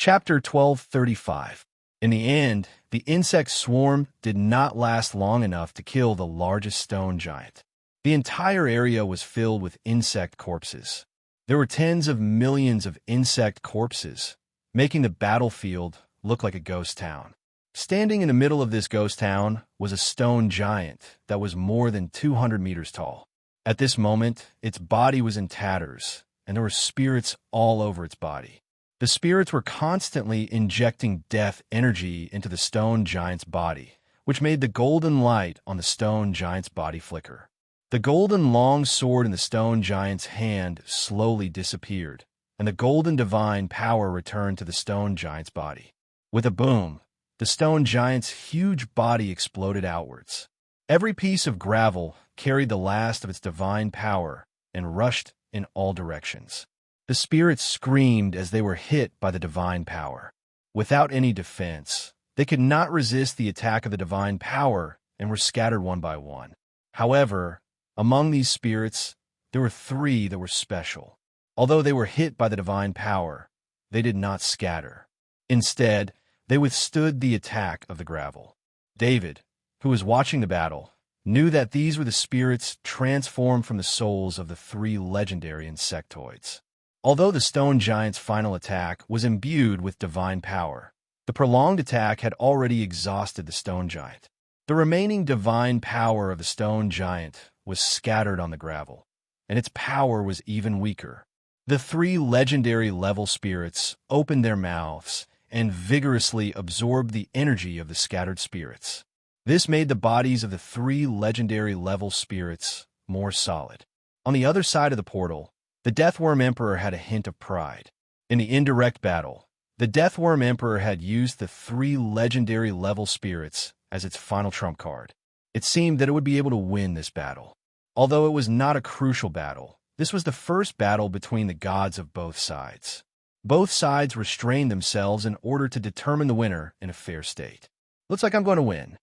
Chapter 1235. In the end, the insect swarm did not last long enough to kill the largest stone giant. The entire area was filled with insect corpses. There were tens of millions of insect corpses, making the battlefield look like a ghost town. Standing in the middle of this ghost town was a stone giant that was more than 200 meters tall. At this moment, its body was in tatters, and there were spirits all over its body. The spirits were constantly injecting death energy into the stone giant's body, which made the golden light on the stone giant's body flicker. The golden long sword in the stone giant's hand slowly disappeared, and the golden divine power returned to the stone giant's body. With a boom, the stone giant's huge body exploded outwards. Every piece of gravel carried the last of its divine power and rushed in all directions. The spirits screamed as they were hit by the divine power. Without any defense, they could not resist the attack of the divine power and were scattered one by one. However, among these spirits, there were three that were special. Although they were hit by the divine power, they did not scatter. Instead, they withstood the attack of the gravel. David, who was watching the battle, knew that these were the spirits transformed from the souls of the three legendary insectoids. Although the stone giant's final attack was imbued with divine power, the prolonged attack had already exhausted the stone giant. The remaining divine power of the stone giant was scattered on the gravel, and its power was even weaker. The three legendary level spirits opened their mouths and vigorously absorbed the energy of the scattered spirits. This made the bodies of the three legendary level spirits more solid. On the other side of the portal, the Deathworm Emperor had a hint of pride. In the indirect battle, the Deathworm Emperor had used the three legendary level spirits as its final trump card. It seemed that it would be able to win this battle. Although it was not a crucial battle, this was the first battle between the gods of both sides. Both sides restrained themselves in order to determine the winner in a fair state. "Looks like I'm going to win,"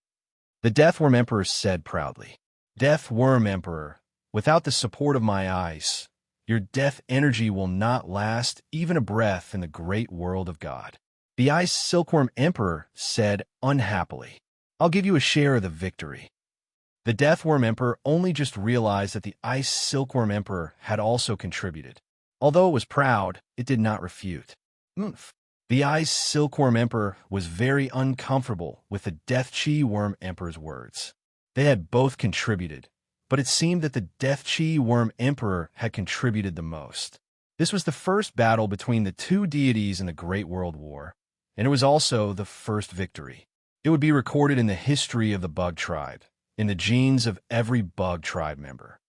the Deathworm Emperor said proudly. "Deathworm Emperor, without the support of my ice, your death energy will not last even a breath in the great world of God." The Ice Silkworm Emperor said unhappily, "I'll give you a share of the victory." The Deathworm Emperor only just realized that the Ice Silkworm Emperor had also contributed. Although it was proud, it did not refute. The Ice Silkworm Emperor was very uncomfortable with the Death Chi Worm Emperor's words. They had both contributed, but it seemed that the Death Chi Worm Emperor had contributed the most. This was the first battle between the two deities in the Great World War, and it was also the first victory. It would be recorded in the history of the Bug Tribe, in the genes of every Bug Tribe member.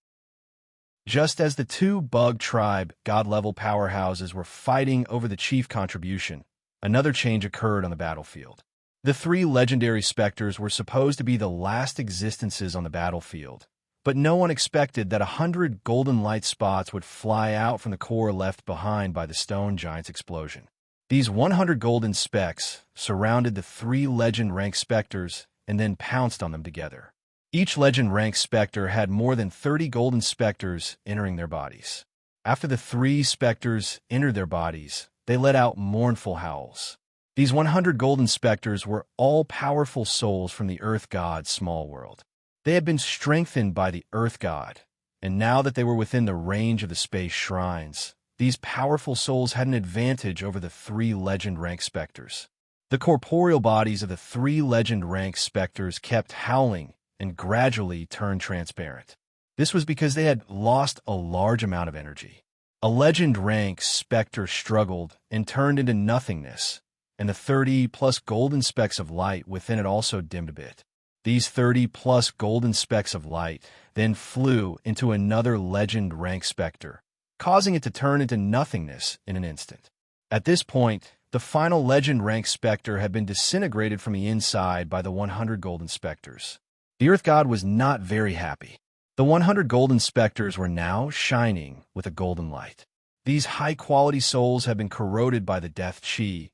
Just as the two Bug Tribe God-level powerhouses were fighting over the chief contribution, another change occurred on the battlefield. The three legendary specters were supposed to be the last existences on the battlefield, but no one expected that 100 golden light spots would fly out from the core left behind by the stone giant's explosion. These 100 golden specks surrounded the three legend-rank specters and then pounced on them together. Each legend-rank specter had more than 30 golden specters entering their bodies. After the three specters entered their bodies, they let out mournful howls. These 100 golden specters were all powerful souls from the Earth God's small world. They had been strengthened by the Earth God, and now that they were within the range of the space shrines, these powerful souls had an advantage over the three legend-rank specters. The corporeal bodies of the three legend-rank specters kept howling and gradually turned transparent. This was because they had lost a large amount of energy. A legend-rank specter struggled and turned into nothingness, and the 30-plus golden specks of light within it also dimmed a bit. These 30-plus golden specks of light then flew into another legend-rank specter, causing it to turn into nothingness in an instant. At this point, the final legend-rank specter had been disintegrated from the inside by the 100 golden specters. The Earth God was not very happy. The 100 golden specters were now shining with a golden light. These high-quality souls had been corroded by the Death Chi,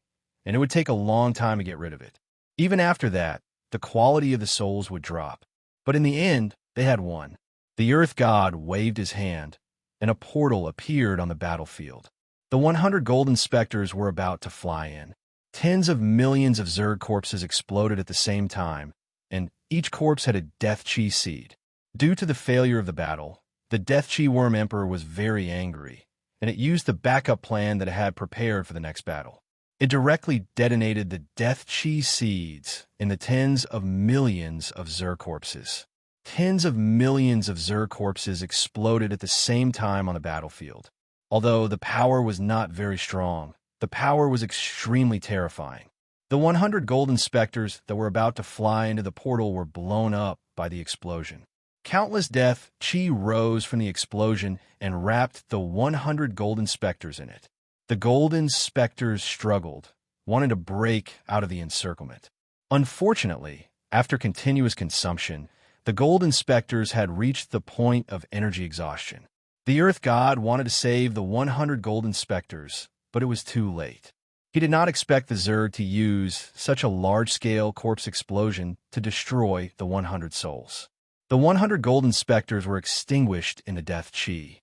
and it would take a long time to get rid of it. Even after that, the quality of the souls would drop. But in the end, they had won. The Earth God waved his hand, and a portal appeared on the battlefield. The 100 golden specters were about to fly in. Tens of millions of Zerg corpses exploded at the same time, and each corpse had a Death Chi seed. Due to the failure of the battle, the Death Chi Worm Emperor was very angry, and it used the backup plan that it had prepared for the next battle. It directly detonated the Death Chi seeds in the tens of millions of Zerg corpses. Tens of millions of Zerg corpses exploded at the same time on the battlefield. Although the power was not very strong, the power was extremely terrifying. The 100 golden specters that were about to fly into the portal were blown up by the explosion. Countless Death Chi rose from the explosion and wrapped the 100 golden specters in it. The golden specters struggled, wanting to break out of the encirclement. Unfortunately, after continuous consumption, the golden specters had reached the point of energy exhaustion. The Earth God wanted to save the 100 golden specters, but it was too late. He did not expect the Zerg to use such a large-scale corpse explosion to destroy the 100 souls. The 100 golden specters were extinguished in the Death Chi.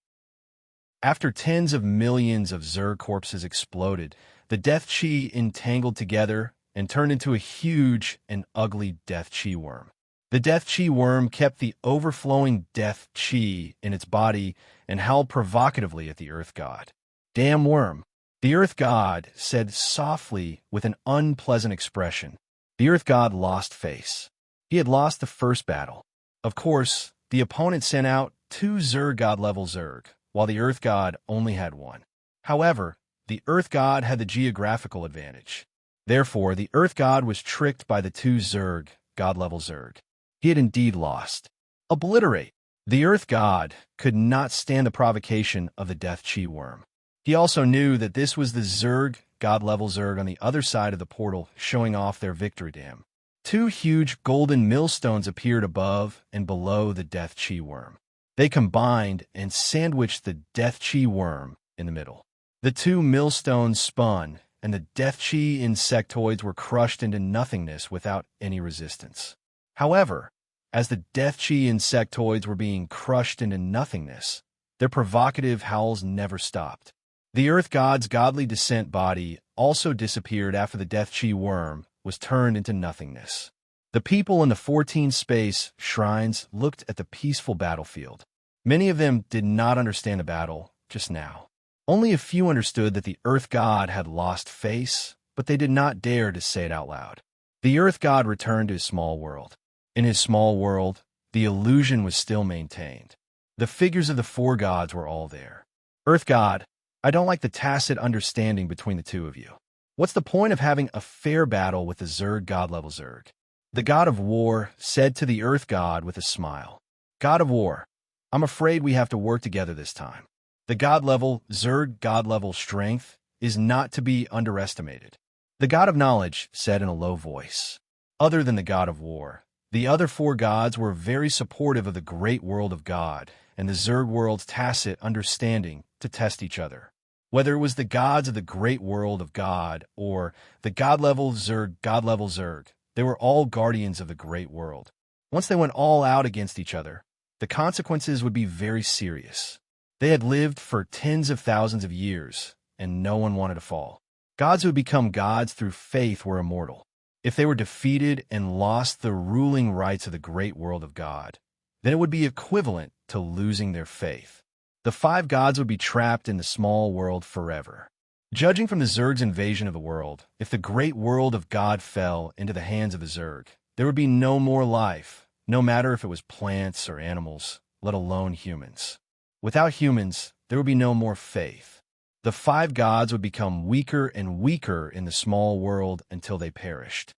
After tens of millions of Zerg corpses exploded, the Death Chi entangled together and turned into a huge and ugly Death Chi worm. The Death Chi worm kept the overflowing Death Chi in its body and howled provocatively at the Earth God. "Damn worm," the Earth God said softly with an unpleasant expression. The Earth God lost face. He had lost the first battle. Of course, the opponent sent out 2 Zerg God-level Zerg, while the Earth God only had 1. However, the Earth God had the geographical advantage. Therefore, the Earth God was tricked by the 2 Zerg, God-level Zerg. He had indeed lost. Obliterate. The Earth God could not stand the provocation of the Death Chi worm. He also knew that this was the Zerg, God-level Zerg on the other side of the portal showing off their victory dam. 2 huge golden millstones appeared above and below the Death Chi worm. They combined and sandwiched the Death Chi worm in the middle. The 2 millstones spun, and the Death Chi insectoids were crushed into nothingness without any resistance. However, as the Death Chi insectoids were being crushed into nothingness, their provocative howls never stopped. The Earth God's godly descent body also disappeared after the Death Chi worm was turned into nothingness. The people in the 14 space shrines looked at the peaceful battlefield. Many of them did not understand the battle just now. Only a few understood that the Earth God had lost face, but they did not dare to say it out loud. The Earth God returned to his small world. In his small world, the illusion was still maintained. The figures of the 4 gods were all there. "Earth God, I don't like the tacit understanding between the 2 of you. What's the point of having a fair battle with the Zerg God-level Zerg?" The God of War said to the Earth God with a smile. "God of War, I'm afraid we have to work together this time. The God-level Zerg God-level strength is not to be underestimated." The God of Knowledge said in a low voice. Other than the God of War, the other 4 gods were very supportive of the great world of God and the Zerg world's tacit understanding to test each other. Whether it was the gods of the great world of God or the God-level Zerg, God-level Zerg, they were all guardians of the great world. Once they went all out against each other, the consequences would be very serious. They had lived for tens of thousands of years, and no one wanted to fall. Gods who had become gods through faith were immortal. If they were defeated and lost the ruling rights of the great world of God, then it would be equivalent to losing their faith. The 5 gods would be trapped in the small world forever. Judging from the Zerg's invasion of the world, if the great world of God fell into the hands of the Zerg, there would be no more life, no matter if it was plants or animals, let alone humans. Without humans, there would be no more faith. The 5 gods would become weaker and weaker in the small world until they perished.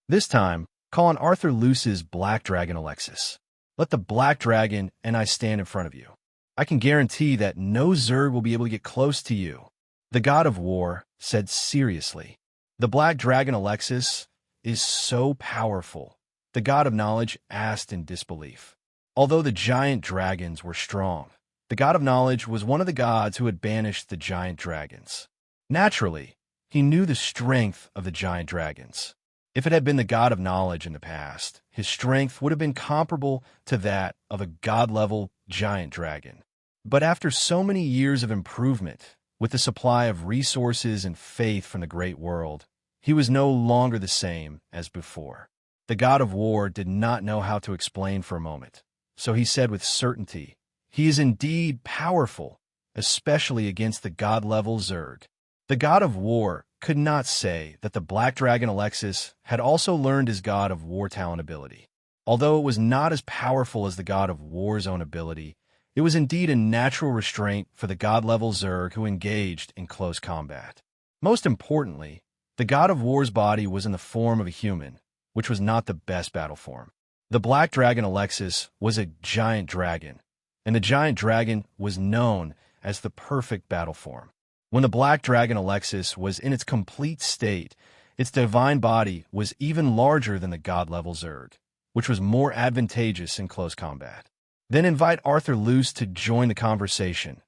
This time, call on Arthur Luce's Black Dragon Alexis. Let the Black Dragon and I stand in front of you. I can guarantee that no Zerg will be able to get close to you. The God of War said seriously. The Black Dragon Alexis is so powerful, the God of Knowledge asked in disbelief. Although the giant dragons were strong, the God of Knowledge was one of the gods who had banished the giant dragons. Naturally, he knew the strength of the giant dragons. If it had been the God of Knowledge in the past, his strength would have been comparable to that of a god-level giant dragon. But after so many years of improvement, With the supply of resources and faith from the great world, he was no longer the same as before. The god of war did not know how to explain for a moment, so he said with certainty, "He is indeed powerful, especially against the god-level Zerg." The god of war could not say that the black dragon Alexis had also learned his god of war talent ability. Although it was not as powerful as the god of war's own ability, it was indeed a natural restraint for the god-level Zerg who engaged in close combat. Most importantly, the god of war's body was in the form of a human, which was not the best battle form. The black dragon Alexis was a giant dragon, and the giant dragon was known as the perfect battle form. When the black dragon Alexis was in its complete state, its divine body was even larger than the god-level Zerg, which was more advantageous in close combat. "Then invite Arthur Luce to join the conversation,"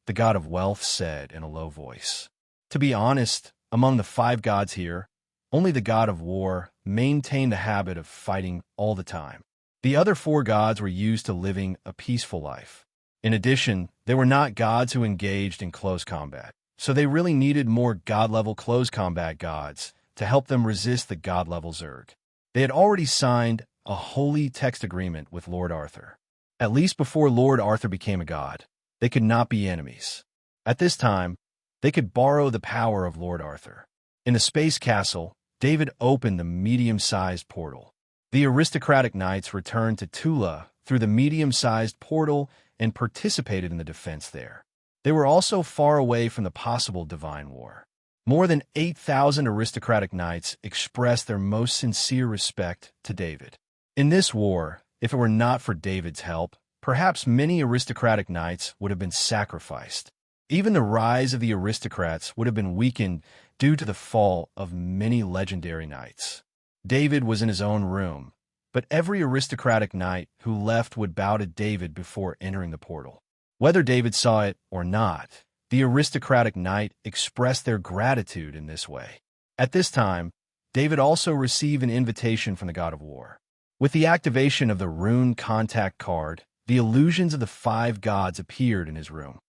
the god of wealth said in a low voice. To be honest, among the 5 gods here, only the god of war maintained the habit of fighting all the time. The other 4 gods were used to living a peaceful life. In addition, they were not gods who engaged in close combat, so they really needed more god-level close combat gods to help them resist the god-level Zerg. They had already signed a holy text agreement with Lord Arthur. At least before Lord Arthur became a god, they could not be enemies. At this time, they could borrow the power of Lord Arthur. In the space castle, David opened the medium-sized portal. The aristocratic knights returned to Tula through the medium-sized portal and participated in the defense there. They were also far away from the possible divine war. More than 8,000 aristocratic knights expressed their most sincere respect to David. In this war, if it were not for David's help, perhaps many aristocratic knights would have been sacrificed. Even the rise of the aristocrats would have been weakened due to the fall of many legendary knights. David was in his own room, but every aristocratic knight who left would bow to David before entering the portal. Whether David saw it or not, the aristocratic knight expressed their gratitude in this way. At this time, David also received an invitation from the god of war. With the activation of the rune contact card, the illusions of the 5 gods appeared in his room.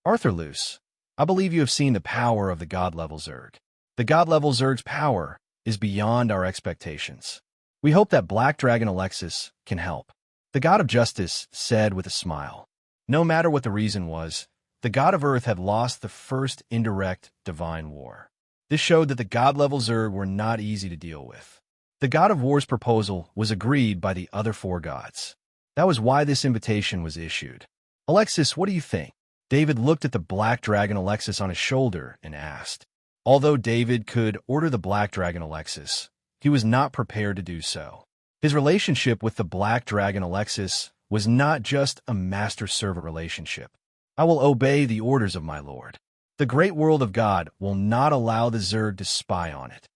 "Arthur Luce, I believe you have seen the power of the god-level Zerg. The god-level Zerg's power is beyond our expectations. We hope that Black Dragon Alexis can help," the god of justice said with a smile. No matter what the reason was, the god of earth had lost the first indirect divine war. This showed that the god-level Zerg were not easy to deal with. The god of war's proposal was agreed by the other 4 gods. That was why this invitation was issued. "Alexis, what do you think?" David looked at the black dragon Alexis on his shoulder and asked. Although David could order the black dragon Alexis, he was not prepared to do so. His relationship with the black dragon Alexis was not just a master-servant relationship. "I will obey the orders of my lord. The great world of God will not allow the Zerg to spy on it,"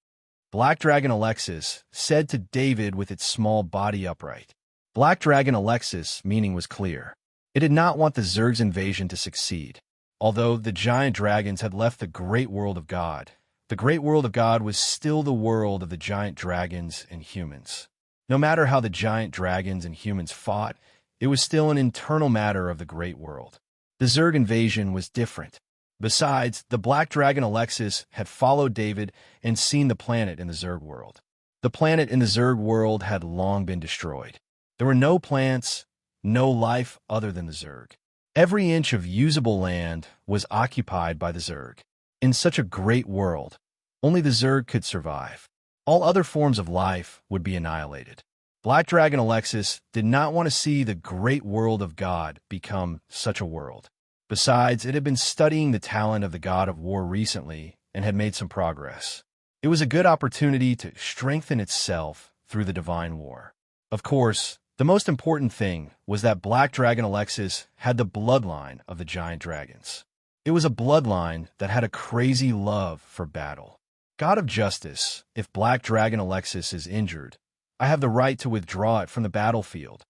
Black Dragon Alexis said to David with its small body upright. Black Dragon Alexis' meaning was clear. It did not want the Zerg's invasion to succeed. Although the giant dragons had left the great world of God, the great world of God was still the world of the giant dragons and humans. No matter how the giant dragons and humans fought, it was still an internal matter of the great world. The Zerg invasion was different. Besides, the Black Dragon Alexis had followed David and seen the planet in the Zerg world. The planet in the Zerg world had long been destroyed. There were no plants, no life other than the Zerg. Every inch of usable land was occupied by the Zerg. In such a great world, only the Zerg could survive. All other forms of life would be annihilated. Black Dragon Alexis did not want to see the great world of God become such a world. Besides, it had been studying the talent of the god of war recently and had made some progress. It was a good opportunity to strengthen itself through the divine war. Of course, the most important thing was that Black Dragon Alexis had the bloodline of the giant dragons. It was a bloodline that had a crazy love for battle. God of justice, if Black Dragon Alexis is injured, I have the right to withdraw it from the battlefield.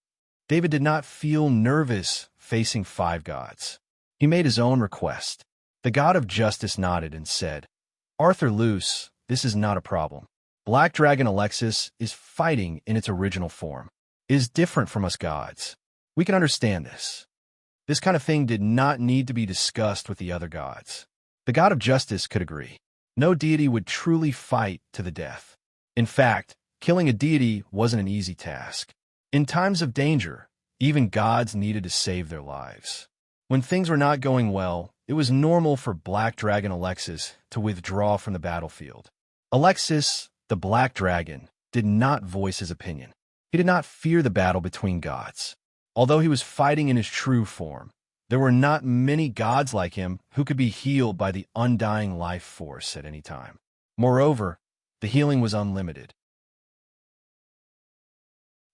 David did not feel nervous facing 5 gods. He made his own request. The god of justice nodded and said, Arthur Luce, this is not a problem. Black Dragon Alexis is fighting in its original form. It is different from us gods. We can understand this. This kind of thing did not need to be discussed with the other gods. The god of justice could agree. No deity would truly fight to the death. In fact, killing a deity wasn't an easy task. In times of danger, even gods needed to save their lives. When things were not going well, it was normal for Black Dragon Alexis to withdraw from the battlefield. Alexis, the Black Dragon, did not voice his opinion. He did not fear the battle between gods. Although he was fighting in his true form, there were not many gods like him who could be healed by the undying life force at any time. Moreover, the healing was unlimited.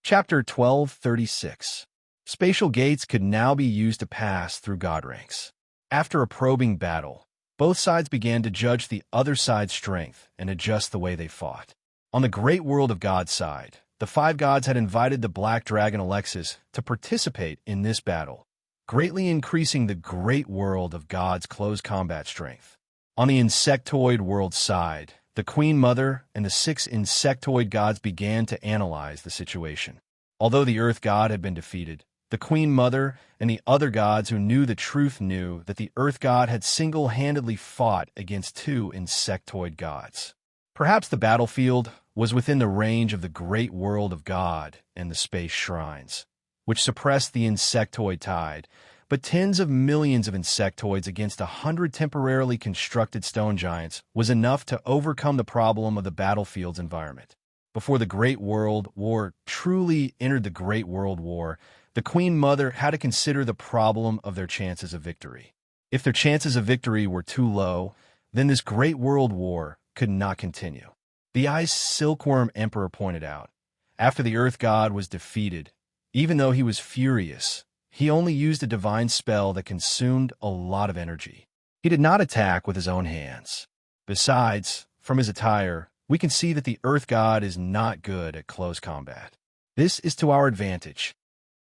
Chapter 1236. Spatial gates could now be used to pass through god ranks. After a probing battle, both sides began to judge the other side's strength and adjust the way they fought. On the great world of God's side, the five gods had invited the Black Dragon Alexis to participate in this battle, greatly increasing the great world of God's close combat strength. On the insectoid world side, the Queen Mother and the 6 insectoid gods began to analyze the situation. Although the Earth God had been defeated, the Queen Mother and the other gods who knew the truth knew that the Earth God had single-handedly fought against 2 insectoid gods. Perhaps the battlefield was within the range of the great world of God and the space shrines, which suppressed the insectoid tide, but tens of millions of insectoids against 100 temporarily constructed stone giants was enough to overcome the problem of the battlefield's environment. Before the Great World War truly entered the Great World War, the Queen Mother had to consider the problem of their chances of victory. If their chances of victory were too low, then this Great World War could not continue. The Ice Silkworm Emperor pointed out, after the Earth God was defeated, even though he was furious, he only used a divine spell that consumed a lot of energy. He did not attack with his own hands. Besides, from his attire, we can see that the Earth God is not good at close combat. This is to our advantage.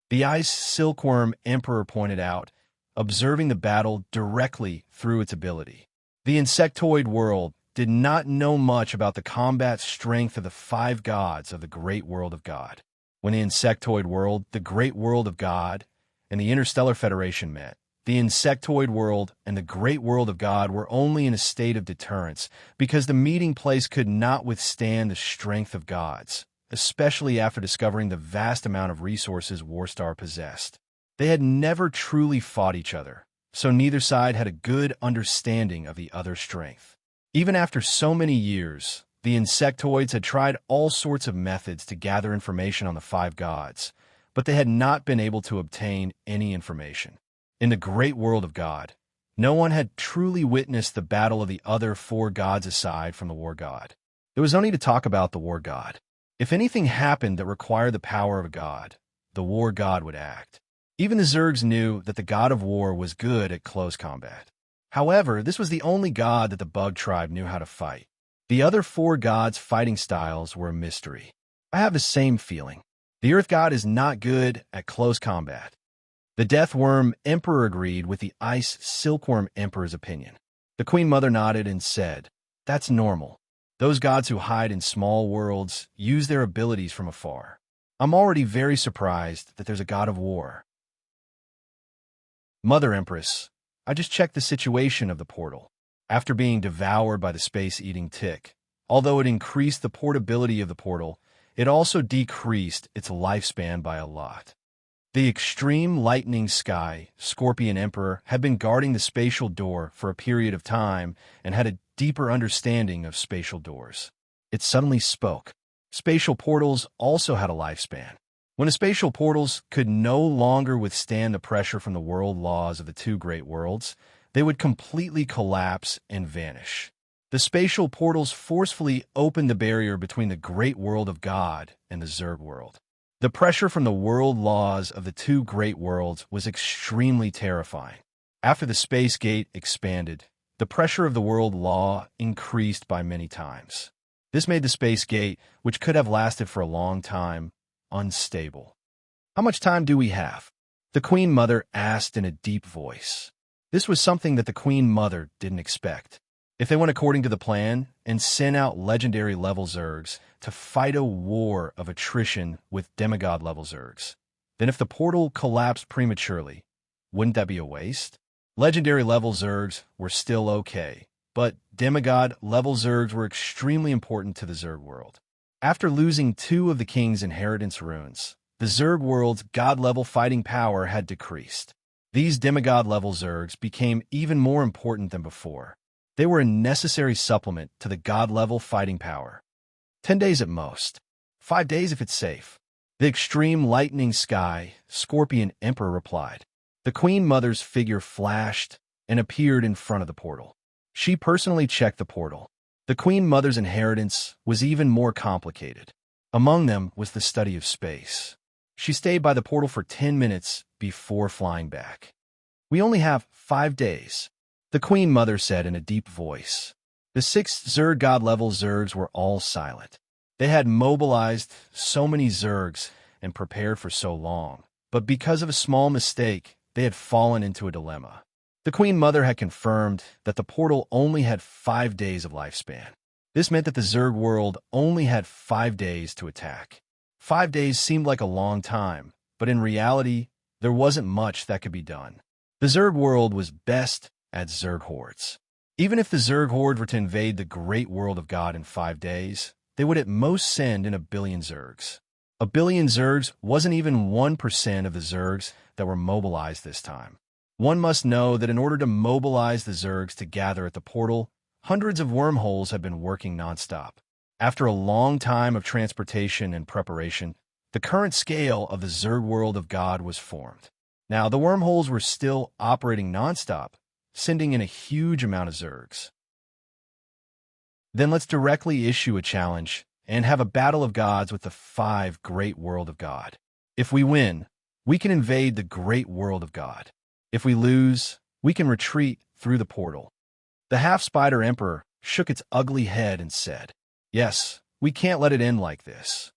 The Ice Silkworm Emperor pointed out, observing the battle directly through its ability. The insectoid world did not know much about the combat strength of the 5 gods of the great world of God. When the insectoid world, the great world of God, and the Interstellar Federation met, the insectoid world and the great world of God were only in a state of deterrence because the meeting place could not withstand the strength of gods, especially after discovering the vast amount of resources Warstar possessed. They had never truly fought each other, so neither side had a good understanding of the other's strength. Even after so many years, the insectoids had tried all sorts of methods to gather information on the 5 gods, but they had not been able to obtain any information. In the great world of God, no one had truly witnessed the battle of the other 4 gods aside from the war god. It was only to talk about the war god. If anything happened that required the power of a god, the war god would act. Even the Zergs knew that the god of war was good at close combat. However, this was the only god that the bug tribe knew how to fight. The other 4 gods' fighting styles were a mystery. I have the same feeling. The Earth God is not good at close combat. The Deathworm Emperor agreed with the Ice Silkworm Emperor's opinion. The Queen Mother nodded and said, "That's normal. Those gods who hide in small worlds use their abilities from afar. I'm already very surprised that there's a god of war." Mother Empress, I just checked the situation of the portal. After being devoured by the space-eating tick, although it increased the portability of the portal, it also decreased its lifespan by a lot. The extreme lightning sky Scorpion Emperor had been guarding the spatial door for a period of time and had a deeper understanding of spatial doors. It suddenly spoke. Spatial portals also had a lifespan. When the spatial portals could no longer withstand the pressure from the world laws of the 2 great worlds, they would completely collapse and vanish. The spatial portals forcefully opened the barrier between the great world of God and the Zerg world. The pressure from the world laws of the 2 great worlds was extremely terrifying. After the space gate expanded, the pressure of the world law increased by many times. This made the space gate, which could have lasted for a long time, unstable. "How much time do we have?" the Queen Mother asked in a deep voice. This was something that the Queen Mother didn't expect. If they went according to the plan and sent out legendary-level Zergs to fight a war of attrition with demigod-level Zergs, then if the portal collapsed prematurely, Wouldn't that be a waste? Legendary level Zergs were still okay, but demigod level Zergs were extremely important to the Zerg world. After losing 2 of the king's inheritance runes, the Zerg world's god-level fighting power had decreased. These demigod-level Zergs became even more important than before. They were a necessary supplement to the god-level fighting power. 10 days at most. 5 days if it's safe. The extreme lightning sky, Scorpion Emperor replied. The Queen Mother's figure flashed and appeared in front of the portal. She personally checked the portal. The Queen Mother's inheritance was even more complicated. Among them was the study of space. She stayed by the portal for 10 minutes before flying back. We only have 5 days, the Queen Mother said in a deep voice. The 6 Zerg god-level Zergs were all silent. They had mobilized so many Zergs and prepared for so long, but because of a small mistake, they had fallen into a dilemma. The Queen Mother had confirmed that the portal only had 5 days of lifespan. This meant that the Zerg world only had 5 days to attack. 5 days seemed like a long time, but in reality, there wasn't much that could be done. The Zerg world was best at Zerg hordes. Even if the Zerg horde were to invade the great world of God in 5 days, they would at most send in 1 billion Zergs. 1 billion Zergs wasn't even 1% of the Zergs that were mobilized this time. One must know that in order to mobilize the Zergs to gather at the portal, hundreds of wormholes have been working nonstop. After a long time of transportation and preparation, the current scale of the Zerg world of God was formed. Now, the wormholes were still operating nonstop, sending in a huge amount of Zergs. Then let's directly issue a challenge and have a battle of gods with the 5 great world of God. If we win, we can invade the great world of God. If we lose, we can retreat through the portal. The half-spider emperor shook its ugly head and said, "Yes, we can't let it end like this."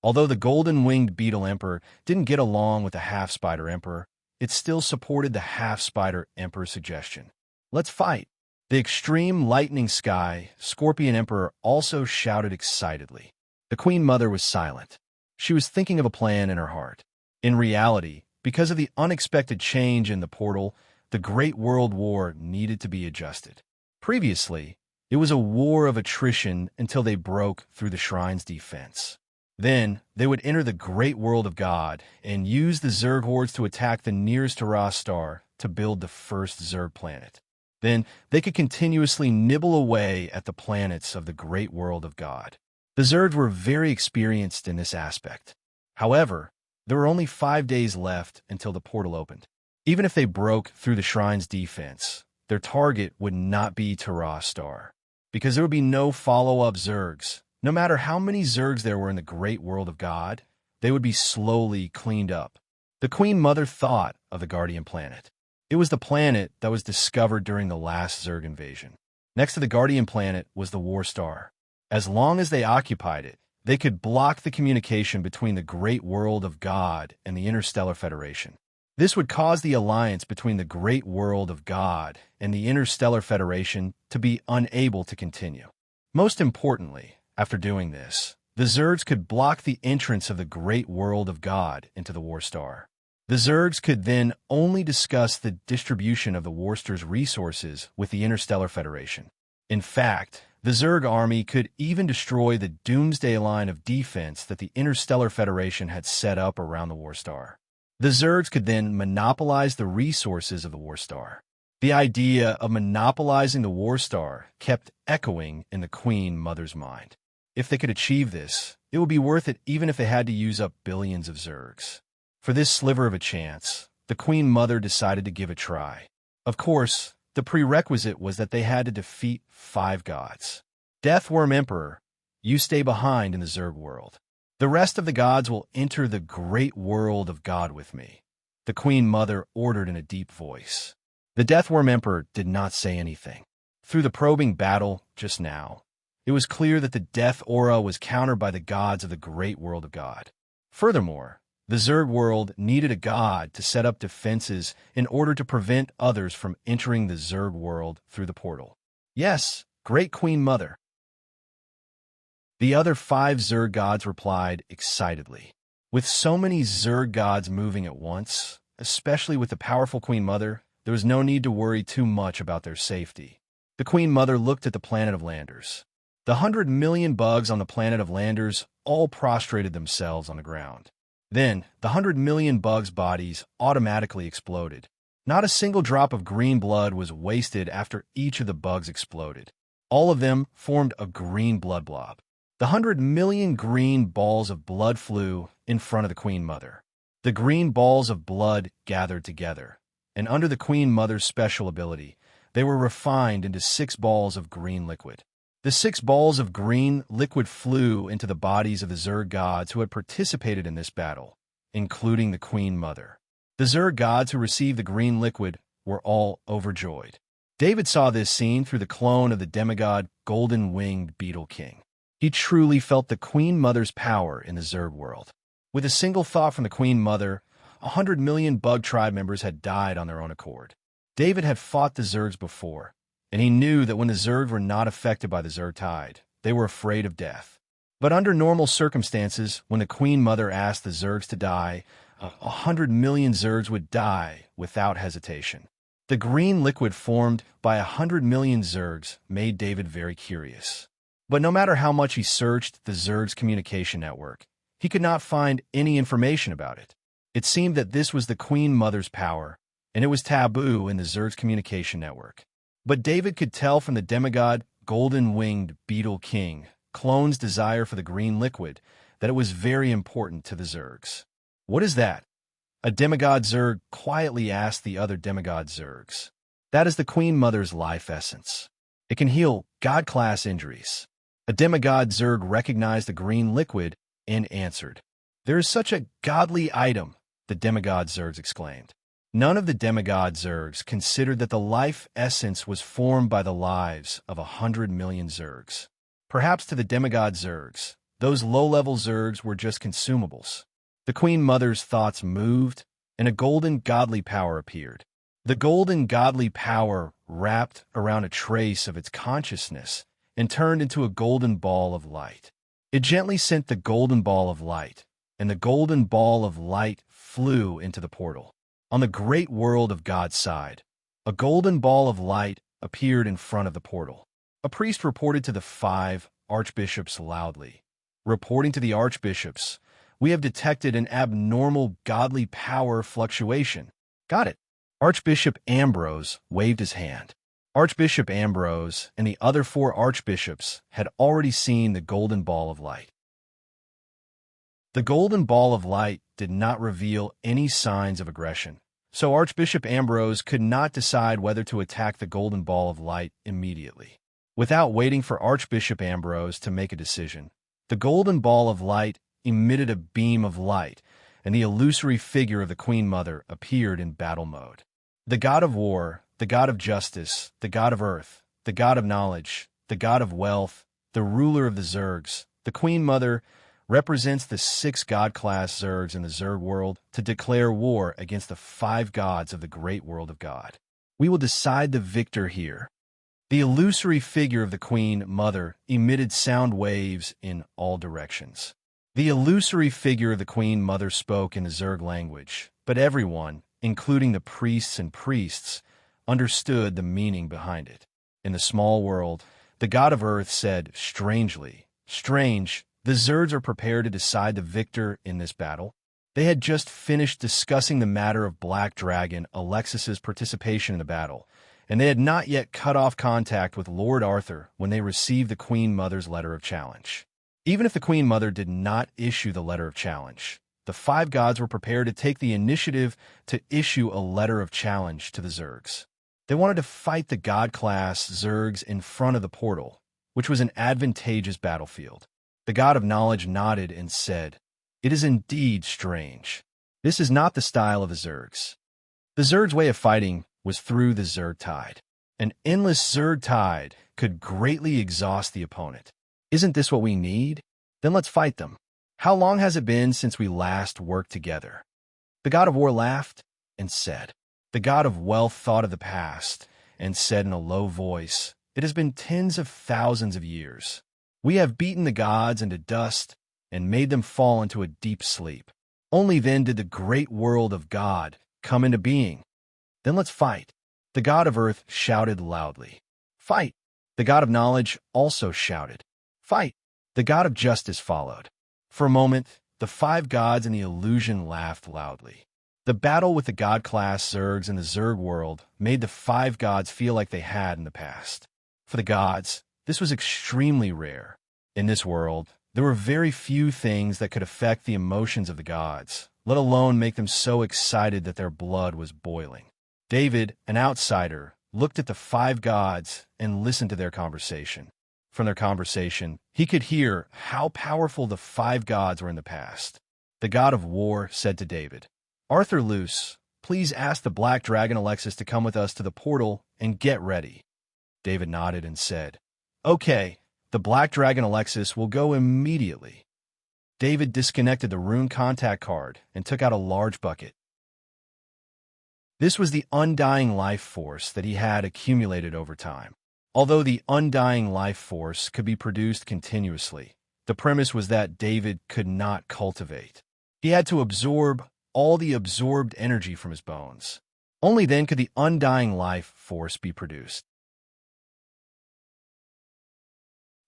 Although the golden-winged beetle emperor didn't get along with the half-spider emperor, it still supported the half-spider emperor's suggestion. Let's fight. The extreme lightning sky, Scorpion Emperor also shouted excitedly. The Queen Mother was silent. She was thinking of a plan in her heart. In reality, because of the unexpected change in the portal, the Great World War needed to be adjusted. Previously, it was a war of attrition until they broke through the shrine's defense. Then, they would enter the Great World of God and use the Zerg hordes to attack the nearest Taras star to build the first Zerg planet. Then, they could continuously nibble away at the planets of the Great World of God. The Zergs were very experienced in this aspect. However, there were only 5 days left until the portal opened. Even if they broke through the shrine's defense, their target would not be Taras star, because there would be no follow-up Zergs. No matter how many Zergs there were in the Great World of God, they would be slowly cleaned up. The Queen Mother thought of the Guardian Planet. It was the planet that was discovered during the last Zerg invasion. Next to the Guardian Planet was the War Star. As long as they occupied it, they could block the communication between the Great World of God and the Interstellar Federation. This would cause the alliance between the Great World of God and the Interstellar Federation to be unable to continue. Most importantly, after doing this, the Zergs could block the entrance of the Great World of God into the War Star. The Zergs could then only discuss the distribution of the War Star's resources with the Interstellar Federation. In fact, the Zerg army could even destroy the doomsday line of defense that the Interstellar Federation had set up around the War Star. The Zergs could then monopolize the resources of the War Star. The idea of monopolizing the War Star kept echoing in the Queen Mother's mind. If they could achieve this, it would be worth it even if they had to use up billions of Zergs. For this sliver of a chance, the Queen Mother decided to give a try. Of course, the prerequisite was that they had to defeat 5 gods. Deathworm Emperor, you stay behind in the Zerg world. The rest of the gods will enter the Great World of God with me, the Queen Mother ordered in a deep voice. The Deathworm Emperor did not say anything. Through the probing battle just now, it was clear that the death aura was countered by the gods of the Great World of God. Furthermore, the Zerg world needed a god to set up defenses in order to prevent others from entering the Zerg world through the portal. Yes, Great Queen Mother. The other 5 Zerg gods replied excitedly. With so many Zerg gods moving at once, especially with the powerful Queen Mother, there was no need to worry too much about their safety. The Queen Mother looked at the planet of landers. The 100 million bugs on the planet of landers all prostrated themselves on the ground. Then, the 100 million bugs' bodies automatically exploded. Not a single drop of green blood was wasted after each of the bugs exploded. All of them formed a green blood blob. The 100 million green balls of blood flew in front of the Queen Mother. The green balls of blood gathered together, and under the Queen Mother's special ability, they were refined into 6 balls of green liquid. The 6 balls of green liquid flew into the bodies of the Zerg gods who had participated in this battle, including the Queen Mother. The Zerg gods who received the green liquid were all overjoyed. David saw this scene through the clone of the demigod golden-winged beetle king. He truly felt the Queen Mother's power in the Zerg world. With a single thought from the Queen Mother, 100 million bug tribe members had died on their own accord. David had fought the Zergs before, and he knew that when the Zergs were not affected by the Zerg tide, they were afraid of death. But under normal circumstances, when the Queen Mother asked the Zergs to die, 100 million Zergs would die without hesitation. The green liquid formed by 100 million Zergs made David very curious. But no matter how much he searched the Zerg's communication network, he could not find any information about it. It seemed that this was the Queen Mother's power, and it was taboo in the Zerg's communication network. But David could tell from the demigod golden-winged beetle king clone's desire for the green liquid that it was very important to the Zergs. "What is that?" a demigod Zerg quietly asked the other demigod Zergs. "That is the Queen Mother's life essence. It can heal god-class injuries." A demigod Zerg recognized the green liquid and answered. "There is such a godly item," the demigod Zergs exclaimed. None of the demigod Zergs considered that the life essence was formed by the lives of 100 million Zergs. Perhaps to the demigod Zergs, those low-level Zergs were just consumables. The Queen Mother's thoughts moved, and a golden godly power appeared. The golden godly power wrapped around a trace of its consciousness and turned into a golden ball of light. It gently sent the golden ball of light, and the golden ball of light flew into the portal. On the great world of God's side, a golden ball of light appeared in front of the portal. A priest reported to the 5 archbishops loudly. "Reporting to the archbishops, we have detected an abnormal godly power fluctuation." "Got it." Archbishop Ambrose waved his hand. Archbishop Ambrose and the other 4 archbishops had already seen the golden ball of light. The golden ball of light did not reveal any signs of aggression, so Archbishop Ambrose could not decide whether to attack the golden ball of light immediately. Without waiting for Archbishop Ambrose to make a decision, the golden ball of light emitted a beam of light, and the illusory figure of the Queen Mother appeared in battle mode. The god of war, the god of justice, the god of earth, the god of knowledge, the god of wealth, the ruler of the Zergs, the Queen Mother, represents the 6 god-class Zergs in the Zerg world to declare war against the 5 gods of the great world of God. "We will decide the victor here." The illusory figure of the Queen Mother emitted sound waves in all directions. The illusory figure of the Queen Mother spoke in the Zerg language, but everyone, including the priests and priests, understood the meaning behind it. In the small world, the god of earth said, "Strangely, strange, the Zergs are prepared to decide the victor in this battle." They had just finished discussing the matter of Black Dragon Alexis's participation in the battle, and they had not yet cut off contact with Lord Arthur when they received the Queen Mother's letter of challenge. Even if the Queen Mother did not issue the letter of challenge, the 5 gods were prepared to take the initiative to issue a letter of challenge to the Zergs. They wanted to fight the god-class Zergs in front of the portal, which was an advantageous battlefield. The god of knowledge nodded and said, "It is indeed strange. This is not the style of the Zergs." The Zergs' way of fighting was through the Zerg tide. An endless Zerg tide could greatly exhaust the opponent. "Isn't this what we need? Then let's fight them. How long has it been since we last worked together?" The god of war laughed and said. The god of wealth thought of the past and said in a low voice, "It has been tens of thousands of years. We have beaten the gods into dust and made them fall into a deep sleep. Only then did the great world of God come into being. Then let's fight. The god of earth shouted loudly. Fight! The god of knowledge also shouted. Fight! The god of justice followed. For a moment, the five gods in the illusion laughed loudly. The battle with the god-class Zergs in the Zerg world made the five gods feel like they had in the past. For the gods, this was extremely rare. In this world, there were very few things that could affect the emotions of the gods, let alone make them so excited that their blood was boiling. David, an outsider, looked at the five gods and listened to their conversation. From their conversation, he could hear how powerful the five gods were in the past. The god of war said to David, Arthur Luce, please ask the black dragon Alexis to come with us to the portal and get ready. David nodded and said, Okay, the black dragon Alexis will go immediately. David disconnected the rune contact card and took out a large bucket. This was the undying life force that he had accumulated over time. Although the undying life force could be produced continuously, the premise was that David could not cultivate. He had to absorb all the absorbed energy from his bones. Only then could the undying life force be produced.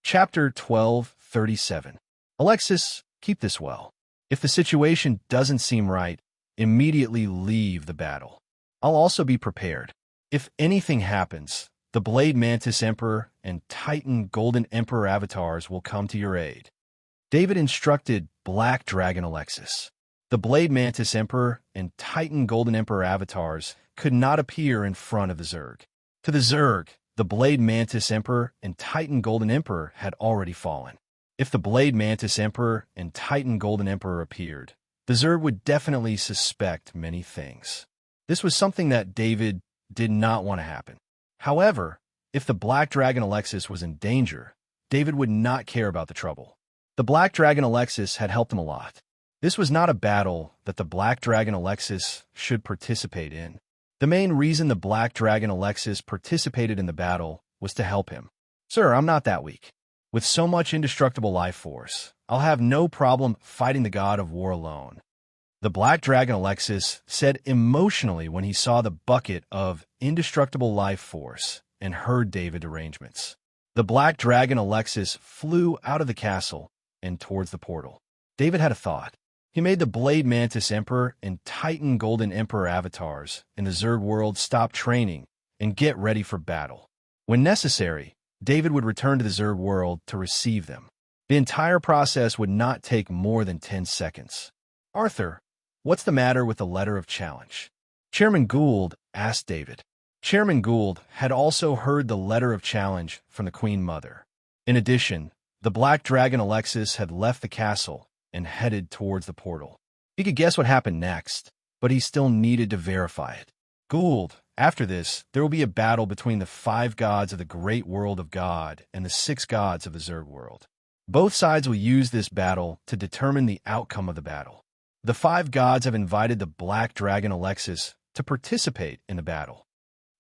Chapter 12:37. Alexis, keep this well. If the situation doesn't seem right, immediately leave the battle. I'll also be prepared. If anything happens, the Blade Mantis Emperor and Titan Golden Emperor avatars will come to your aid. David instructed Black Dragon Alexis. The Blade Mantis Emperor and Titan Golden Emperor avatars could not appear in front of the Zerg. To the Zerg, the Blade Mantis Emperor and Titan Golden Emperor had already fallen. If the Blade Mantis Emperor and Titan Golden Emperor appeared, the Zerg would definitely suspect many things. This was something that David did not want to happen. However, if the Black Dragon Alexis was in danger, David would not care about the trouble. The Black Dragon Alexis had helped him a lot. This was not a battle that the Black Dragon Alexis should participate in. The main reason the Black Dragon Alexis participated in the battle was to help him. Sir, I'm not that weak. With so much indestructible life force, I'll have no problem fighting the god of war alone. The Black Dragon Alexis said emotionally when he saw the bucket of indestructible life force and heard David's arrangements. The Black Dragon Alexis flew out of the castle and towards the portal. David had a thought. He made the Blade Mantis Emperor and Titan Golden Emperor avatars in the Zerg world stop training and get ready for battle. When necessary, David would return to the Zerg world to receive them. The entire process would not take more than 10 seconds. Arthur, what's the matter with the letter of challenge? Chairman Gould asked David. Chairman Gould had also heard the letter of challenge from the Queen Mother. In addition, the Black Dragon Alexis had left the castle and headed towards the portal. He could guess what happened next, but he still needed to verify it. Gould, after this, there will be a battle between the five gods of the great world of God and the six gods of the Zerg world. Both sides will use this battle to determine the outcome of the battle. The five gods have invited the Black Dragon Alexis to participate in the battle.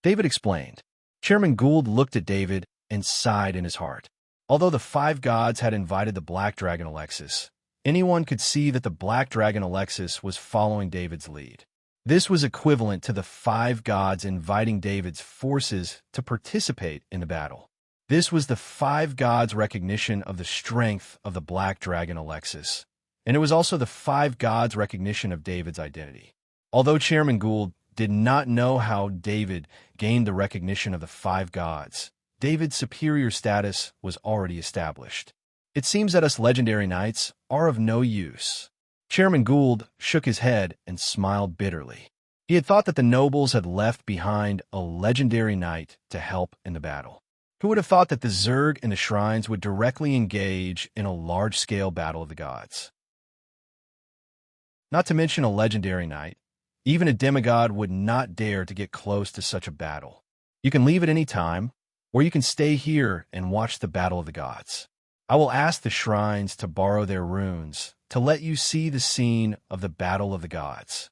David explained. Chairman Gould looked at David and sighed in his heart. Although the five gods had invited the Black Dragon Alexis, anyone could see that the Black Dragon Alexis was following David's lead. This was equivalent to the five gods inviting David's forces to participate in the battle. This was the five gods' recognition of the strength of the Black Dragon Alexis, and it was also the five gods' recognition of David's identity. Although Chairman Gould did not know how David gained the recognition of the five gods, David's superior status was already established. It seems that us legendary knights are of no use. Chairman Gould shook his head and smiled bitterly. He had thought that the nobles had left behind a legendary knight to help in the battle. Who would have thought that the Zerg and the shrines would directly engage in a large-scale battle of the gods? Not to mention a legendary knight, even a demigod would not dare to get close to such a battle. You can leave at any time, or you can stay here and watch the battle of the gods. I will ask the shrines to borrow their runes to let you see the scene of the battle of the gods.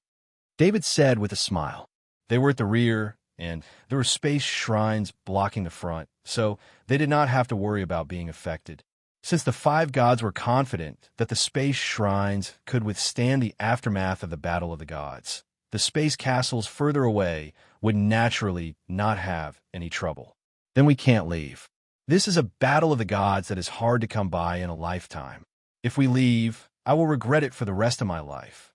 David said with a smile. They were at the rear, and there were space shrines blocking the front, so they did not have to worry about being affected. Since the five gods were confident that the space shrines could withstand the aftermath of the battle of the gods, the space castles further away would naturally not have any trouble. Then we can't leave. This is a battle of the gods that is hard to come by in a lifetime. If we leave, I will regret it for the rest of my life.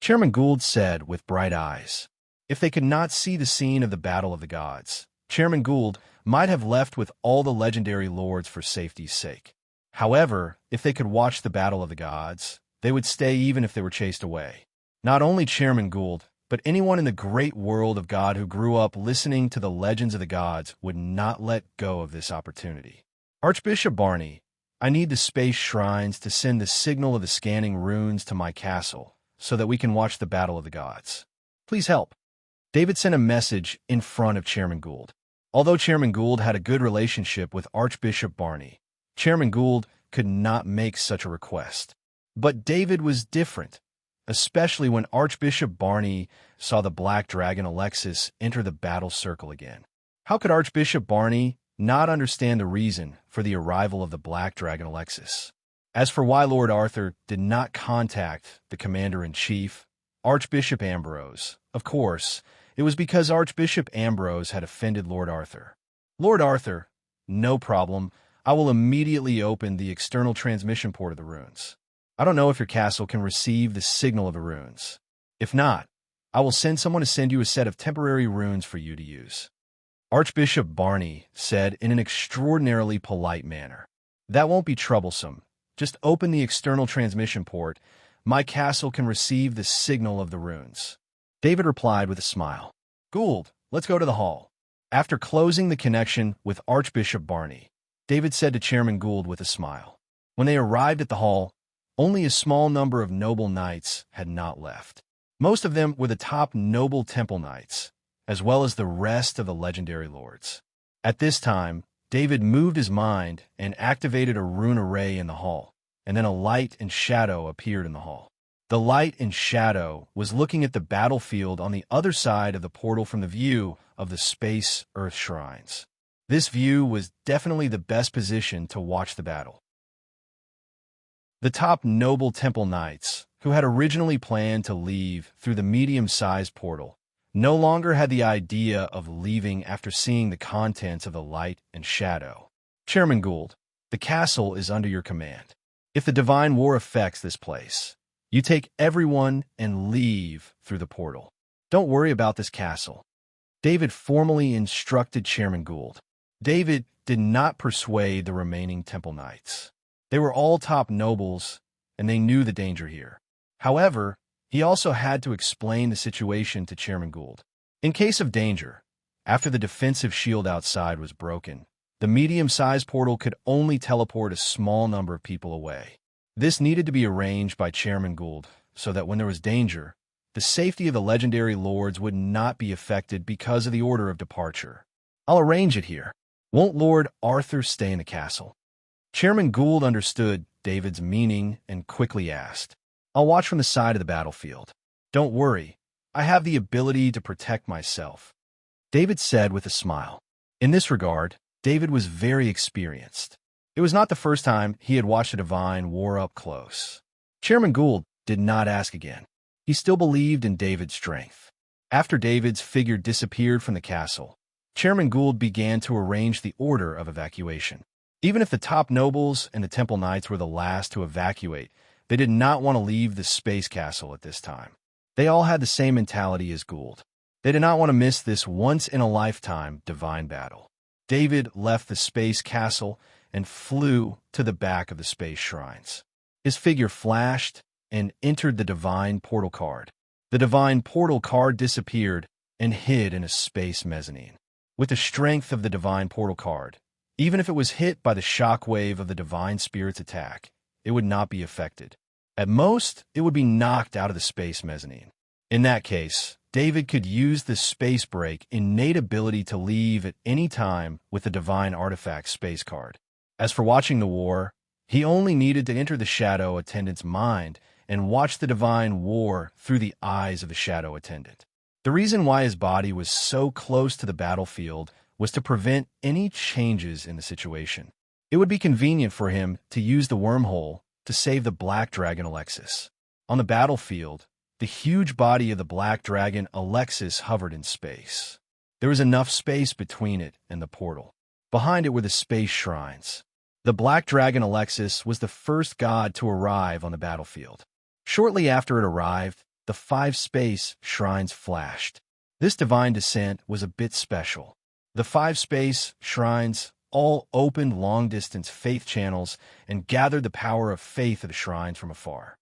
Chairman Gould said with bright eyes. If they could not see the scene of the battle of the gods, Chairman Gould might have left with all the legendary lords for safety's sake. However, if they could watch the battle of the gods, they would stay even if they were chased away. Not only Chairman Gould, but anyone in the great world of God who grew up listening to the legends of the gods would not let go of this opportunity. Archbishop Barney, I need the space shrines to send the signal of the scanning runes to my castle so that we can watch the battle of the gods. Please help. David sent a message in front of Chairman Gould. Although Chairman Gould had a good relationship with Archbishop Barney, Chairman Gould could not make such a request. But David was different, especially when Archbishop Barney saw the black dragon Alexis enter the battle circle again. How could Archbishop Barney not understand the reason for the arrival of the black dragon Alexis? As for why Lord Arthur did not contact the commander-in-chief, Archbishop Ambrose, of course, it was because Archbishop Ambrose had offended Lord Arthur. Lord Arthur, no problem. I will immediately open the external transmission port of the runes. I don't know if your castle can receive the signal of the runes. If not, I will send someone to send you a set of temporary runes for you to use. Archbishop Barney said in an extraordinarily polite manner. That won't be troublesome. Just open the external transmission port. My castle can receive the signal of the runes. David replied with a smile. Gould, let's go to the hall. After closing the connection with Archbishop Barney, David said to Chairman Gould with a smile. When they arrived at the hall, only a small number of noble knights had not left. Most of them were the top noble temple knights, as well as the rest of the legendary lords. At this time, David moved his mind and activated a rune array in the hall, and then a light and shadow appeared in the hall. The light and shadow was looking at the battlefield on the other side of the portal from the view of the Space Earth Shrines. This view was definitely the best position to watch the battle. The top noble temple knights, who had originally planned to leave through the medium-sized portal, no longer had the idea of leaving after seeing the contents of the light and shadow. Chairman Gould, the castle is under your command. If the divine war affects this place, you take everyone and leave through the portal. Don't worry about this castle. David formally instructed Chairman Gould. David did not persuade the remaining temple knights. They were all top nobles, and they knew the danger here. However, he also had to explain the situation to Chairman Gould. In case of danger, after the defensive shield outside was broken, the medium-sized portal could only teleport a small number of people away. This needed to be arranged by Chairman Gould so that when there was danger, the safety of the legendary lords would not be affected because of the order of departure. I'll arrange it here. Won't Lord Arthur stay in the castle? Chairman Gould understood David's meaning and quickly asked, I'll watch from the side of the battlefield. Don't worry, I have the ability to protect myself. David said with a smile. In this regard, David was very experienced. It was not the first time he had watched a divine war up close. Chairman Gould did not ask again. He still believed in David's strength. After David's figure disappeared from the castle, Chairman Gould began to arrange the order of evacuation. Even if the top nobles and the temple knights were the last to evacuate, they did not want to leave the space castle at this time. They all had the same mentality as Gould. They did not want to miss this once-in-a-lifetime divine battle. David left the space castle and flew to the back of the space shrines. His figure flashed and entered the divine portal card. The divine portal card disappeared and hid in a space mezzanine. With the strength of the divine portal card, even if it was hit by the shockwave of the divine spirit's attack, it would not be affected. At most, it would be knocked out of the space mezzanine. In that case, David could use the space break innate ability to leave at any time with the divine artifact space card. As for watching the war, he only needed to enter the shadow attendant's mind and watch the divine war through the eyes of the shadow attendant. The reason why his body was so close to the battlefield was to prevent any changes in the situation. It would be convenient for him to use the wormhole to save the black dragon Alexis. On the battlefield, the huge body of the black dragon Alexis hovered in space. There was enough space between it and the portal. Behind it were the space shrines. The black dragon Alexis was the first god to arrive on the battlefield. Shortly after it arrived, the 5 space shrines flashed. This divine descent was a bit special. The 5 space shrines all opened long-distance faith channels and gathered the power of faith of the shrines from afar.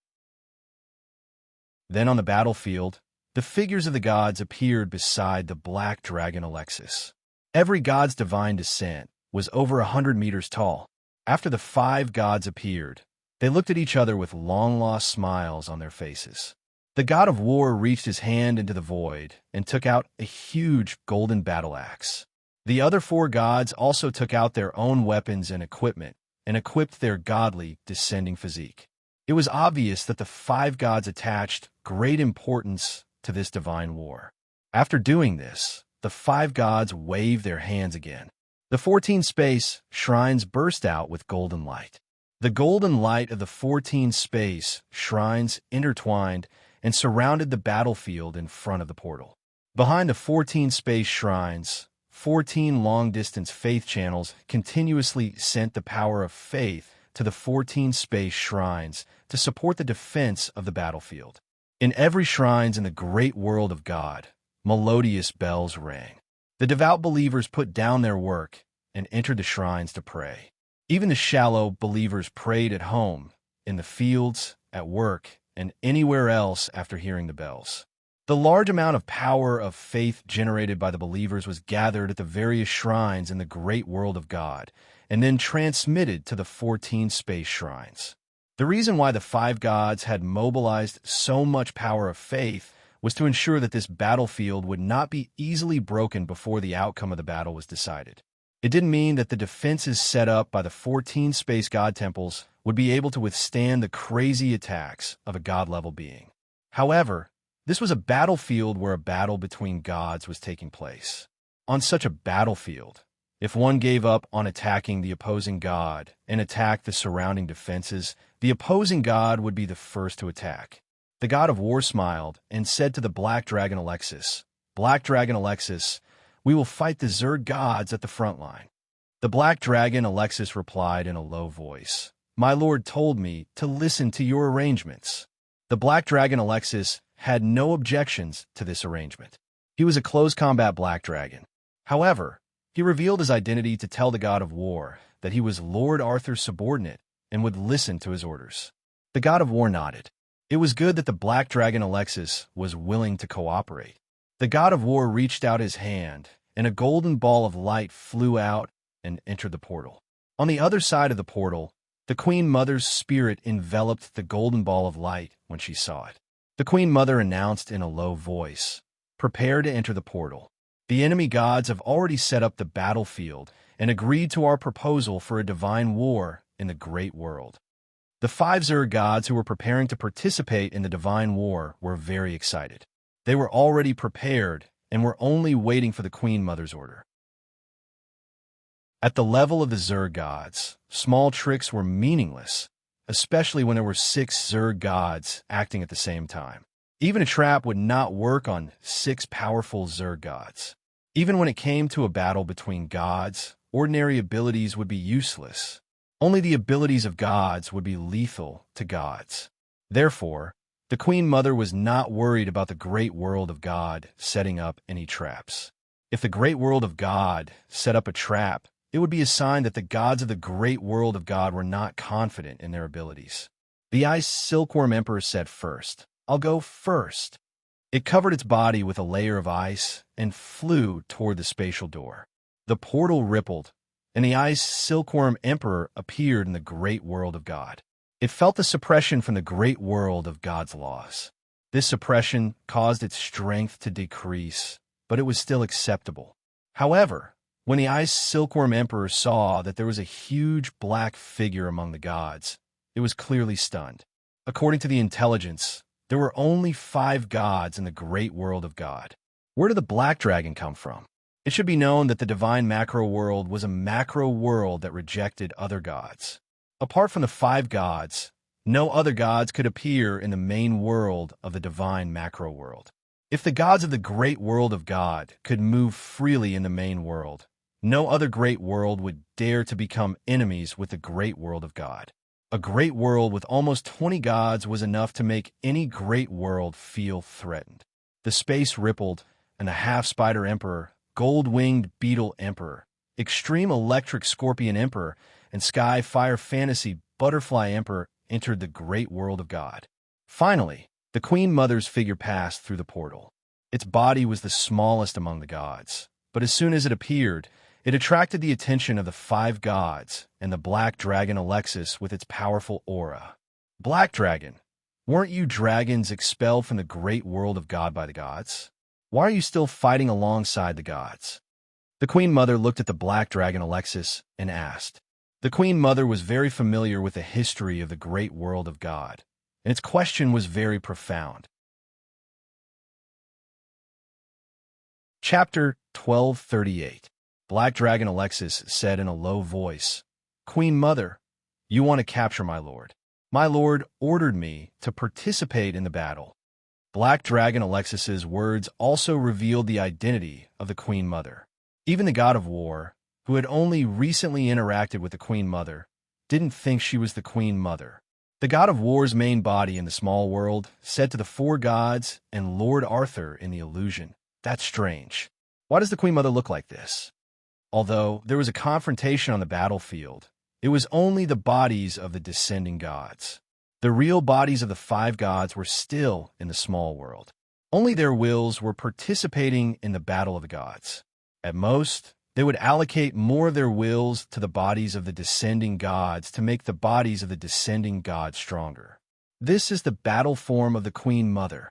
Then on the battlefield, the figures of the gods appeared beside the black dragon Alexis. Every god's divine descent was over 100 meters tall. After the 5 gods appeared, they looked at each other with long-lost smiles on their faces. The god of war reached his hand into the void and took out a huge golden battle axe. The other 4 gods also took out their own weapons and equipment and equipped their godly descending physique. It was obvious that the 5 gods attached great importance to this divine war. After doing this, the 5 gods waved their hands again. The 14 space shrines burst out with golden light. The golden light of the 14 space shrines intertwined and surrounded the battlefield in front of the portal. Behind the 14 space shrines, 14 long-distance faith channels continuously sent the power of faith to the 14 space shrines to support the defense of the battlefield. In every shrines in the great world of God, melodious bells rang. The devout believers put down their work and entered the shrines to pray. Even the shallow believers prayed at home, in the fields, at work, and anywhere else after hearing the bells. The large amount of power of faith generated by the believers was gathered at the various shrines in the great world of God, and then transmitted to the 14 space shrines. The reason why the 5 gods had mobilized so much power of faith was to ensure that this battlefield would not be easily broken before the outcome of the battle was decided. It didn't mean that the defenses set up by the 14 space god temples would be able to withstand the crazy attacks of a god-level being. However, this was a battlefield where a battle between gods was taking place. On such a battlefield, if one gave up on attacking the opposing god and attacked the surrounding defenses, the opposing god would be the first to attack. The god of war smiled and said to the black dragon Alexis, "Black dragon Alexis, we will fight the Zerg gods at the front line." The black dragon Alexis replied in a low voice, "My lord told me to listen to your arrangements." The black dragon Alexis had no objections to this arrangement. He was a close combat black dragon. However, he revealed his identity to tell the god of war that he was Lord Arthur's subordinate and would listen to his orders. The god of war nodded. It was good that the black dragon Alexis was willing to cooperate. The god of war reached out his hand, and a golden ball of light flew out and entered the portal. On the other side of the portal, the Queen Mother's spirit enveloped the golden ball of light when she saw it. The Queen Mother announced in a low voice, "Prepare to enter the portal. The enemy gods have already set up the battlefield and agreed to our proposal for a divine war in the great world." The 5 Zerg gods who were preparing to participate in the divine war were very excited. They were already prepared and were only waiting for the Queen Mother's order. At the level of the Zerg gods, small tricks were meaningless, especially when there were 6 Zerg gods acting at the same time. Even a trap would not work on 6 powerful Zerg gods. Even when it came to a battle between gods, ordinary abilities would be useless. Only the abilities of gods would be lethal to gods. Therefore, the Queen Mother was not worried about the great world of God setting up any traps. If the great world of God set up a trap, it would be a sign that the gods of the great world of God were not confident in their abilities. The Ice Silkworm Emperor said first, "I'll go first." It covered its body with a layer of ice and flew toward the spatial door. The portal rippled, and the Ice Silkworm Emperor appeared in the great world of God. It felt the suppression from the great world of God's laws. This suppression caused its strength to decrease, but it was still acceptable. However, when the Ice Silkworm Emperor saw that there was a huge black figure among the gods, it was clearly stunned. According to the intelligence, there were only 5 gods in the great world of God. Where did the black dragon come from? It should be known that the divine macro world was a macro world that rejected other gods. Apart from the 5 gods, No other gods could appear in the main world of the divine macro world. If the gods of the great world of God could move freely in the main world, no other great world would dare to become enemies with the great world of God. A great world with almost 20 gods was enough to make any great world feel threatened. The space rippled, and the half-spider emperor, gold-winged beetle emperor, extreme electric scorpion emperor, and sky fire fantasy butterfly emperor entered the great world of God. Finally, the Queen Mother's figure passed through the portal. Its body was the smallest among the gods, but as soon as it appeared, it attracted the attention of the 5 gods and the black dragon Alexis with its powerful aura. Black dragon, weren't you dragons expelled from the great world of God by the gods? Why are you still fighting alongside the gods? The Queen Mother looked at the black dragon Alexis and asked. The Queen Mother was very familiar with the history of the great world of God, and its question was very profound. Chapter 1238. Black Dragon Alexis said in a low voice, Queen Mother, you want to capture my lord. My lord ordered me to participate in the battle. Black Dragon Alexis's words also revealed the identity of the Queen Mother. Even the god of war, who had only recently interacted with the Queen Mother, didn't think she was the Queen Mother. The god of war's main body in the small world said to the 4 gods and Lord Arthur in the illusion, That's strange. Why does the Queen Mother look like this? Although there was a confrontation on the battlefield, it was only the bodies of the descending gods. The real bodies of the 5 gods were still in the small world. Only their wills were participating in the battle of the gods. At most, they would allocate more of their wills to the bodies of the descending gods to make the bodies of the descending gods stronger. This is the battle form of the Queen Mother.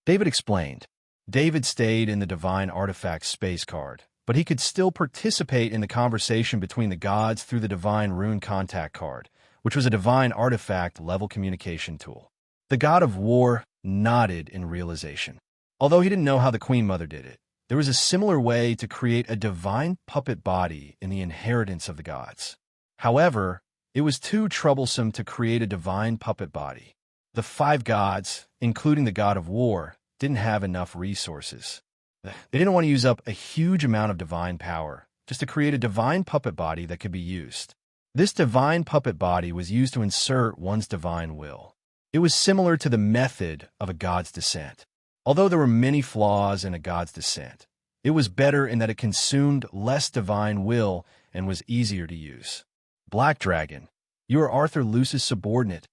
David explained. David stayed in the Divine Artifact space card, but he could still participate in the conversation between the gods through the Divine Rune Contact card, which was a Divine Artifact level communication tool. The god of war nodded in realization. Although he didn't know how the Queen Mother did it, there was a similar way to create a divine puppet body in the inheritance of the gods. However, it was too troublesome to create a divine puppet body. The 5 gods, including the god of war, didn't have enough resources. They didn't want to use up a huge amount of divine power just to create a divine puppet body that could be used. This divine puppet body was used to insert one's divine will. It was similar to the method of a god's descent. Although there were many flaws in a god's descent, it was better in that it consumed less divine will and was easier to use. Black Dragon, you are Arthur Luce's subordinate.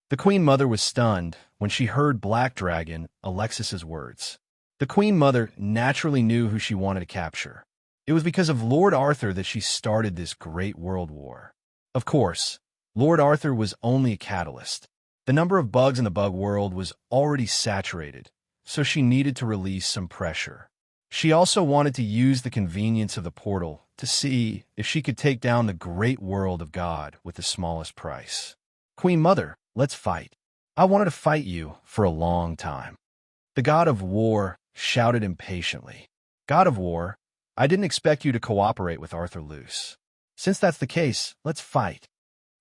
The Queen Mother was stunned when she heard Black Dragon Alexis's words. The Queen Mother naturally knew who she wanted to capture. It was because of Lord Arthur that she started this great world war. Of course, Lord Arthur was only a catalyst. The number of bugs in the bug world was already saturated, so she needed to release some pressure. She also wanted to use the convenience of the portal to see if she could take down the great world of God with the smallest price. Queen Mother, let's fight. I wanted to fight you for a long time. The god of war shouted impatiently. God of war, I didn't expect you to cooperate with Arthur Luce. Since that's the case, let's fight.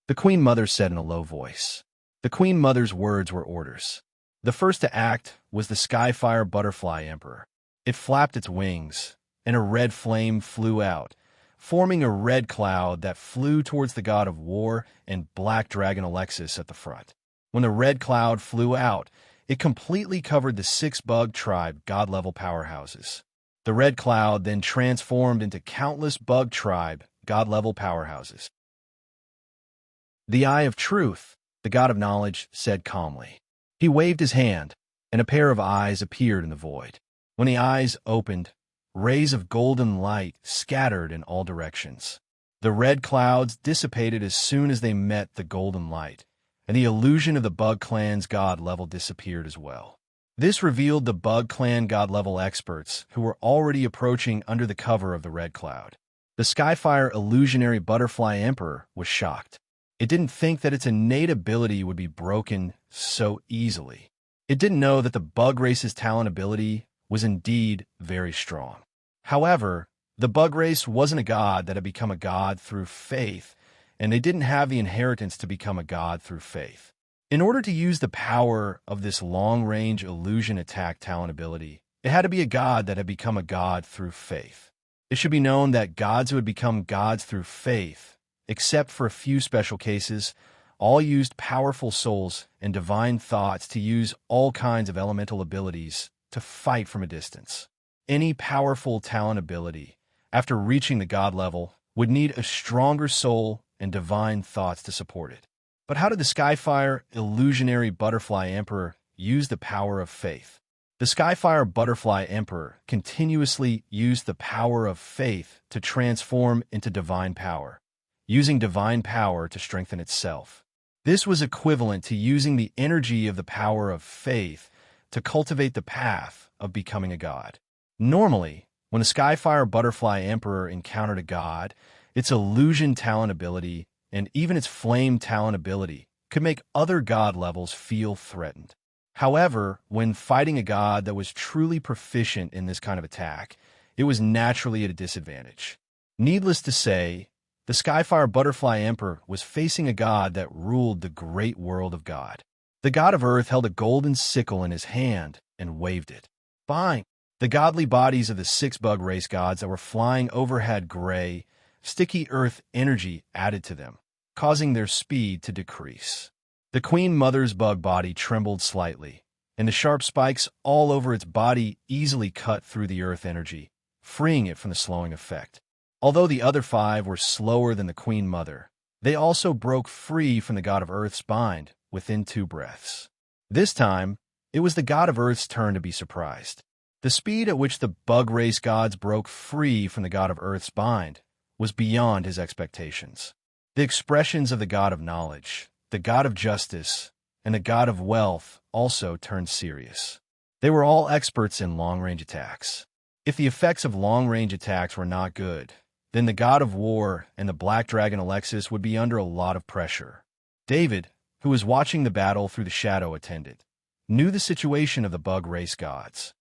The Queen Mother said in a low voice. The Queen Mother's words were orders. The first to act was the Skyfire Butterfly Emperor. It flapped its wings, and a red flame flew out, forming a red cloud that flew towards the god of war and Black Dragon Alexis at the front. When the red cloud flew out, it completely covered the 6 bug tribe god-level powerhouses. The red cloud then transformed into countless bug tribe god-level powerhouses. The Eye of Truth, the god of knowledge, said calmly. He waved his hand, and a pair of eyes appeared in the void. When the eyes opened, rays of golden light scattered in all directions. The red clouds dissipated as soon as they met the golden light, and the illusion of the Bug Clan's god level disappeared as well. This revealed the Bug Clan god level experts who were already approaching under the cover of the red cloud. The Skyfire Illusionary Butterfly Emperor was shocked. It didn't think that its innate ability would be broken so easily. It didn't know that the bug race's talent ability was indeed very strong. However, the bug race wasn't a god that had become a god through faith, and they didn't have the inheritance to become a god through faith. In order to use the power of this long-range illusion attack talent ability, it had to be a god that had become a god through faith. It should be known that gods who had become gods through faith, except for a few special cases, all used powerful souls and divine thoughts to use all kinds of elemental abilities to fight from a distance. Any powerful talent ability, after reaching the god level, would need a stronger soul and divine thoughts to support it. But how did the Skyfire illusionary butterfly emperor use the power of faith? The Skyfire butterfly emperor continuously used the power of faith to transform into divine power, using divine power to strengthen itself. This was equivalent to using the energy of the power of faith to cultivate the path of becoming a god. Normally, when the Skyfire butterfly emperor encountered a god, its illusion talent ability and even its flame talent ability could make other god levels feel threatened. However, when fighting a god that was truly proficient in this kind of attack, it was naturally at a disadvantage. Needless to say, the Skyfire butterfly emperor was facing a god that ruled the great world of God. The god of earth held a golden sickle in his hand and waved it. Fine. The godly bodies of the 6 bug race gods that were flying over had gray, sticky earth energy added to them, causing their speed to decrease. The Queen Mother's bug body trembled slightly, and the sharp spikes all over its body easily cut through the earth energy, freeing it from the slowing effect. Although the other 5 were slower than the Queen Mother, they also broke free from the god of earth's bind within 2 breaths. This time, it was the god of earth's turn to be surprised. The speed at which the bug race gods broke free from the god of earth's bind was beyond his expectations. The expressions of the god of knowledge, the god of justice, and the god of wealth also turned serious. They were all experts in long-range attacks. If the effects of long-range attacks were not good, then the god of war and the black dragon Alexis would be under a lot of pressure. David, who was watching the battle through the shadow attendant, knew the situation of the bug race gods.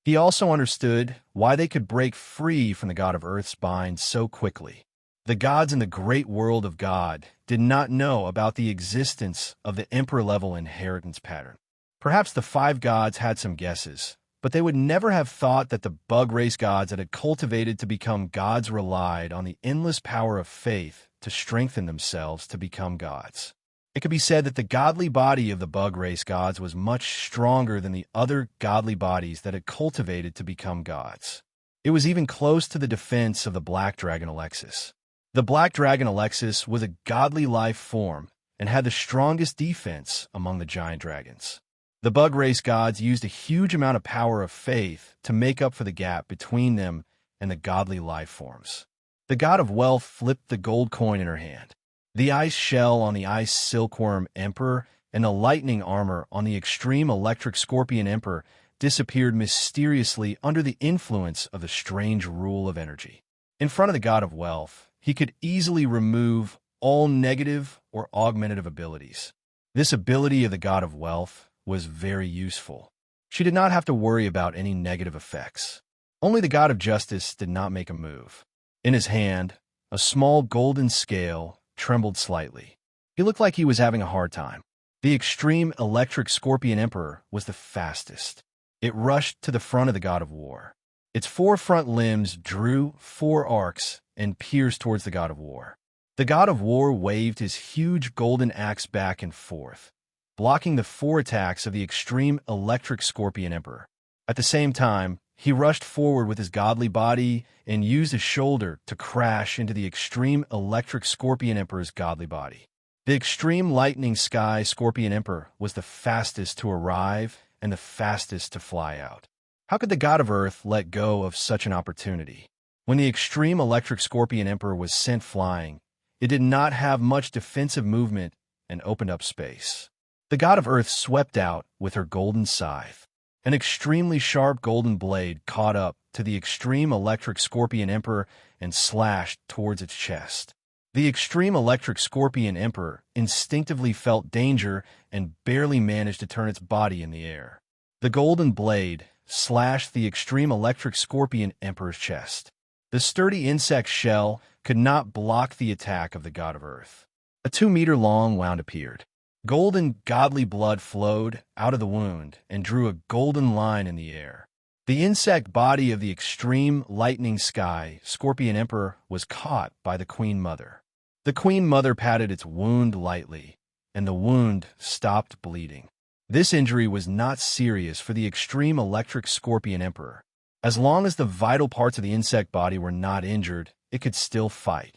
He also understood why they could break free from the god of earth's bind so quickly. The gods in the great world of God did not know about the existence of the emperor-level inheritance pattern. Perhaps the 5 gods had some guesses, but they would never have thought that the bug race gods that had cultivated to become gods relied on the endless power of faith to strengthen themselves to become gods. It could be said that the godly body of the bug race gods was much stronger than the other godly bodies that had cultivated to become gods. It was even close to the defense of the black dragon Alexis. The black dragon Alexis was a godly life form and had the strongest defense among the giant dragons. The bug race gods used a huge amount of power of faith to make up for the gap between them and the godly life forms. The god of wealth flipped the gold coin in her hand. The ice shell on the ice silkworm emperor and the lightning armor on the extreme electric scorpion emperor disappeared mysteriously under the influence of the strange rule of energy. In front of the god of wealth, he could easily remove all negative or augmentative abilities. This ability of the god of wealth was very useful. She did not have to worry about any negative effects. Only the god of justice did not make a move. In his hand, a small golden scale trembled slightly. He looked like he was having a hard time. The extreme electric scorpion emperor was the fastest. It rushed to the front of the god of war. Its 4 front limbs drew 4 arcs and pierced towards the god of war. The god of war waved his huge golden axe back and forth, blocking the 4 attacks of the extreme electric scorpion emperor. At the same time, he rushed forward with his godly body and used his shoulder to crash into the extreme electric scorpion emperor's godly body. The extreme lightning sky scorpion emperor was the fastest to arrive and the fastest to fly out. How could the god of earth let go of such an opportunity? When the extreme electric scorpion emperor was sent flying, it did not have much defensive movement and opened up space. The god of earth swept out with her golden scythe. An extremely sharp golden blade caught up to the extreme electric scorpion emperor and slashed towards its chest. The extreme electric scorpion emperor instinctively felt danger and barely managed to turn its body in the air. The golden blade slashed the extreme electric scorpion emperor's chest. The sturdy insect shell could not block the attack of the god of earth. A 2-meter-long wound appeared. Golden, godly blood flowed out of the wound and drew a golden line in the air. The insect body of the extreme lightning sky scorpion emperor was caught by the Queen Mother. The Queen Mother patted its wound lightly, and the wound stopped bleeding. This injury was not serious for the extreme electric scorpion emperor. As long as the vital parts of the insect body were not injured, it could still fight.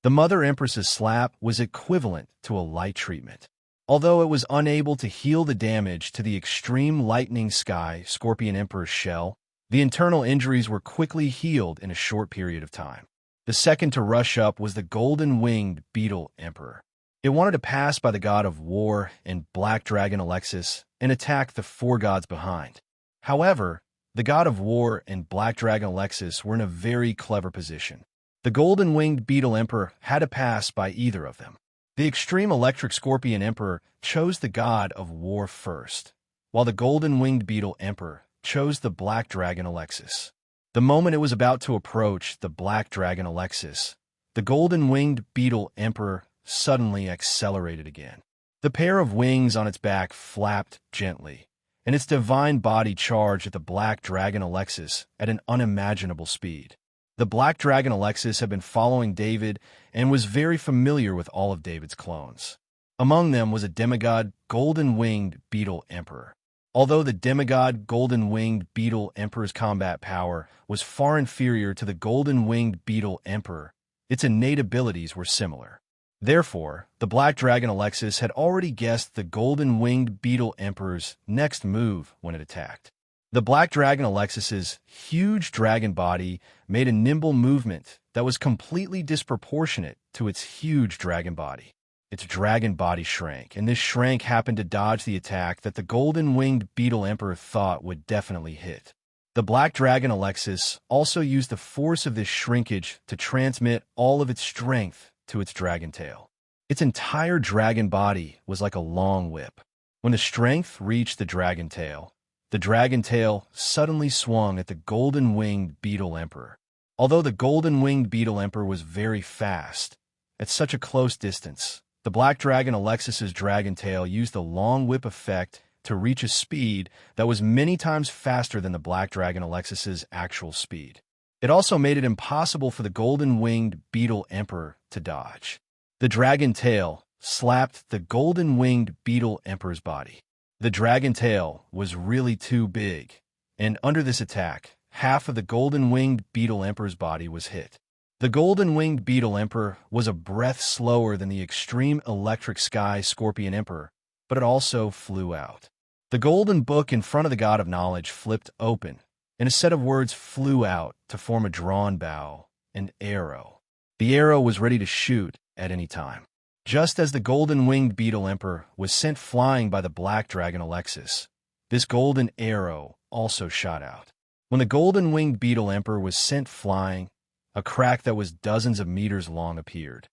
The Mother Empress's slap was equivalent to a light treatment. Although it was unable to heal the damage to the extreme lightning sky scorpion emperor's shell, the internal injuries were quickly healed in a short period of time. The second to rush up was the golden-winged beetle emperor. It wanted to pass by the god of war and black dragon Alexis and attack the 4 gods behind. However, the god of war and black dragon Alexis were in a very clever position. The golden-winged beetle emperor had to pass by either of them. The extreme electric scorpion emperor chose the god of war first, while the golden-winged beetle emperor chose the black dragon Alexis. The moment it was about to approach the black dragon Alexis, the golden-winged beetle emperor suddenly accelerated again. The pair of wings on its back flapped gently, and its divine body charged at the black dragon Alexis at an unimaginable speed. The black dragon Alexis had been following David and was very familiar with all of David's clones. Among them was a demigod golden-winged beetle emperor. Although the demigod golden-winged beetle emperor's combat power was far inferior to the golden-winged beetle emperor, its innate abilities were similar. Therefore, the black dragon Alexis had already guessed the golden-winged beetle emperor's next move when it attacked. The black dragon Alexis's huge dragon body made a nimble movement that was completely disproportionate to its huge dragon body. Its dragon body shrank, and this shrank happened to dodge the attack that the golden-winged beetle emperor thought would definitely hit. The black dragon Alexis also used the force of this shrinkage to transmit all of its strength to its dragon tail. Its entire dragon body was like a long whip. When the strength reached the dragon tail suddenly swung at the golden-winged beetle emperor. Although the golden-winged beetle emperor was very fast, at such a close distance, the black dragon Alexis's dragon tail used the long whip effect to reach a speed that was many times faster than the black dragon Alexis's actual speed. It also made it impossible for the golden-winged beetle emperor to dodge. The dragon tail slapped the golden-winged beetle emperor's body. The dragon tail was really too big, and under this attack, half of the golden-winged beetle emperor's body was hit. The golden-winged beetle emperor was a breath slower than the extreme electric sky scorpion emperor, but it also flew out. The golden book in front of the god of knowledge flipped open, and a set of words flew out to form a drawn bow, an arrow. The arrow was ready to shoot at any time. Just as the golden-winged beetle emperor was sent flying by the black dragon Alexis, this golden arrow also shot out. When the golden-winged beetle emperor was sent flying, a crack that was dozens of meters long appeared.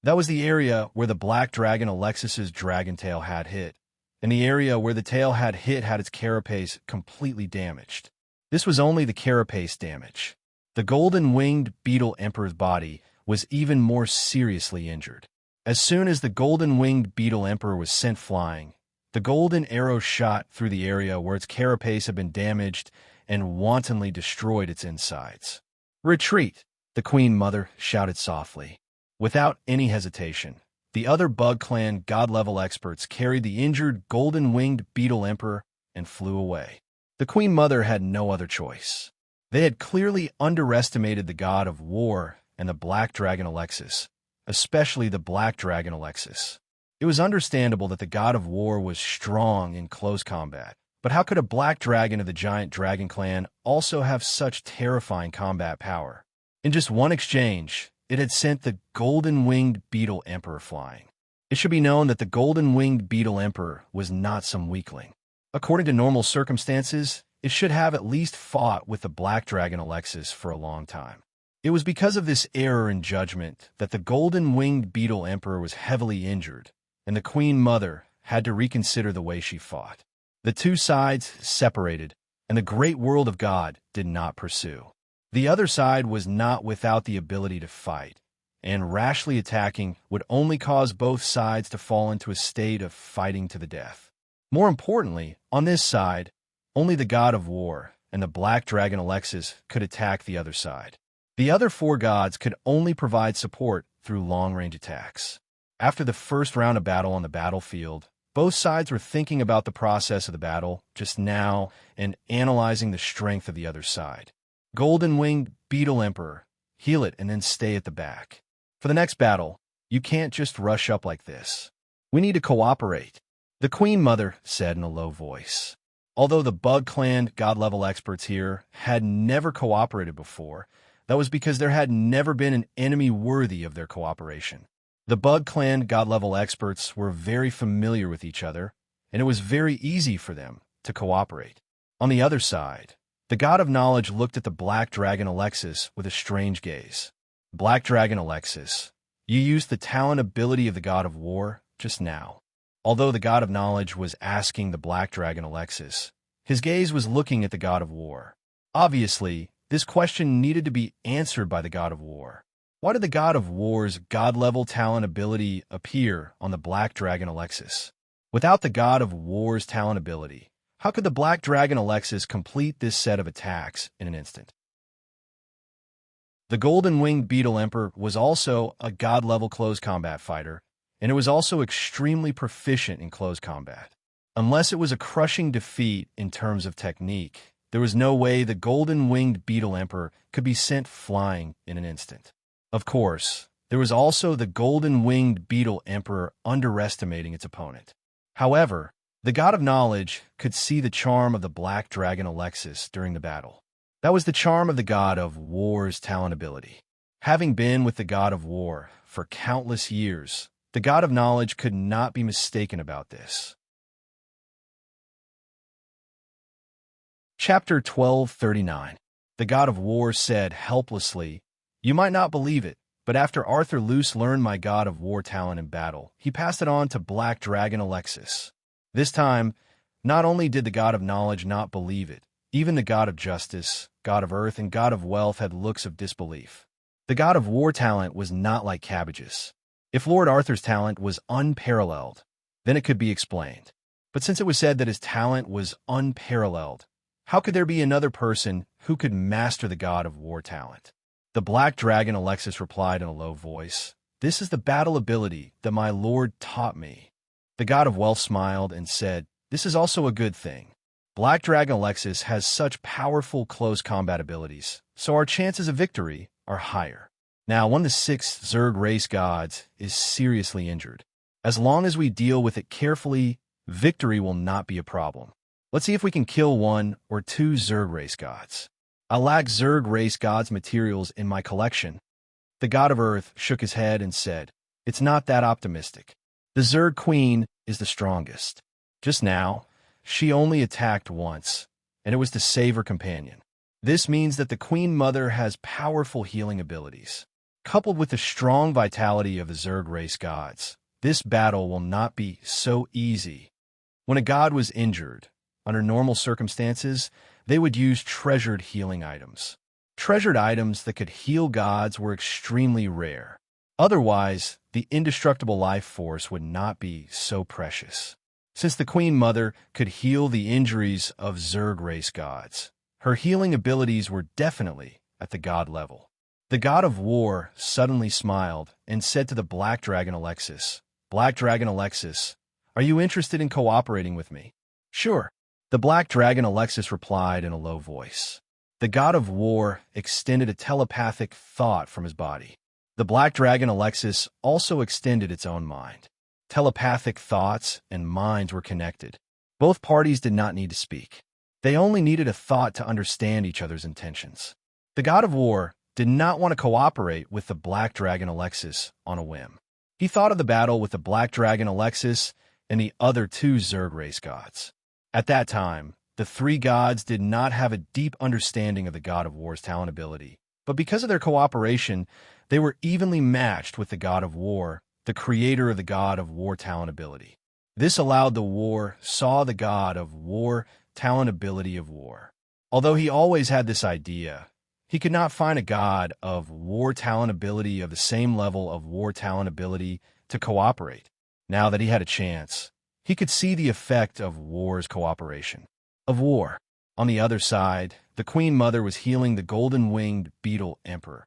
That was the area where the black dragon Alexis's dragon tail had hit, and the area where the tail had hit had its carapace completely damaged. This was only the carapace damage. The golden-winged beetle emperor's body was even more seriously injured. As soon as the golden-winged beetle emperor was sent flying, the golden arrow shot through the area where its carapace had been damaged and wantonly destroyed its insides. "Retreat!" the Queen Mother shouted softly. Without any hesitation, the other Bug Clan god-level experts carried the injured golden-winged beetle emperor and flew away. The Queen Mother had no other choice. They had clearly underestimated the god of war and the black dragon Alexis, especially the black dragon Alexis. It was understandable that the god of war was strong in close combat, but how could a black dragon of the giant dragon clan also have such terrifying combat power? In just one exchange, it had sent the golden-winged beetle emperor flying. It should be known that the golden-winged beetle emperor was not some weakling. According to normal circumstances, it should have at least fought with the black dragon Alexis for a long time. It was because of this error in judgment that the golden-winged beetle emperor was heavily injured, and the Queen Mother had to reconsider the way she fought. The two sides separated, and the great world of God did not pursue. The other side was not without the ability to fight. and rashly attacking would only cause both sides to fall into a state of fighting to the death. More importantly, on this side, only the god of war and the black dragon Alexis could attack the other side. The other four gods could only provide support through long-range attacks. After the first round of battle on the battlefield, both sides were thinking about the process of the battle just now and analyzing the strength of the other side. Golden-winged beetle emperor, heal it and then stay at the back. For the next battle, you can't just rush up like this. We need to cooperate, the Queen Mother said in a low voice. Although the Bug Clan god-level experts here had never cooperated before, that was because there had never been an enemy worthy of their cooperation. The Bug Clan god-level experts were very familiar with each other, and it was very easy for them to cooperate. On the other side, the god of knowledge looked at the Black Dragon Alexis with a strange gaze. Black Dragon Alexis, you used the talent ability of the god of war just now. Although the god of knowledge was asking the Black Dragon Alexis, his gaze was looking at the god of war. Obviously, this question needed to be answered by the god of war. Why did the god of war's god-level talent ability appear on the Black Dragon Alexis? Without the god of war's talent ability, how could the Black Dragon Alexis complete this set of attacks in an instant? The Golden-Winged Beetle Emperor was also a god-level close combat fighter, and it was also extremely proficient in close combat. Unless it was a crushing defeat in terms of technique, there was no way the Golden-Winged Beetle Emperor could be sent flying in an instant. Of course, there was also the Golden-Winged Beetle Emperor underestimating its opponent. However, the god of knowledge could see the charm of the Black Dragon Alexis during the battle. That was the charm of the god of war's talent ability. Having been with the god of war for countless years, the god of knowledge could not be mistaken about this. Chapter 1239. The god of war said helplessly, "You might not believe it, but after Arthur Luce learned my god of war talent in battle, he passed it on to Black Dragon Alexis." This time, not only did the god of knowledge not believe it, even the god of justice, god of earth, and god of wealth had looks of disbelief. The god of war talent was not like cabbages. If Lord Arthur's talent was unparalleled, then it could be explained. But since it was said that his talent was unparalleled, how could there be another person who could master the god of war talent? The Black Dragon Alexis replied in a low voice, "This is the battle ability that my lord taught me." The god of wealth smiled and said, "This is also a good thing. Black Dragon Alexis has such powerful close combat abilities, so our chances of victory are higher." Now, one of the 6 Zerg race gods is seriously injured. As long as we deal with it carefully, victory will not be a problem. Let's see if we can kill 1 or 2 Zerg race gods. I lack Zerg race gods materials in my collection. The god of earth shook his head and said, "It's not that optimistic. The Zerg queen is the strongest. Just now, she only attacked once, and it was to save her companion. This means that the Queen Mother has powerful healing abilities. Coupled with the strong vitality of the Zerg race gods, this battle will not be so easy." When a god was injured, under normal circumstances, they would use treasured healing items. Treasured items that could heal gods were extremely rare. Otherwise, the indestructible life force would not be so precious. Since the Queen Mother could heal the injuries of Zerg race gods, her healing abilities were definitely at the god level. The god of war suddenly smiled and said to the Black Dragon Alexis, "Black Dragon Alexis, are you interested in cooperating with me?" "Sure." The Black Dragon Alexis replied in a low voice. The god of war extended a telepathic thought from his body. The Black Dragon Alexis also extended its own mind. Telepathic thoughts and minds were connected. Both parties did not need to speak. They only needed a thought to understand each other's intentions. The god of war did not want to cooperate with the Black Dragon Alexis on a whim. He thought of the battle with the Black Dragon Alexis and the other 2 Zerg race gods. At that time, the 3 gods did not have a deep understanding of the god of war's talent ability, but because of their cooperation, they were evenly matched with the god of war, the creator of the god of war talent ability. This allowed the war saw the god of war talent ability of war. Although he always had this idea, He could not find a god of war talent ability of the same level of war talent ability to cooperate. Now that he had a chance, he could see the effect of war's cooperation. Of war. On the other side, the Queen Mother was healing the golden-winged beetle emperor.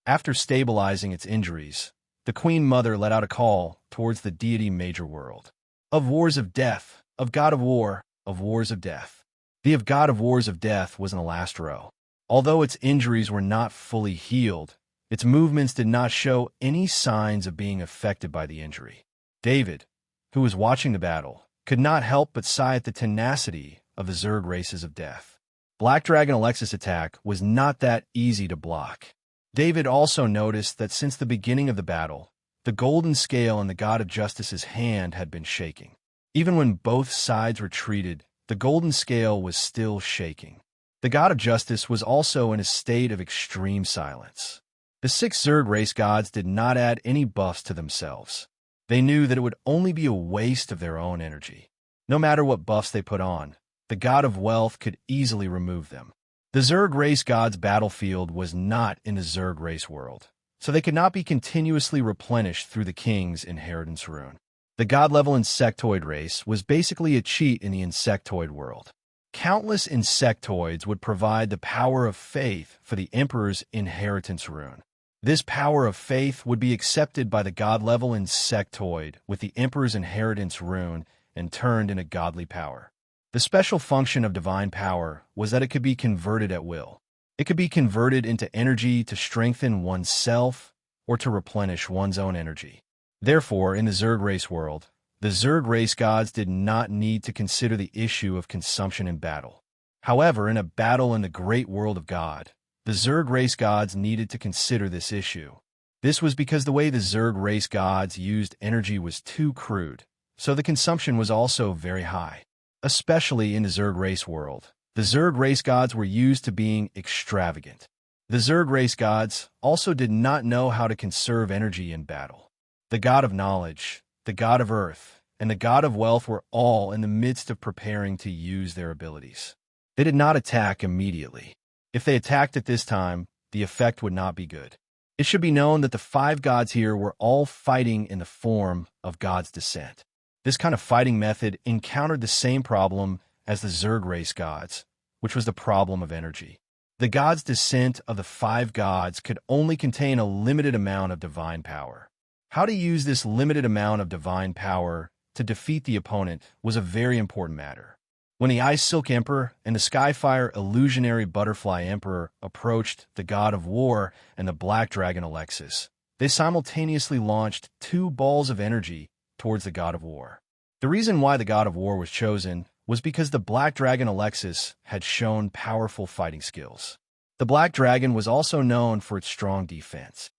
After stabilizing its injuries, the Queen Mother let out a call towards the deity Major World. Of wars of death, of God of war, of wars of death. The of God of wars of death was in the last row. Although its injuries were not fully healed, its movements did not show any signs of being affected by the injury. David, who was watching the battle, could not help but sigh at the tenacity of the Zerg races of death. Black Dragon Alexis' attack was not that easy to block. David also noticed that since the beginning of the battle, the golden scale in the God of Justice's hand had been shaking. Even when both sides retreated, the golden scale was still shaking. The God of Justice was also in a state of extreme silence. The 6 Zerg race gods did not add any buffs to themselves. They knew that it would only be a waste of their own energy. No matter what buffs they put on, the God of Wealth could easily remove them. The Zerg race god's battlefield was not in the Zerg race world, so they could not be continuously replenished through the king's inheritance rune. The god-level insectoid race was basically a cheat in the insectoid world. Countless insectoids would provide the power of faith for the Emperor's inheritance rune. This power of faith would be accepted by the god-level insectoid with the Emperor's inheritance rune and turned into godly power. The special function of divine power was that it could be converted at will. It could be converted into energy to strengthen oneself or to replenish one's own energy. Therefore, in the Zerg race world, the Zerg race gods did not need to consider the issue of consumption in battle. However, in a battle in the great world of God, the Zerg race gods needed to consider this issue. This was because the way the Zerg race gods used energy was too crude, so the consumption was also very high. Especially in the Zerg race world, the Zerg race gods were used to being extravagant. The Zerg race gods also did not know how to conserve energy in battle. The God of Knowledge, the God of Earth, and the God of Wealth were all in the midst of preparing to use their abilities. They did not attack immediately. If they attacked at this time, the effect would not be good. It should be known that the 5 gods here were all fighting in the form of God's descent. This kind of fighting method encountered the same problem as the Zerg race gods, which was the problem of energy. The God's descent of the 5 gods could only contain a limited amount of divine power. How to use this limited amount of divine power to defeat the opponent was a very important matter. When the Ice Silk Emperor and the Skyfire Illusionary Butterfly Emperor approached the God of War and the Black Dragon Alexis, they simultaneously launched 2 balls of energy towards the God of War. The reason why the God of War was chosen was because the Black Dragon Alexis had shown powerful fighting skills. The Black Dragon was also known for its strong defense.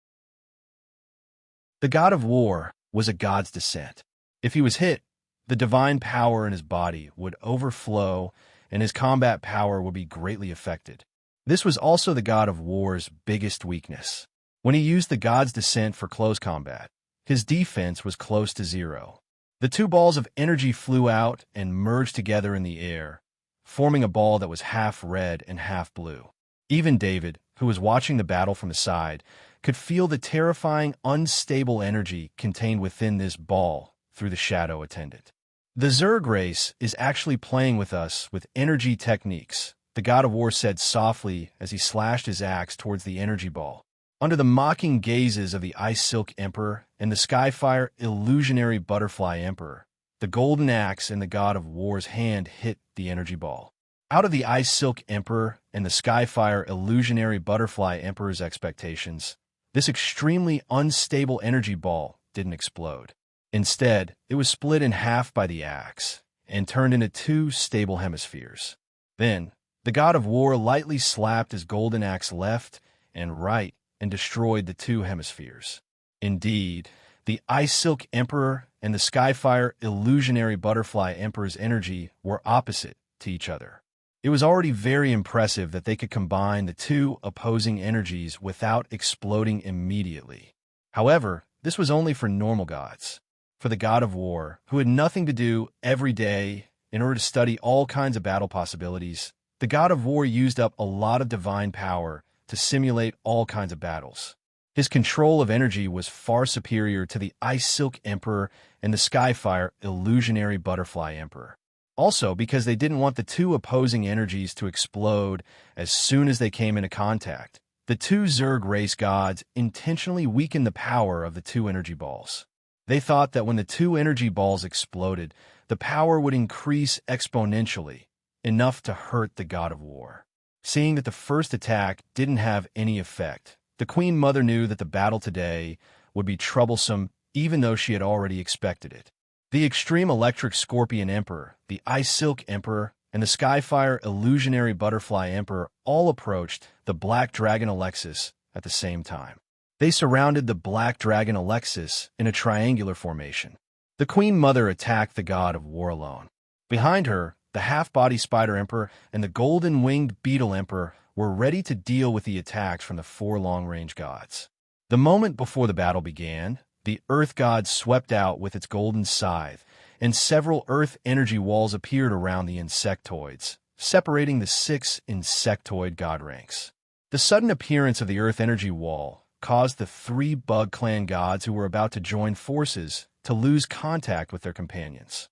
The God of War was a god's descent. If he was hit, the divine power in his body would overflow and his combat power would be greatly affected. This was also the God of War's biggest weakness. When he used the god's descent for close combat, his defense was close to 0. The 2 balls of energy flew out and merged together in the air, forming a ball that was half red and half blue. Even David, who was watching the battle from the side, could feel the terrifying, unstable energy contained within this ball through the shadow attendant. The Zerg race is actually playing with us with energy techniques, the God of War said softly as he slashed his axe towards the energy ball. Under the mocking gazes of the Ice Silk Emperor and the Skyfire Illusionary Butterfly Emperor, the golden axe in the God of War's hand hit the energy ball. Out of the Ice Silk Emperor and the Skyfire Illusionary Butterfly Emperor's expectations, this extremely unstable energy ball didn't explode. Instead, it was split in half by the axe and turned into 2 stable hemispheres. Then, the God of War lightly slapped his golden axe left and right and destroyed the 2 hemispheres. Indeed, the Ice Silk Emperor and the Skyfire Illusionary Butterfly Emperor's energy were opposite to each other. It was already very impressive that they could combine the 2 opposing energies without exploding immediately. However, this was only for normal gods. For the God of War, who had nothing to do every day in order to study all kinds of battle possibilities, the god of war used up a lot of divine power to simulate all kinds of battles. His control of energy was far superior to the Ice Silk Emperor and the Skyfire Illusionary Butterfly Emperor. Also, because they didn't want the two opposing energies to explode as soon as they came into contact, the two Zerg race gods intentionally weakened the power of the two energy balls. They thought that when the two energy balls exploded, the power would increase exponentially, enough to hurt the god of war. Seeing that the first attack didn't have any effect, the Queen Mother knew that the battle today would be troublesome, even though she had already expected it. The Extreme Electric Scorpion Emperor, the Ice Silk Emperor, and the Skyfire Illusionary Butterfly Emperor all approached the Black Dragon Alexis at the same time. They surrounded the Black Dragon Alexis in a triangular formation. The Queen Mother attacked the god of war alone. Behind her, the Half-Body Spider Emperor and the Golden-Winged Beetle Emperor were ready to deal with the attacks from the four long-range gods. The moment before the battle began, the Earth God swept out with its golden scythe, and several Earth energy walls appeared around the insectoids, separating the 6 insectoid god ranks. The sudden appearance of the Earth energy wall caused the 3 Bug Clan gods who were about to join forces to lose contact with their companions.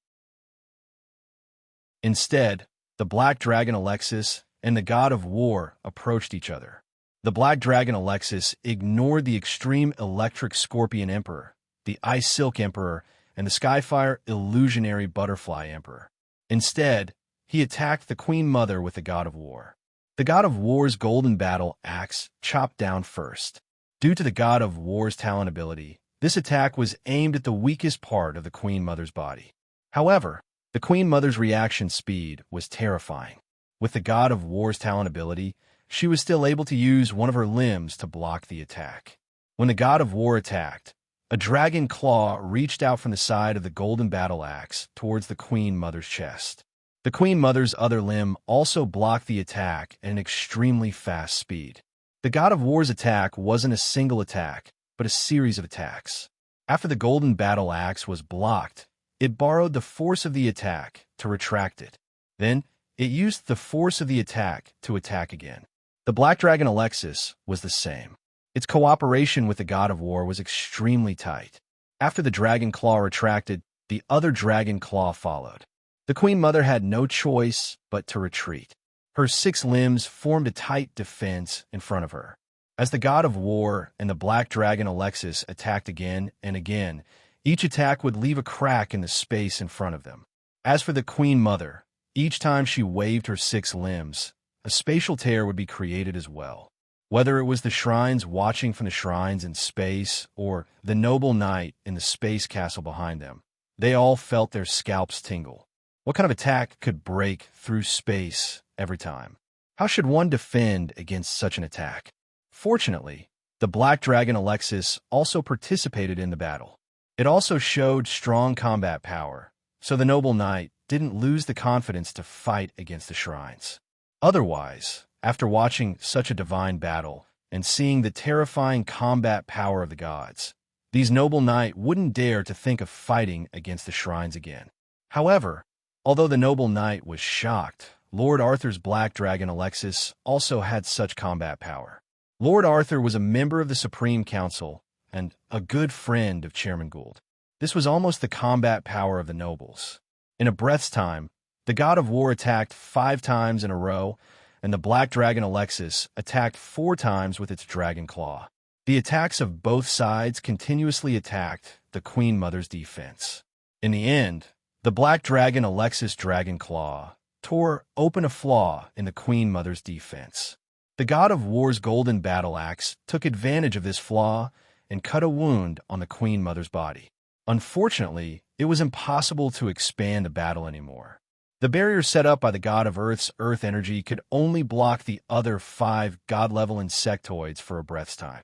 Instead, the Black Dragon Alexis and the god of war approached each other. The Black Dragon Alexis ignored the Extreme Electric Scorpion Emperor, the Ice Silk Emperor, and the Skyfire Illusionary Butterfly Emperor. Instead, he attacked the Queen Mother with the god of war. The god of war's golden battle axe chopped down first. Due to the god of war's talent ability, this attack was aimed at the weakest part of the Queen Mother's body. However, the Queen Mother's reaction speed was terrifying. With the god of war's talent ability, she was still able to use one of her limbs to block the attack. When the god of war attacked, a dragon claw reached out from the side of the golden battle axe towards the Queen Mother's chest. The Queen Mother's other limb also blocked the attack at an extremely fast speed. The god of war's attack wasn't a single attack, but a series of attacks. After the golden battle axe was blocked, it borrowed the force of the attack to retract it. Then, it used the force of the attack to attack again. The Black Dragon Alexis was the same. Its cooperation with the god of war was extremely tight. After the dragon claw retracted, the other dragon claw followed. The Queen Mother had no choice but to retreat. Her 6 limbs formed a tight defense in front of her. As the god of war and the Black Dragon Alexis attacked again and again, each attack would leave a crack in the space in front of them. As for the Queen Mother, each time she waved her 6 limbs, a spatial tear would be created as well. Whether it was the shrines watching from the shrines in space or the noble knight in the space castle behind them, they all felt their scalps tingle. What kind of attack could break through space every time? How should one defend against such an attack? Fortunately, the Black Dragon Alexis also participated in the battle. It also showed strong combat power, so the noble knight didn't lose the confidence to fight against the shrines. Otherwise, after watching such a divine battle and seeing the terrifying combat power of the gods, these noble knight wouldn't dare to think of fighting against the shrines again. However, although the noble knight was shocked, Lord Arthur's Black Dragon Alexis also had such combat power. Lord Arthur was a member of the Supreme Council and a good friend of Chairman Gould. This was almost the combat power of the nobles. In a breath's time, the god of war attacked 5 times in a row, and the Black Dragon Alexis attacked 4 times with its dragon claw. The attacks of both sides continuously attacked the Queen Mother's defense. In the end, the Black Dragon Alexis dragon claw tore open a flaw in the Queen Mother's defense. The god of war's golden battle axe took advantage of this flaw and cut a wound on the Queen Mother's body. Unfortunately, it was impossible to expand the battle anymore. The barrier set up by the god of Earth's earth energy could only block the other 5 god-level insectoids for a breath's time.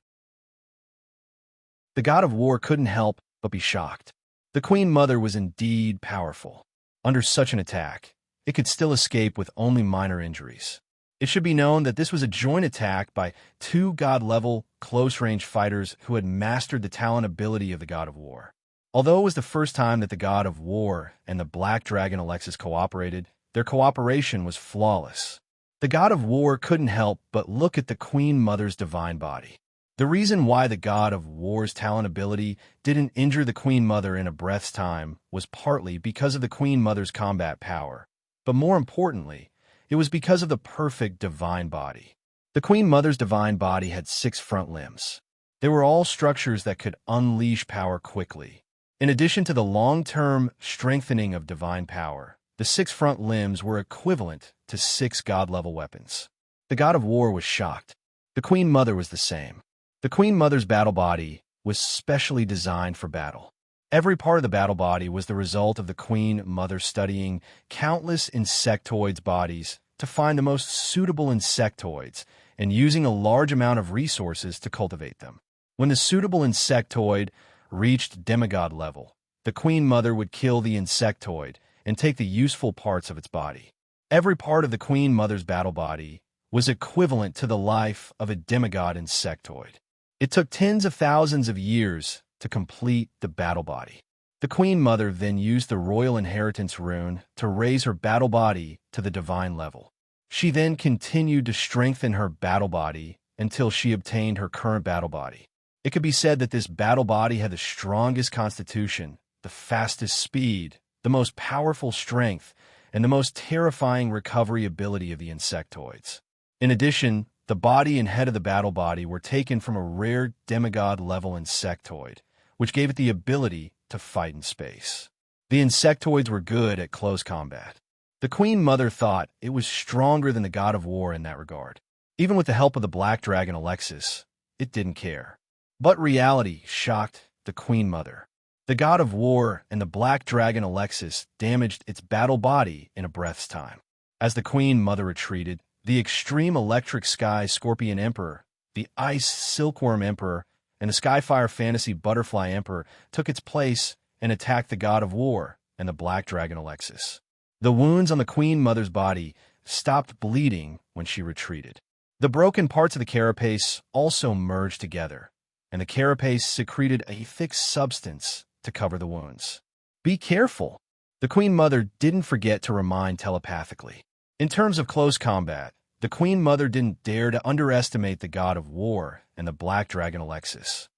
The god of war couldn't help but be shocked. The Queen Mother was indeed powerful. Under such an attack, it could still escape with only minor injuries. It should be known that this was a joint attack by 2 god-level close-range fighters who had mastered the talent ability of the god of war. Although it was the first time that the god of war and the Black Dragon Alexis cooperated, their cooperation was flawless. The god of war couldn't help but look at the Queen Mother's divine body. The reason why the god of war's talent ability didn't injure the Queen Mother in a breath's time was partly because of the Queen Mother's combat power, but more importantly, it was because of the perfect divine body. The Queen Mother's divine body had 6 front limbs. They were all structures that could unleash power quickly. In addition to the long-term strengthening of divine power, the 6 front limbs were equivalent to 6 god-level weapons. The god of war was shocked. The Queen Mother was the same. The Queen Mother's battle body was specially designed for battle. Every part of the battle body was the result of the Queen Mother studying countless insectoids' bodies to find the most suitable insectoids and using a large amount of resources to cultivate them. When the suitable insectoid reached demigod level, the Queen Mother would kill the insectoid and take the useful parts of its body. Every part of the Queen Mother's battle body was equivalent to the life of a demigod insectoid. It took tens of thousands of years to complete the battle body. The Queen Mother then used the royal inheritance rune to raise her battle body to the divine level. She then continued to strengthen her battle body until she obtained her current battle body. It could be said that this battle body had the strongest constitution, the fastest speed, the most powerful strength, and the most terrifying recovery ability of the insectoids. In addition, the body and head of the battle body were taken from a rare demigod-level insectoid, which gave it the ability to fight in space. The insectoids were good at close combat. The Queen Mother thought it was stronger than the god of war in that regard. Even with the help of the black dragon Alexis, it didn't care. But reality shocked the Queen Mother. The god of war and the black dragon Alexis damaged its battle body in a breath's time. As the Queen Mother retreated, the extreme electric sky Scorpion Emperor, the ice Silkworm Emperor, and the Skyfire Fantasy Butterfly Emperor took its place and attacked the god of war and the black dragon Alexis. The wounds on the Queen Mother's body stopped bleeding when she retreated. The broken parts of the carapace also merged together, and the carapace secreted a thick substance to cover the wounds. Be careful! The Queen Mother didn't forget to remind telepathically. In terms of close combat, the Queen Mother didn't dare to underestimate the god of war and the black dragon Alexis.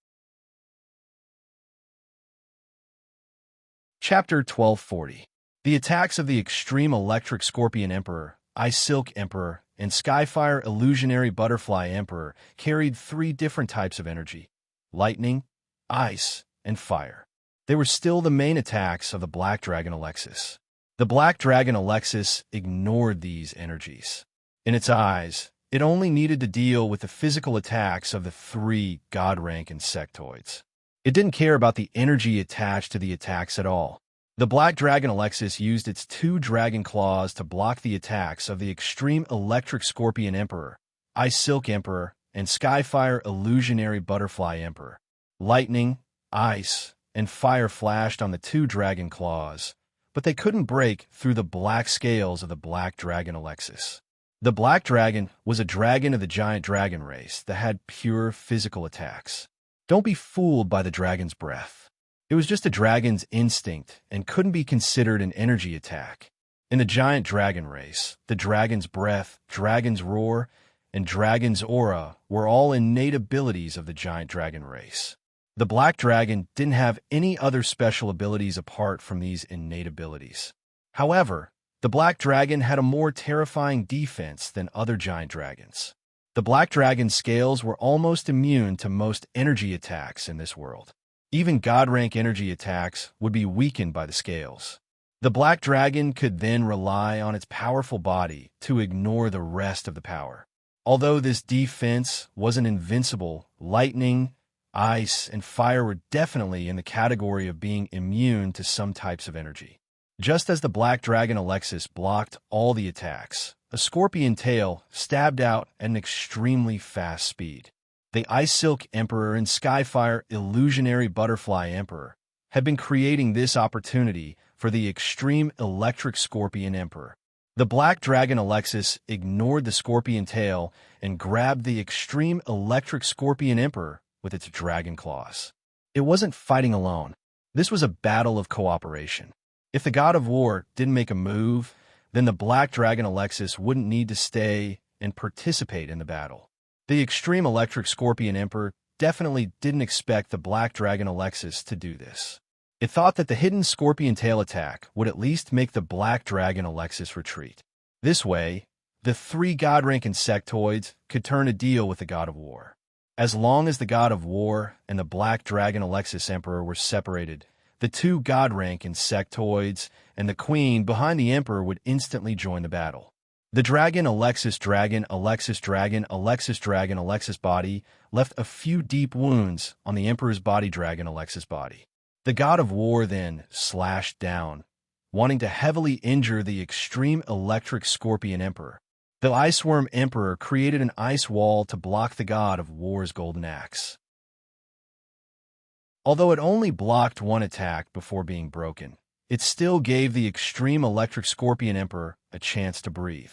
Chapter 1240. The attacks of the extreme electric Scorpion Emperor, Ice Silk Emperor, and Skyfire Illusionary Butterfly Emperor carried 3 different types of energy: lightning, ice, and fire. They were still the main attacks of the black dragon Alexis. The black dragon Alexis ignored these energies. In its eyes, it only needed to deal with the physical attacks of the 3 god-rank insectoids. It didn't care about the energy attached to the attacks at all. The black dragon Alexis used its 2 dragon claws to block the attacks of the extreme electric Scorpion Emperor, Ice Silk Emperor, and Skyfire Illusionary Butterfly Emperor. Lightning, ice, and fire flashed on the 2 dragon claws, but they couldn't break through the black scales of the black dragon Alexis. The black dragon was a dragon of the giant dragon race that had pure physical attacks. Don't be fooled by the dragon's breath. It was just a dragon's instinct and couldn't be considered an energy attack. In the giant dragon race, the dragon's breath, dragon's roar, and dragon's aura were all innate abilities of the giant dragon race. The black dragon didn't have any other special abilities apart from these innate abilities. However, the black dragon had a more terrifying defense than other giant dragons. The black dragon's scales were almost immune to most energy attacks in this world. Even god-rank energy attacks would be weakened by the scales. The black dragon could then rely on its powerful body to ignore the rest of the power. Although this defense wasn't invincible, lightning, ice, and fire were definitely in the category of being immune to some types of energy. Just as the black dragon Alexis blocked all the attacks, a scorpion tail stabbed out at an extremely fast speed. The Ice Silk Emperor and Skyfire Illusionary Butterfly Emperor had been creating this opportunity for the extreme electric Scorpion Emperor. The black dragon Alexis ignored the scorpion tail and grabbed the extreme electric Scorpion Emperor with its dragon claws. It wasn't fighting alone. This was a battle of cooperation. If the god of war didn't make a move, then the Black Dragon Alexis wouldn't need to stay and participate in the battle. The Extreme Electric Scorpion Emperor definitely didn't expect the Black Dragon Alexis to do this. It thought that the hidden Scorpion Tail attack would at least make the Black Dragon Alexis retreat. This way, the 3 God-rank insectoids could turn a deal with the God of War. As long as the God of War and the Black Dragon Alexis Emperor were separated, the 2 God-rank insectoids and the Queen behind the Emperor would instantly join the battle. The Dragon Alexis Dragon Alexis Dragon Alexis Dragon Alexis body left a few deep wounds on the Emperor's body Dragon Alexis body. The God of War then slashed down, wanting to heavily injure the Extreme Electric Scorpion Emperor. The Ice Worm Emperor created an ice wall to block the God of War's golden axe. Although it only blocked one attack before being broken, it still gave the Extreme Electric Scorpion Emperor a chance to breathe.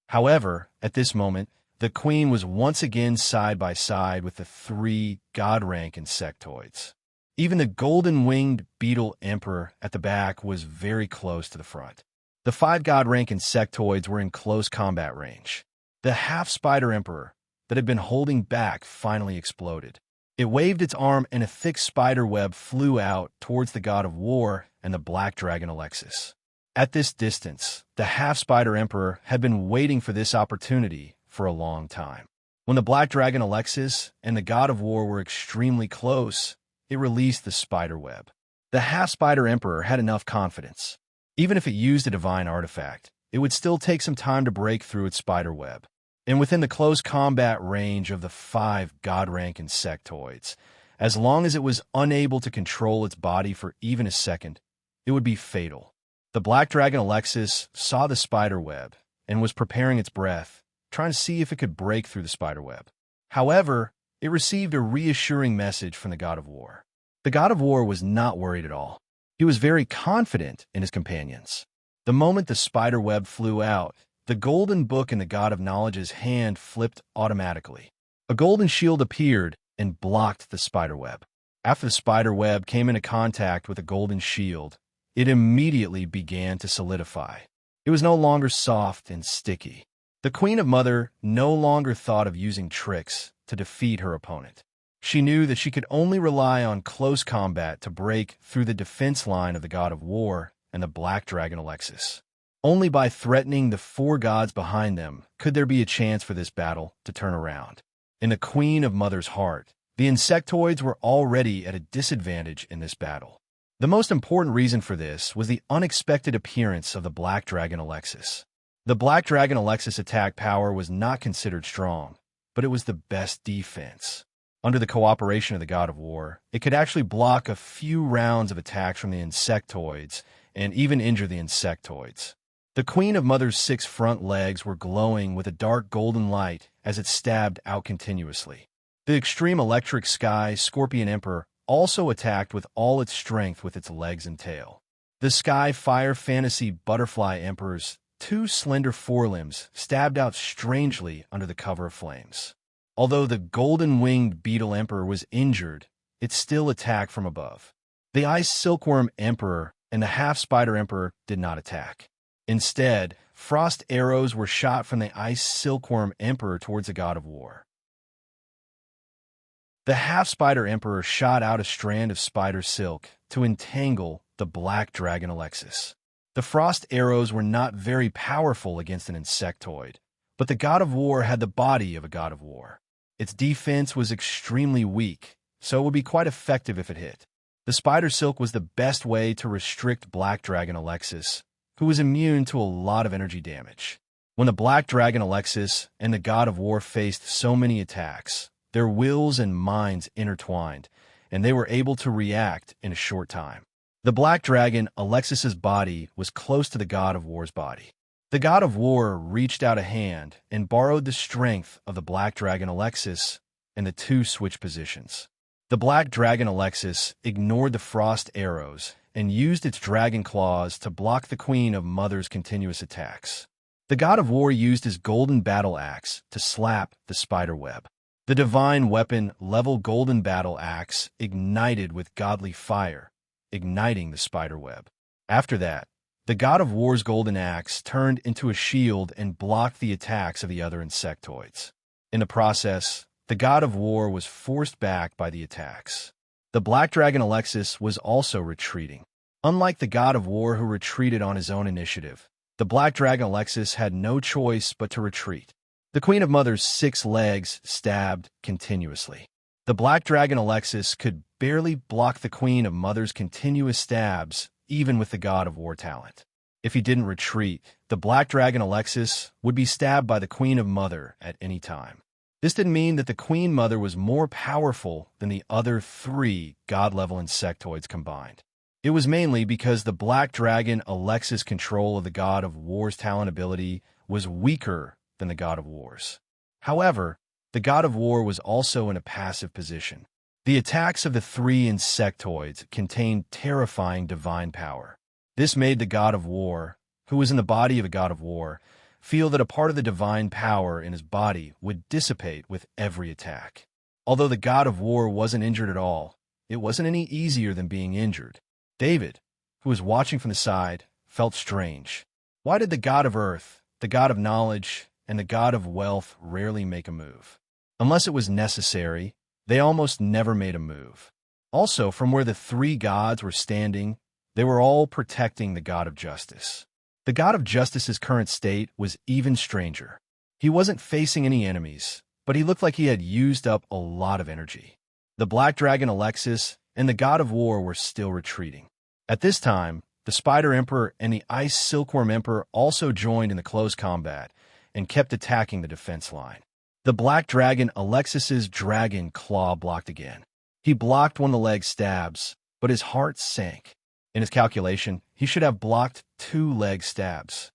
However, at this moment, the Queen was once again side by side with the 3 God-rank insectoids. Even the golden-winged beetle Emperor at the back was very close to the front. The 5 God-rank insectoids were in close combat range. The half-spider Emperor that had been holding back finally exploded. It waved its arm and a thick spider web flew out towards the God of War and the Black Dragon Alexis. At this distance, the half-spider Emperor had been waiting for this opportunity for a long time. When the Black Dragon Alexis and the God of War were extremely close, it released the spider web. The half-spider Emperor had enough confidence. Even if it used a divine artifact, it would still take some time to break through its spider web. And within the close combat range of the 5 God-rank insectoids, as long as it was unable to control its body for even a second, it would be fatal. The Black Dragon Alexis saw the spider web and was preparing its breath, trying to see if it could break through the spider web. However, it received a reassuring message from the God of War. The God of War was not worried at all. He was very confident in his companions. The moment the spider web flew out, the golden book in the God of Knowledge's hand flipped automatically. A golden shield appeared and blocked the spider web. After the spider web came into contact with the golden shield, it immediately began to solidify. It was no longer soft and sticky. The Queen of Mother no longer thought of using tricks to defeat her opponent. She knew that she could only rely on close combat to break through the defense line of the God of War and the Black Dragon Alexis. Only by threatening the 4 gods behind them could there be a chance for this battle to turn around. In the Queen of Mother's heart, the insectoids were already at a disadvantage in this battle. The most important reason for this was the unexpected appearance of the Black Dragon Alexis. The Black Dragon Alexis attack power was not considered strong, but it was the best defense. Under the cooperation of the God of War, it could actually block a few rounds of attacks from the insectoids and even injure the insectoids. The Queen of Mother's 6 front legs were glowing with a dark golden light as it stabbed out continuously. The Extreme Electric Sky Scorpion Emperor also attacked with all its strength with its legs and tail. The Sky Fire Fantasy Butterfly Emperor's 2 slender forelimbs stabbed out strangely under the cover of flames. Although the golden-winged beetle Emperor was injured, it still attacked from above. The Ice Silkworm Emperor and the Half-Spider Emperor did not attack. Instead, frost arrows were shot from the Ice Silkworm Emperor towards the God of War. The Half-Spider Emperor shot out a strand of spider silk to entangle the Black Dragon Alexis. The frost arrows were not very powerful against an insectoid, but the God of War had the body of a God of War. Its defense was extremely weak, so it would be quite effective if it hit. The spider silk was the best way to restrict Black Dragon Alexis, who was immune to a lot of energy damage. When the Black Dragon Alexis and the God of War faced so many attacks, their wills and minds intertwined, and they were able to react in a short time. The Black Dragon Alexis's body was close to the God of War's body. The God of War reached out a hand and borrowed the strength of the Black Dragon Alexis, and the 2 switched positions. The Black Dragon Alexis ignored the frost arrows and used its dragon claws to block the Queen of Mother's continuous attacks. The God of War used his golden battle axe to slap the spider web. The divine weapon level golden battle axe ignited with godly fire, igniting the spider web. After that, The god of war's golden axe turned into a shield and blocked the attacks of the other insectoids. In the process, the god of war was forced back by the attacks. The black dragon Alexis was also retreating. Unlike the god of war who retreated on his own initiative, the black dragon Alexis had no choice but to retreat. The Queen of Mother's 6 legs stabbed continuously. The black dragon Alexis could barely block the Queen of Mother's continuous stabs, even with the god of war talent. If he didn't retreat, the black dragon Alexis would be stabbed by the Queen of Mother at any time. This didn't mean that the Queen Mother was more powerful than the other 3 god-level insectoids combined. It was mainly because the black dragon Alexis' control of the god of war's talent ability was weaker than the god of war's. However, the god of war was also in a passive position. The attacks of the 3 insectoids contained terrifying divine power. This made the god of war, who was in the body of a god of war, feel that a part of the divine power in his body would dissipate with every attack. Although the god of war wasn't injured at all, it wasn't any easier than being injured. David, who was watching from the side, felt strange. Why did the god of earth, the god of knowledge, and the god of wealth rarely make a move? Unless it was necessary, they almost never made a move. Also, from where the 3 gods were standing, they were all protecting the god of justice. The god of justice's current state was even stranger. He wasn't facing any enemies, but he looked like he had used up a lot of energy. The black dragon Alexis and the god of war were still retreating. At this time, the Spider Emperor and the Ice Silkworm Emperor also joined in the close combat and kept attacking the defense line. The black dragon Alexis's dragon claw blocked again. He blocked one of the leg stabs, but his heart sank. In his calculation, he should have blocked 2 leg stabs.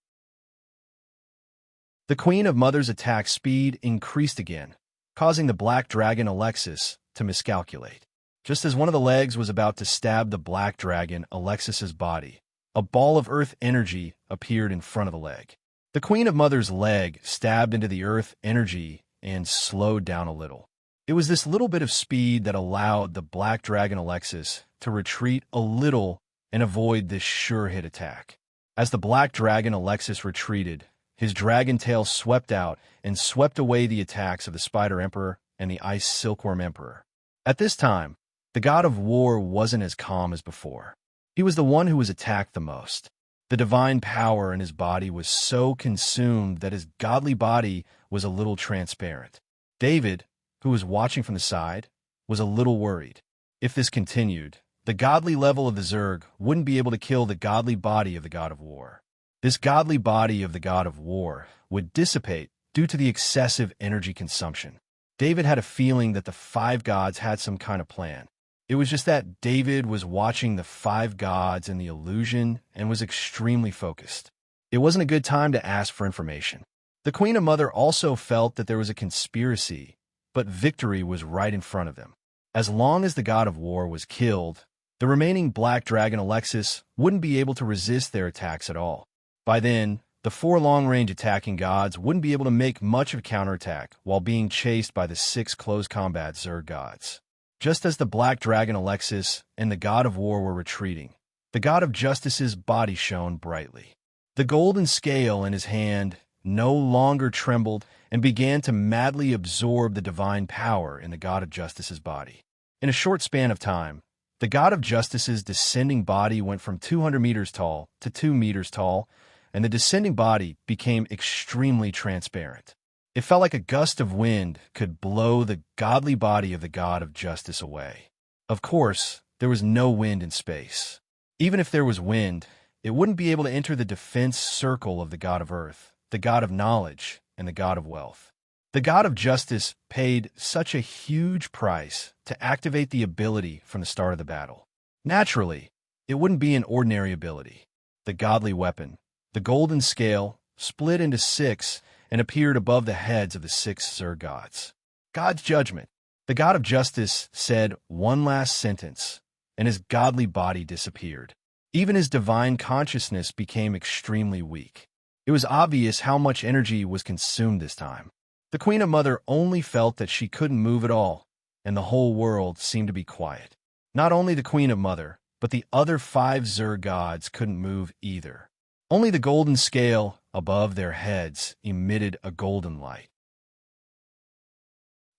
The Queen of Mother's attack speed increased again, causing the black dragon Alexis to miscalculate. Just as one of the legs was about to stab the black dragon Alexis's body, a ball of earth energy appeared in front of the leg. The Queen of Mother's leg stabbed into the earth energy and slowed down a little. It was this little bit of speed that allowed the black dragon Alexis to retreat a little and avoid this sure-hit attack. As the black dragon Alexis retreated, his dragon tail swept out and swept away the attacks of the Spider Emperor and the Ice Silkworm Emperor. At this time, the god of war wasn't as calm as before. He was the one who was attacked the most. The divine power in his body was so consumed that his godly body was a little transparent. David, who was watching from the side, was a little worried. If this continued, the godly level of the Zerg wouldn't be able to kill the godly body of the god of war. This godly body of the god of war would dissipate due to the excessive energy consumption. David had a feeling that the 5 gods had some kind of plan. It was just that David was watching the 5 gods in the illusion and was extremely focused. It wasn't a good time to ask for information. The Queen of Mother also felt that there was a conspiracy, but victory was right in front of them. As long as the god of war was killed, the remaining black dragon Alexis wouldn't be able to resist their attacks at all. By then, the 4 long-range attacking gods wouldn't be able to make much of a counterattack while being chased by the 6 close combat Zerg gods. Just as the black dragon Alexis and the god of war were retreating, the god of justice's body shone brightly. The golden scale in his hand no longer trembled and began to madly absorb the divine power in the god of justice's body. In a short span of time, the god of justice's descending body went from 200 meters tall to 2 meters tall, and the descending body became extremely transparent. It felt like a gust of wind could blow the godly body of the god of justice away. Of course, there was no wind in space. Even if there was wind, it wouldn't be able to enter the defense circle of the god of earth, the god of knowledge, and the god of wealth. The god of justice paid such a huge price to activate the ability from the start of the battle. Naturally, it wouldn't be an ordinary ability. The godly weapon, the golden scale, split into 6 and appeared above the heads of the 6 Zerg gods. God's judgment. The god of justice said one last sentence, and his godly body disappeared. Even his divine consciousness became extremely weak. It was obvious how much energy was consumed this time. The Queen of Mother only felt that she couldn't move at all, and the whole world seemed to be quiet. Not only the Queen of Mother, but the other 5 Zerg gods couldn't move either. Only the golden scale above their heads emitted a golden light.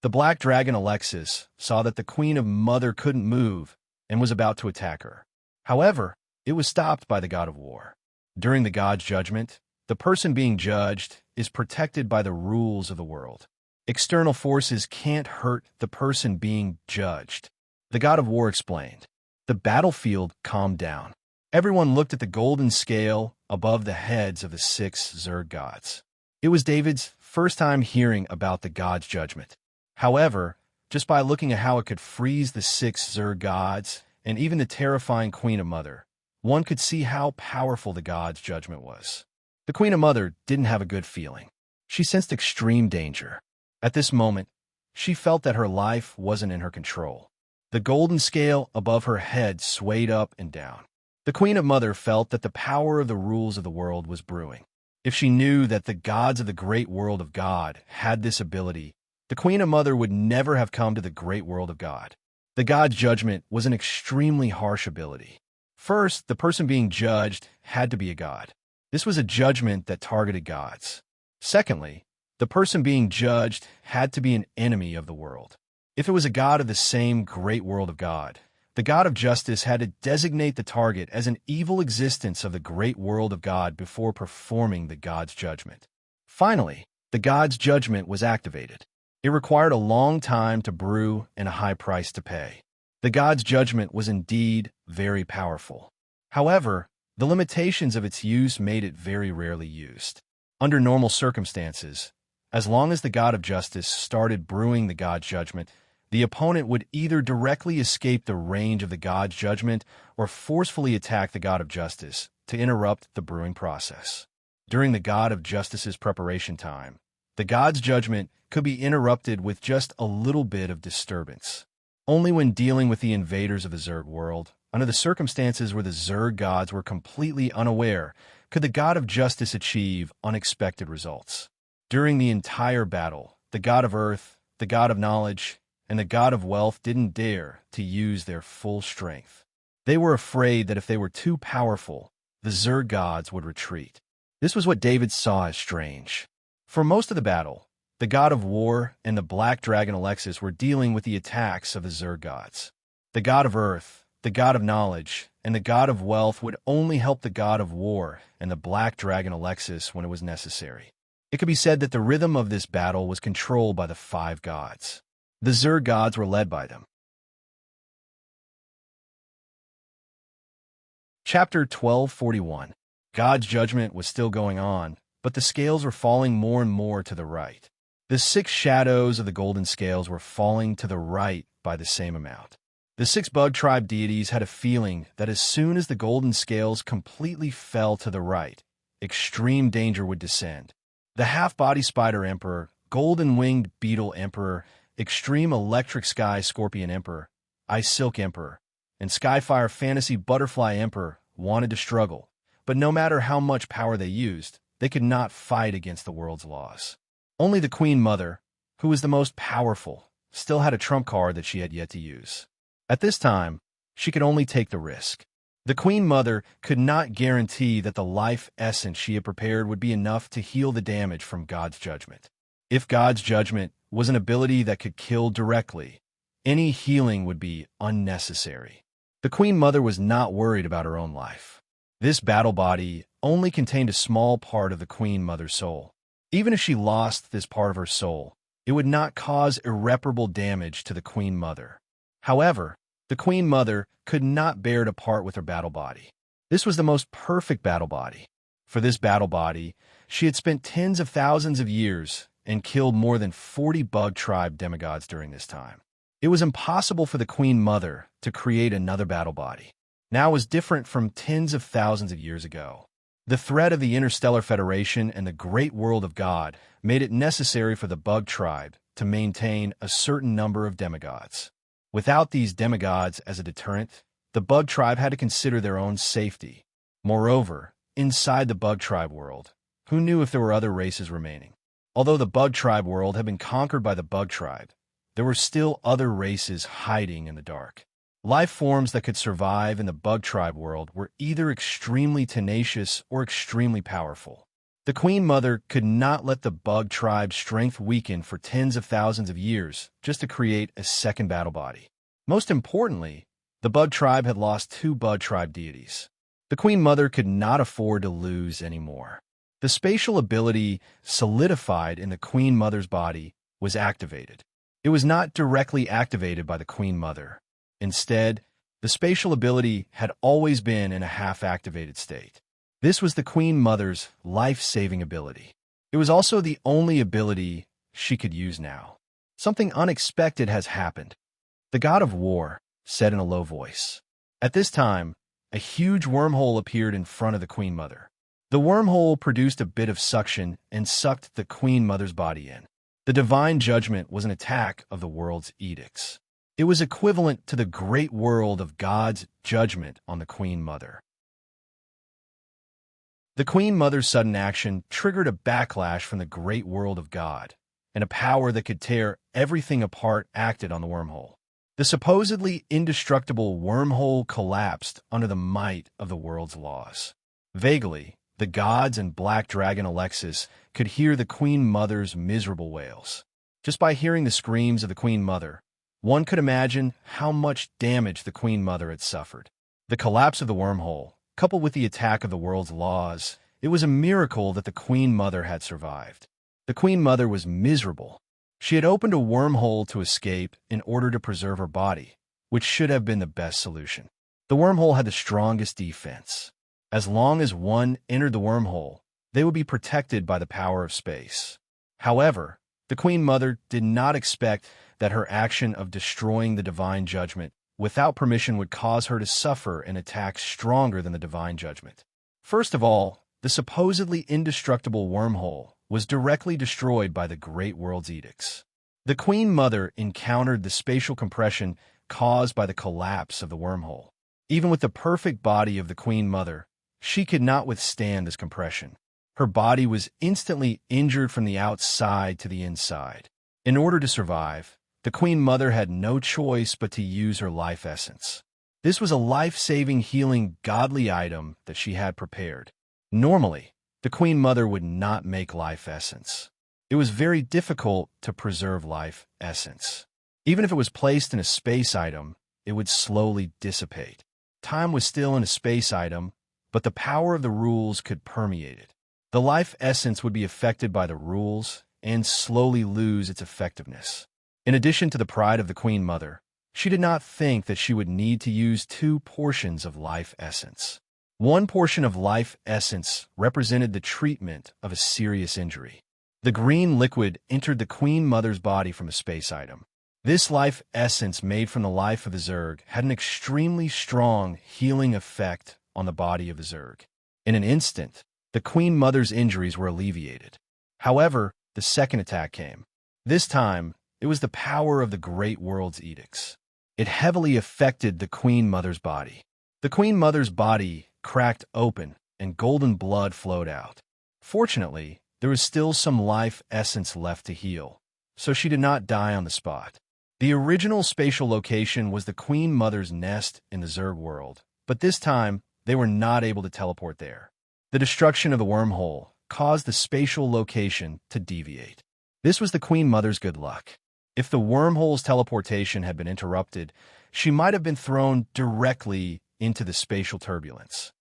The black dragon Alexis saw that the Queen of Mother couldn't move and was about to attack her. However, it was stopped by the god of war. During the god's judgment, the person being judged is protected by the rules of the world. External forces can't hurt the person being judged. The god of war explained. The battlefield calmed down. Everyone looked at the golden scale above the heads of the 6 Zerg gods. It was David's first time hearing about the god's judgment. However, just by looking at how it could freeze the 6 Zerg gods and even the terrifying Queen of Mother, one could see how powerful the god's judgment was. The Queen of Mother didn't have a good feeling. She sensed extreme danger. At this moment, she felt that her life wasn't in her control. The golden scale above her head swayed up and down. The Queen of Mother felt that the power of the rules of the world was brewing. If she knew that the gods of the great world of God had this ability, the Queen of Mother would never have come to the great world of God. The god's judgment was an extremely harsh ability. First, the person being judged had to be a god. This was a judgment that targeted gods. Secondly, the person being judged had to be an enemy of the world. If it was a god of the same great world of God, the god of justice had to designate the target as an evil existence of the great world of God before performing the god's judgment. Finally, the god's judgment was activated. It required a long time to brew and a high price to pay. The god's judgment was indeed very powerful. However, the limitations of its use made it very rarely used. Under normal circumstances, as long as the god of justice started brewing the god's judgment, the opponent would either directly escape the range of the god's judgment or forcefully attack the god of justice to interrupt the brewing process. During the god of justice's preparation time, the god's judgment could be interrupted with just a little bit of disturbance. Only when dealing with the invaders of the Zerg world, under the circumstances where the Zerg gods were completely unaware, could the god of justice achieve unexpected results. During the entire battle, the god of earth, the god of knowledge, and the god of wealth didn't dare to use their full strength. They were afraid that if they were too powerful, the Zerg gods would retreat. This was what David saw as strange. For most of the battle, the god of war and the black dragon Alexis were dealing with the attacks of the Zerg gods. The god of earth, the god of knowledge, and the god of wealth would only help the god of war and the black dragon Alexis when it was necessary. It could be said that the rhythm of this battle was controlled by the 5 gods. The Zerg gods were led by them. Chapter 1241. God's judgment was still going on, but the scales were falling more and more to the right. The 6 shadows of the golden scales were falling to the right by the same amount. The 6 bug tribe deities had a feeling that as soon as the golden scales completely fell to the right, extreme danger would descend. The half-body spider emperor, golden-winged beetle emperor, extreme electric sky scorpion emperor, ice silk emperor, and skyfire fantasy butterfly emperor wanted to struggle, but no matter how much power they used, they could not fight against the world's laws. Only the Queen Mother, who was the most powerful, still had a trump card that she had yet to use. At this time, she could only take the risk. The Queen Mother could not guarantee that the life essence she had prepared would be enough to heal the damage from God's judgment. If God's judgment was an ability that could kill directly, any healing would be unnecessary. The Queen Mother was not worried about her own life. This battle body only contained a small part of the Queen Mother's soul. Even if she lost this part of her soul, it would not cause irreparable damage to the Queen Mother. However, the Queen Mother could not bear to part with her battle body. This was the most perfect battle body. For this battle body, she had spent tens of thousands of years and killed more than 40 bug tribe demigods during this time. It was impossible for the Queen Mother to create another battle body. Now it was different from tens of thousands of years ago. The threat of the Interstellar Federation and the great world of God made it necessary for the bug tribe to maintain a certain number of demigods. Without these demigods as a deterrent, the bug tribe had to consider their own safety. Moreover, inside the bug tribe world, who knew if there were other races remaining? Although the bug tribe world had been conquered by the bug tribe, there were still other races hiding in the dark. Life forms that could survive in the bug tribe world were either extremely tenacious or extremely powerful. The Queen Mother could not let the bug tribe's strength weaken for tens of thousands of years just to create a second battle body. Most importantly, the bug tribe had lost two bug tribe deities. The Queen Mother could not afford to lose anymore. The spatial ability solidified in the Queen Mother's body was activated. It was not directly activated by the Queen Mother. Instead, the spatial ability had always been in a half-activated state. This was the Queen Mother's life-saving ability. It was also the only ability she could use now. Something unexpected has happened. The god of war said in a low voice. At this time, a huge wormhole appeared in front of the Queen Mother. The wormhole produced a bit of suction and sucked the Queen Mother's body in. The divine judgment was an attack of the world's edicts. It was equivalent to the great world of God's judgment on the Queen Mother. The Queen Mother's sudden action triggered a backlash from the great world of God, and a power that could tear everything apart acted on the wormhole. The supposedly indestructible wormhole collapsed under the might of the world's laws. Vaguely, the gods and Black Dragon Alexis could hear the Queen Mother's miserable wails. Just by hearing the screams of the Queen Mother, one could imagine how much damage the Queen Mother had suffered. The collapse of the wormhole, coupled with the attack of the world's laws, it was a miracle that the Queen Mother had survived. The Queen Mother was miserable. She had opened a wormhole to escape in order to preserve her body, which should have been the best solution. The wormhole had the strongest defense. As long as one entered the wormhole, they would be protected by the power of space. However, the Queen Mother did not expect that her action of destroying the divine judgment without permission would cause her to suffer an attack stronger than the divine judgment. First of all, the supposedly indestructible wormhole was directly destroyed by the great world's edicts. The Queen Mother encountered the spatial compression caused by the collapse of the wormhole. Even with the perfect body of the Queen Mother, she could not withstand this compression. Her body was instantly injured from the outside to the inside. In order to survive, the Queen Mother had no choice but to use her life essence. This was a life-saving, healing, godly item that she had prepared. Normally, the Queen Mother would not make life essence. It was very difficult to preserve life essence. Even if it was placed in a space item, it would slowly dissipate. Time was still in a space item, but the power of the rules could permeate it. The life essence would be affected by the rules and slowly lose its effectiveness. In addition to the pride of the Queen Mother, she did not think that she would need to use two portions of life essence. One portion of life essence represented the treatment of a serious injury. The green liquid entered the Queen Mother's body from a space item. This life essence made from the life of the Zerg had an extremely strong healing effect on the body of the Zerg. In an instant, the Queen Mother's injuries were alleviated. However, the second attack came. This time, it was the power of the great world's edicts. It heavily affected the Queen Mother's body. The Queen Mother's body cracked open and golden blood flowed out. Fortunately, there was still some life essence left to heal, so she did not die on the spot. The original spatial location was the Queen Mother's nest in the Zerg world, but this time, they were not able to teleport there. The destruction of the wormhole caused the spatial location to deviate. This was the Queen Mother's good luck. If the wormhole's teleportation had been interrupted, she might have been thrown directly into the spatial turbulence.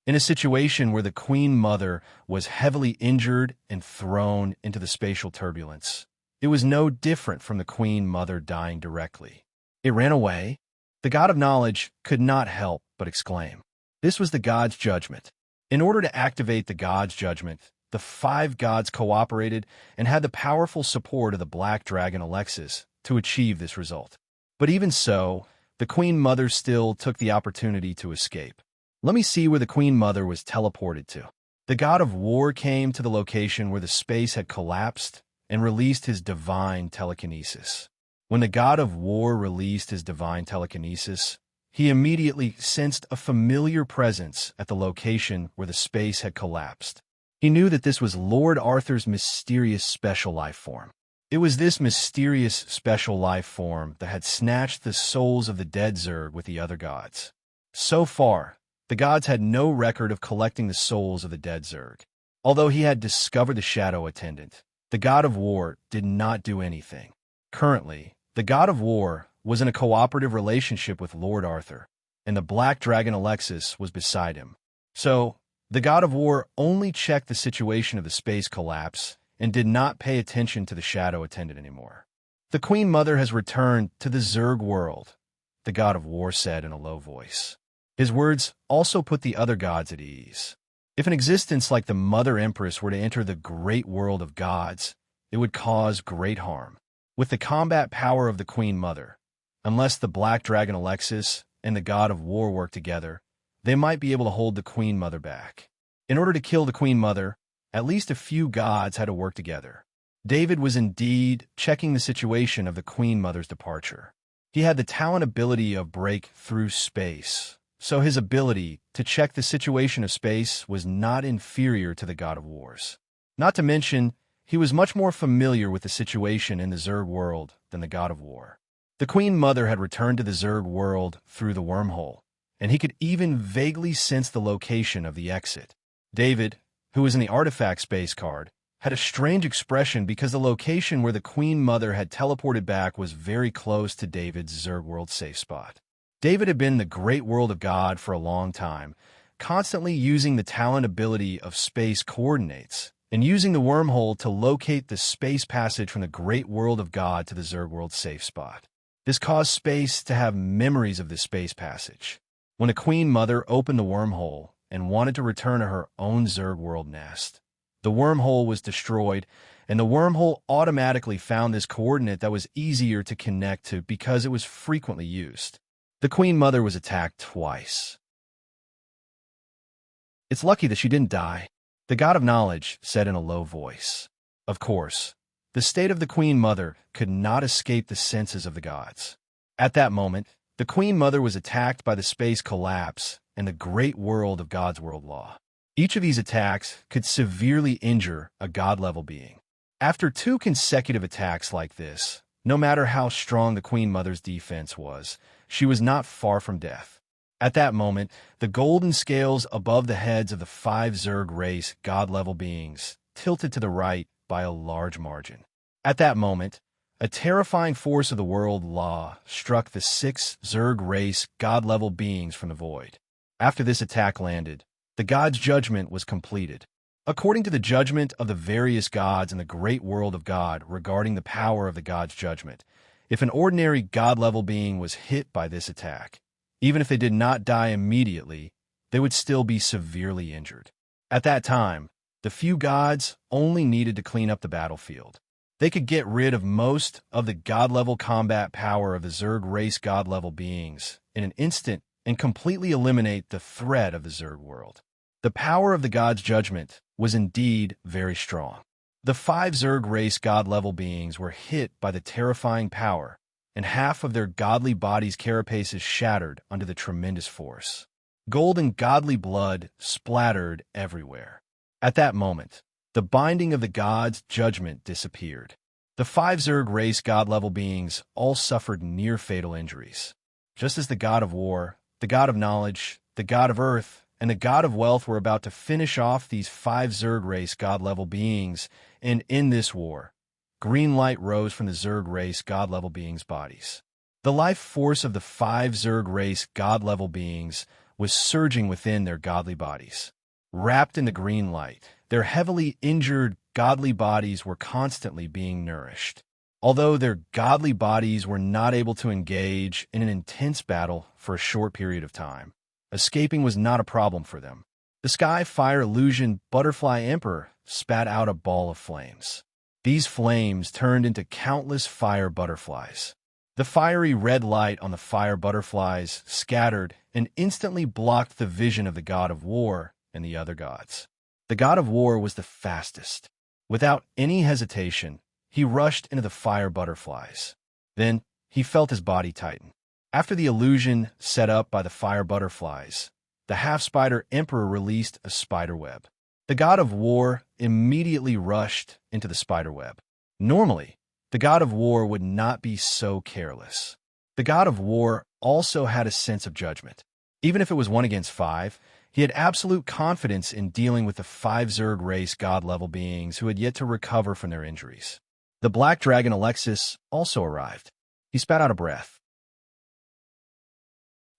In a situation where the Queen Mother was heavily injured and thrown into the spatial turbulence, it was no different from the Queen Mother dying directly. It ran away. The God of Knowledge could not help but exclaim. This was the God's judgment. In order to activate the God's judgment, the 5 gods cooperated and had the powerful support of the Black Dragon Alexis to achieve this result. But even so, the Queen Mother still took the opportunity to escape. Let me see where the Queen Mother was teleported to. The God of War came to the location where the space had collapsed and released his divine telekinesis. When the God of War released his divine telekinesis, he immediately sensed a familiar presence at the location where the space had collapsed. He knew that this was Lord Arthur's mysterious special life form. It was this mysterious special life form that had snatched the souls of the dead Zerg with the other gods. So far, the gods had no record of collecting the souls of the dead Zerg. Although he had discovered the shadow attendant, the god of war did not do anything. Currently, the god of war was in a cooperative relationship with Lord Arthur, and the black dragon Alexis was beside him. So, the god of war only checked the situation of the space collapse and did not pay attention to the shadow attendant anymore. "The Queen Mother has returned to the Zerg world," the god of war said in a low voice. His words also put the other gods at ease. If an existence like the Mother Empress were to enter the great world of gods, it would cause great harm. With the combat power of the Queen Mother, unless the Black Dragon Alexis and the God of War work together, they might be able to hold the Queen Mother back. In order to kill the Queen Mother, at least a few gods had to work together. David was indeed checking the situation of the Queen Mother's departure. He had the talent ability of break through space, so his ability to check the situation of space was not inferior to the God of War's. Not to mention, he was much more familiar with the situation in the Zerg world than the God of War. The Queen Mother had returned to the Zerg world through the wormhole, and he could even vaguely sense the location of the exit. David, who was in the artifact space card, had a strange expression because the location where the Queen Mother had teleported back was very close to David's Zerg world safe spot. David had been in the great world of God for a long time, constantly using the talent ability of space coordinates and using the wormhole to locate the space passage from the great world of God to the Zerg world safe spot. This caused Space to have memories of this space passage. When the Queen Mother opened the wormhole and wanted to return to her own Zerg world nest, the wormhole was destroyed, and the wormhole automatically found this coordinate that was easier to connect to because it was frequently used. The Queen Mother was attacked twice. "It's lucky that she didn't die," the God of Knowledge said in a low voice. Of course, the state of the Queen Mother could not escape the senses of the gods. At that moment, the Queen Mother was attacked by the space collapse and the great world of God's world law. Each of these attacks could severely injure a God-level being. After 2 consecutive attacks like this, no matter how strong the Queen Mother's defense was, she was not far from death. At that moment, the golden scales above the heads of the 5 Zerg race God-level beings tilted to the right by a large margin. At that moment, a terrifying force of the world law struck the 6 Zerg race God-level beings from the void. After this attack landed, the god's judgment was completed. According to the judgment of the various gods in the great world of God regarding the power of the god's judgment, if an ordinary God-level being was hit by this attack, even if they did not die immediately, they would still be severely injured. At that time, the few gods only needed to clean up the battlefield. They could get rid of most of the God-level combat power of the Zerg race God-level beings in an instant and completely eliminate the threat of the Zerg world. The power of the god's judgment was indeed very strong. The 5 Zerg race God-level beings were hit by the terrifying power, and half of their godly bodies' carapaces shattered under the tremendous force. Gold and godly blood splattered everywhere. At that moment, the binding of the god's judgment disappeared. The 5 Zerg race God-level beings all suffered near-fatal injuries. Just as the God of War, the God of Knowledge, the God of Earth, and the God of Wealth were about to finish off these 5 Zerg race God-level beings, and in this war, green light rose from the Zerg race God-level beings' bodies. The life force of the 5 Zerg race God-level beings was surging within their godly bodies. Wrapped in the green light, their heavily injured godly bodies were constantly being nourished. Although their godly bodies were not able to engage in an intense battle for a short period of time, escaping was not a problem for them. The Sky Fire Illusion Butterfly Emperor spat out a ball of flames. These flames turned into countless fire butterflies. The fiery red light on the fire butterflies scattered and instantly blocked the vision of the God of War and the other gods. The God of War was the fastest. Without any hesitation, he rushed into the fire butterflies. Then, he felt his body tighten. After the illusion set up by the fire butterflies, the half-spider emperor released a spider web. The God of War immediately rushed into the spider web. Normally, the god of war would not be so careless. The god of war also had a sense of judgment. Even if it was 1 against 5, he had absolute confidence in dealing with the 5 Zerg race god-level beings who had yet to recover from their injuries. The black dragon Alexis also arrived. He spat out a breath.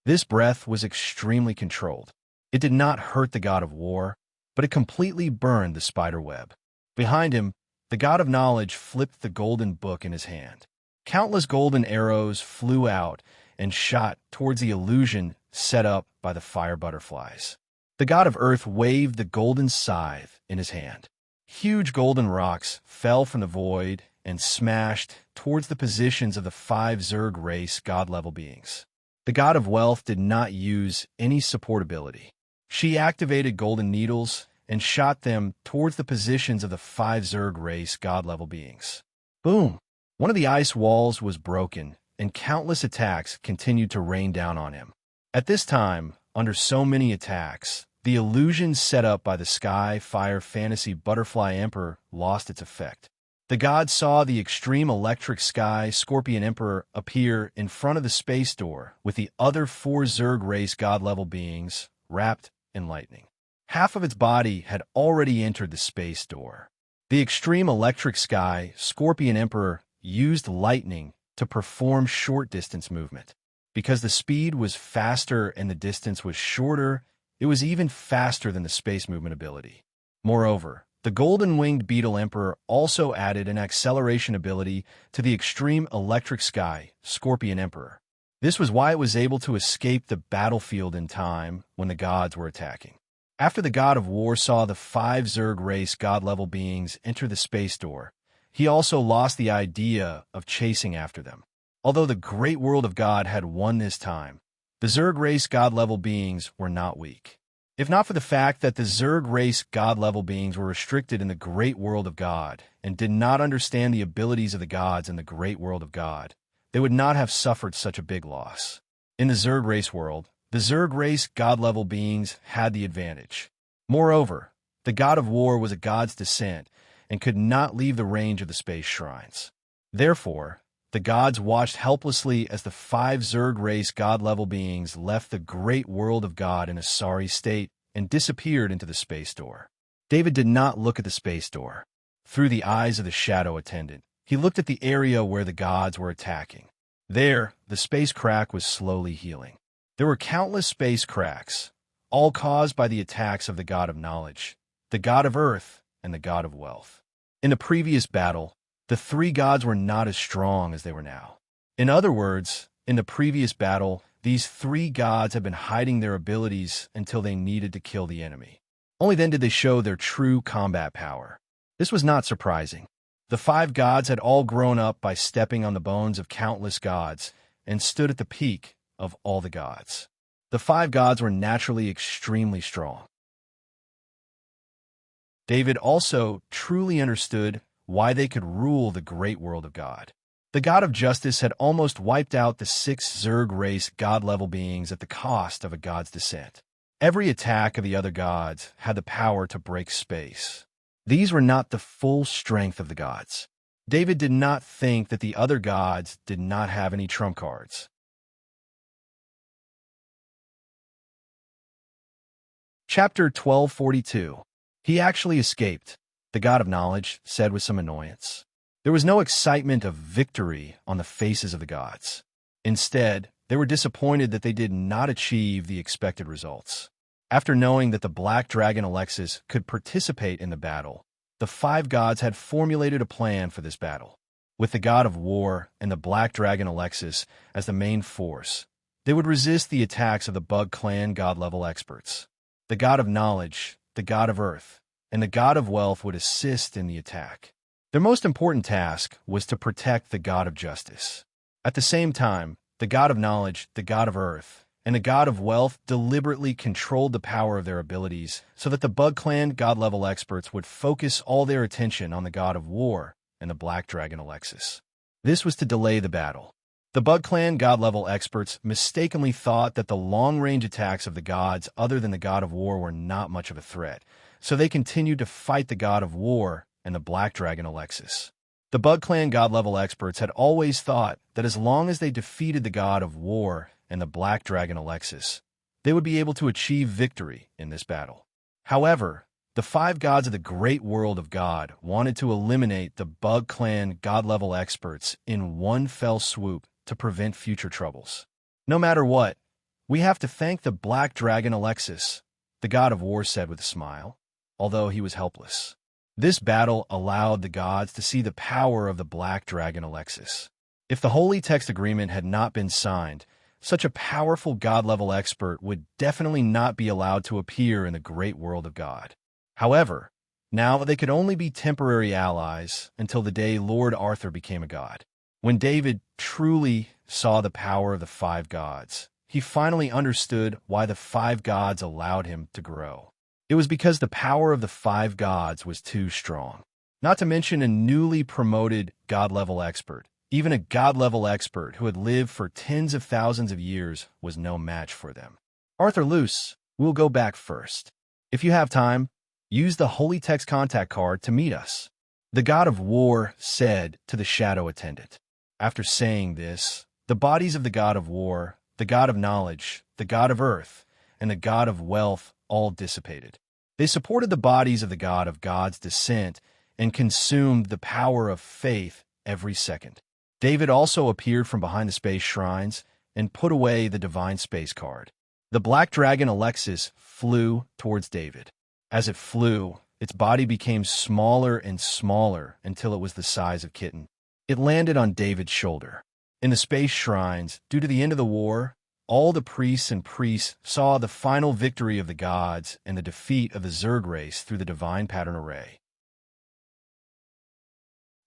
This breath was extremely controlled. It did not hurt the god of war, but it completely burned the spider web. Behind him, the god of knowledge flipped the golden book in his hand. Countless golden arrows flew out and shot towards the illusion set up by the fire butterflies. The god of earth waved the golden scythe in his hand. Huge golden rocks fell from the void and smashed towards the positions of the 5 Zerg race god-level beings. The god of wealth did not use any support ability. She activated golden needles and shot them towards the positions of the 5 Zerg race god-level beings. Boom! One of the ice walls was broken, and countless attacks continued to rain down on him. At this time, under so many attacks, the illusion set up by the Sky Fire Fantasy Butterfly Emperor lost its effect. The god saw the extreme electric Sky Scorpion Emperor appear in front of the space door with the other 4 Zerg race god-level beings wrapped in lightning. Half of its body had already entered the space door. The extreme electric Sky Scorpion Emperor used lightning to perform short-distance movement. Because the speed was faster and the distance was shorter, it was even faster than the space movement ability. Moreover, the golden-winged beetle emperor also added an acceleration ability to the extreme electric Sky Scorpion Emperor. This was why it was able to escape the battlefield in time when the gods were attacking. After the god of war saw the 5 Zerg race god-level beings enter the space door, he also lost the idea of chasing after them. Although the great world of God had won this time, the Zerg race god-level beings were not weak. If not for the fact that the Zerg race god-level beings were restricted in the great world of God and did not understand the abilities of the gods in the great world of God, they would not have suffered such a big loss. In the Zerg race world, the Zerg race god-level beings had the advantage. Moreover, the god of war was a god's descent and could not leave the range of the space shrines. Therefore, the gods watched helplessly as the 5 Zerg race god-level beings left the great world of God in a sorry state and disappeared into the space door. David did not look at the space door. Through the eyes of the shadow attendant, he looked at the area where the gods were attacking. There, the space crack was slowly healing. There were countless space cracks, all caused by the attacks of the god of knowledge, the god of earth, and the god of wealth. In the previous battle, the 3 gods were not as strong as they were now. In other words, in the previous battle, these 3 gods had been hiding their abilities until they needed to kill the enemy. Only then did they show their true combat power. This was not surprising. The 5 gods had all grown up by stepping on the bones of countless gods and stood at the peak of all the gods. The 5 gods were naturally extremely strong. David also truly understood why they could rule the great world of God. The god of justice had almost wiped out the 6 Zerg race god-level beings at the cost of a god's descent. Every attack of the other gods had the power to break space. These were not the full strength of the gods. David did not think that the other gods did not have any trump cards. Chapter 1242. He actually escaped, the god of knowledge said with some annoyance. There was no excitement of victory on the faces of the gods. Instead, they were disappointed that they did not achieve the expected results. After knowing that the black dragon Alexis could participate in the battle, the 5 gods had formulated a plan for this battle. With the god of war and the black dragon Alexis as the main force, they would resist the attacks of the Bug Clan god-level experts. The god of knowledge, the god of earth, and the god of wealth would assist in the attack. Their most important task was to protect the god of justice. At the same time, the god of knowledge, the god of earth, and the god of wealth deliberately controlled the power of their abilities so that the Bug Clan god-level experts would focus all their attention on the god of war and the black dragon Alexis. This was to delay the battle. The Bug Clan god-level experts mistakenly thought that the long-range attacks of the gods other than the god of war were not much of a threat, so they continued to fight the god of war and the black dragon Alexis. The Bug Clan god-level experts had always thought that as long as they defeated the god of war and the black dragon Alexis, they would be able to achieve victory in this battle. However, the five gods of the great world of God wanted to eliminate the Bug Clan god-level experts in one fell swoop to prevent future troubles. No matter what, we have to thank the black dragon Alexis, the god of war said with a smile, although he was helpless. This battle allowed the gods to see the power of the black dragon Alexis. If the Holy Text Agreement had not been signed, such a powerful god-level expert would definitely not be allowed to appear in the great world of God. However, now they could only be temporary allies until the day Lord Arthur became a god. When David truly saw the power of the five gods, he finally understood why the five gods allowed him to grow. It was because the power of the five gods was too strong. Not to mention a newly promoted god-level expert. Even a god-level expert who had lived for tens of thousands of years was no match for them. Arthur Luce, we'll go back first. If you have time, use the Holy Text contact card to meet us. The god of war said to the shadow attendant. After saying this, the bodies of the god of war, the god of knowledge, the god of earth, and the god of wealth all dissipated. They supported the bodies of the god of God's descent and consumed the power of faith every second. David also appeared from behind the space shrines and put away the divine space card. The black dragon Alexis flew towards David. As it flew, its body became smaller and smaller until it was the size of kitten. It landed on David's shoulder. In the space shrines, due to the end of the war, all the priests and priests saw the final victory of the gods and the defeat of the Zerg race through the divine pattern array.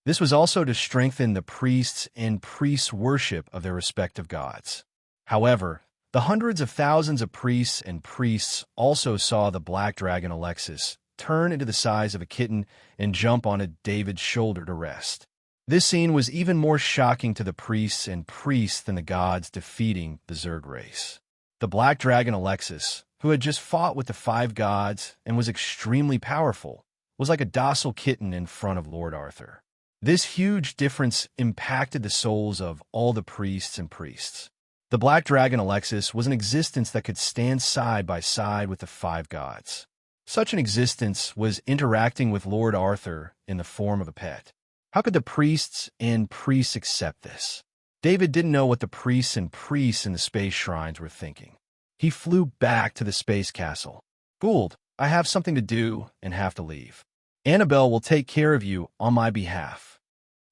This was also to strengthen the priests and priests' worship of their respective gods. However, the hundreds of thousands of priests and priests also saw the black dragon Alexis turn into the size of a kitten and jump onto David's shoulder to rest. This scene was even more shocking to the priests and priests than the gods defeating the Zerg race. The black dragon Alexis, who had just fought with the five gods and was extremely powerful, was like a docile kitten in front of Lord Arthur. This huge difference impacted the souls of all the priests and priests. The black dragon Alexis was an existence that could stand side by side with the five gods. Such an existence was interacting with Lord Arthur in the form of a pet. How could the priests and priests accept this? David didn't know what the priests and priests in the space shrines were thinking. He flew back to the space castle. Gould, I have something to do and have to leave. Annabelle will take care of you on my behalf.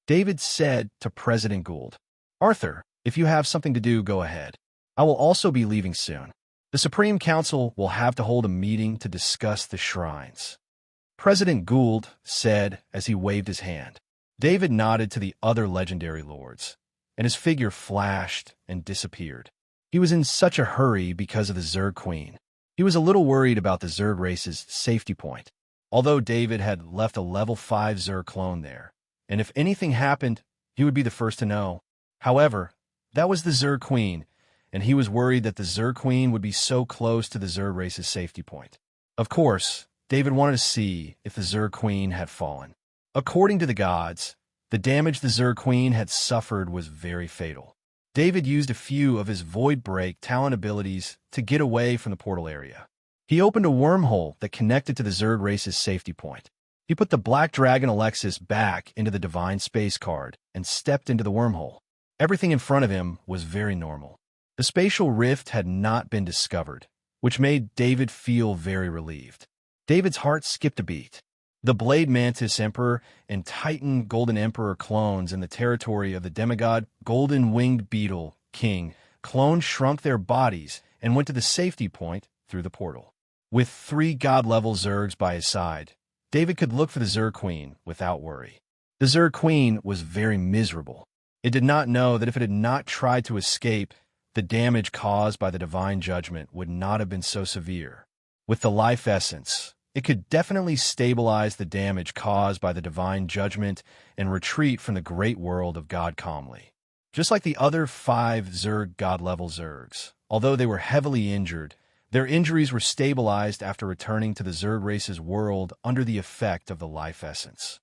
David said to President Gould. Arthur, if you have something to do, go ahead. I will also be leaving soon. The Supreme Council will have to hold a meeting to discuss the shrines. President Gould said as he waved his hand. David nodded to the other legendary lords, and his figure flashed and disappeared. He was in such a hurry because of the Zerg Queen. He was a little worried about the Zerg race's safety point, although David had left a level 5 Zerg clone there, and if anything happened, he would be the first to know. However, that was the Zerg Queen, and he was worried that the Zerg Queen would be so close to the Zerg race's safety point. Of course, David wanted to see if the Zerg Queen had fallen. According to the gods, the damage the Zerg Queen had suffered was very fatal. David used a few of his Void Break talent abilities to get away from the portal area. He opened a wormhole that connected to the Zerg race's safety point. He put the Black Dragon Alexis back into the Divine Space card and stepped into the wormhole. Everything in front of him was very normal. The spatial rift had not been discovered, which made David feel very relieved. David's heart skipped a beat. The Blade Mantis Emperor and Titan Golden Emperor clones in the territory of the demigod Golden Winged Beetle King clones shrunk their bodies and went to the safety point through the portal. With 3 god-level Zergs by his side, David could look for the Zerg Queen without worry. The Zerg Queen was very miserable. It did not know that if it had not tried to escape, the damage caused by the divine judgment would not have been so severe. With the life essence, it could definitely stabilize the damage caused by the divine judgment and retreat from the great world of God calmly. Just like the other 5 Zerg god-level Zergs, although they were heavily injured, their injuries were stabilized after returning to the Zerg race's world under the effect of the life essence.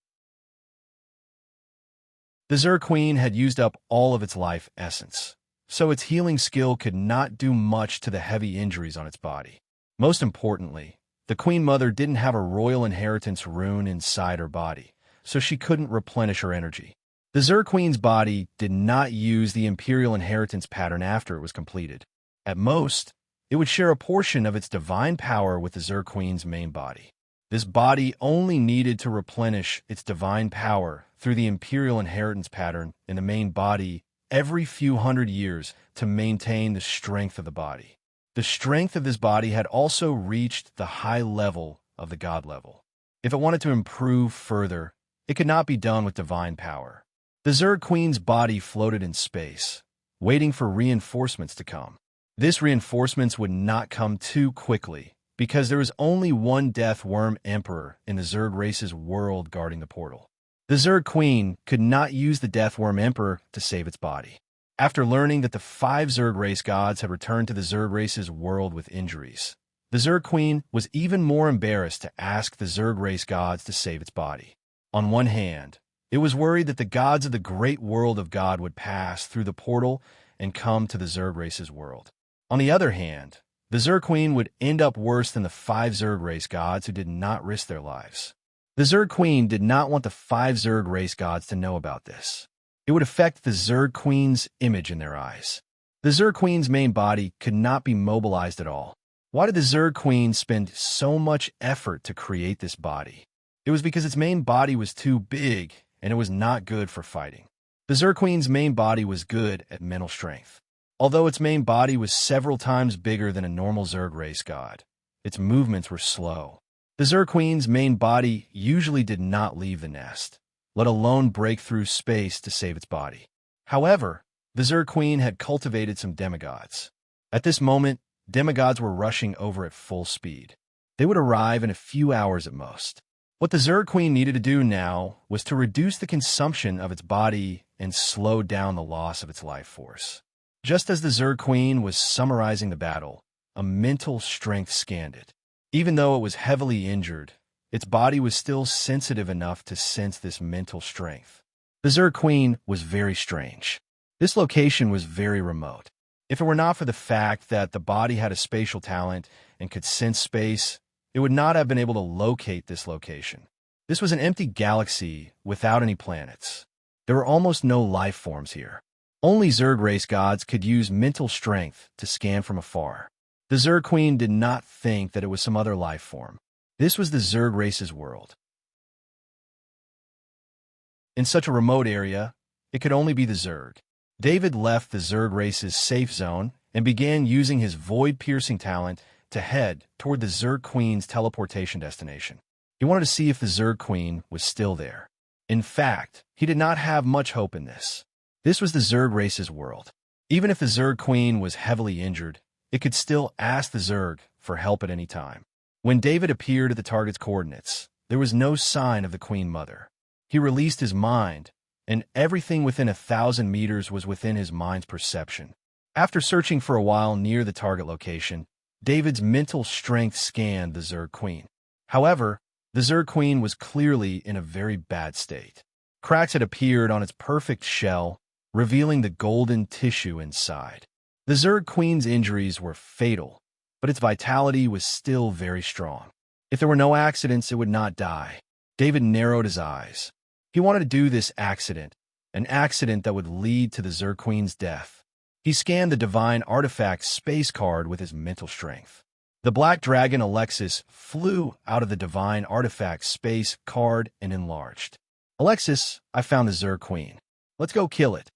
The Zerg Queen had used up all of its life essence, so its healing skill could not do much to the heavy injuries on its body. Most importantly, the Queen Mother didn't have a royal inheritance rune inside her body, so she couldn't replenish her energy. The Zerg Queen's body did not use the Imperial inheritance pattern after it was completed. At most, it would share a portion of its divine power with the Zerg Queen's main body. This body only needed to replenish its divine power through the Imperial inheritance pattern in the main body every few hundred years to maintain the strength of the body. The strength of this body had also reached the high level of the God level. If it wanted to improve further, it could not be done with divine power. The Zerg Queen's body floated in space, waiting for reinforcements to come. This reinforcements would not come too quickly, because there was only one Death Worm Emperor in the Zerg race's world guarding the portal. The Zerg Queen could not use the Death Worm Emperor to save its body. After learning that the 5 Zerg race gods had returned to the Zerg race's world with injuries, the Zerg Queen was even more embarrassed to ask the Zerg race gods to save its body. On one hand, it was worried that the gods of the great world of God would pass through the portal and come to the Zerg race's world. On the other hand, the Zerg Queen would end up worse than the 5 Zerg race gods who did not risk their lives. The Zerg Queen did not want the 5 Zerg race gods to know about this. It would affect the Zerg Queen's image in their eyes. The Zerg Queen's main body could not be mobilized at all. Why did the Zerg Queen spend so much effort to create this body? It was because its main body was too big, and it was not good for fighting. The Zerg Queen's main body was good at mental strength. Although its main body was several times bigger than a normal Zerg race god, its movements were slow. The Zerg Queen's main body usually did not leave the nest, let alone break through space to save its body. However, the Zerg Queen had cultivated some demigods. At this moment, demigods were rushing over at full speed. They would arrive in a few hours at most. What the Zerg Queen needed to do now was to reduce the consumption of its body and slow down the loss of its life force. Just as the Zerg Queen was summarizing the battle, a mental strength scanned it. Even though it was heavily injured, its body was still sensitive enough to sense this mental strength. The Zerg Queen was very strange. This location was very remote. If it were not for the fact that the body had a spatial talent and could sense space, it would not have been able to locate this location. This was an empty galaxy without any planets. There were almost no life forms here. Only Zerg race gods could use mental strength to scan from afar. The Zerg Queen did not think that it was some other life form. This was the Zerg race's world. In such a remote area, it could only be the Zerg. David left the Zerg race's safe zone and began using his void-piercing talent to head toward the Zerg Queen's teleportation destination. He wanted to see if the Zerg Queen was still there. In fact, he did not have much hope in this. This was the Zerg race's world. Even if the Zerg Queen was heavily injured, it could still ask the Zerg for help at any time. When David appeared at the target's coordinates, there was no sign of the Queen Mother. He released his mind, and everything within 1,000 meters was within his mind's perception. After searching for a while near the target location, David's mental strength scanned the Zerg Queen. However, the Zerg Queen was clearly in a very bad state. Cracks had appeared on its perfect shell, revealing the golden tissue inside. The Zerg Queen's injuries were fatal, but its vitality was still very strong. If there were no accidents, it would not die. David narrowed his eyes. He wanted to do this accident, an accident that would lead to the Zerg Queen's death. He scanned the divine artifact space card with his mental strength. The black dragon Alexis flew out of the divine artifact space card and enlarged. "Alexis, I found the Zerg Queen. Let's go kill it."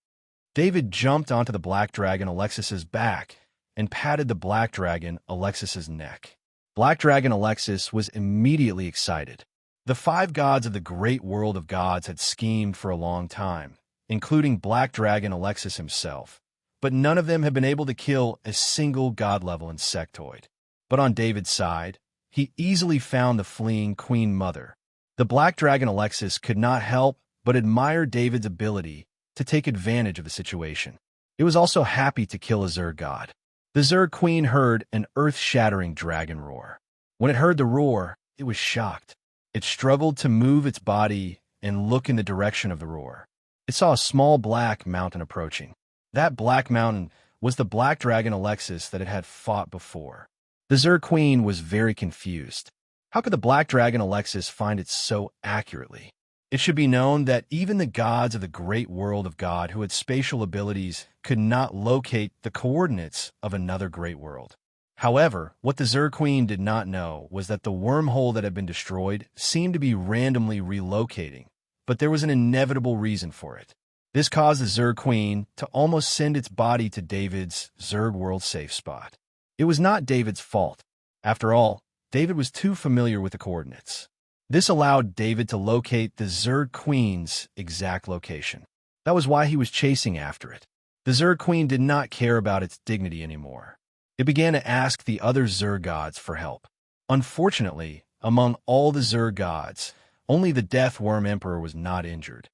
David jumped onto the black dragon Alexis's back and patted the black dragon Alexis's neck. Black dragon Alexis was immediately excited. The 5 gods of the great world of gods had schemed for a long time, including black dragon Alexis himself, but none of them had been able to kill a single god-level insectoid. But on David's side, he easily found the fleeing Queen Mother. The black dragon Alexis could not help but admire David's ability to take advantage of the situation. It was also happy to kill a Zerg god. The Zerg Queen heard an earth-shattering dragon roar. When it heard the roar, it was shocked. It struggled to move its body and look in the direction of the roar. It saw a small black mountain approaching. That black mountain was the black dragon Alexis that it had fought before. The Zerg Queen was very confused. How could the black dragon Alexis find it so accurately? It should be known that even the gods of the great world of God who had spatial abilities could not locate the coordinates of another great world. However, what the Zerg Queen did not know was that the wormhole that had been destroyed seemed to be randomly relocating, but there was an inevitable reason for it. This caused the Zerg Queen to almost send its body to David's Zerg world safe spot. It was not David's fault. After all, David was too familiar with the coordinates. This allowed David to locate the Zerg Queen's exact location. That was why he was chasing after it. The Zerg Queen did not care about its dignity anymore. It began to ask the other Zerg gods for help. Unfortunately, among all the Zerg gods, only the Death Worm Emperor was not injured.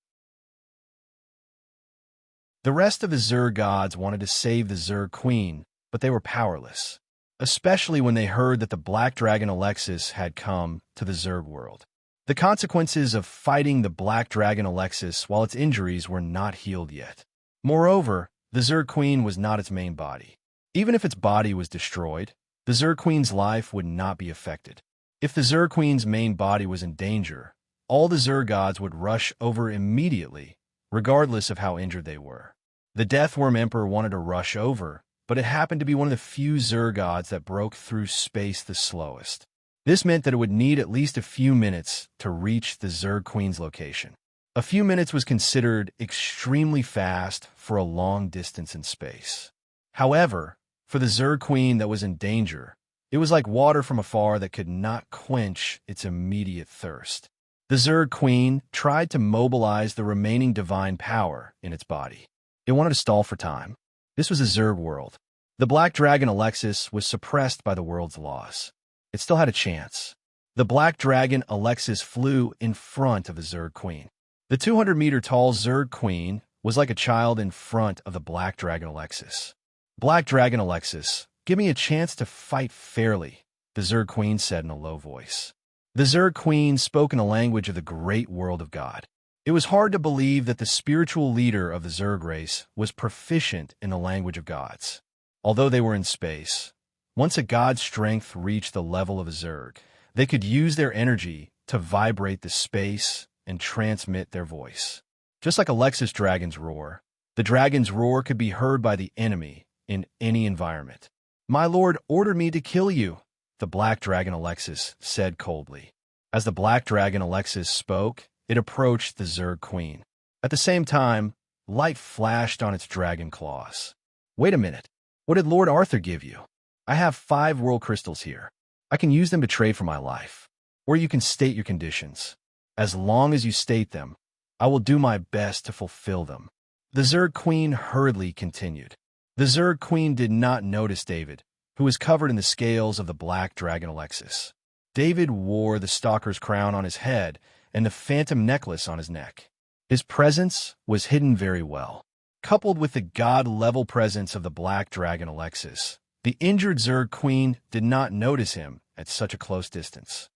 The rest of the Zerg gods wanted to save the Zerg Queen, but they were powerless, especially when they heard that the Black Dragon Alexis had come to the Zerg world. The consequences of fighting the Black Dragon Alexis while its injuries were not healed yet. Moreover, the Zerg Queen was not its main body. Even if its body was destroyed, the Zerg Queen's life would not be affected. If the Zerg Queen's main body was in danger, all the Zerg gods would rush over immediately, regardless of how injured they were. The Deathworm Emperor wanted to rush over, but it happened to be one of the few Zerg gods that broke through space the slowest. This meant that it would need at least a few minutes to reach the Zerg Queen's location. A few minutes was considered extremely fast for a long distance in space. However, for the Zerg Queen that was in danger, it was like water from afar that could not quench its immediate thirst. The Zerg Queen tried to mobilize the remaining divine power in its body. It wanted to stall for time. This was a Zerg world. The Black Dragon Alexis was suppressed by the world's laws. It still had a chance. The Black Dragon Alexis flew in front of the Zerg Queen. The 200-meter-tall Zerg Queen was like a child in front of the Black Dragon Alexis. Black Dragon Alexis, give me a chance to fight fairly, the Zerg Queen said in a low voice. The Zerg Queen spoke in a language of the great world of God. It was hard to believe that the spiritual leader of the Zerg race was proficient in the language of gods. Although they were in space, once a god's strength reached the level of a Zerg, they could use their energy to vibrate the space and transmit their voice. Just like Alexis Dragon's roar, the dragon's roar could be heard by the enemy in any environment. My lord ordered me to kill you, the Black Dragon Alexis said coldly. As the Black Dragon Alexis spoke, it approached the Zerg Queen. At the same time, light flashed on its dragon claws. Wait a minute. What did Lord Arthur give you? I have 5 world crystals here. I can use them to trade for my life. Or you can state your conditions. As long as you state them, I will do my best to fulfill them. The Zerg Queen hurriedly continued. The Zerg Queen did not notice David, who was covered in the scales of the Black Dragon Alexis. David wore the Stalker's crown on his head and the phantom necklace on his neck. His presence was hidden very well. Coupled with the god-level presence of the Black Dragon Alexis, the injured Zerg Queen did not notice him at such a close distance.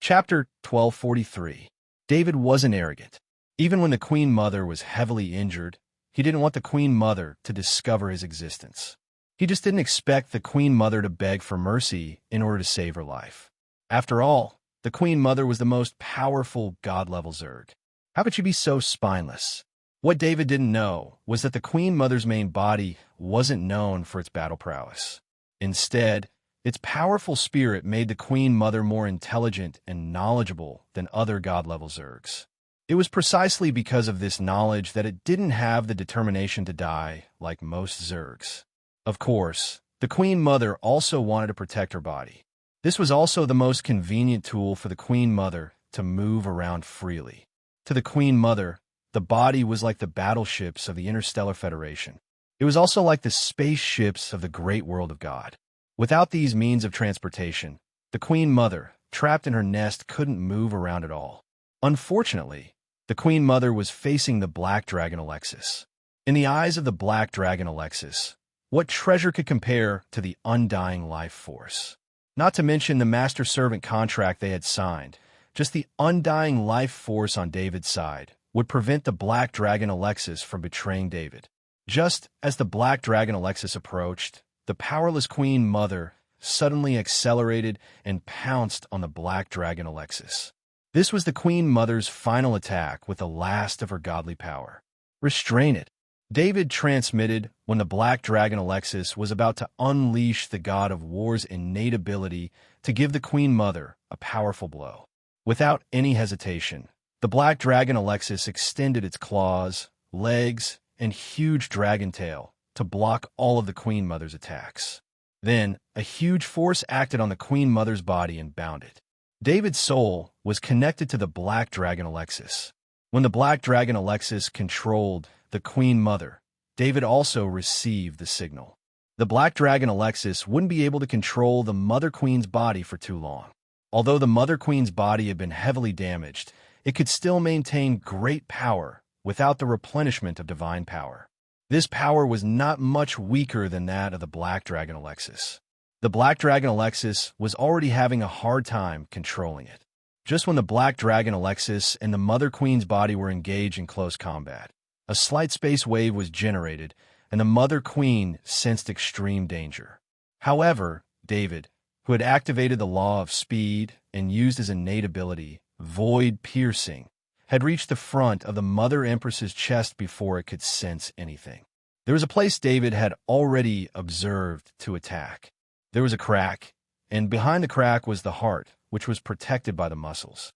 Chapter 1243. David wasn't arrogant. Even when the Queen Mother was heavily injured, he didn't want the Queen Mother to discover his existence. He just didn't expect the Queen Mother to beg for mercy in order to save her life. After all, the Queen Mother was the most powerful god-level Zerg. How could she be so spineless? What David didn't know was that the Queen Mother's main body wasn't known for its battle prowess. Instead, its powerful spirit made the Queen Mother more intelligent and knowledgeable than other god-level Zergs. It was precisely because of this knowledge that it didn't have the determination to die like most Zergs. Of course, the Queen Mother also wanted to protect her body. This was also the most convenient tool for the Queen Mother to move around freely. To the Queen Mother, the body was like the battleships of the Interstellar Federation. It was also like the spaceships of the great world of God. Without these means of transportation, the Queen Mother, trapped in her nest, couldn't move around at all. Unfortunately, the Queen Mother was facing the Black Dragon Alexis. In the eyes of the Black Dragon Alexis, what treasure could compare to the undying life force? Not to mention the master-servant contract they had signed, Just the undying life force on David's side would prevent the black dragon Alexis from betraying David. Just as the black dragon Alexis approached, the powerless Queen Mother suddenly accelerated and pounced on the black dragon Alexis. This was the Queen Mother's final attack with the last of her godly power. Restrain it, David transmitted when the black dragon Alexis was about to unleash the god of war's innate ability to give the Queen Mother a powerful blow. Without any hesitation, the black dragon Alexis extended its claws, legs, and huge dragon tail to block all of the Queen Mother's attacks. Then, a huge force acted on the Queen Mother's body and bound it. David's soul was connected to the black dragon Alexis. When the black dragon Alexis controlled the Queen Mother, David also received the signal. The black dragon Alexis wouldn't be able to control the Mother Queen's body for too long. Although the Mother Queen's body had been heavily damaged, it could still maintain great power without the replenishment of divine power. This power was not much weaker than that of the black dragon Alexis. The black dragon Alexis was already having a hard time controlling it. Just when the black dragon Alexis and the Mother Queen's body were engaged in close combat, a slight space wave was generated, and the Mother Queen sensed extreme danger. However, David, who had activated the law of speed and used his innate ability, void piercing, had reached the front of the Mother Empress's chest before it could sense anything. There was a place David had already observed to attack. There was a crack, and behind the crack was the heart, which was protected by the muscles.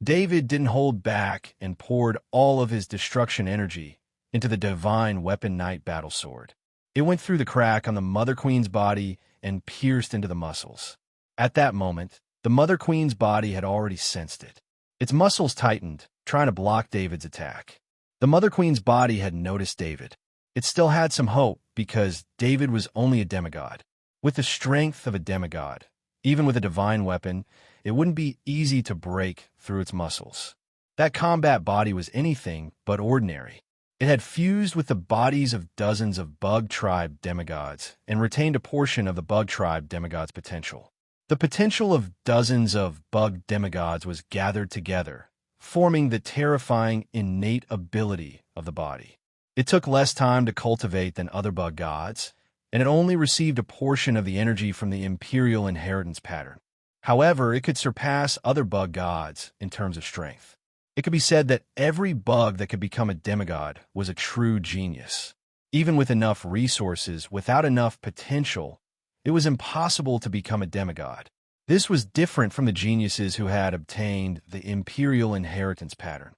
David didn't hold back and poured all of his destruction energy into the divine weapon knight battle sword. It went through the crack on the Mother Queen's body and pierced into the muscles. At that moment, the Mother Queen's body had already sensed it. Its muscles tightened, trying to block David's attack. The Mother Queen's body had noticed David. It still had some hope because David was only a demigod. With the strength of a demigod, even with a divine weapon, it wouldn't be easy to break through its muscles. That combat body was anything but ordinary. It had fused with the bodies of dozens of bug tribe demigods and retained a portion of the bug tribe demigods' potential. The potential of dozens of bug demigods was gathered together, forming the terrifying innate ability of the body. It took less time to cultivate than other bug gods, and it only received a portion of the energy from the imperial inheritance pattern. However, it could surpass other bug gods in terms of strength. It could be said that every bug that could become a demigod was a true genius. Even with enough resources, without enough potential, it was impossible to become a demigod. This was different from the geniuses who had obtained the imperial inheritance pattern.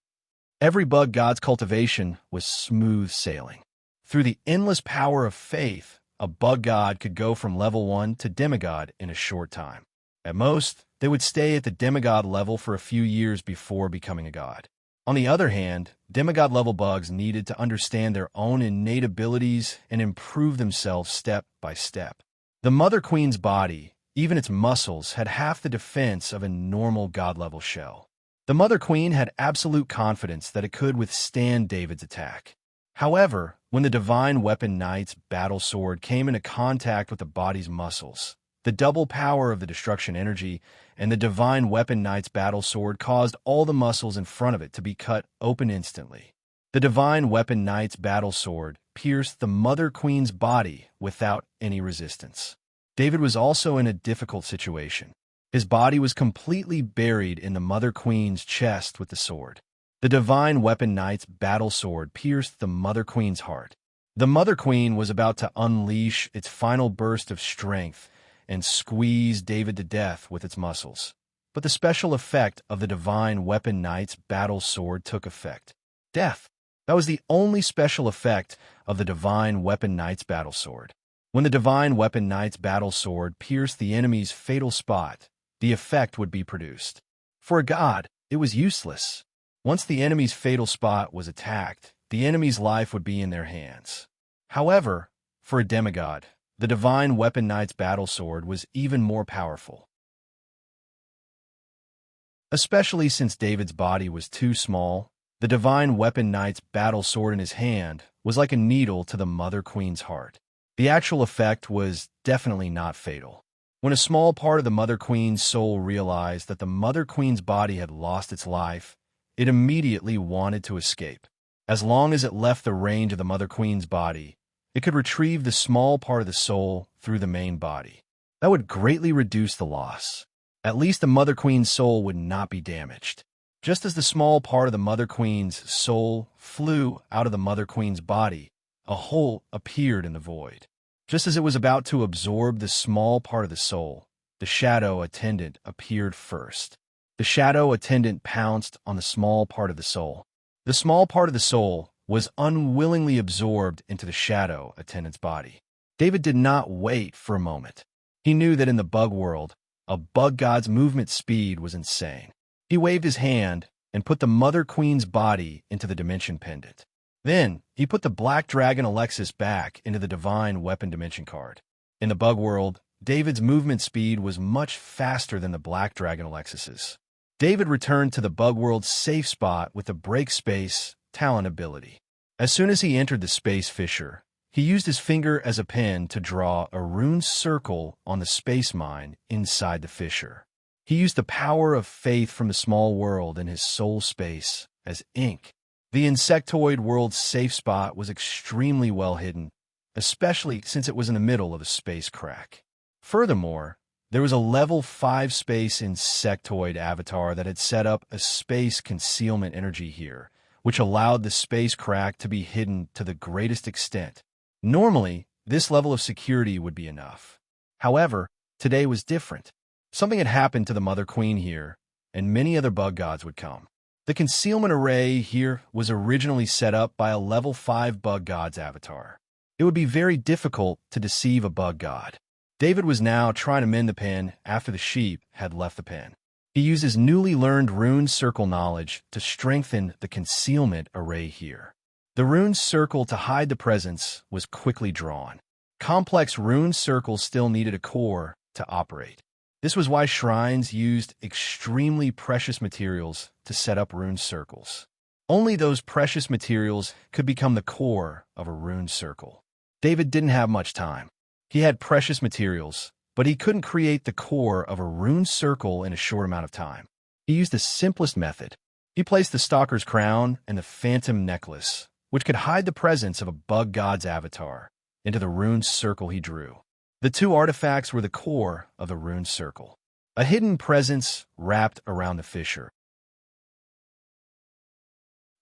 Every bug god's cultivation was smooth sailing. Through the endless power of faith, a bug god could go from level 1 to demigod in a short time. At most, they would stay at the demigod level for a few years before becoming a god. On the other hand, demigod-level bugs needed to understand their own innate abilities and improve themselves step by step. The Mother Queen's body, even its muscles, had half the defense of a normal god-level shell. The Mother Queen had absolute confidence that it could withstand David's attack. However, when the Divine Weapon Knight's battle sword came into contact with the body's muscles, the double power of the destruction energy and the Divine Weapon Knight's battle sword caused all the muscles in front of it to be cut open instantly. The Divine Weapon Knight's battle sword pierced the Mother Queen's body without any resistance. David was also in a difficult situation. His body was completely buried in the Mother Queen's chest with the sword. The Divine Weapon Knight's battle sword pierced the Mother Queen's heart. The Mother Queen was about to unleash its final burst of strength and squeeze David to death with its muscles. But the special effect of the Divine Weapon Knight's battle sword took effect. Death. That was the only special effect of the Divine Weapon Knight's battle sword. When the Divine Weapon Knight's battle sword pierced the enemy's fatal spot, the effect would be produced. For a god, it was useless. Once the enemy's fatal spot was attacked, the enemy's life would be in their hands. However, for a demigod, the Divine Weapon Knight's battle sword was even more powerful. Especially since David's body was too small, the Divine Weapon Knight's battle sword in his hand was like a needle to the Mother Queen's heart. The actual effect was definitely not fatal. When a small part of the Mother Queen's soul realized that the Mother Queen's body had lost its life, it immediately wanted to escape. As long as it left the range of the Mother Queen's body, it could retrieve the small part of the soul through the main body. That would greatly reduce the loss. At least the Mother Queen's soul would not be damaged. Just as the small part of the Mother Queen's soul flew out of the Mother Queen's body, a hole appeared in the void. Just as it was about to absorb the small part of the soul, the shadow attendant appeared first. The shadow attendant pounced on the small part of the soul. The small part of the soul was unwillingly absorbed into the shadow attendant's body. David did not wait for a moment. He knew that in the bug world, a bug god's movement speed was insane. He waved his hand and put the Mother Queen's body into the dimension pendant. Then, he put the Black Dragon Alexis back into the Divine Weapon Dimension card. In the bug world, David's movement speed was much faster than the Black Dragon Alexis's. David returned to the bug world's safe spot with the Break Space talent ability. As soon as he entered the space fissure, he used his finger as a pen to draw a rune circle on the space mine inside the fissure. He used the power of faith from the small world in his soul space as ink. The insectoid world's safe spot was extremely well hidden, especially since it was in the middle of a space crack. Furthermore, there was a level 5 space insectoid avatar that had set up a space concealment energy here, which allowed the space crack to be hidden to the greatest extent. Normally, this level of security would be enough. However, today was different. Something had happened to the Mother Queen here, and many other bug gods would come. The concealment array here was originally set up by a level 5 bug god's avatar. It would be very difficult to deceive a bug god. David was now trying to mend the pen after the sheep had left the pen. He used his newly learned rune circle knowledge to strengthen the concealment array here. The rune circle to hide the presence was quickly drawn. Complex rune circles still needed a core to operate. This was why shrines used extremely precious materials to set up rune circles. Only those precious materials could become the core of a rune circle. David didn't have much time. He had precious materials, but he couldn't create the core of a rune circle in a short amount of time. He used the simplest method. He placed the Stalker's Crown and the Phantom Necklace, which could hide the presence of a bug god's avatar, into the rune circle he drew. The two artifacts were the core of the rune circle. A hidden presence wrapped around the fissure.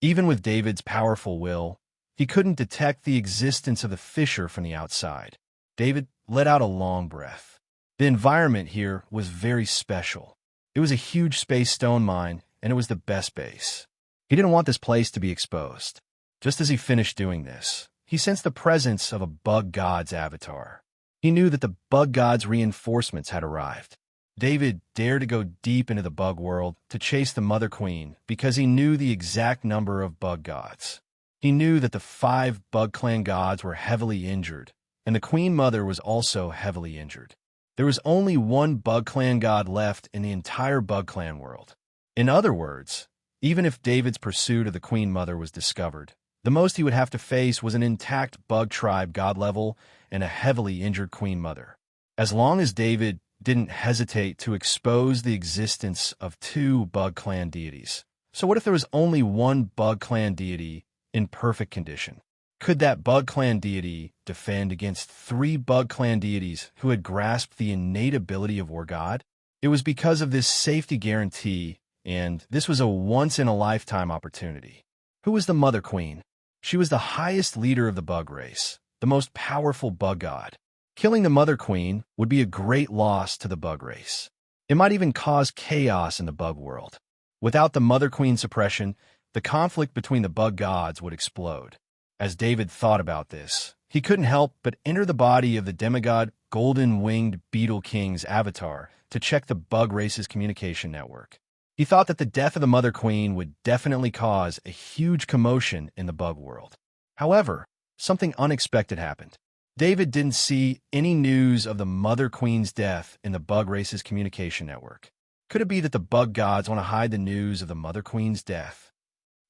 Even with David's powerful will, he couldn't detect the existence of the fissure from the outside. David let out a long breath. The environment here was very special. It was a huge space stone mine, and it was the best base. He didn't want this place to be exposed. Just as he finished doing this, he sensed the presence of a bug god's avatar. He knew that the bug god's reinforcements had arrived. David dared to go deep into the bug world to chase the Mother Queen because he knew the exact number of bug gods. He knew that the 5 bug clan gods were heavily injured, and the Queen Mother was also heavily injured. There was only one bug clan god left in the entire bug clan world. In other words, even if David's pursuit of the Queen Mother was discovered, the most he would have to face was an intact bug tribe god level and a heavily injured Queen Mother. As long as David didn't hesitate to expose the existence of 2 bug clan deities. So what if there was only one bug clan deity in perfect condition? Could that bug clan deity defend against 3 bug clan deities who had grasped the innate ability of War God? It was because of this safety guarantee, and this was a once-in-a-lifetime opportunity. Who was the Mother Queen? She was the highest leader of the bug race, the most powerful bug god. Killing the Mother Queen would be a great loss to the bug race. It might even cause chaos in the bug world. Without the Mother Queen suppression, the conflict between the bug gods would explode. As David thought about this, he couldn't help but enter the body of the demigod Golden-Winged Beetle King's avatar to check the bug race's communication network. He thought that the death of the Mother Queen would definitely cause a huge commotion in the bug world. However, something unexpected happened. David didn't see any news of the Mother Queen's death in the bug race's communication network. Could it be that the bug gods want to hide the news of the Mother Queen's death?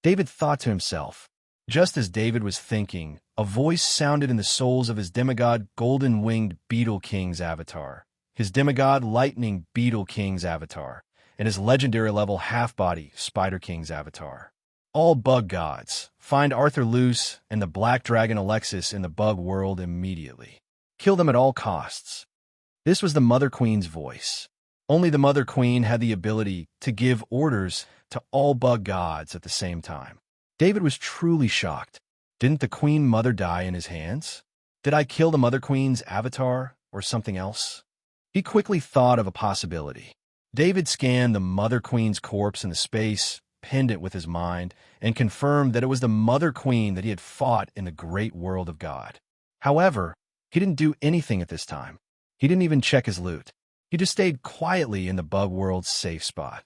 David thought to himself. Just as David was thinking, a voice sounded in the souls of his demigod Golden-Winged Beetle King's avatar. his demigod Lightning Beetle King's avatar, and his legendary level half-body Spider King's avatar. All bug gods, find Arthur Luce and the Black Dragon Alexis in the bug world immediately. Kill them at all costs. This was the Mother Queen's voice. Only the Mother Queen had the ability to give orders to all bug gods at the same time. David was truly shocked. Didn't the Queen Mother die in his hands? Did I kill the Mother Queen's avatar or something else? He quickly thought of a possibility. David scanned the Mother Queen's corpse in the space pendant with his mind and confirmed that it was the Mother Queen that he had fought in the great world of God. However, he didn't do anything at this time. He didn't even check his loot. He just stayed quietly in the bug world's safe spot.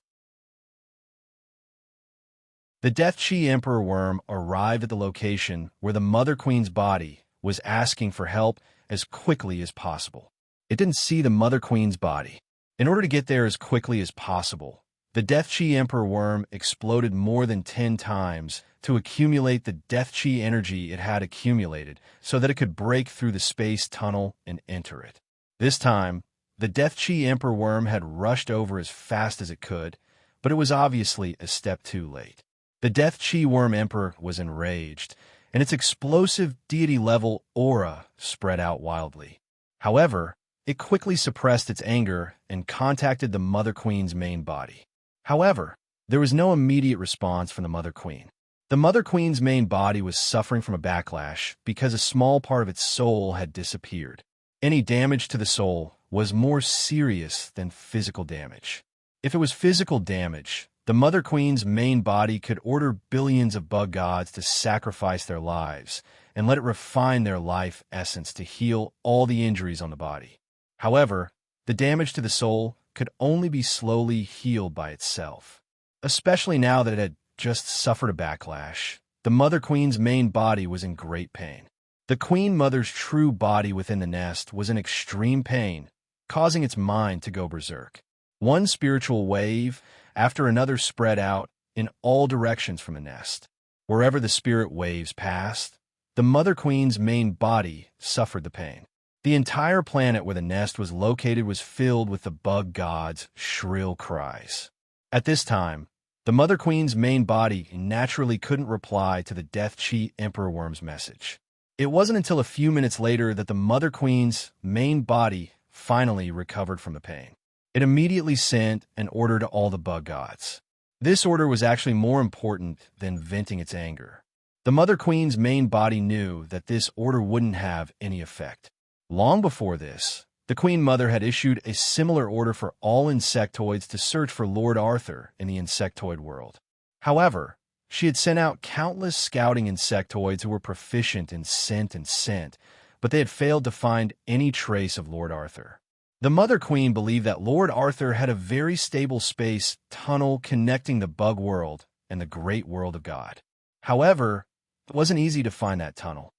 The Death Chi Emperor Worm arrived at the location where the Mother Queen's body was asking for help as quickly as possible. It didn't see the Mother Queen's body. In order to get there as quickly as possible, the Death Chi Emperor Worm exploded more than 10 times to accumulate the Death Chi energy it had accumulated so that it could break through the space tunnel and enter it. This time, the Death Chi Emperor Worm had rushed over as fast as it could, but it was obviously a step too late. The Death Chi Worm Emperor was enraged, and its explosive deity-level aura spread out wildly. However, it quickly suppressed its anger and contacted the Mother Queen's main body. However, there was no immediate response from the Mother Queen. The Mother Queen's main body was suffering from a backlash because a small part of its soul had disappeared. Any damage to the soul was more serious than physical damage. If it was physical damage, the Mother Queen's main body could order billions of bug gods to sacrifice their lives and let it refine their life essence to heal all the injuries on the body. However, the damage to the soul could only be slowly healed by itself. Especially now that it had just suffered a backlash, the Mother Queen's main body was in great pain. The Queen Mother's true body within the nest was in extreme pain, causing its mind to go berserk. One spiritual wave after another spread out in all directions from the nest. Wherever the spirit waves passed, the Mother Queen's main body suffered the pain. The entire planet where the nest was located was filled with the bug gods' shrill cries. At this time, the Mother Queen's main body naturally couldn't reply to the Death Chi Emperor Worm's message. It wasn't until a few minutes later that the Mother Queen's main body finally recovered from the pain. It immediately sent an order to all the bug gods. This order was actually more important than venting its anger. The Mother Queen's main body knew that this order wouldn't have any effect. Long before this, the Queen Mother had issued a similar order for all insectoids to search for Lord Arthur in the insectoid world. However, she had sent out countless scouting insectoids who were proficient in scent and scent, but they had failed to find any trace of Lord Arthur. The Mother Queen believed that Lord Arthur had a very stable space tunnel connecting the bug world and the great world of God. However, it wasn't easy to find that tunnel.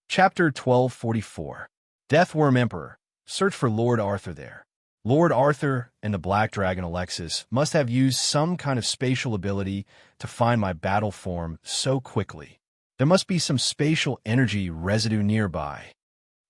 Chapter 1244. Deathworm Emperor. Search for Lord Arthur there. Lord Arthur and the Black Dragon Alexis must have used some kind of spatial ability to find my battle form so quickly. There must be some spatial energy residue nearby.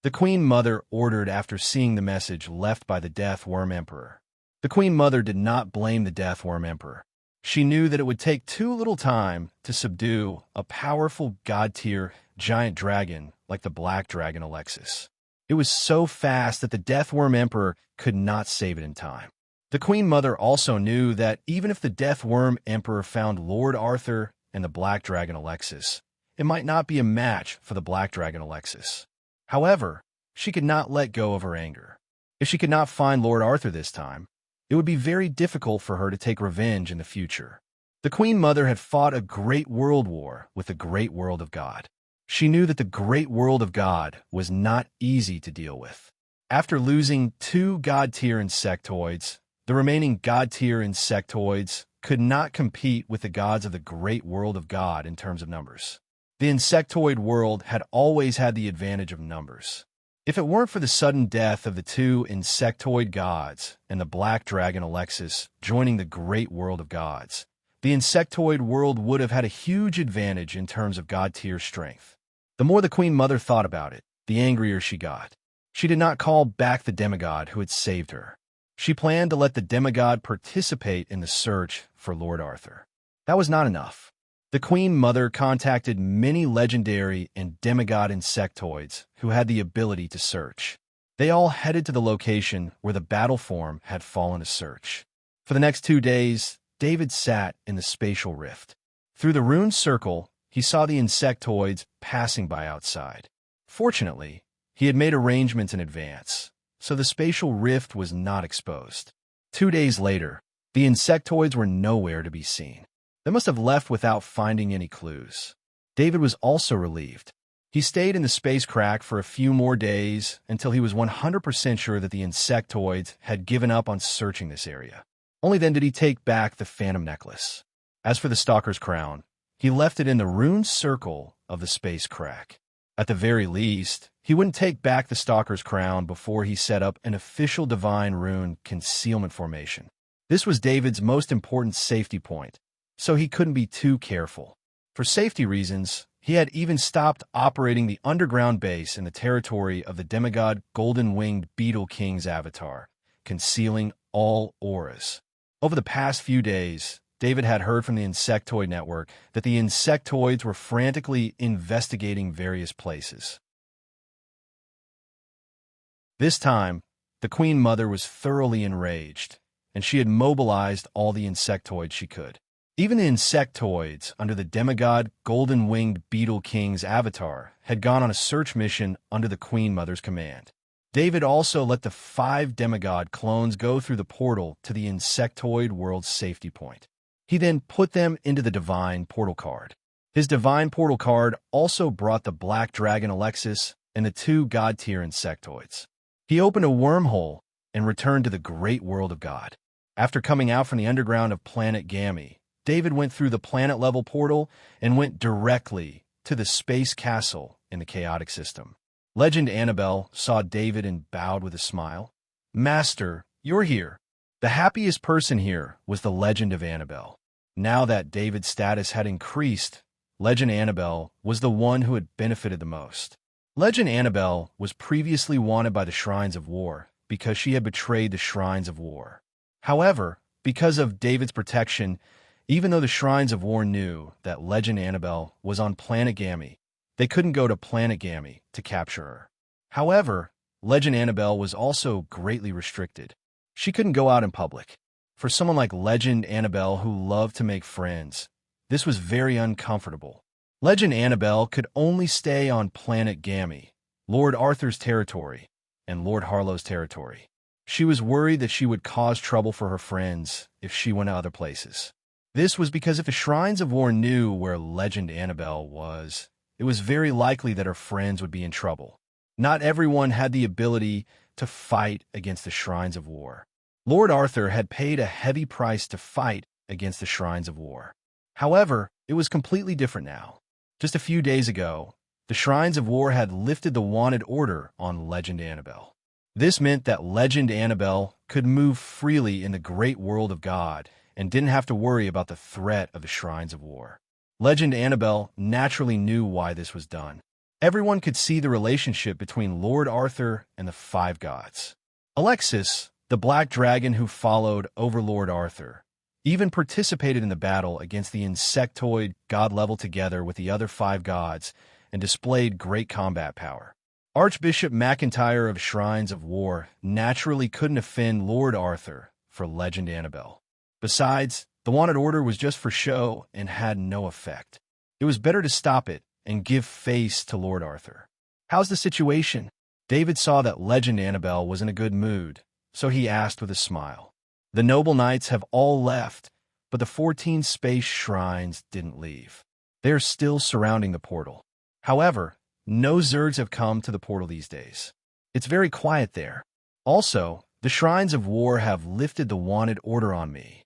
The Queen Mother ordered after seeing the message left by the Deathworm Emperor. The Queen Mother did not blame the Deathworm Emperor. She knew that it would take too little time to subdue a powerful god-tier giant dragon like the Black Dragon Alexis. It was so fast that the Deathworm Emperor could not save it in time. The Queen Mother also knew that even if the Deathworm Emperor found Lord Arthur and the Black Dragon Alexis, it might not be a match for the Black Dragon Alexis. However, she could not let go of her anger. If she could not find Lord Arthur this time, it would be very difficult for her to take revenge in the future. The Queen Mother had fought a great world war with the great world of God. She knew that the great world of God was not easy to deal with. After losing 2 god-tier insectoids, the remaining god-tier insectoids could not compete with the gods of the great world of God in terms of numbers. The insectoid world had always had the advantage of numbers. If it weren't for the sudden death of the 2 insectoid gods and the Black Dragon Alexis joining the great world of gods, the insectoid world would have had a huge advantage in terms of god-tier strength. The more the Queen Mother thought about it, the angrier she got. She did not call back the demigod who had saved her. She planned to let the demigod participate in the search for Lord Arthur. That was not enough. The Queen Mother contacted many legendary and demigod insectoids who had the ability to search. They all headed to the location where the battle form had fallen to search. For the next 2 days, David sat in the spatial rift. Through the rune circle, he saw the insectoids passing by outside. Fortunately, he had made arrangements in advance, so the spatial rift was not exposed. 2 days later, the insectoids were nowhere to be seen. They must have left without finding any clues. David was also relieved. He stayed in the space crack for a few more days until he was 100% sure that the insectoids had given up on searching this area. Only then did he take back the phantom necklace. As for the stalker's crown, he left it in the rune circle of the space crack. At the very least, he wouldn't take back the stalker's crown before he set up an official divine rune concealment formation. This was David's most important safety point, so he couldn't be too careful. For safety reasons, he had even stopped operating the underground base in the territory of the demigod golden-winged beetle king's avatar, concealing all auras. Over the past few days, David had heard from the insectoid network that the insectoids were frantically investigating various places. This time, the Queen Mother was thoroughly enraged, and she had mobilized all the insectoids she could. Even the insectoids under the demigod golden-winged beetle king's avatar had gone on a search mission under the Queen Mother's command. David also let the 5 demigod clones go through the portal to the insectoid world's safety point. He then put them into the divine portal card. His divine portal card also brought the black dragon Alexis and the 2 god-tier insectoids. He opened a wormhole and returned to the great world of God. After coming out from the underground of planet Gamma, David went through the planet-level portal and went directly to the space castle in the chaotic system. Legend Annabelle saw David and bowed with a smile. "Master, you're here." The happiest person here was the legend of Annabelle. Now that David's status had increased, Legend Annabelle was the one who had benefited the most. Legend Annabelle was previously wanted by the Shrines of War because she had betrayed the Shrines of War. However, because of David's protection, even though the Shrines of War knew that Legend Annabelle was on planet Gamma, they couldn't go to planet Gamma to capture her. However, Legend Annabelle was also greatly restricted. She couldn't go out in public. For someone like Legend Annabelle who loved to make friends, this was very uncomfortable. Legend Annabelle could only stay on planet Gamma, Lord Arthur's territory, and Lord Harlow's territory. She was worried that she would cause trouble for her friends if she went to other places. This was because if the Shrines of War knew where Legend Annabelle was, it was very likely that her friends would be in trouble. Not everyone had the ability to fight against the Shrines of War. Lord Arthur had paid a heavy price to fight against the Shrines of War. However, it was completely different now. Just a few days ago, the Shrines of War had lifted the wanted order on Legend Annabelle. This meant that Legend Annabelle could move freely in the great world of God and didn't have to worry about the threat of the Shrines of War. Legend Annabelle naturally knew why this was done. Everyone could see the relationship between Lord Arthur and the 5 gods. Alexis, the black dragon who followed Overlord Arthur, even participated in the battle against the insectoid god level together with the other 5 gods and displayed great combat power. Archbishop McIntyre of Shrines of War naturally couldn't offend Lord Arthur for Legend Annabelle. Besides, the wanted order was just for show and had no effect. It was better to stop it and give face to Lord Arthur. "How's the situation?" David saw that Legend Annabelle was in a good mood, so he asked with a smile. "The noble knights have all left, but the 14 space shrines didn't leave. They are still surrounding the portal. However, no Zergs have come to the portal these days. It's very quiet there. Also, the Shrines of War have lifted the wanted order on me."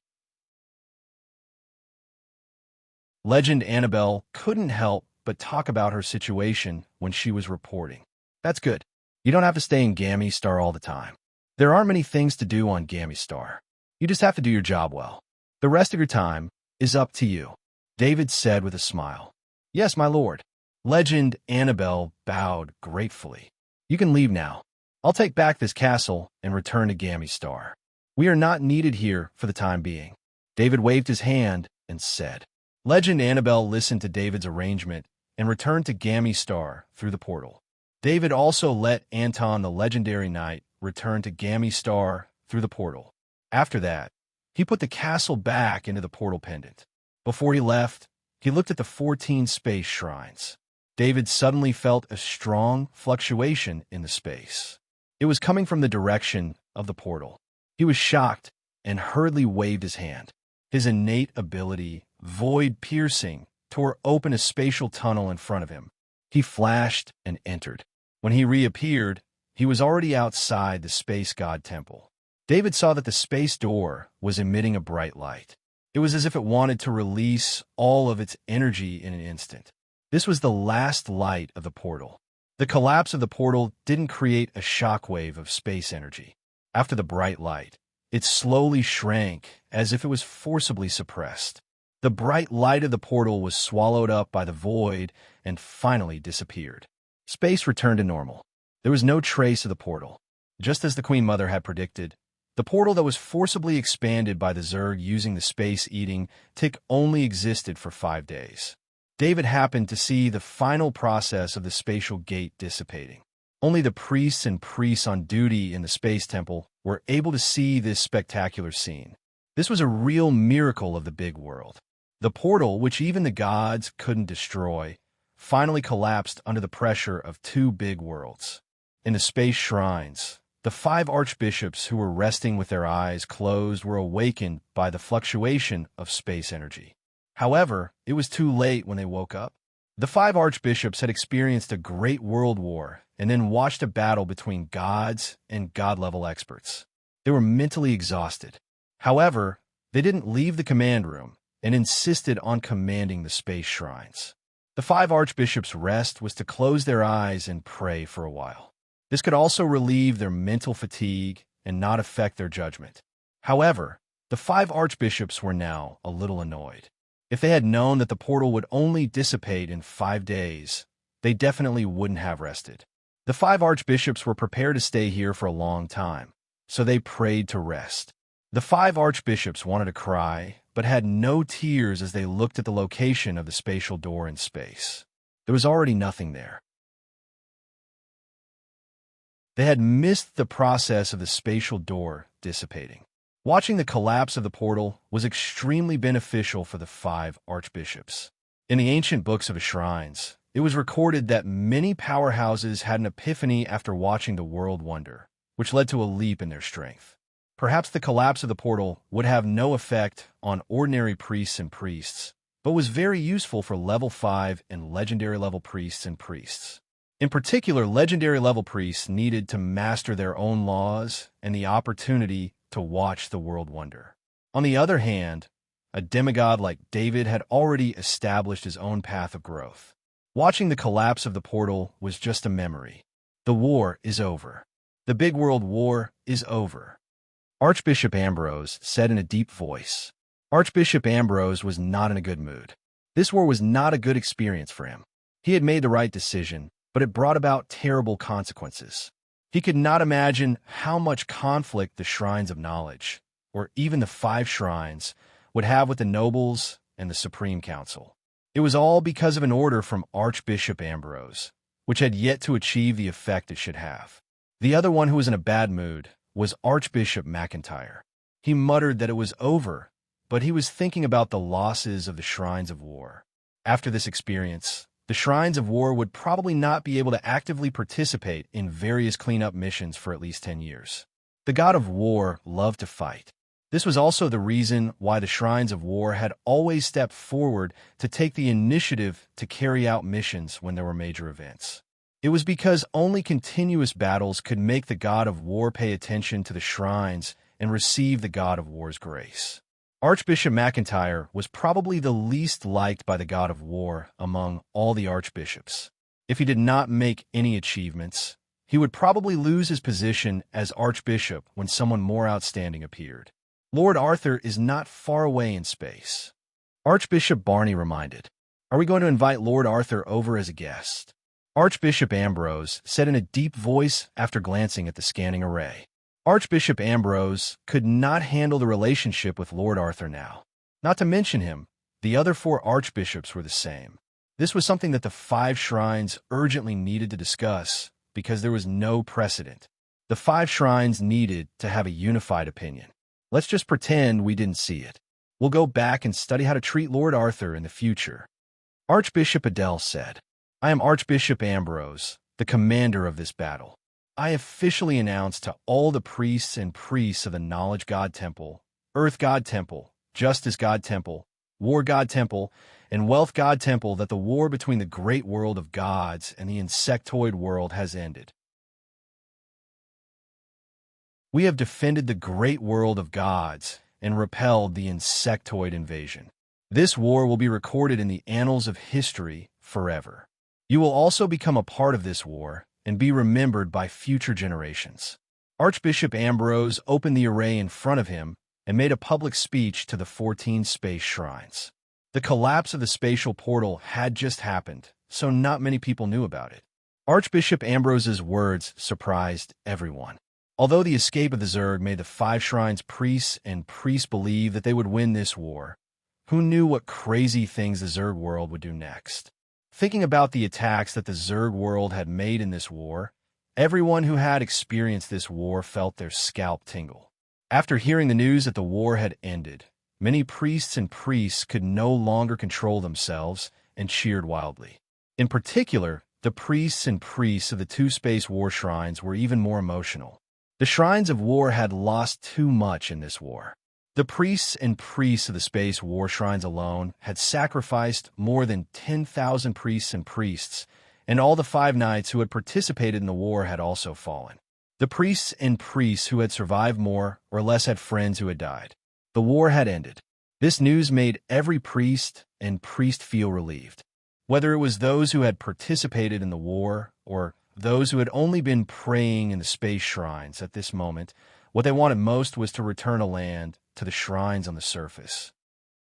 Legend Annabelle couldn't help but talk about her situation when she was reporting. "That's good. You don't have to stay in Gamma Star all the time. There aren't many things to do on Gamma Star. You just have to do your job well. The rest of your time is up to you," David said with a smile. "Yes, my lord." Legend Annabelle bowed gratefully. "You can leave now. I'll take back this castle and return to Gammy Star. We are not needed here for the time being." David waved his hand and said. Legend Annabelle listened to David's arrangement and returned to Gammy Star through the portal. David also let Anton the legendary knight return to Gammy Star through the portal. After that, he put the castle back into the portal pendant. Before he left, he looked at the 14 space shrines. David suddenly felt a strong fluctuation in the space. It was coming from the direction of the portal. He was shocked and hurriedly waved his hand. His innate ability, void piercing, tore open a spatial tunnel in front of him. He flashed and entered. When he reappeared, he was already outside the space god temple. David saw that the space door was emitting a bright light. It was as if it wanted to release all of its energy in an instant. This was the last light of the portal. The collapse of the portal didn't create a shockwave of space energy. After the bright light, it slowly shrank as if it was forcibly suppressed. The bright light of the portal was swallowed up by the void and finally disappeared. Space returned to normal. There was no trace of the portal. Just as the Queen Mother had predicted, the portal that was forcibly expanded by the Zerg using the space-eating tick only existed for 5 days. David happened to see the final process of the spatial gate dissipating. Only the priests and priests on duty in the space temple were able to see this spectacular scene. This was a real miracle of the big world. The portal, which even the gods couldn't destroy, finally collapsed under the pressure of 2 big worlds. In the space shrines, the 5 archbishops who were resting with their eyes closed were awakened by the fluctuation of space energy. However, it was too late when they woke up. The 5 archbishops had experienced a great world war and then watched a battle between gods and god-level experts. They were mentally exhausted. However, they didn't leave the command room and insisted on commanding the space shrines. The 5 archbishops' rest was to close their eyes and pray for a while. This could also relieve their mental fatigue and not affect their judgment. However, the 5 archbishops were now a little annoyed. If they had known that the portal would only dissipate in 5 days, they definitely wouldn't have rested. The 5 archbishops were prepared to stay here for a long time, so they prayed to rest. The 5 archbishops wanted to cry, but had no tears as they looked at the location of the spatial door in space. There was already nothing there. They had missed the process of the spatial door dissipating. Watching the collapse of the portal was extremely beneficial for the 5 archbishops. In the ancient books of the shrines, it was recorded that many powerhouses had an epiphany after watching the world wonder, which led to a leap in their strength. Perhaps the collapse of the portal would have no effect on ordinary priests and priests, but was very useful for level 5 and legendary level priests and priests. In particular, legendary level priests needed to master their own laws and the opportunity to watch the world wonder. On the other hand, a demigod like David had already established his own path of growth. Watching the collapse of the portal was just a memory. The war is over. The big world war is over. Archbishop Ambrose said in a deep voice. Archbishop Ambrose was not in a good mood. This war was not a good experience for him. He had made the right decision, but it brought about terrible consequences. He could not imagine how much conflict the shrines of knowledge, or even the 5 shrines, would have with the nobles and the Supreme Council. It was all because of an order from Archbishop Ambrose, which had yet to achieve the effect it should have. The other one who was in a bad mood was Archbishop McIntyre. He muttered that it was over, but he was thinking about the losses of the shrines of war. After this experience, the shrines of war would probably not be able to actively participate in various cleanup missions for at least 10 years. The god of war loved to fight. This was also the reason why the shrines of war had always stepped forward to take the initiative to carry out missions when there were major events. It was because only continuous battles could make the god of war pay attention to the shrines and receive the god of war's grace. Archbishop McIntyre was probably the least liked by the god of war among all the archbishops. If he did not make any achievements, he would probably lose his position as archbishop when someone more outstanding appeared. Lord Arthur is not far away in space. Archbishop Barney reminded. Are we going to invite Lord Arthur over as a guest? Archbishop Ambrose said in a deep voice after glancing at the scanning array. Archbishop Ambrose could not handle the relationship with Lord Arthur now. Not to mention him, the other 4 archbishops were the same. This was something that the 5 shrines urgently needed to discuss because there was no precedent. The 5 shrines needed to have a unified opinion. Let's just pretend we didn't see it. We'll go back and study how to treat Lord Arthur in the future. Archbishop Adele said, I am Archbishop Ambrose, the commander of this battle. I officially announce to all the priests and priests of the Knowledge God Temple, Earth God Temple, Justice God Temple, War God Temple, and Wealth God Temple that the war between the great world of gods and the insectoid world has ended. We have defended the great world of gods and repelled the insectoid invasion. This war will be recorded in the annals of history forever. You will also become a part of this war and be remembered by future generations. Archbishop Ambrose opened the array in front of him and made a public speech to the 14 space shrines. The collapse of the spatial portal had just happened, so not many people knew about it. Archbishop Ambrose's words surprised everyone. Although the escape of the Zerg made the 5 shrines priests and priests believe that they would win this war, who knew what crazy things the Zerg world would do next? Thinking about the attacks that the Zerg world had made in this war, everyone who had experienced this war felt their scalp tingle. After hearing the news that the war had ended, many priests and priests could no longer control themselves and cheered wildly. In particular, the priests and priests of the 2 space war shrines were even more emotional. The shrines of war had lost too much in this war. The priests and priests of the space war shrines alone had sacrificed more than 10,000 priests and priests, and all the 5 knights who had participated in the war had also fallen. The priests and priests who had survived more or less had friends who had died. The war had ended. This news made every priest and priest feel relieved. Whether it was those who had participated in the war or those who had only been praying in the space shrines at this moment, what they wanted most was to return to land, to the shrines on the surface.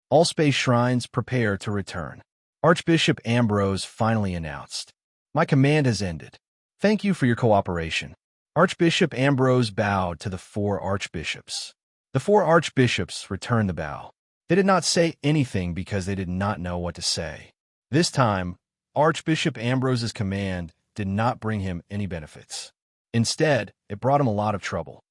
All space shrines prepare to return. Archbishop Ambrose finally announced, My command has ended. Thank you for your cooperation. Archbishop Ambrose bowed to the 4 archbishops. The 4 archbishops returned the bow. They did not say anything because they did not know what to say. This time, Archbishop Ambrose's command did not bring him any benefits. Instead, it brought him a lot of trouble.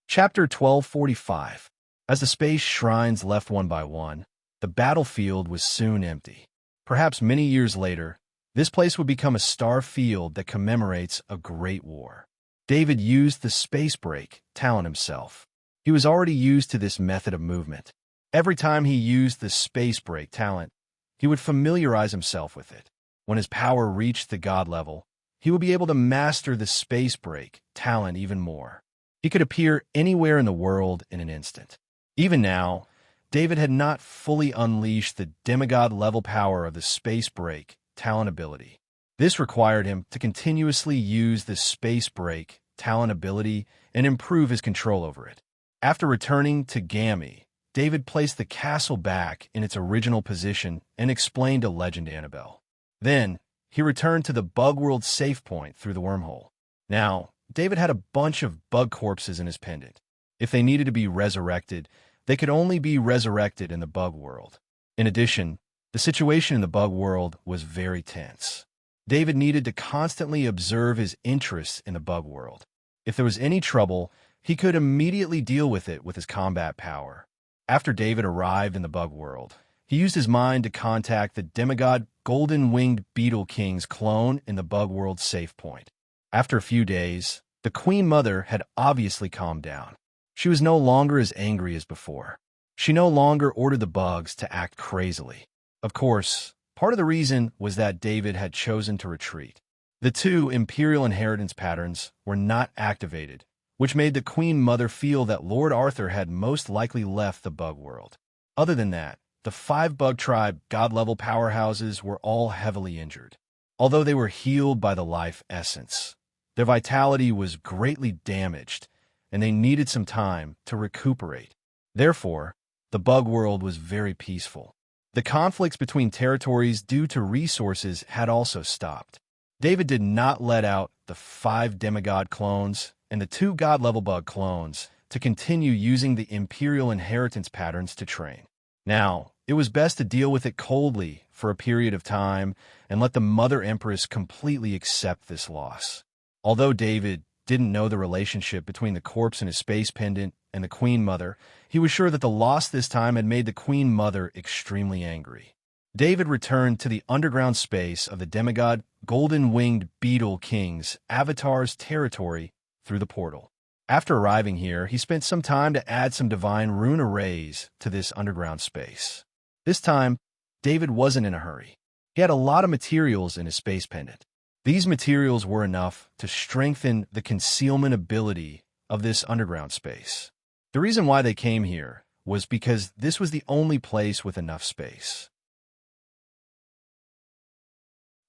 Chapter 1245. As the space shrines left one by one, the battlefield was soon empty. Perhaps many years later, this place would become a star field that commemorates a great war. David used the space break talent himself. He was already used to this method of movement. Every time he used the space break talent, he would familiarize himself with it. When his power reached the god level, he would be able to master the space break talent even more. He could appear anywhere in the world in an instant. Even now, David had not fully unleashed the demigod-level power of the space break talent ability. This required him to continuously use the space break talent ability and improve his control over it. After returning to Gammy, David placed the castle back in its original position and explained to Legend Annabelle. Then, he returned to the bug world safe point through the wormhole. Now, David had a bunch of bug corpses in his pendant. If they needed to be resurrected, they could only be resurrected in the bug world. In addition, the situation in the bug world was very tense. David needed to constantly observe his interests in the bug world. If there was any trouble, he could immediately deal with it with his combat power. After David arrived in the bug world, he used his mind to contact the demigod Golden-Winged Beetle King's clone in the bug world safe point. After a few days, the Queen Mother had obviously calmed down. She was no longer as angry as before. She no longer ordered the bugs to act crazily. Of course, part of the reason was that David had chosen to retreat. The 2 Imperial Inheritance patterns were not activated, which made the Queen Mother feel that Lord Arthur had most likely left the bug world. Other than that, the 5 bug tribe god-level powerhouses were all heavily injured. Although they were healed by the life essence, their vitality was greatly damaged, and they needed some time to recuperate. Therefore, the bug world was very peaceful. The conflicts between territories due to resources had also stopped. David did not let out the 5 demigod clones and the 2 god-level bug clones to continue using the imperial inheritance patterns to train. Now, it was best to deal with it coldly for a period of time and let the Mother Empress completely accept this loss. Although David didn't know the relationship between the corpse and his space pendant and the Queen Mother, he was sure that the loss this time had made the Queen Mother extremely angry. David returned to the underground space of the demigod golden-winged beetle king's avatar's territory through the portal. After arriving here, he spent some time to add some divine rune arrays to this underground space. This time, David wasn't in a hurry. He had a lot of materials in his space pendant. These materials were enough to strengthen the concealment ability of this underground space. The reason why they came here was because this was the only place with enough space.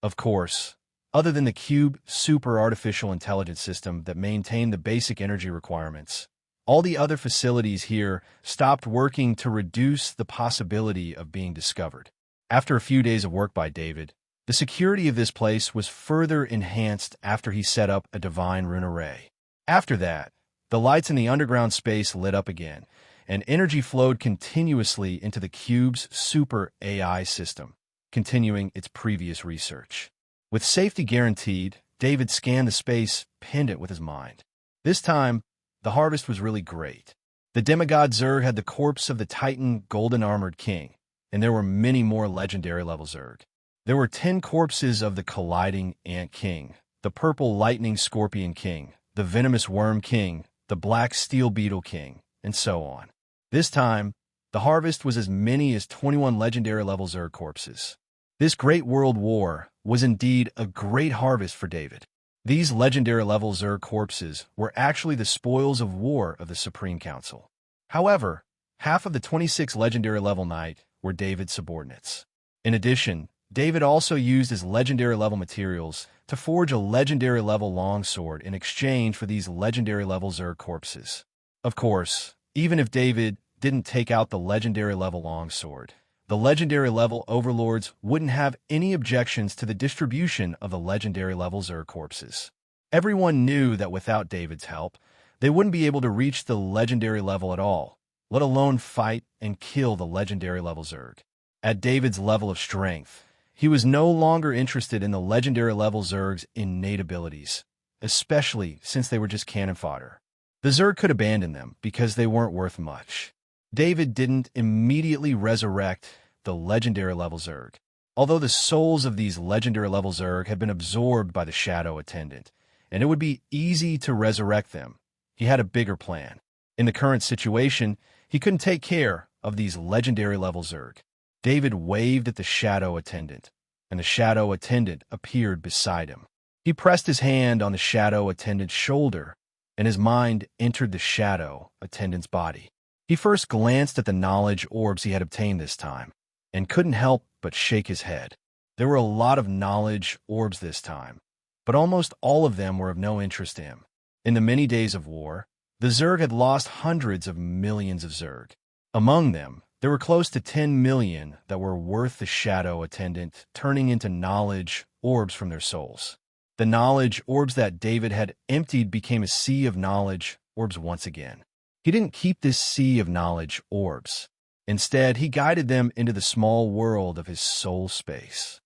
Of course, other than the cube super artificial intelligence system that maintained the basic energy requirements, all the other facilities here stopped working to reduce the possibility of being discovered. After a few days of work by David, the security of this place was further enhanced after he set up a divine rune array. After that, the lights in the underground space lit up again, and energy flowed continuously into the cube's super AI system, continuing its previous research. With safety guaranteed, David scanned the space pendant with his mind. This time, the harvest was really great. The demigod Zerg had the corpse of the Titan golden-armored king, and there were many more legendary level Zerg. There were 10 corpses of the colliding ant king, the purple lightning scorpion king, the venomous worm king, the black steel beetle king, and so on. This time, the harvest was as many as 21 legendary level Zerg corpses. This great world war was indeed a great harvest for David. These legendary level Zerg corpses were actually the spoils of war of the Supreme Council. However, half of the 26 legendary level knight were David's subordinates. In addition, David also used his legendary level materials to forge a legendary level longsword in exchange for these legendary level Zerg corpses. Of course, even if David didn't take out the legendary level longsword, the legendary level overlords wouldn't have any objections to the distribution of the legendary level Zerg corpses. Everyone knew that without David's help, they wouldn't be able to reach the legendary level at all, let alone fight and kill the legendary level Zerg. At David's level of strength, he was no longer interested in the legendary level Zerg's innate abilities, especially since they were just cannon fodder. The Zerg could abandon them because they weren't worth much. David didn't immediately resurrect the legendary level Zerg. Although the souls of these legendary level Zerg had been absorbed by the Shadow Attendant, and it would be easy to resurrect them, he had a bigger plan. In the current situation, he couldn't take care of these legendary level Zerg. David waved at the Shadow Attendant, and the Shadow Attendant appeared beside him. He pressed his hand on the Shadow Attendant's shoulder, and his mind entered the Shadow Attendant's body. He first glanced at the knowledge orbs he had obtained this time, and couldn't help but shake his head. There were a lot of knowledge orbs this time, but almost all of them were of no interest to him. In the many days of war, the Zerg had lost hundreds of millions of Zerg. Among them, there were close to 10 million that were worth the Shadow Attendant turning into knowledge orbs from their souls. The knowledge orbs that David had emptied became a sea of knowledge orbs once again. He didn't keep this sea of knowledge orbs. Instead, he guided them into the small world of his soul space.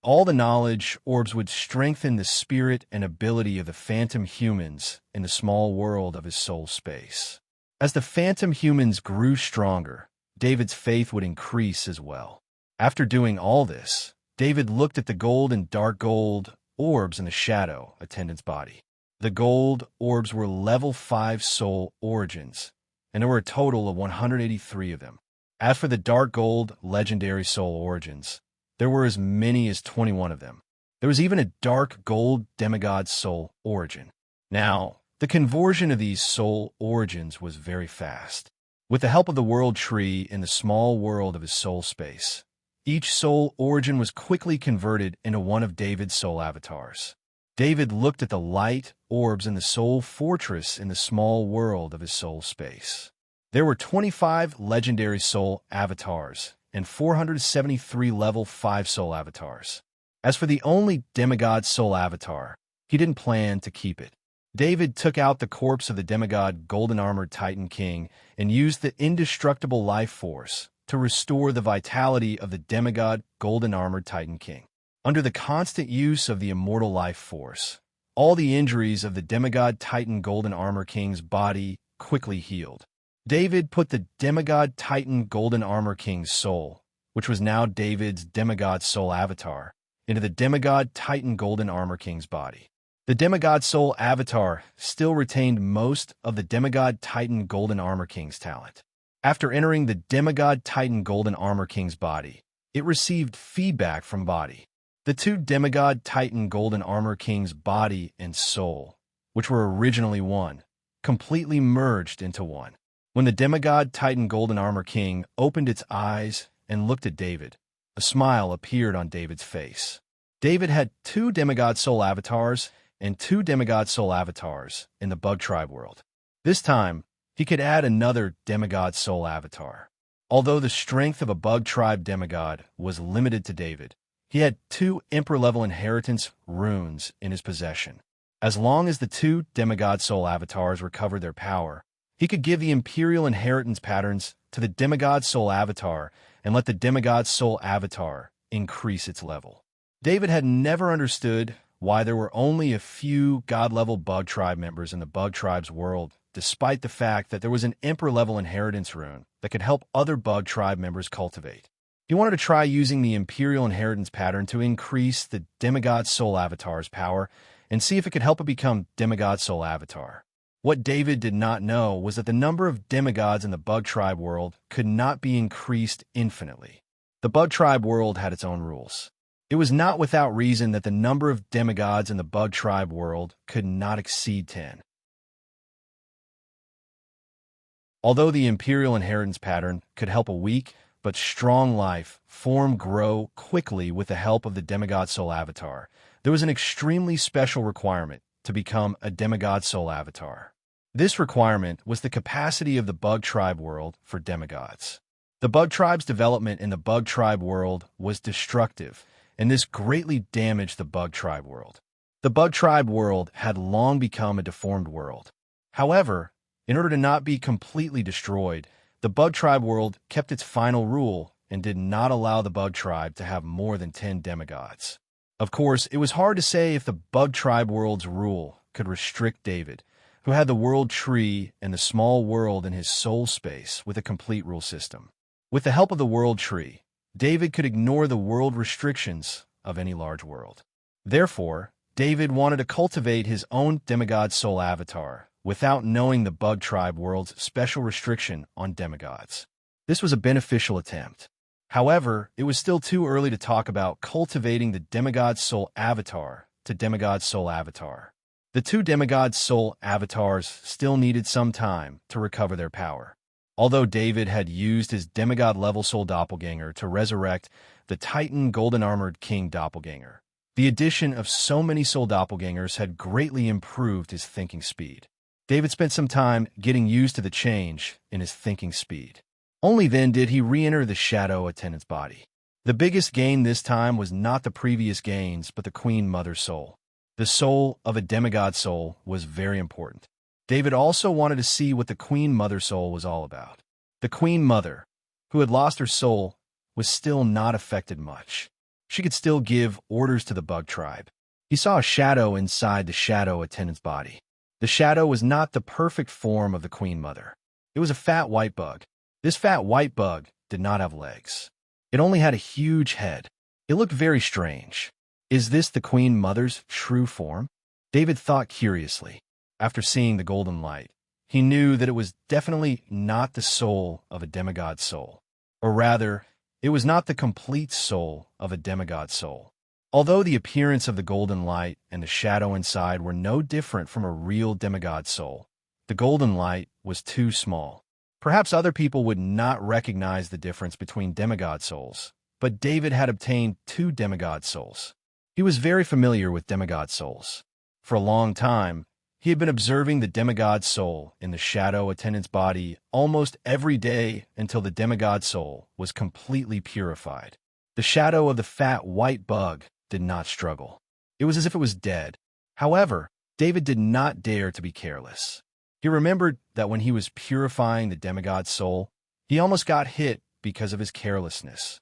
All the knowledge orbs would strengthen the spirit and ability of the phantom humans in the small world of his soul space. As the phantom humans grew stronger, David's faith would increase as well. After doing all this, David looked at the gold and dark gold orbs in the Shadow Attendant's body. The gold orbs were level 5 soul origins, and there were a total of 183 of them. As for the dark gold legendary soul origins, there were as many as 21 of them. There was even a dark gold demigod soul origin. Now, the conversion of these soul origins was very fast. With the help of the world tree in the small world of his soul space, each soul origin was quickly converted into one of David's soul avatars. David looked at the light orbs in the soul fortress in the small world of his soul space. There were 25 legendary soul avatars and 473 level 5 soul avatars. As for the only demigod soul avatar, he didn't plan to keep it. David took out the corpse of the demigod golden-armored Titan King and used the indestructible life force to restore the vitality of the demigod golden-armored Titan King. Under the constant use of the immortal life force, all the injuries of the demigod Titan Golden Armor King's body quickly healed. David put the demigod Titan Golden Armor King's soul, which was now David's demigod soul avatar, into the demigod Titan Golden Armor King's body. The demigod soul avatar still retained most of the demigod Titan Golden Armor King's talent. After entering the demigod Titan Golden Armor King's body, it received feedback from body. The two demigod Titan Golden Armor King's body and soul, which were originally one, completely merged into one. When the demigod Titan Golden Armor King opened its eyes and looked at David, a smile appeared on David's face. David had two demigod soul avatars and two demigod soul avatars in the Bug Tribe world. This time, he could add another demigod soul avatar. Although the strength of a Bug Tribe demigod was limited to David, he had two Emperor-level inheritance runes in his possession. As long as the two demigod soul avatars recovered their power, he could give the Imperial inheritance patterns to the demigod soul avatar and let the demigod soul avatar increase its level. David had never understood why there were only a few god-level Bug Tribe members in the Bug Tribe's world, despite the fact that there was an Emperor-level inheritance rune that could help other Bug Tribe members cultivate. He wanted to try using the Imperial inheritance pattern to increase the demigod soul avatar's power and see if it could help it become demigod soul avatar. What David did not know was that the number of demigods in the Bug Tribe world could not be increased infinitely. The Bug Tribe world had its own rules. It was not without reason that the number of demigods in the Bug Tribe world could not exceed 10. Although the Imperial inheritance pattern could help a weak but strong life form grow quickly with the help of the demigod soul avatar, there was an extremely special requirement to become a demigod soul avatar. This requirement was the capacity of the Bug Tribe world for demigods. The Bug Tribe's development in the Bug Tribe world was destructive, and this greatly damaged the Bug Tribe world. The Bug Tribe world had long become a deformed world. However, in order to not be completely destroyed, the Bug Tribe world kept its final rule and did not allow the Bug Tribe to have more than 10 demigods. Of course, it was hard to say if the Bug Tribe world's rule could restrict David, who had the world tree and the small world in his soul space with a complete rule system. With the help of the world tree, David could ignore the world restrictions of any large world. Therefore, David wanted to cultivate his own demigod soul avatar without knowing the Bug Tribe world's special restriction on demigods. This was a beneficial attempt. However, it was still too early to talk about cultivating the demigod soul avatar to demigod soul avatar. The two demigod soul avatars still needed some time to recover their power. Although David had used his demigod-level soul doppelganger to resurrect the Titan Golden-Armored King doppelganger, the addition of so many soul doppelgangers had greatly improved his thinking speed. David spent some time getting used to the change in his thinking speed. Only then did he re-enter the shadow attendant's body. The biggest gain this time was not the previous gains, but the Queen Mother's soul. The soul of a demigod soul was very important. David also wanted to see what the Queen Mother soul was all about. The Queen Mother, who had lost her soul, was still not affected much. She could still give orders to the Bug Tribe. He saw a shadow inside the shadow attendant's body. The shadow was not the perfect form of the Queen Mother. It was a fat white bug. This fat white bug did not have legs. It only had a huge head. It looked very strange. Is this the Queen Mother's true form? David thought curiously. After seeing the golden light, he knew that it was definitely not the soul of a demigod soul. Or rather, it was not the complete soul of a demigod soul. Although the appearance of the golden light and the shadow inside were no different from a real demigod soul, the golden light was too small. Perhaps other people would not recognize the difference between demigod souls, but David had obtained two demigod souls. He was very familiar with demigod souls. For a long time, he had been observing the demigod soul in the shadow attendant's body almost every day until the demigod soul was completely purified. The shadow of the fat white bug did not struggle. It was as if it was dead. However, David did not dare to be careless. He remembered that when he was purifying the demigod's soul, he almost got hit because of his carelessness.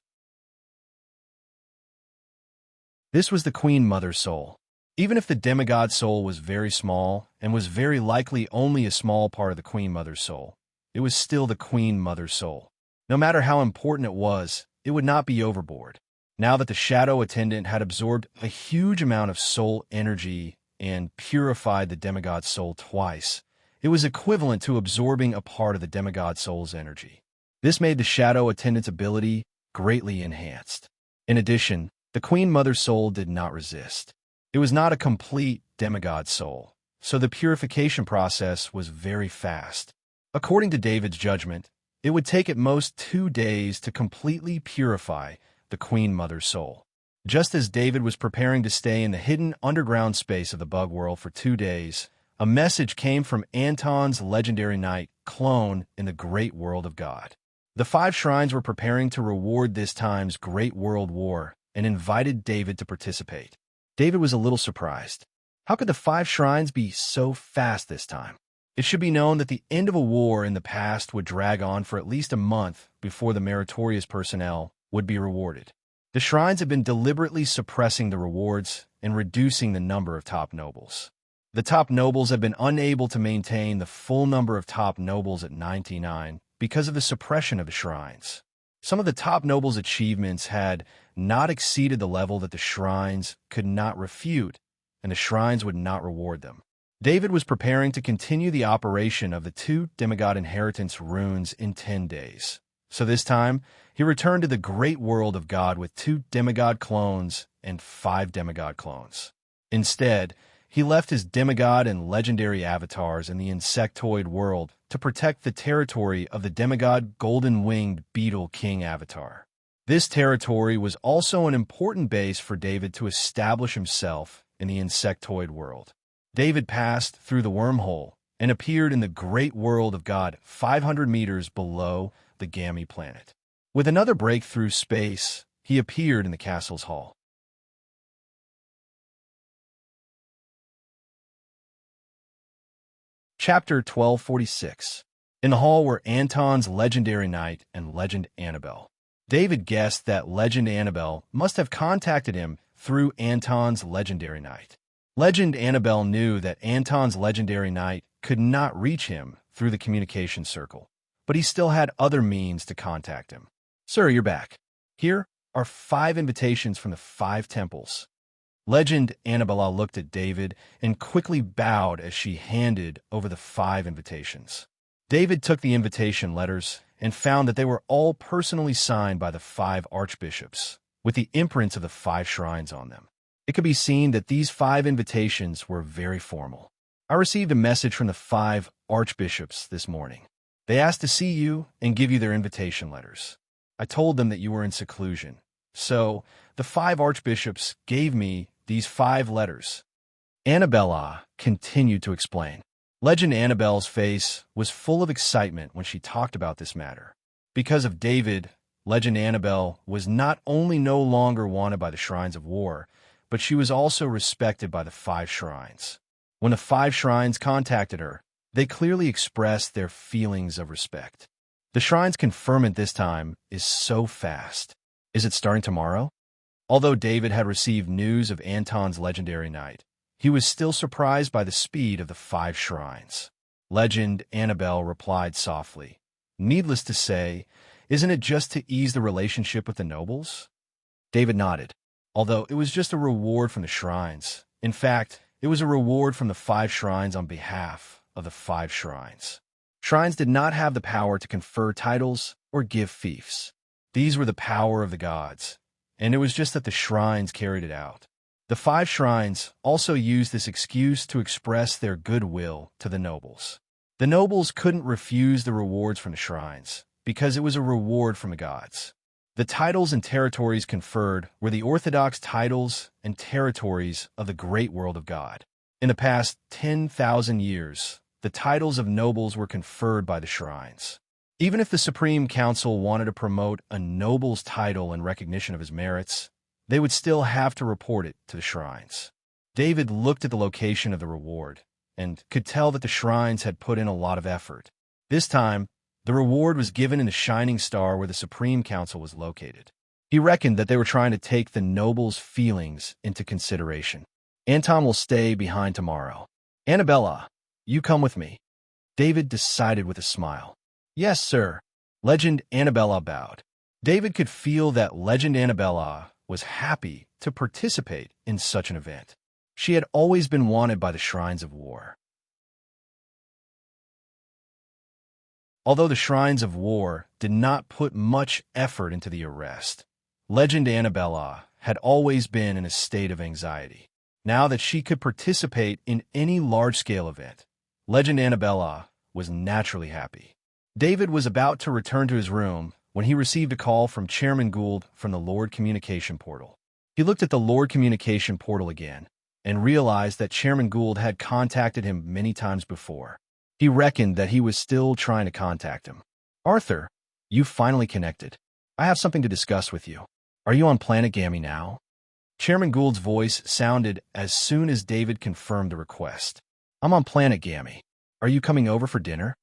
This was the Queen Mother's soul. Even if the demigod soul was very small and was very likely only a small part of the Queen Mother's soul, it was still the Queen Mother's soul. No matter how important it would not be overboard. Now that the shadow attendant had absorbed a huge amount of soul energy and purified the demigod soul twice, it was equivalent to absorbing a part of the demigod soul's energy. This made the shadow attendant's ability greatly enhanced. In addition, the Queen Mother's soul did not resist. It was not a complete demigod soul, so the purification process was very fast. According to David's judgment, it would take at most 2 days to completely purify the Queen Mother's soul. Just as David was preparing to stay in the hidden underground space of the bug world for 2 days, a message came from Anton's legendary knight clone in the great world of God. The 5 shrines were preparing to reward this time's great world war and invited David to participate. David was a little surprised. How could the 5 shrines be so fast this time? It should be known that the end of a war in the past would drag on for at least a month before the meritorious personnel would be rewarded. The shrines have been deliberately suppressing the rewards and reducing the number of top nobles. The top nobles have been unable to maintain the full number of top nobles at 99 because of the suppression of the shrines. Some of the top nobles' achievements had not exceeded the level that the shrines could not refute, and the shrines would not reward them. David was preparing to continue the operation of the 2 demigod inheritance runes in 10 days. So this time, he returned to the great world of God with 2 demigod clones and 5 demigod clones. Instead, he left his demigod and legendary avatars in the insectoid world to protect the territory of the demigod golden-winged beetle king avatar. This territory was also an important base for David to establish himself in the insectoid world. David passed through the wormhole and appeared in the great world of God 500 meters below the Gamma planet. With another break through space, he appeared in the castle's hall. Chapter 1246. In the hall were Anton's legendary knight and Legend Annabelle. David guessed that Legend Annabelle must have contacted him through Anton's legendary knight. Legend Annabelle knew that Anton's legendary knight could not reach him through the communication circle, but he still had other means to contact him. Sir, you're back. Here are 5 invitations from the 5 temples. Legend Annabella looked at David and quickly bowed as she handed over the 5 invitations. David took the invitation letters and found that they were all personally signed by the 5 archbishops, with the imprints of the 5 shrines on them. It could be seen that these 5 invitations were very formal. I received a message from the 5 archbishops this morning. They asked to see you and give you their invitation letters. I told them that you were in seclusion. So, the 5 archbishops gave me these 5 letters. Annabella continued to explain. Legend Annabelle's face was full of excitement when she talked about this matter. Because of David, Legend Annabelle was not only no longer wanted by the Shrines of War, but she was also respected by the 5 shrines. When the 5 shrines contacted her, they clearly expressed their feelings of respect. The shrine's conferment this time is so fast. Is it starting tomorrow? Although David had received news of Anton's legendary knight, he was still surprised by the speed of the 5 shrines. Legend Annabelle replied softly, "Needless to say, isn't it just to ease the relationship with the nobles?" David nodded. Although it was just a reward from the shrines. In fact, it was a reward from the 5 shrines on behalf of the 5 shrines. Shrines did not have the power to confer titles or give fiefs. These were the power of the gods, and it was just that the shrines carried it out. The 5 shrines also used this excuse to express their goodwill to the nobles. The nobles couldn't refuse the rewards from the shrines, because it was a reward from the gods. The titles and territories conferred were the orthodox titles and territories of the great world of God. In the past 10,000 years, the titles of nobles were conferred by the shrines. Even if the Supreme Council wanted to promote a noble's title in recognition of his merits, they would still have to report it to the shrines. David looked at the location of the reward and could tell that the shrines had put in a lot of effort. This time, the reward was given in the shining star where the Supreme Council was located. He reckoned that they were trying to take the noble's feelings into consideration. Anton will stay behind tomorrow. Annabella, you come with me. David decided with a smile. Yes, sir. Legend Annabella bowed. David could feel that Legend Annabella was happy to participate in such an event. She had always been wanted by the Shrines of War. Although the Shrines of War did not put much effort into the arrest, Legend Annabella had always been in a state of anxiety. Now that she could participate in any large-scale event, Legend Annabella was naturally happy. David was about to return to his room when he received a call from Chairman Gould from the Lord Communication Portal. He looked at the Lord Communication Portal again and realized that Chairman Gould had contacted him many times before. He reckoned that he was still trying to contact him. Arthur, you finally connected. I have something to discuss with you. Are you on Planet Gammy now? Chairman Gould's voice sounded as soon as David confirmed the request. I'm on Planet Gammy. Are you coming over for dinner?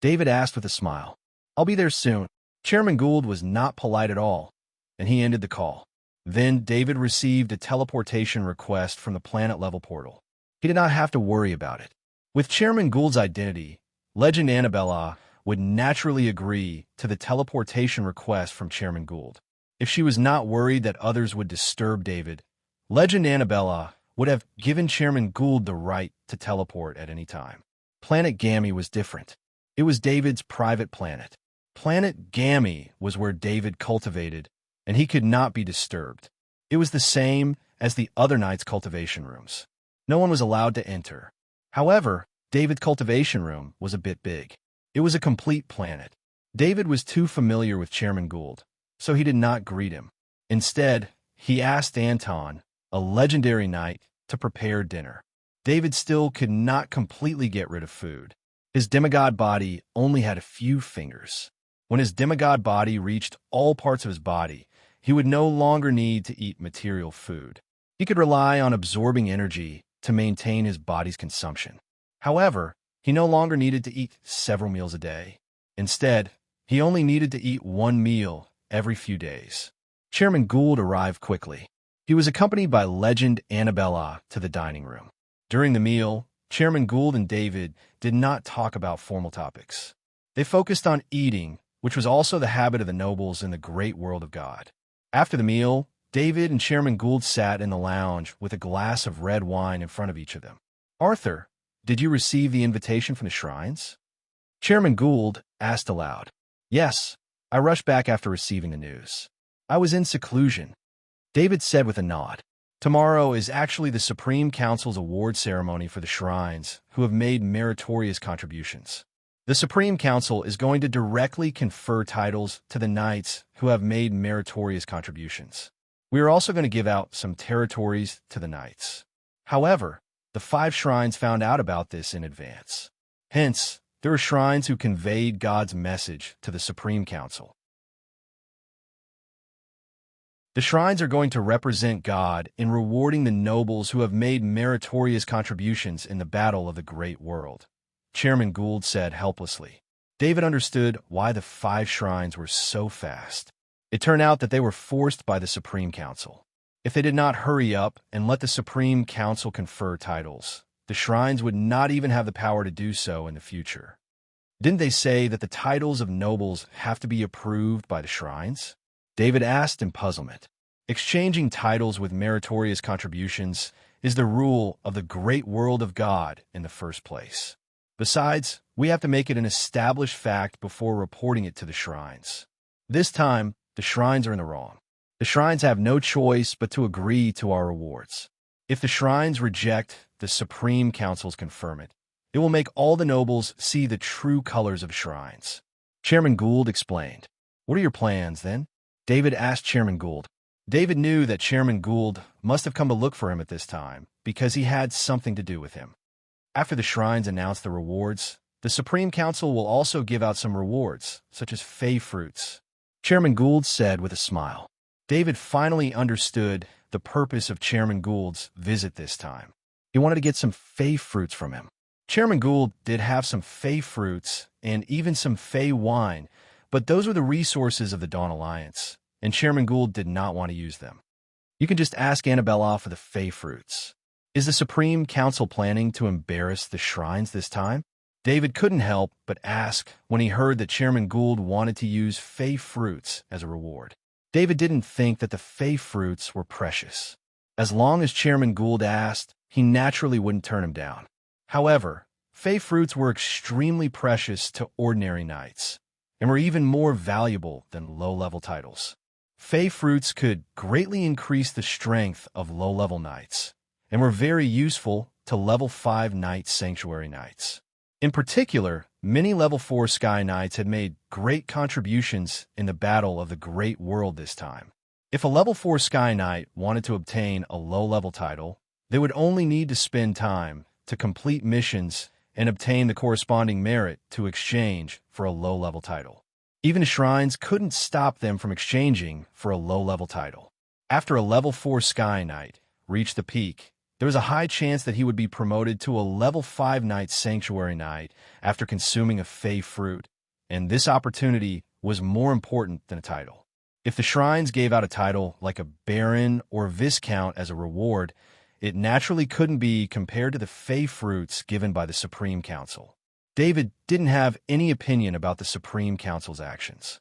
David asked with a smile. I'll be there soon. Chairman Gould was not polite at all, and he ended the call. Then David received a teleportation request from the planet-level portal. He did not have to worry about it. With Chairman Gould's identity, Legend Annabella would naturally agree to the teleportation request from Chairman Gould. If she was not worried that others would disturb David, Legend Annabella would have given Chairman Gould the right to teleport at any time. Planet Gammy was different. It was David's private planet. Planet Gammy was where David cultivated, and he could not be disturbed. It was the same as the other knight's cultivation rooms. No one was allowed to enter. However, David's cultivation room was a bit big. It was a complete planet. David was too familiar with Chairman Gould, so he did not greet him. Instead, he asked Anton, a legendary knight, to prepare dinner. David still could not completely get rid of food. His demigod body only had a few fingers. When his demigod body reached all parts of his body, he would no longer need to eat material food. He could rely on absorbing energy to maintain his body's consumption. However, he no longer needed to eat several meals a day. Instead, he only needed to eat one meal every few days. Chairman Gould arrived quickly. He was accompanied by Legend Annabella to the dining room. During the meal, Chairman Gould and David did not talk about formal topics. They focused on eating, which was also the habit of the nobles in the great world of God. After the meal, David and Chairman Gould sat in the lounge with a glass of red wine in front of each of them. Arthur, did you receive the invitation from the shrines? Chairman Gould asked aloud. Yes, I rushed back after receiving the news. I was in seclusion. David said with a nod. Tomorrow is actually the Supreme Council's award ceremony for the shrines who have made meritorious contributions. The Supreme Council is going to directly confer titles to the knights who have made meritorious contributions. We are also going to give out some territories to the knights. However, the 5 shrines found out about this in advance. Hence, there are shrines who conveyed God's message to the Supreme Council. The shrines are going to represent God in rewarding the nobles who have made meritorious contributions in the battle of the great world, Chairman Gould said helplessly. David understood why the 5 shrines were so fast. It turned out that they were forced by the Supreme Council. If they did not hurry up and let the Supreme Council confer titles, the shrines would not even have the power to do so in the future. Didn't they say that the titles of nobles have to be approved by the shrines? David asked in puzzlement. Exchanging titles with meritorious contributions is the rule of the great world of God in the first place. Besides, we have to make it an established fact before reporting it to the shrines. This time, the shrines are in the wrong. The shrines have no choice but to agree to our rewards. If the shrines reject the Supreme Council's conferment, it will make all the nobles see the true colors of shrines. Chairman Gould explained. What are your plans, then? David asked Chairman Gould. David knew that Chairman Gould must have come to look for him at this time because he had something to do with him. After the shrines announce the rewards, the Supreme Council will also give out some rewards, such as fey fruits. Chairman Gould said with a smile. David finally understood the purpose of Chairman Gould's visit this time. He wanted to get some fey fruits from him. Chairman Gould did have some fey fruits and even some fey wine, but those were the resources of the Dawn Alliance, and Chairman Gould did not want to use them. You can just ask Annabella for the fey fruits. Is the Supreme Council planning to embarrass the shrines this time? David couldn't help but ask when he heard that Chairman Gould wanted to use fey fruits as a reward. David didn't think that the fey fruits were precious. As long as Chairman Gould asked, he naturally wouldn't turn him down. However, fey fruits were extremely precious to ordinary knights, and were even more valuable than low-level titles. Fey fruits could greatly increase the strength of low-level knights, and were very useful to level 5 knight sanctuary knights. In particular, many level 4 sky knights had made great contributions in the battle of the Great World this time. If a level 4 sky knight wanted to obtain a low-level title, they would only need to spend time to complete missions and obtain the corresponding merit to exchange for a low-level title. Even shrines couldn't stop them from exchanging for a low-level title. After a level 4 sky knight reached the peak, there was a high chance that he would be promoted to a level 5 knight sanctuary knight after consuming a fey fruit, and this opportunity was more important than a title. If the shrines gave out a title like a baron or viscount as a reward, it naturally couldn't be compared to the fey fruits given by the Supreme Council. David didn't have any opinion about the Supreme Council's actions.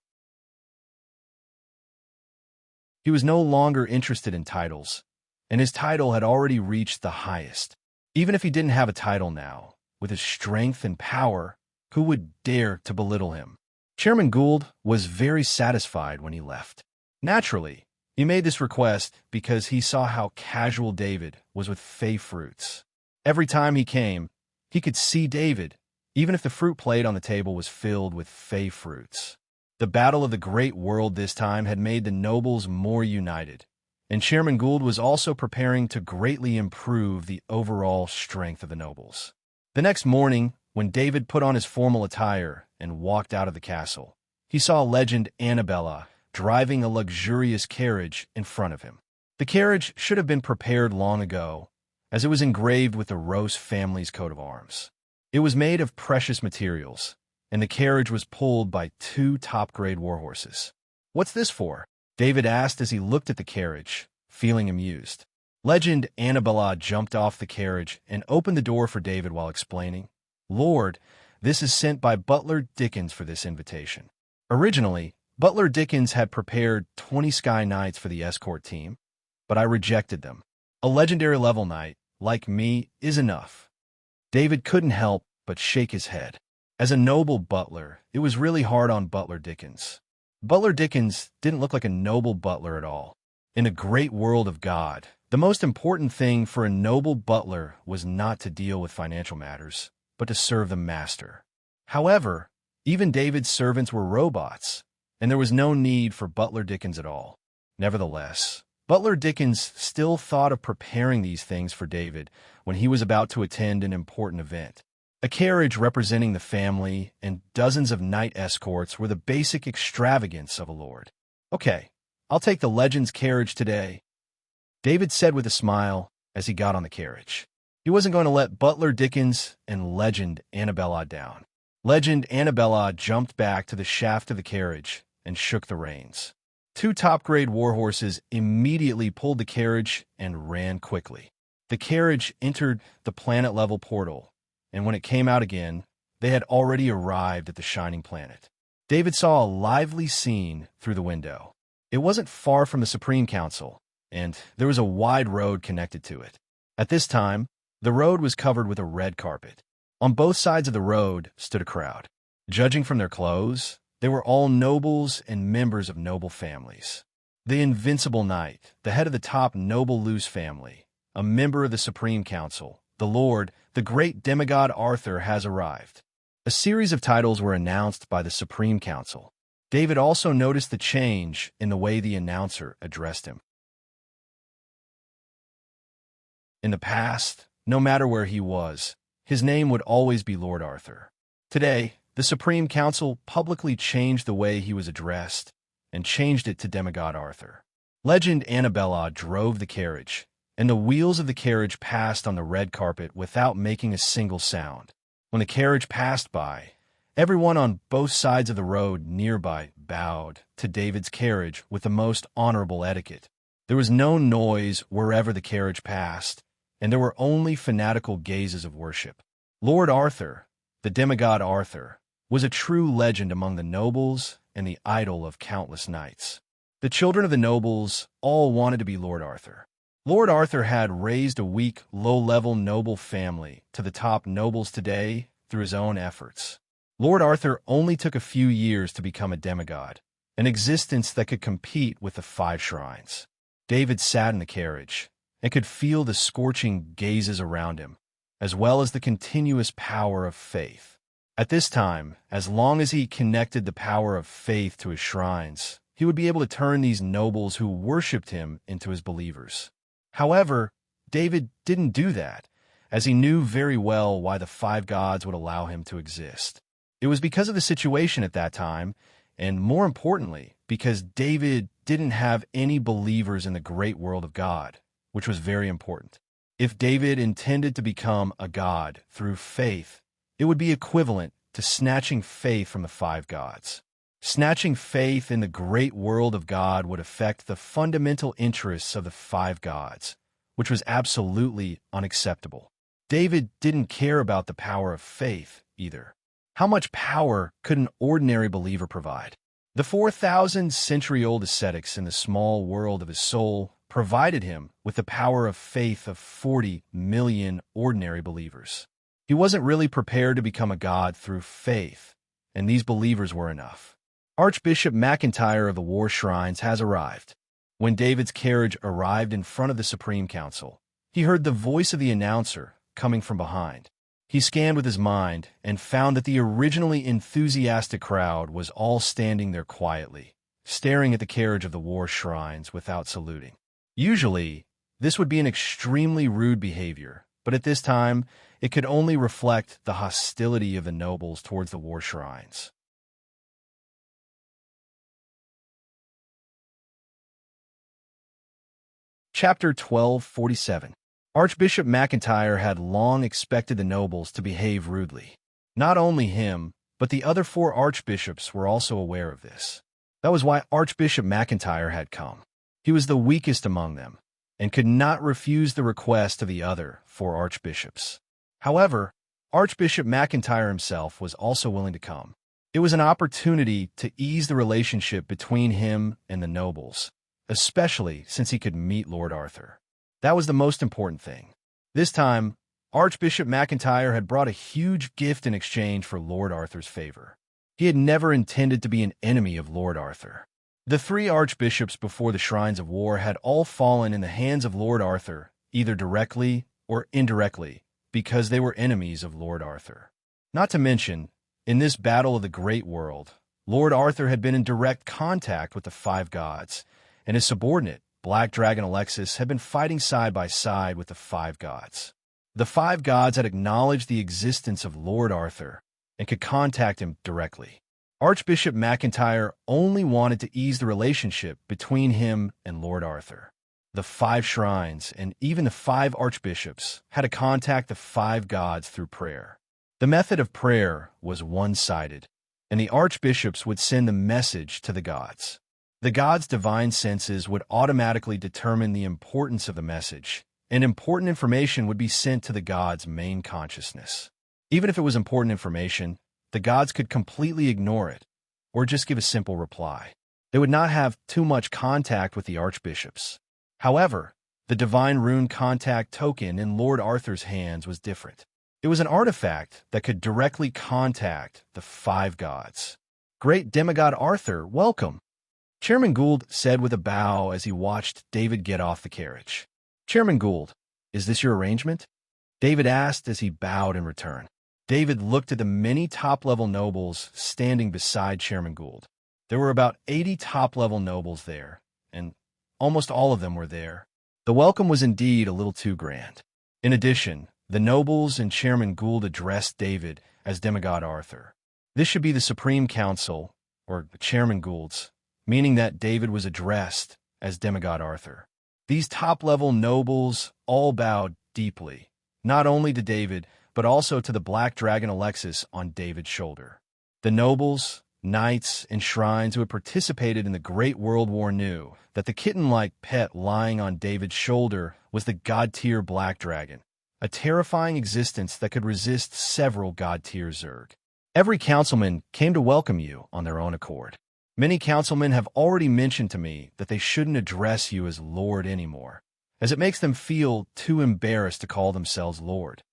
He was no longer interested in titles, and his title had already reached the highest. Even if he didn't have a title now, with his strength and power, who would dare to belittle him? Chairman Gould was very satisfied when he left. Naturally, he made this request because he saw how casual David was with fey fruits. Every time he came, he could see David, even if the fruit plate on the table was filled with fey fruits. The battle of the Great World this time had made the nobles more united, and Chairman Gould was also preparing to greatly improve the overall strength of the nobles. The next morning, when David put on his formal attire and walked out of the castle, he saw Legend Annabella driving a luxurious carriage in front of him. The carriage should have been prepared long ago, as it was engraved with the Rose family's coat of arms. It was made of precious materials, and the carriage was pulled by 2 top-grade warhorses. "What's this for?" David asked as he looked at the carriage, feeling amused. Legend Annabella jumped off the carriage and opened the door for David while explaining, "Lord, this is sent by Butler Dickens for this invitation." Originally, Butler Dickens had prepared 20 Sky Knights for the escort team, but I rejected them. A legendary level knight, like me, is enough. David couldn't help but shake his head. As a noble butler, it was really hard on Butler Dickens. Butler Dickens didn't look like a noble butler at all. In the great world of God, the most important thing for a noble butler was not to deal with financial matters, but to serve the master. However, even David's servants were robots, and there was no need for Butler Dickens at all. Nevertheless, Butler Dickens still thought of preparing these things for David when he was about to attend an important event. A carriage representing the family and dozens of knight escorts were the basic extravagance of a lord. "Okay, I'll take the Legend's carriage today," David said with a smile as he got on the carriage. He wasn't going to let Butler Dickens and Legend Annabella down. Legend Annabella jumped back to the shaft of the carriage and shook the reins. 2 top-grade warhorses immediately pulled the carriage and ran quickly. The carriage entered the planet-level portal, and when it came out again, they had already arrived at the shining planet. David saw a lively scene through the window. It wasn't far from the Supreme Council, and there was a wide road connected to it. At this time, the road was covered with a red carpet. On both sides of the road stood a crowd. Judging from their clothes, they were all nobles and members of noble families. The Invincible Knight, the head of the top noble Luce family, a member of the Supreme Council, the Lord, the great demigod Arthur has arrived. A series of titles were announced by the Supreme Council. David also noticed the change in the way the announcer addressed him. In the past, no matter where he was, his name would always be Lord Arthur. Today, the Supreme Council publicly changed the way he was addressed and changed it to Demigod Arthur. Legend Annabella drove the carriage, and the wheels of the carriage passed on the red carpet without making a single sound. When the carriage passed by, everyone on both sides of the road nearby bowed to David's carriage with the most honorable etiquette. There was no noise wherever the carriage passed, and there were only fanatical gazes of worship. Lord Arthur, the demigod Arthur, was a true legend among the nobles and the idol of countless knights. The children of the nobles all wanted to be Lord Arthur. Lord Arthur had raised a weak, low-level noble family to the top nobles today through his own efforts. Lord Arthur only took a few years to become a demigod, an existence that could compete with the 5 shrines. David sat in the carriage and could feel the scorching gazes around him, as well as the continuous power of faith. At this time, as long as he connected the power of faith to his shrines, he would be able to turn these nobles who worshipped him into his believers. However, David didn't do that, as he knew very well why the 5 gods would allow him to exist. It was because of the situation at that time, and more importantly, because David didn't have any believers in the great world of God, which was very important. If David intended to become a god through faith, it would be equivalent to snatching faith from the 5 gods. Snatching faith in the great world of God would affect the fundamental interests of the 5 gods, which was absolutely unacceptable. David didn't care about the power of faith either. How much power could an ordinary believer provide? The 4,000-century-old ascetics in the small world of his soul provided him with the power of faith of 40 million ordinary believers. He wasn't really prepared to become a god through faith, and these believers were enough. Archbishop McIntyre of the War Shrines has arrived. When David's carriage arrived in front of the Supreme Council, he heard the voice of the announcer coming from behind. He scanned with his mind and found that the originally enthusiastic crowd was all standing there quietly, staring at the carriage of the War Shrines without saluting. Usually, this would be an extremely rude behavior, but at this time, it could only reflect the hostility of the nobles towards the War Shrines. Chapter 1247. Archbishop McIntyre had long expected the nobles to behave rudely. Not only him, but the other 4 archbishops were also aware of this. That was why Archbishop McIntyre had come. He was the weakest among them, and could not refuse the request of the other 4 archbishops. However, Archbishop McIntyre himself was also willing to come. It was an opportunity to ease the relationship between him and the nobles, especially since he could meet Lord Arthur. That was the most important thing. This time, Archbishop McIntyre had brought a huge gift in exchange for Lord Arthur's favor. He had never intended to be an enemy of Lord Arthur. The 3 archbishops before the Shrines of War had all fallen in the hands of Lord Arthur, either directly or indirectly, because they were enemies of Lord Arthur. Not to mention, in this battle of the great world, Lord Arthur had been in direct contact with the 5 gods, and his subordinate, Black Dragon Alexis, had been fighting side by side with the 5 gods. The 5 gods had acknowledged the existence of Lord Arthur and could contact him directly. Archbishop McIntyre only wanted to ease the relationship between him and Lord Arthur. The 5 shrines and even the 5 archbishops had to contact the 5 gods through prayer. The method of prayer was one-sided, and the archbishops would send the message to the gods. The gods' divine senses would automatically determine the importance of the message, and important information would be sent to the gods' main consciousness. Even if it was important information, the gods could completely ignore it, or just give a simple reply. They would not have too much contact with the archbishops. However, the divine rune contact token in Lord Arthur's hands was different. It was an artifact that could directly contact the 5 gods. "Great demigod Arthur, welcome," Chairman Gould said with a bow as he watched David get off the carriage. "Chairman Gould, is this your arrangement?" David asked as he bowed in return. David looked at the many top-level nobles standing beside Chairman Gould. There were about 80 top-level nobles there, and almost all of them were there. The welcome was indeed a little too grand. In addition, the nobles and Chairman Gould addressed David as demigod Arthur. This should be the Supreme Council, or Chairman Gould's, meaning that David was addressed as demigod Arthur. These top-level nobles all bowed deeply, not only to David, but also to the black dragon Alexis on David's shoulder. The nobles, knights, and shrines who had participated in the Great World War knew that the kitten-like pet lying on David's shoulder was the god-tier black dragon, a terrifying existence that could resist several god-tier Zerg. Every councilman came to welcome you on their own accord. Many councilmen have already mentioned to me that they shouldn't address you as Lord anymore, as it makes them feel too embarrassed to call themselves Lord.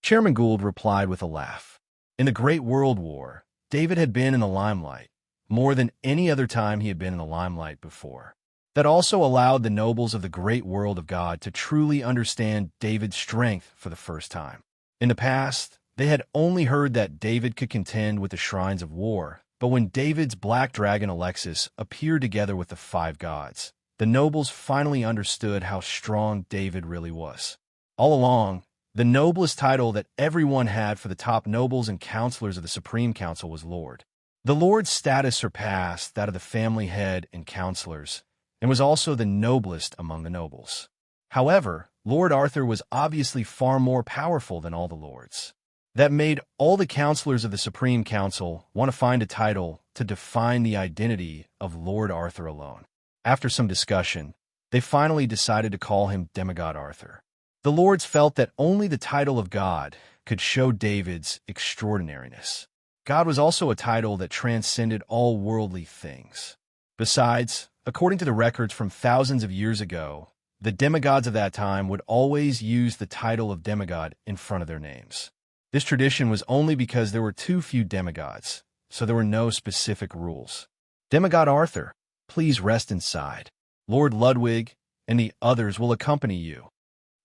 Chairman Gould replied with a laugh. In the Great World War, David had been in the limelight, more than any other time he had been in the limelight before. That also allowed the nobles of the great world of God to truly understand David's strength for the first time. In the past, they had only heard that David could contend with the shrines of war, but when David's black dragon Alexis appeared together with the five gods, the nobles finally understood how strong David really was. All along, the noblest title that everyone had for the top nobles and counselors of the Supreme Council was Lord. The Lord's status surpassed that of the family head and counselors, and was also the noblest among the nobles. However, Lord Arthur was obviously far more powerful than all the lords. That made all the counselors of the Supreme Council want to find a title to define the identity of Lord Arthur alone. After some discussion, they finally decided to call him Demigod Arthur. The lords felt that only the title of God could show David's extraordinariness. God was also a title that transcended all worldly things. Besides, according to the records from thousands of years ago, the demigods of that time would always use the title of demigod in front of their names. This tradition was only because there were too few demigods, so there were no specific rules. Demigod Arthur, please rest inside. Lord Ludwig and the others will accompany you.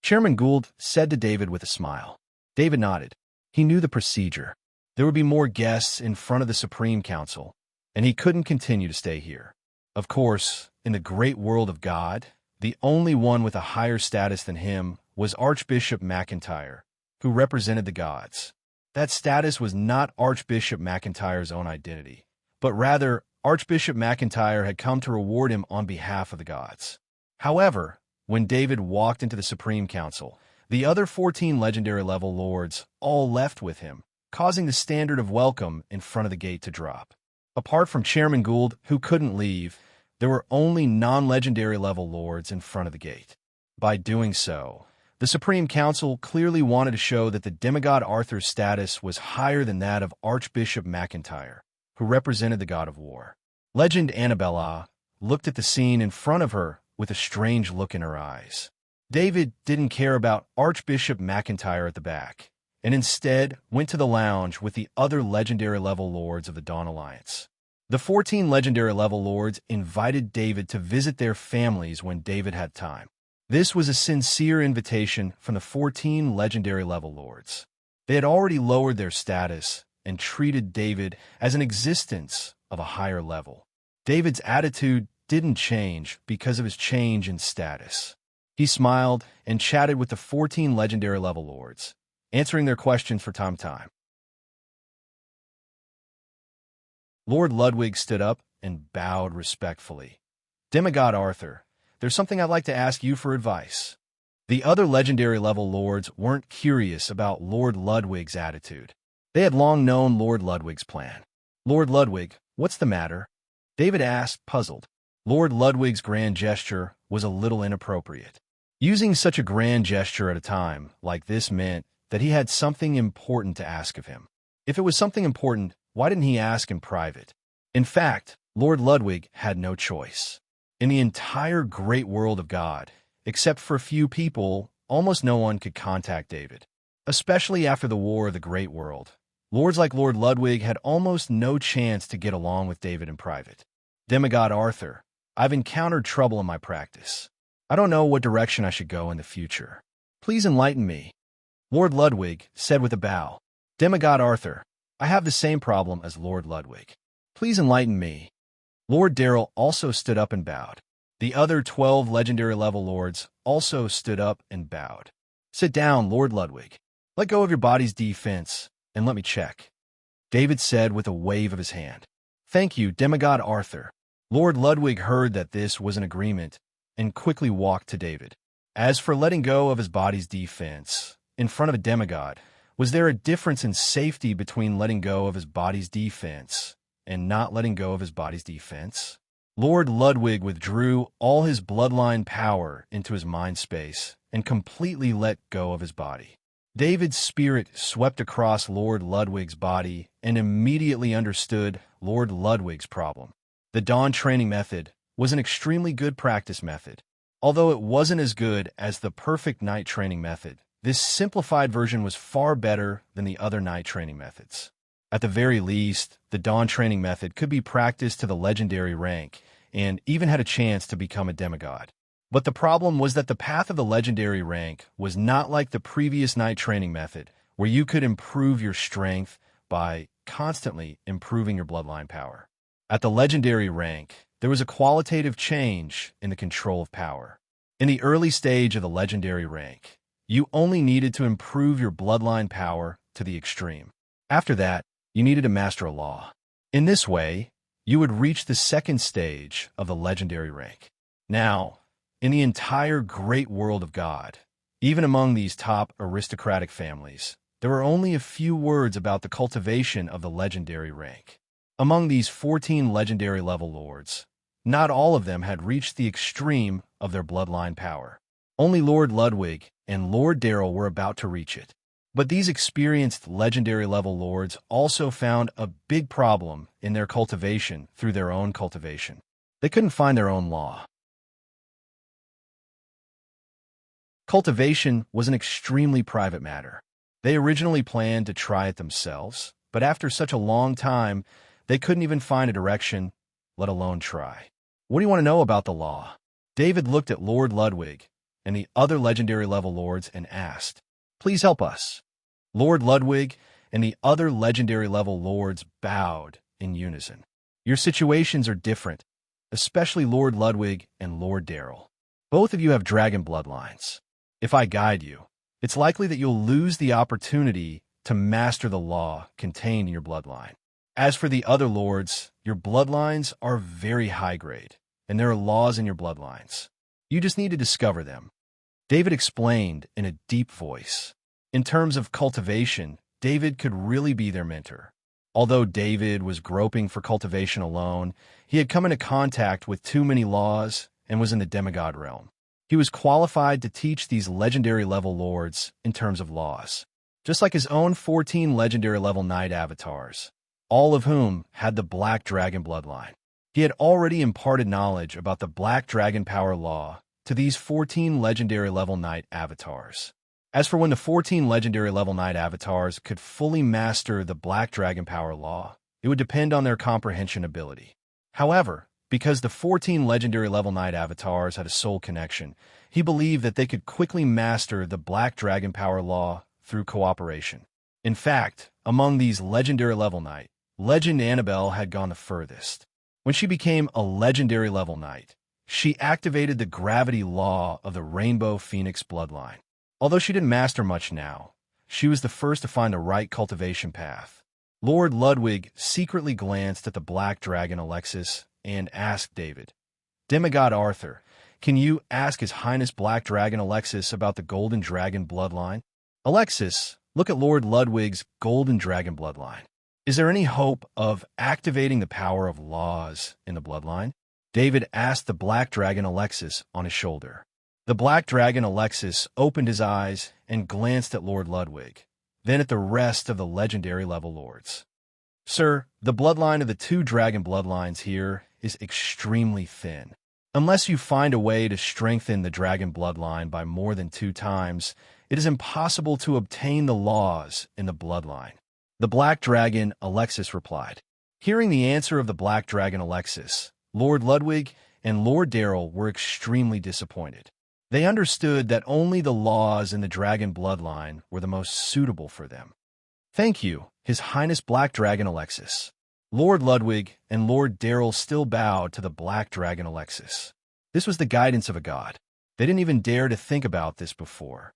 Chairman Gould said to David with a smile. David nodded. He knew the procedure. There would be more guests in front of the Supreme Council, and he couldn't continue to stay here. Of course, in the great world of God, the only one with a higher status than him was Archbishop McIntyre, who represented the gods. That status was not Archbishop McIntyre's own identity, but rather Archbishop McIntyre had come to reward him on behalf of the gods. However, when David walked into the Supreme Council, the other 14 legendary-level lords all left with him, causing the standard of welcome in front of the gate to drop. Apart from Chairman Gould, who couldn't leave, there were only non-legendary-level lords in front of the gate. By doing so, the Supreme Council clearly wanted to show that the demigod Arthur's status was higher than that of Archbishop McIntyre, who represented the god of war. Legend Annabella looked at the scene in front of her with a strange look in her eyes. David didn't care about Archbishop McIntyre at the back, and instead went to the lounge with the other legendary-level lords of the Dawn Alliance. The 14 legendary-level lords invited David to visit their families when David had time. This was a sincere invitation from the 14 legendary-level lords. They had already lowered their status and treated David as an existence of a higher level. David's attitude didn't change because of his change in status. He smiled and chatted with the 14 legendary-level lords, answering their questions from time to time. Lord Ludwig stood up and bowed respectfully. Demigod Arthur, there's something I'd like to ask you for advice. The other legendary-level lords weren't curious about Lord Ludwig's attitude. They had long known Lord Ludwig's plan. Lord Ludwig, what's the matter? David asked, puzzled. Lord Ludwig's grand gesture was a little inappropriate. Using such a grand gesture at a time like this meant that he had something important to ask of him. If it was something important, why didn't he ask in private? In fact, Lord Ludwig had no choice. In the entire great world of God, except for a few people, almost no one could contact David. Especially after the War of the Great World, lords like Lord Ludwig had almost no chance to get along with David in private. Demigod Arthur, I've encountered trouble in my practice. I don't know what direction I should go in the future. Please enlighten me. Lord Ludwig said with a bow. Demigod Arthur, I have the same problem as Lord Ludwig. Please enlighten me. Lord Darrell also stood up and bowed. The other 12 legendary level lords also stood up and bowed. "Sit down, Lord Ludwig. Let go of your body's defense, and let me check," David said with a wave of his hand. "Thank you, demigod Arthur." Lord Ludwig heard that this was an agreement and quickly walked to David. As for letting go of his body's defense in front of a demigod, was there a difference in safety between letting go of his body's defense and not letting go of his body's defense? Lord Ludwig withdrew all his bloodline power into his mind space and completely let go of his body. David's spirit swept across Lord Ludwig's body and immediately understood Lord Ludwig's problem. The dawn training method was an extremely good practice method. Although it wasn't as good as the perfect night training method, this simplified version was far better than the other night training methods. At the very least, the dawn training method could be practiced to the legendary rank and even had a chance to become a demigod. But the problem was that the path of the legendary rank was not like the previous night training method, where you could improve your strength by constantly improving your bloodline power. At the legendary rank, there was a qualitative change in the control of power. In the early stage of the legendary rank, you only needed to improve your bloodline power to the extreme. After that, you needed to master a law. In this way, you would reach the second stage of the legendary rank. Now, in the entire great world of God, even among these top aristocratic families, there are only a few words about the cultivation of the legendary rank. Among these 14 legendary level lords, not all of them had reached the extreme of their bloodline power. Only Lord Ludwig and Lord Darrell were about to reach it. But these experienced legendary level lords also found a big problem in their cultivation through their own cultivation. They couldn't find their own law. Cultivation was an extremely private matter. They originally planned to try it themselves, but after such a long time, they couldn't even find a direction, let alone try. "What do you want to know about the law?" David looked at Lord Ludwig and the other legendary level lords and asked, "Please help us." Lord Ludwig and the other legendary level lords bowed in unison. "Your situations are different, especially Lord Ludwig and Lord Darrell. Both of you have dragon bloodlines. If I guide you, it's likely that you'll lose the opportunity to master the law contained in your bloodline. As for the other lords, your bloodlines are very high grade, and there are laws in your bloodlines. You just need to discover them." David explained in a deep voice. In terms of cultivation, David could really be their mentor. Although David was groping for cultivation alone, he had come into contact with too many laws and was in the demigod realm. He was qualified to teach these legendary level lords in terms of laws, just like his own 14 legendary level knight avatars, all of whom had the Black Dragon bloodline. He had already imparted knowledge about the Black Dragon power law to these 14 legendary level knight avatars. As for when the 14 legendary level knight avatars could fully master the Black Dragon power law, it would depend on their comprehension ability. However, because the 14 legendary level knight avatars had a soul connection, he believed that they could quickly master the Black Dragon power law through cooperation. In fact, among these legendary level knight, Legend Annabelle had gone the furthest. When she became a legendary level knight, she activated the gravity law of the Rainbow Phoenix bloodline. Although she didn't master much now, she was the first to find the right cultivation path. Lord Ludwig secretly glanced at the Black Dragon Alexis and asked David, "Demigod Arthur, can you ask His Highness Black Dragon Alexis about the Golden Dragon bloodline?" "Alexis, look at Lord Ludwig's Golden Dragon bloodline. Is there any hope of activating the power of laws in the bloodline?" David asked the Black Dragon Alexis on his shoulder. The Black Dragon Alexis opened his eyes and glanced at Lord Ludwig, then at the rest of the legendary level lords. "Sir, the bloodline of the two dragon bloodlines here is extremely thin. Unless you find a way to strengthen the dragon bloodline by more than 2 times, it is impossible to obtain the laws in the bloodline." The Black Dragon Alexis replied. Hearing the answer of the Black Dragon Alexis, Lord Ludwig and Lord Darrell were extremely disappointed. They understood that only the laws in the dragon bloodline were the most suitable for them. "Thank you, His Highness Black Dragon Alexis." Lord Ludwig and Lord Darrell still bowed to the Black Dragon Alexis. This was the guidance of a god. They didn't even dare to think about this before.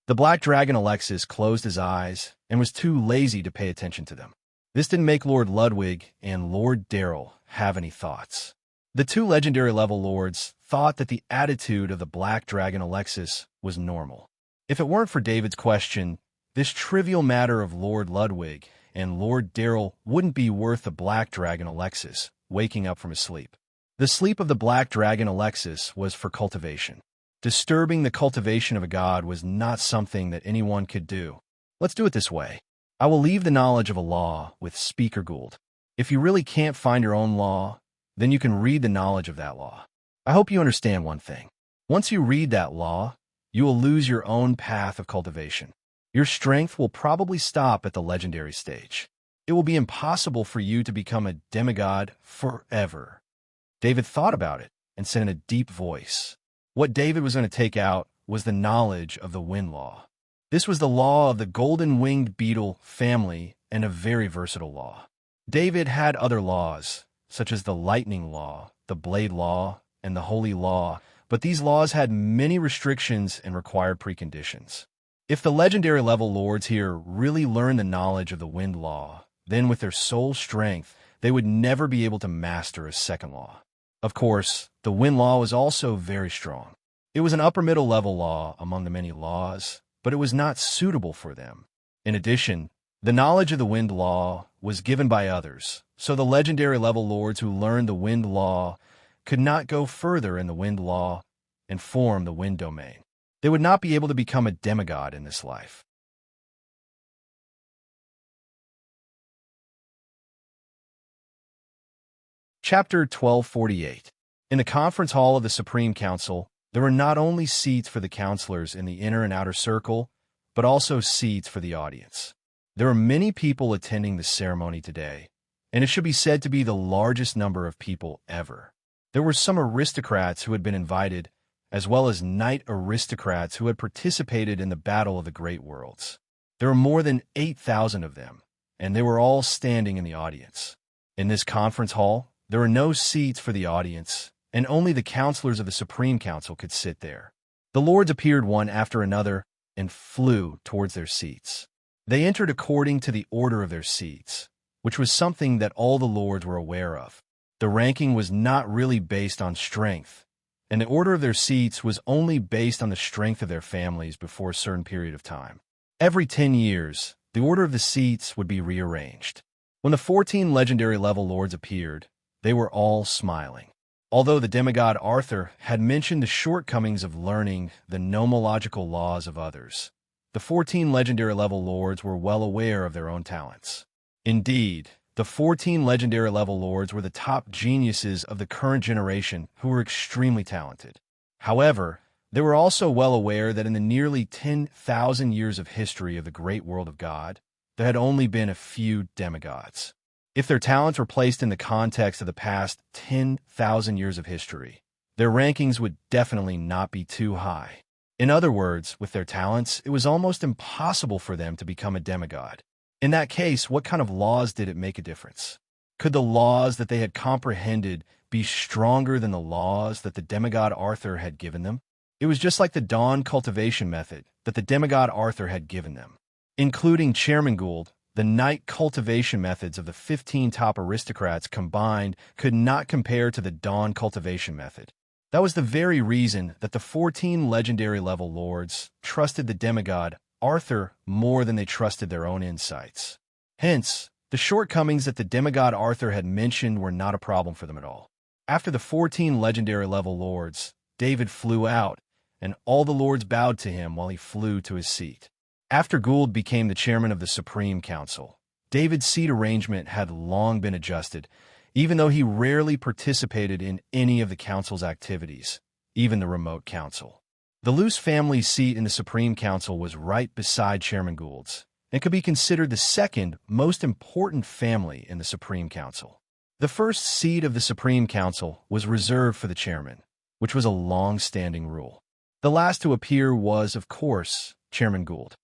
The black dragon Alexis closed his eyes and was too lazy to pay attention to them. This didn't make Lord Ludwig and Lord Darrell have any thoughts. The two legendary level lords thought that the attitude of the black dragon Alexis was normal. If it weren't for David's question, this trivial matter of Lord Ludwig and Lord Darrell wouldn't be worth the black dragon Alexis waking up from his sleep. The sleep of the black dragon Alexis was for cultivation. Disturbing the cultivation of a god was not something that anyone could do. Let's do it this way. I will leave the knowledge of a law with Speaker Gould. If you really can't find your own law, then you can read the knowledge of that law. I hope you understand one thing. Once you read that law, you will lose your own path of cultivation. Your strength will probably stop at the legendary stage. It will be impossible for you to become a demigod forever. David thought about it and said in a deep voice. What David was going to take out was the knowledge of the wind law. This was the law of the golden-winged beetle family and a very versatile law. David had other laws, such as the lightning law, the blade law, and the holy law, but these laws had many restrictions and required preconditions. If the legendary level lords here really learned the knowledge of the wind law, then with their soul strength, they would never be able to master a second law. Of course, the wind law was also very strong. It was an upper middle level law among the many laws, but it was not suitable for them. In addition, the knowledge of the wind law was given by others, so the legendary level lords who learned the wind law could not go further in the wind law and form the wind domain. They would not be able to become a demigod in this life. Chapter 1248. In the conference hall of the Supreme Council, there were not only seats for the counselors in the inner and outer circle, but also seats for the audience. There are many people attending the ceremony today, and it should be said to be the largest number of people ever. There were some aristocrats who had been invited, as well as knight aristocrats who had participated in the Battle of the Great Worlds. There were more than 8,000 of them, and they were all standing in the audience. In this conference hall, there were no seats for the audience, and only the counselors of the Supreme Council could sit there. The lords appeared one after another and flew towards their seats. They entered according to the order of their seats, which was something that all the lords were aware of. The ranking was not really based on strength, and the order of their seats was only based on the strength of their families before a certain period of time. Every 10 years, the order of the seats would be rearranged. When the 14 legendary level lords appeared, they were all smiling. Although the demigod Arthur had mentioned the shortcomings of learning the nomological laws of others, the 14 legendary level lords were well aware of their own talents. Indeed, the 14 legendary level lords were the top geniuses of the current generation who were extremely talented. However, they were also well aware that in the nearly 10,000 years of history of the great world of God, there had only been a few demigods. If their talents were placed in the context of the past 10,000 years of history, their rankings would definitely not be too high. In other words, with their talents, it was almost impossible for them to become a demigod. In that case, what kind of laws did it make a difference? Could the laws that they had comprehended be stronger than the laws that the demigod Arthur had given them? It was just like the dawn cultivation method that the demigod Arthur had given them. Including Chairman Gould, the knight cultivation methods of the 15 top aristocrats combined could not compare to the dawn cultivation method. That was the very reason that the 14 legendary level lords trusted the demigod Arthur more than they trusted their own insights. Hence, the shortcomings that the demigod Arthur had mentioned were not a problem for them at all. After the 14 legendary level lords, David flew out, and all the lords bowed to him while he flew to his seat. After Gould became the chairman of the Supreme Council, David's seat arrangement had long been adjusted, even though he rarely participated in any of the council's activities, even the remote council. The Luce family's seat in the Supreme Council was right beside Chairman Gould's, and could be considered the second most important family in the Supreme Council. The first seat of the Supreme Council was reserved for the chairman, which was a long-standing rule. The last to appear was, of course, Chairman Gould.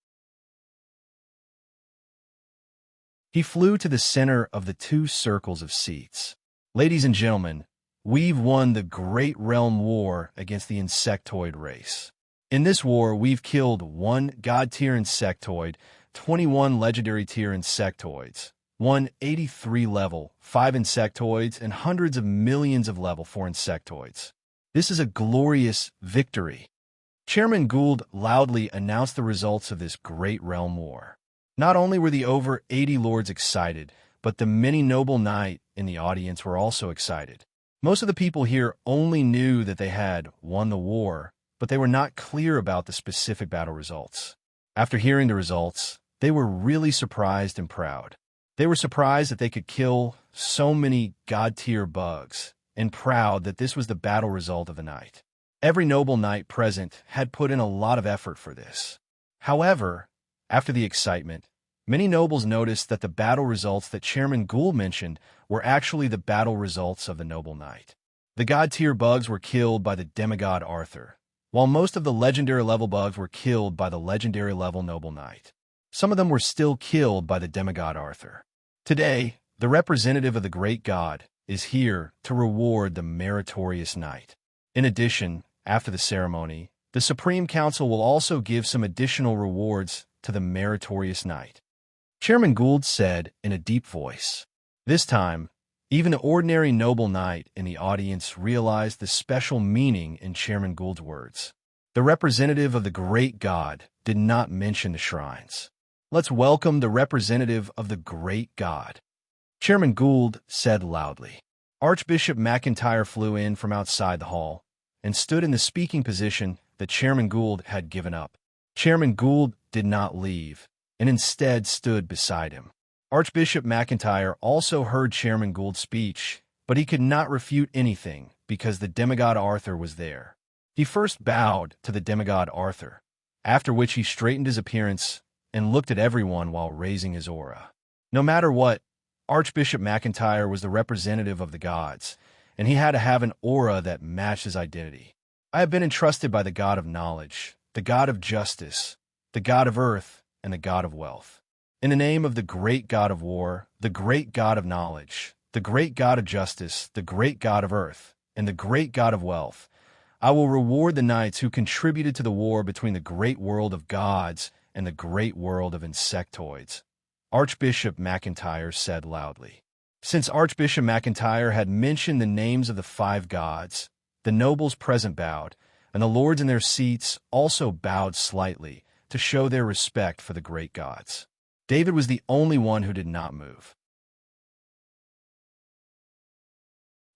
He flew to the center of the two circles of seats. Ladies and gentlemen, we've won the Great Realm War against the insectoid race. In this war, we've killed 1 God-tier insectoid, 21 legendary-tier insectoids, 183 level 5 insectoids, and hundreds of millions of level 4 insectoids. This is a glorious victory. Chairman Gould loudly announced the results of this Great Realm War. Not only were the over 80 lords excited, but the many noble knight in the audience were also excited. Most of the people here only knew that they had won the war, but they were not clear about the specific battle results. After hearing the results, they were really surprised and proud. They were surprised that they could kill so many god-tier bugs, and proud that this was the battle result of the night. Every noble knight present had put in a lot of effort for this. However, after the excitement, many nobles noticed that the battle results that Chairman Gould mentioned were actually the battle results of the noble knight. The god-tier bugs were killed by the demigod Arthur, while most of the legendary level bugs were killed by the legendary level noble knight. Some of them were still killed by the demigod Arthur. Today, the representative of the great god is here to reward the meritorious knight. In addition, after the ceremony, the Supreme Council will also give some additional rewards to the meritorious knight. Chairman Gould said in a deep voice. This time, even the ordinary noble knight in the audience realized the special meaning in Chairman Gould's words. The representative of the great god did not mention the shrines. Let's welcome the representative of the great god. Chairman Gould said loudly. Archbishop McIntyre flew in from outside the hall and stood in the speaking position that Chairman Gould had given up. Chairman Gould did not leave, and instead stood beside him. Archbishop McIntyre also heard Chairman Gould's speech, but he could not refute anything because the demigod Arthur was there. He first bowed to the demigod Arthur, after which he straightened his appearance and looked at everyone while raising his aura. No matter what, Archbishop McIntyre was the representative of the gods, and he had to have an aura that matched his identity. I have been entrusted by the God of knowledge, the God of justice, the God of earth, and the God of wealth. In the name of the great God of war, the great God of knowledge, the great God of justice, the great God of earth, and the great God of wealth, I will reward the knights who contributed to the war between the great world of gods and the great world of insectoids. Archbishop McIntyre said loudly. Since Archbishop McIntyre had mentioned the names of the 5 gods, the nobles present bowed, and the lords in their seats also bowed slightly to show their respect for the great gods. David was the only one who did not move.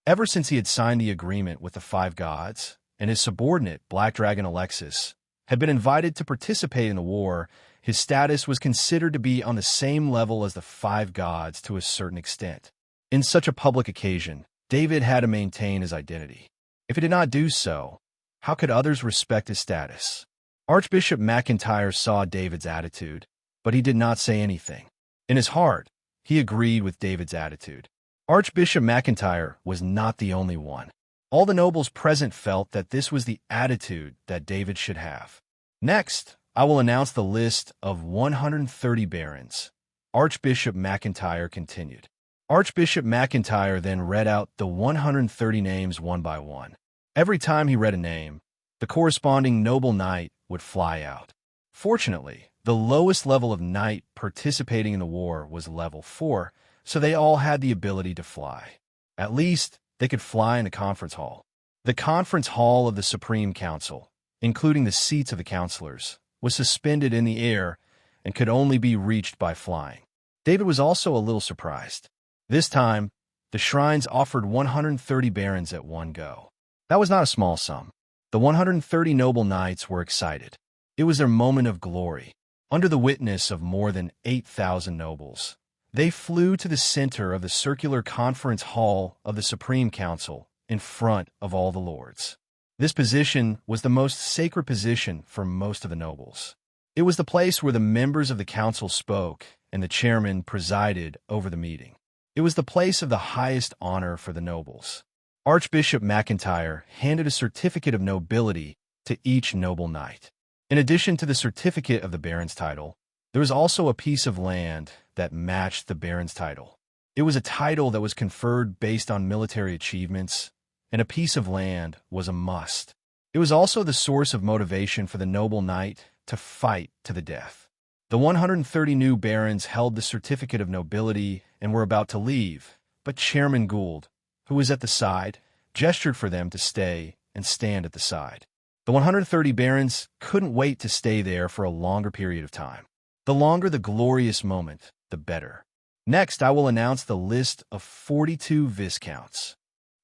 Ever since he had signed the agreement with the 5 gods, and his subordinate, Black Dragon Alexis, had been invited to participate in the war, his status was considered to be on the same level as the 5 gods to a certain extent. In such a public occasion, David had to maintain his identity. If he did not do so, how could others respect his status? Archbishop McIntyre saw David's attitude, but he did not say anything. In his heart, he agreed with David's attitude. Archbishop McIntyre was not the only one. All the nobles present felt that this was the attitude that David should have. Next, I will announce the list of 130 barons. Archbishop McIntyre continued. Archbishop McIntyre then read out the 130 names one by one. Every time he read a name, the corresponding noble knight would fly out. Fortunately, the lowest level of knight participating in the war was level 4, so they all had the ability to fly. At least, they could fly in the conference hall. The conference hall of the Supreme Council, including the seats of the counselors, was suspended in the air and could only be reached by flying. David was also a little surprised. This time, the shrines offered 130 barons at one go. That was not a small sum. The 130 noble knights were excited. It was their moment of glory. Under the witness of more than 8,000 nobles, they flew to the center of the circular conference hall of the Supreme Council in front of all the lords. This position was the most sacred position for most of the nobles. It was the place where the members of the council spoke and the chairman presided over the meeting. It was the place of the highest honor for the nobles. Archbishop McIntyre handed a certificate of nobility to each noble knight. In addition to the certificate of the baron's title, there was also a piece of land that matched the baron's title. It was a title that was conferred based on military achievements, and a piece of land was a must. It was also the source of motivation for the noble knight to fight to the death. The 130 new barons held the certificate of nobility and were about to leave, but Chairman Gould, who was at the side, gestured for them to stay and stand at the side. The 130 barons couldn't wait to stay there for a longer period of time. The longer the glorious moment, the better. Next, I will announce the list of 42 viscounts.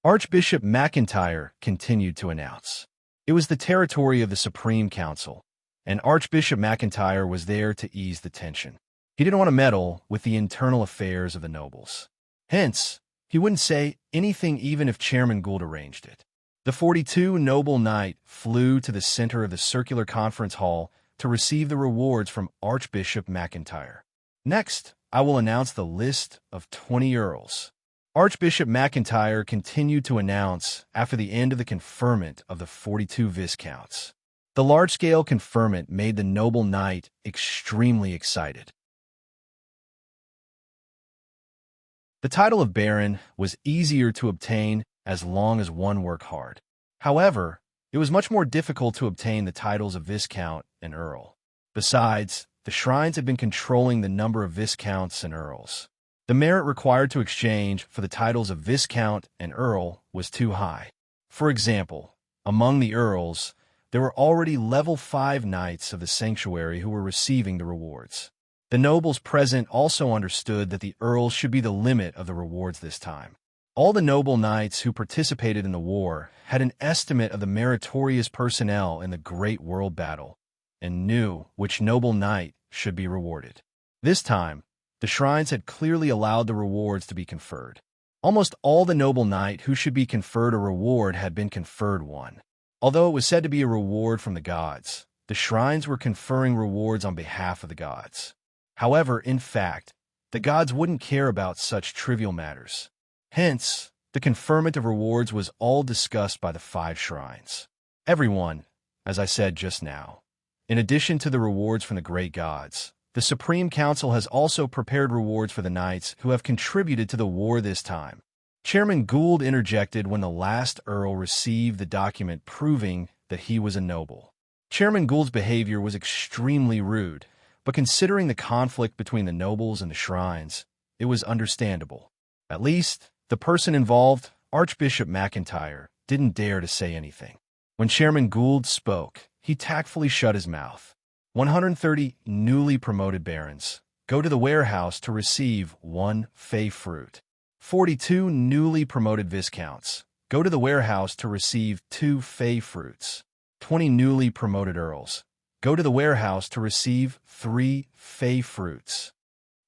Archbishop McIntyre continued to announce. It was the territory of the Supreme Council, and Archbishop McIntyre was there to ease the tension. He didn't want to meddle with the internal affairs of the nobles. Hence, he wouldn't say anything even if Chairman Gould arranged it. The 42 noble knight flew to the center of the circular conference hall to receive the rewards from Archbishop McIntyre. Next, I will announce the list of 20 earls. Archbishop McIntyre continued to announce after the end of the conferment of the 42 viscounts. The large-scale conferment made the noble knight extremely excited. The title of baron was easier to obtain as long as one worked hard. However, it was much more difficult to obtain the titles of viscount and earl. Besides, the shrines had been controlling the number of viscounts and earls. The merit required to exchange for the titles of viscount and earl was too high. For example, among the earls, there were already level 5 knights of the sanctuary who were receiving the rewards. The nobles present also understood that the earls should be the limit of the rewards this time. All the noble knights who participated in the war had an estimate of the meritorious personnel in the great world battle and knew which noble knight should be rewarded. This time, the shrines had clearly allowed the rewards to be conferred. Almost all the noble knight who should be conferred a reward had been conferred one. Although it was said to be a reward from the gods, the shrines were conferring rewards on behalf of the gods. However, in fact, the gods wouldn't care about such trivial matters. Hence, the conferment of rewards was all discussed by the 5 shrines. Everyone, as I said just now, in addition to the rewards from the great gods, the Supreme Council has also prepared rewards for the knights who have contributed to the war this time. Chairman Gould interjected when the last earl received the document proving that he was a noble. Chairman Gould's behavior was extremely rude, but considering the conflict between the nobles and the shrines, it was understandable. At least, the person involved, Archbishop McIntyre, didn't dare to say anything. When Chairman Gould spoke, he tactfully shut his mouth. 130 newly promoted barons go to the warehouse to receive 1 fey fruit. 42 newly promoted viscounts go to the warehouse to receive 2 fey fruits. 20 newly promoted earls go to the warehouse to receive 3 fey fruits.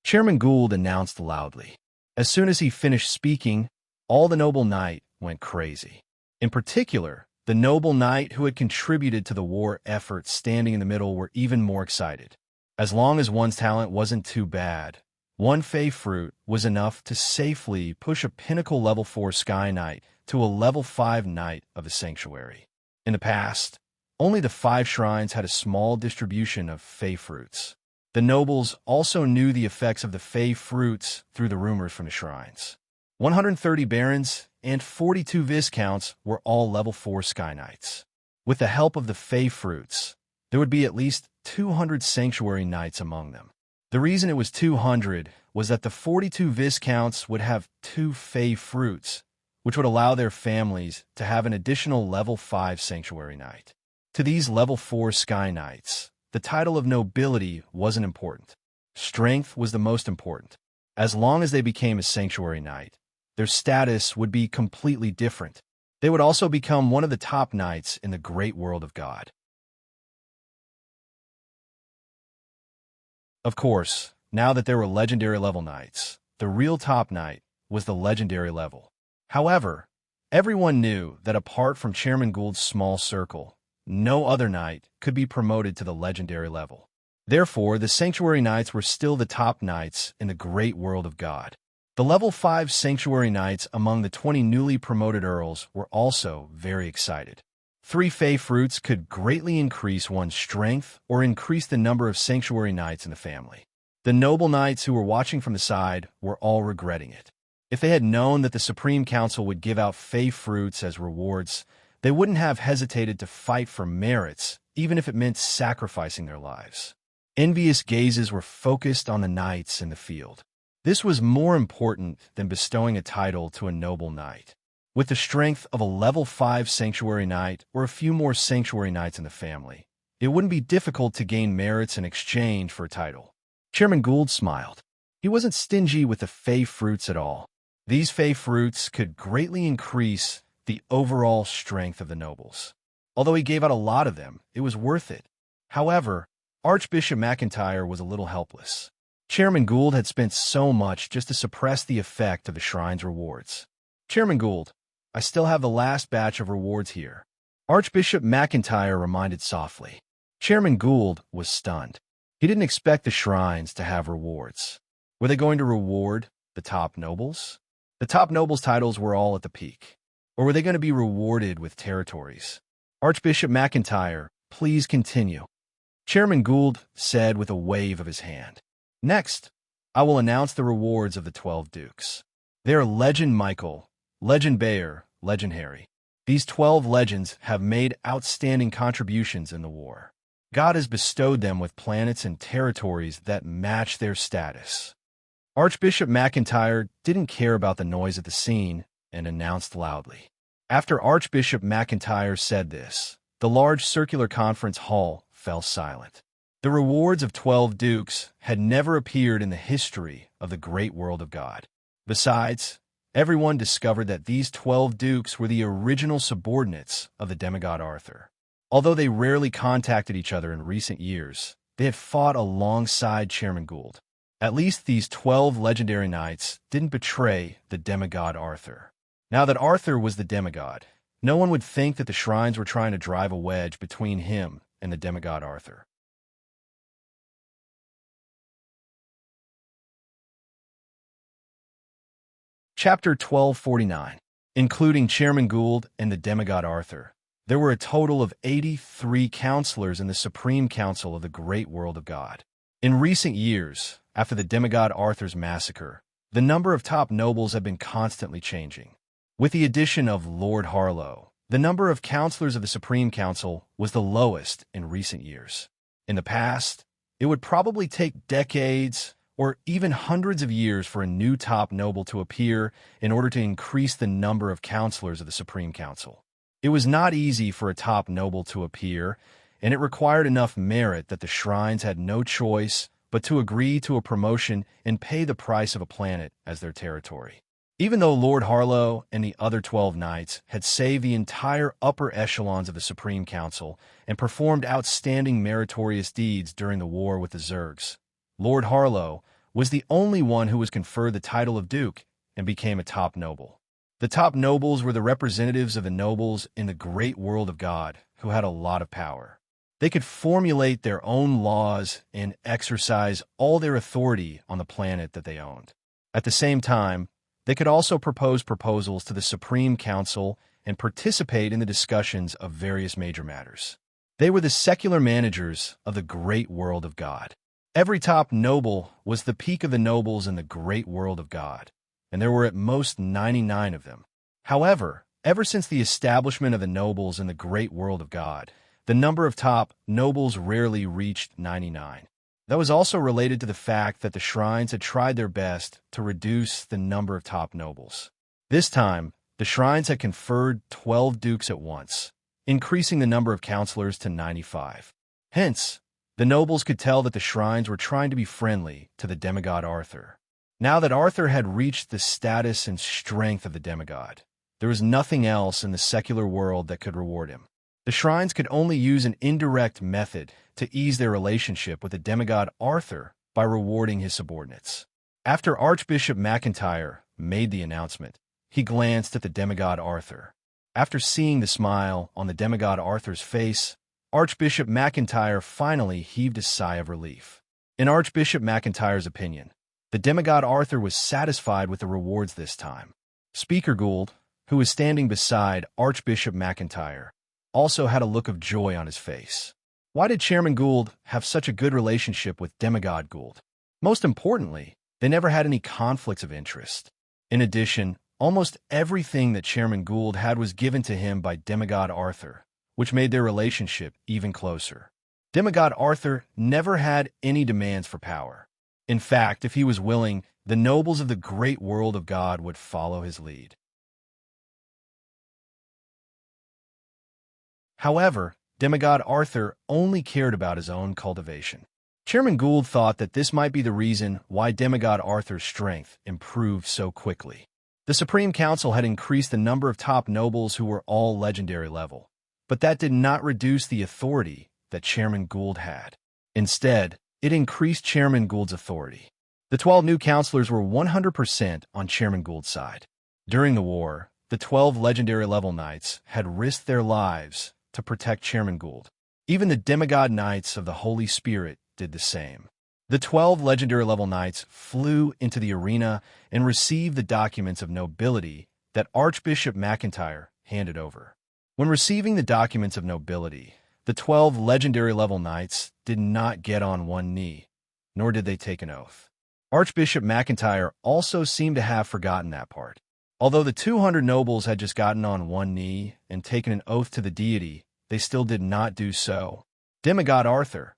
Chairman Gould announced loudly. As soon as he finished speaking, all the noble knight went crazy. In particular, the noble knight who had contributed to the war effort standing in the middle were even more excited. As long as one's talent wasn't too bad, 1 fey fruit was enough to safely push a pinnacle level 4 sky knight to a level 5 knight of the sanctuary. In the past, only the 5 shrines had a small distribution of fey fruits. The nobles also knew the effects of the fey fruits through the rumors from the shrines. 130 barons and 42 viscounts were all level 4 sky knights. With the help of the fey fruits, there would be at least 200 sanctuary knights among them. The reason it was 200 was that the 42 viscounts would have 2 fey fruits, which would allow their families to have an additional level 5 sanctuary knight. To these level 4 sky knights, the title of nobility wasn't important. Strength was the most important. As long as they became a sanctuary knight, their status would be completely different. They would also become one of the top knights in the great world of God. Of course, now that there were legendary level knights, the real top knight was the legendary level. However, everyone knew that apart from Chairman Gould's small circle, no other knight could be promoted to the legendary level. Therefore, the sanctuary knights were still the top knights in the great world of God. The level 5 sanctuary knights among the 20 newly promoted earls were also very excited. 3 fey fruits could greatly increase one's strength or increase the number of sanctuary knights in the family. The noble knights who were watching from the side were all regretting it. If they had known that the Supreme Council would give out fey fruits as rewards, they wouldn't have hesitated to fight for merits, even if it meant sacrificing their lives. Envious gazes were focused on the knights in the field. This was more important than bestowing a title to a noble knight. With the strength of a level 5 sanctuary knight or a few more sanctuary knights in the family, it wouldn't be difficult to gain merits in exchange for a title. Chairman Gould smiled. He wasn't stingy with the fey fruits at all. These fey fruits could greatly increase the overall strength of the nobles. Although he gave out a lot of them, it was worth it. However, Archbishop McIntyre was a little helpless. Chairman Gould had spent so much just to suppress the effect of the shrine's rewards. Chairman Gould, I still have the last batch of rewards here. Archbishop McIntyre reminded softly. Chairman Gould was stunned. He didn't expect the shrines to have rewards. Were they going to reward the top nobles? The top nobles' titles were all at the peak. Or were they going to be rewarded with territories? Archbishop McIntyre, please continue. Chairman Gould said with a wave of his hand. Next, I will announce the rewards of the 12 dukes. They are Legend Michael, Legend Bayer, Legend Harry. These 12 legends have made outstanding contributions in the war. God has bestowed them with planets and territories that match their status. Archbishop McIntyre didn't care about the noise at the scene and announced loudly. After Archbishop McIntyre said this, the large circular conference hall fell silent. The rewards of 12 dukes had never appeared in the history of the great world of God. Besides, everyone discovered that these 12 dukes were the original subordinates of the demigod Arthur. Although they rarely contacted each other in recent years, they had fought alongside Chairman Gould. At least these 12 legendary knights didn't betray the demigod Arthur. Now that Arthur was the demigod, no one would think that the shrines were trying to drive a wedge between him and the demigod Arthur. Chapter 1249. Including Chairman Gould and the demigod Arthur, there were a total of 83 counselors in the Supreme Council of the Great World of God. In recent years, after the demigod Arthur's massacre, the number of top nobles had been constantly changing. With the addition of Lord Harlow, the number of counselors of the Supreme Council was the lowest in recent years. In the past, it would probably take decades or even hundreds of years for a new top noble to appear in order to increase the number of counselors of the Supreme Council. It was not easy for a top noble to appear, and it required enough merit that the shrines had no choice but to agree to a promotion and pay the price of a planet as their territory. Even though Lord Harlow and the other 12 knights had saved the entire upper echelons of the Supreme Council and performed outstanding meritorious deeds during the war with the Zergs, Lord Harlow was the only one who was conferred the title of Duke and became a top noble. The top nobles were the representatives of the nobles in the great world of God who had a lot of power. They could formulate their own laws and exercise all their authority on the planet that they owned. At the same time, they could also propose proposals to the Supreme Council and participate in the discussions of various major matters. They were the secular managers of the great world of God. Every top noble was the peak of the nobles in the great world of God, and there were at most 99 of them. However, ever since the establishment of the nobles in the great world of God, the number of top nobles rarely reached 99. That was also related to the fact that the shrines had tried their best to reduce the number of top nobles. This time, the shrines had conferred 12 dukes at once, increasing the number of counselors to 95. Hence, the nobles could tell that the shrines were trying to be friendly to the demigod Arthur. Now that Arthur had reached the status and strength of the demigod, there was nothing else in the secular world that could reward him. The shrines could only use an indirect method to ease their relationship with the demigod Arthur by rewarding his subordinates. After Archbishop McIntyre made the announcement, he glanced at the demigod Arthur. After seeing the smile on the demigod Arthur's face, Archbishop McIntyre finally heaved a sigh of relief. In Archbishop McIntyre's opinion, the demigod Arthur was satisfied with the rewards this time. Speaker Gould, who was standing beside Archbishop McIntyre, also had a look of joy on his face. Why did Chairman Gould have such a good relationship with demigod Gould? Most importantly, they never had any conflicts of interest. In addition, almost everything that Chairman Gould had was given to him by demigod Arthur, which made their relationship even closer. Demigod Arthur never had any demands for power. In fact, if he was willing, the nobles of the great world of God would follow his lead. However, demigod Arthur only cared about his own cultivation. Chairman Gould thought that this might be the reason why demigod Arthur's strength improved so quickly. The Supreme Council had increased the number of top nobles who were all legendary level, but that did not reduce the authority that Chairman Gould had. Instead, it increased Chairman Gould's authority. The 12 new councilors were 100% on Chairman Gould's side. During the war, the 12 legendary level knights had risked their lives to protect Chairman Gould. Even the demigod knights of the Holy Spirit did the same. The 12 legendary level knights flew into the arena and received the documents of nobility that Archbishop McIntyre handed over. When receiving the documents of nobility, the 12 legendary level knights did not get on one knee, nor did they take an oath. Archbishop McIntyre also seemed to have forgotten that part. Although the 200 nobles had just gotten on one knee and taken an oath to the deity, they still did not do so. Demigod Arthur,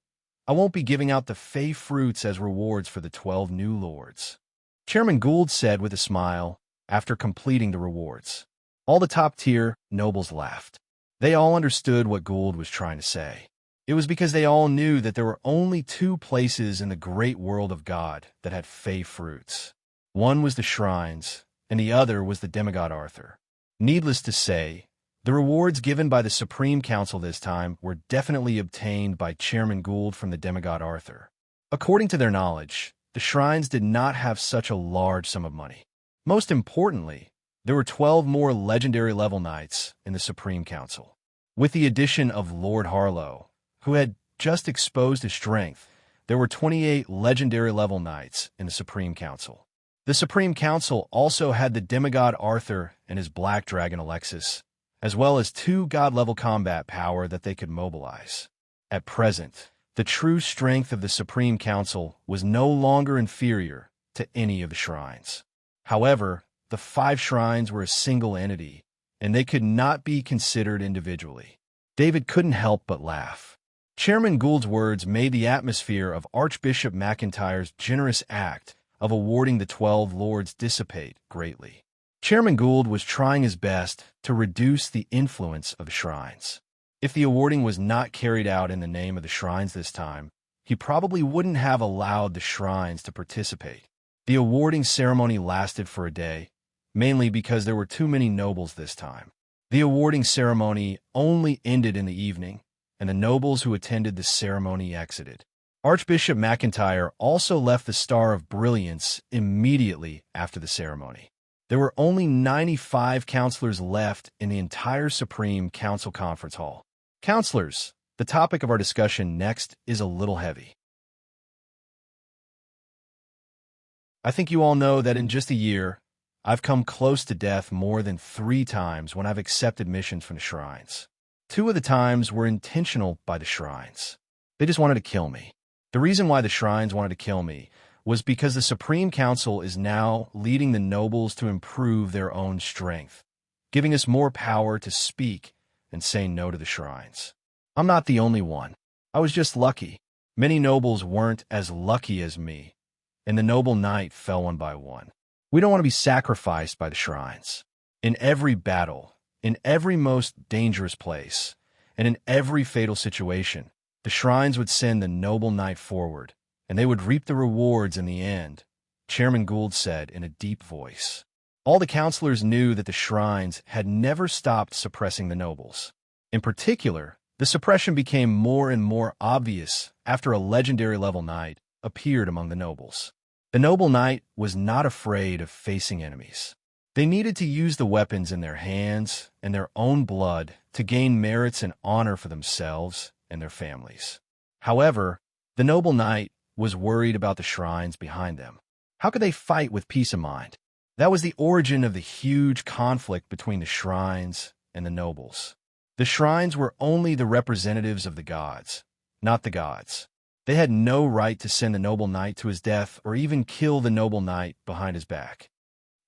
I won't be giving out the fey fruits as rewards for the 12 new lords. Chairman Gould said with a smile after completing the rewards. All the top-tier nobles laughed. They all understood what Gould was trying to say. It was because they all knew that there were only two places in the great world of God that had fey fruits. One was the shrines, and the other was the demigod Arthur. Needless to say, the rewards given by the Supreme Council this time were definitely obtained by Chairman Gould from the demigod Arthur. According to their knowledge, the shrines did not have such a large sum of money. Most importantly, there were 12 more legendary level knights in the Supreme Council. With the addition of Lord Harlow, who had just exposed his strength, there were 28 legendary level knights in the Supreme Council. The Supreme Council also had the demigod Arthur and his black dragon Alexis, as well as 2 god-level combat power that they could mobilize. At present, the true strength of the Supreme Council was no longer inferior to any of the shrines. However, the 5 shrines were a single entity, and they could not be considered individually. David couldn't help but laugh. Chairman Gould's words made the atmosphere of Archbishop McIntyre's generous act of awarding the 12 lords dissipate greatly. Chairman Gould was trying his best to reduce the influence of the shrines. If the awarding was not carried out in the name of the shrines this time, he probably wouldn't have allowed the shrines to participate. The awarding ceremony lasted for a day, mainly because there were too many nobles this time. The awarding ceremony only ended in the evening, and the nobles who attended the ceremony exited. Archbishop McIntyre also left the Star of Brilliance immediately after the ceremony. There were only 95 counselors left in the entire Supreme Council Conference Hall. Counselors, the topic of our discussion next is a little heavy. I think you all know that in just a year, I've come close to death more than 3 times when I've accepted missions from the shrines. 2 of the times were intentional by the shrines. They just wanted to kill me. The reason why the shrines wanted to kill me was because the Supreme Council is now leading the nobles to improve their own strength, giving us more power to speak and say no to the shrines. I'm not the only one. I was just lucky. Many nobles weren't as lucky as me, and the noble knight fell one by one. We don't want to be sacrificed by the shrines. In every battle, in every most dangerous place, and in every fatal situation, the shrines would send the noble knight forward, and they would reap the rewards in the end, Chairman Gould said in a deep voice. All the counselors knew that the shrines had never stopped suppressing the nobles. In particular, the suppression became more and more obvious after a legendary level knight appeared among the nobles. The noble knight was not afraid of facing enemies. They needed to use the weapons in their hands and their own blood to gain merits and honor for themselves and their families. However, the noble knight was worried about the shrines behind them. How could they fight with peace of mind? That was the origin of the huge conflict between the shrines and the nobles. The shrines were only the representatives of the gods, not the gods. They had no right to send the noble knight to his death or even kill the noble knight behind his back.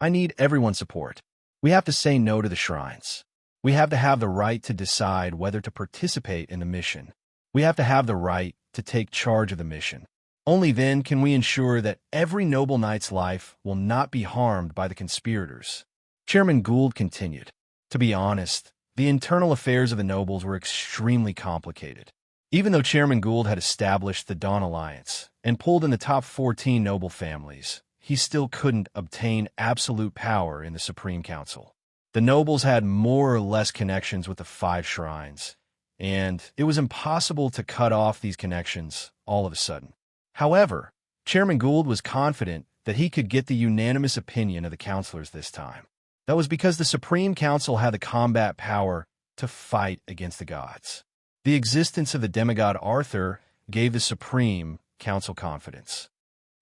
I need everyone's support. We have to say no to the shrines. We have to have the right to decide whether to participate in the mission. We have to have the right to take charge of the mission. Only then can we ensure that every noble knight's life will not be harmed by the conspirators. Chairman Gould continued. To be honest, the internal affairs of the nobles were extremely complicated. Even though Chairman Gould had established the Dawn Alliance and pulled in the top 14 noble families, he still couldn't obtain absolute power in the Supreme Council. The nobles had more or less connections with the 5 shrines, and it was impossible to cut off these connections all of a sudden. However, Chairman Gould was confident that he could get the unanimous opinion of the councilors this time. That was because the Supreme Council had the combat power to fight against the gods. The existence of the demigod Arthur gave the Supreme Council confidence.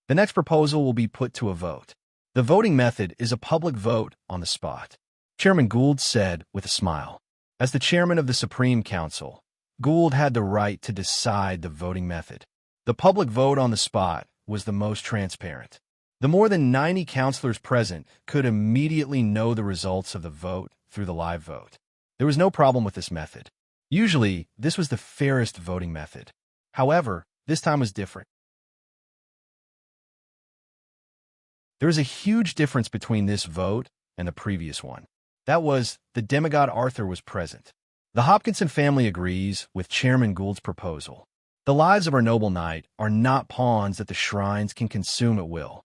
The next proposal will be put to a vote. The voting method is a public vote on the spot. Chairman Gould said with a smile. As the chairman of the Supreme Council, Gould had the right to decide the voting method. The public vote on the spot was the most transparent. The more than 90 councilors present could immediately know the results of the vote through the live vote. There was no problem with this method. Usually, this was the fairest voting method. However, this time was different. There is a huge difference between this vote and the previous one. That was, the demigod Arthur was present. The Hopkinson family agrees with Chairman Gould's proposal. The lives of our noble knight are not pawns that the shrines can consume at will.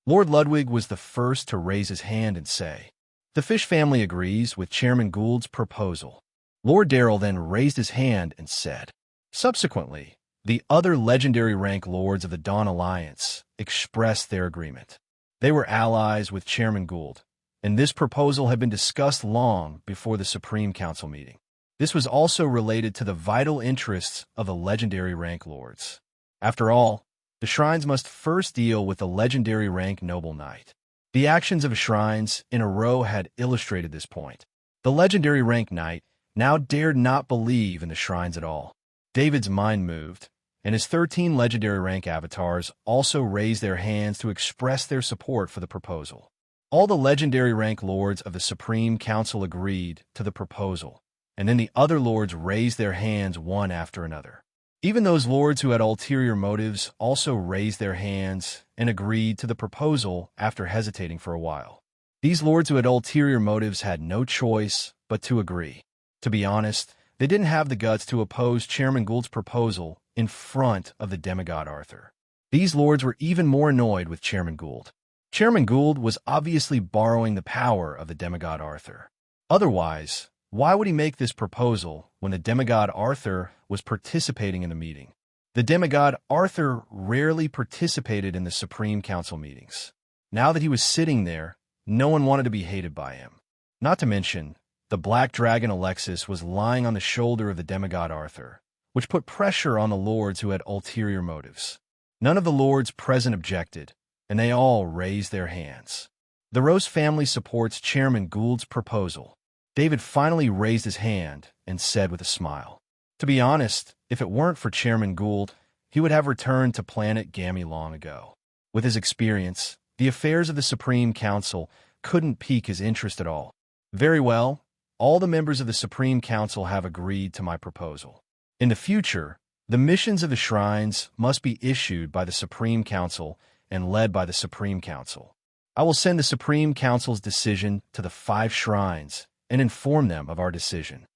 Lord Ludwig was the first to raise his hand and say, "The Fish family agrees with Chairman Gould's proposal." Lord Darrell then raised his hand and said. Subsequently, the other legendary rank lords of the Dawn Alliance expressed their agreement. They were allies with Chairman Gould, and this proposal had been discussed long before the Supreme Council meeting. This was also related to the vital interests of the legendary rank lords. After all, the shrines must first deal with the legendary rank noble knight. The actions of the shrines in a row had illustrated this point. The legendary rank knight now dared not believe in the shrines at all. David's mind moved, and his 13 legendary rank avatars also raised their hands to express their support for the proposal. All the legendary rank lords of the Supreme Council agreed to the proposal, and then the other lords raised their hands one after another. Even those lords who had ulterior motives also raised their hands and agreed to the proposal after hesitating for a while. These lords who had ulterior motives had no choice but to agree. To be honest, they didn't have the guts to oppose Chairman Gould's proposal in front of the demigod Arthur. These lords were even more annoyed with Chairman Gould. Chairman Gould was obviously borrowing the power of the demigod Arthur. Otherwise, why would he make this proposal when the demigod Arthur was participating in the meeting? The demigod Arthur rarely participated in the Supreme Council meetings. Now that he was sitting there, no one wanted to be hated by him. Not to mention, the black dragon Alexis was lying on the shoulder of the demigod Arthur, which put pressure on the lords who had ulterior motives. None of the lords present objected, and they all raised their hands. The Rose family supports Chairman Gould's proposal. David finally raised his hand and said with a smile, "To be honest, if it weren't for Chairman Gould, he would have returned to planet Gammy long ago. With his experience, the affairs of the Supreme Council couldn't pique his interest at all." Very well, all the members of the Supreme Council have agreed to my proposal. In the future, the missions of the shrines must be issued by the Supreme Council and led by the Supreme Council. I will send the Supreme Council's decision to the 5 shrines and inform them of our decision.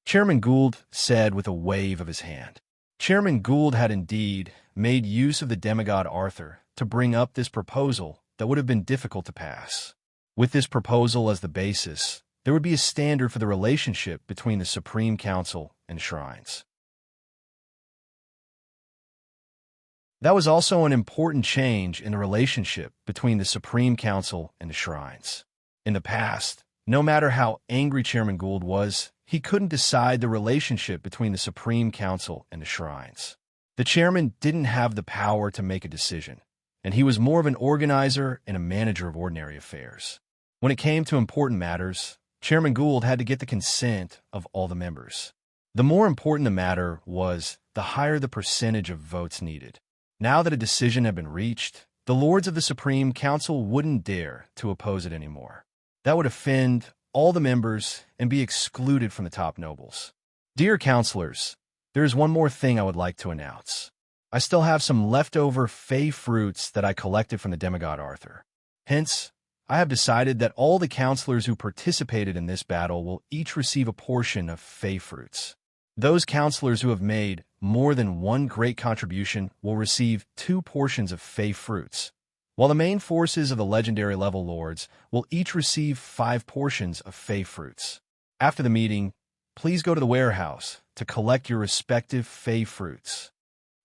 Chairman Gould said with a wave of his hand. Chairman Gould had indeed made use of the demigod Arthur to bring up this proposal that would have been difficult to pass. With this proposal as the basis, there would be a standard for the relationship between the Supreme Council and shrines. That was also an important change in the relationship between the Supreme Council and the shrines. In the past, no matter how angry Chairman Gould was, he couldn't decide the relationship between the Supreme Council and the shrines. The chairman didn't have the power to make a decision, and he was more of an organizer and a manager of ordinary affairs. When it came to important matters, Chairman Gould had to get the consent of all the members. The more important the matter was, the higher the percentage of votes needed. Now that a decision had been reached, The lords of the Supreme Council wouldn't dare to oppose it anymore. That would offend all the members and be excluded from the top nobles. Dear counselors, there is one more thing I would like to announce. I still have some leftover fey fruits that I collected from the demigod Arthur. Hence, I have decided that all the counselors who participated in this battle will each receive a portion of fey fruits. Those counselors who have made more than one great contribution will receive 2 portions of fey fruits, while the main forces of the legendary level lords will each receive 5 portions of fey fruits. After the meeting, please go to the warehouse to collect your respective fey fruits.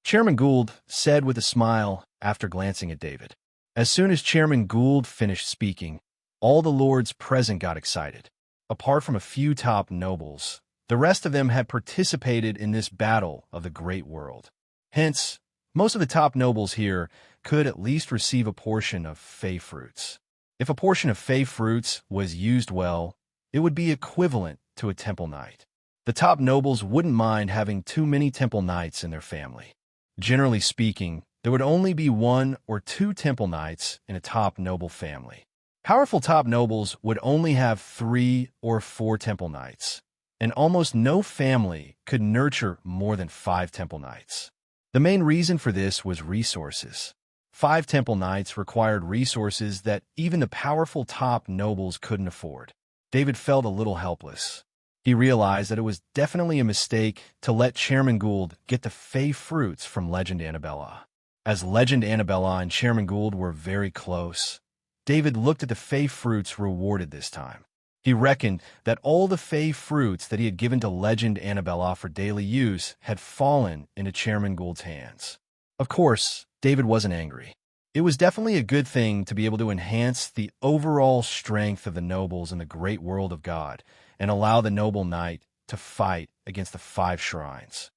Chairman Gould said with a smile after glancing at David. As soon as Chairman Gould finished speaking, all the lords present got excited. Apart from a few top nobles, the rest of them had participated in this battle of the great world. Hence, most of the top nobles here could at least receive a portion of fey fruits. If a portion of fey fruits was used well, it would be equivalent to a temple knight. The top nobles wouldn't mind having too many temple knights in their family. Generally speaking, there would only be 1 or 2 temple knights in a top noble family. Powerful top nobles would only have 3 or 4 temple knights, and almost no family could nurture more than 5 temple knights. The main reason for this was resources. 5 temple knights required resources that even the powerful top nobles couldn't afford. David felt a little helpless. He realized that it was definitely a mistake to let Chairman Gould get the fey fruits from Legend Annabella. As Legend Annabella and Chairman Gould were very close, David looked at the fey fruits rewarded this time. He reckoned that all the fey fruits that he had given to Legend Annabella for daily use had fallen into Chairman Gould's hands. Of course, David wasn't angry. It was definitely a good thing to be able to enhance the overall strength of the nobles in the great world of God and allow the noble knight to fight against the 5 shrines.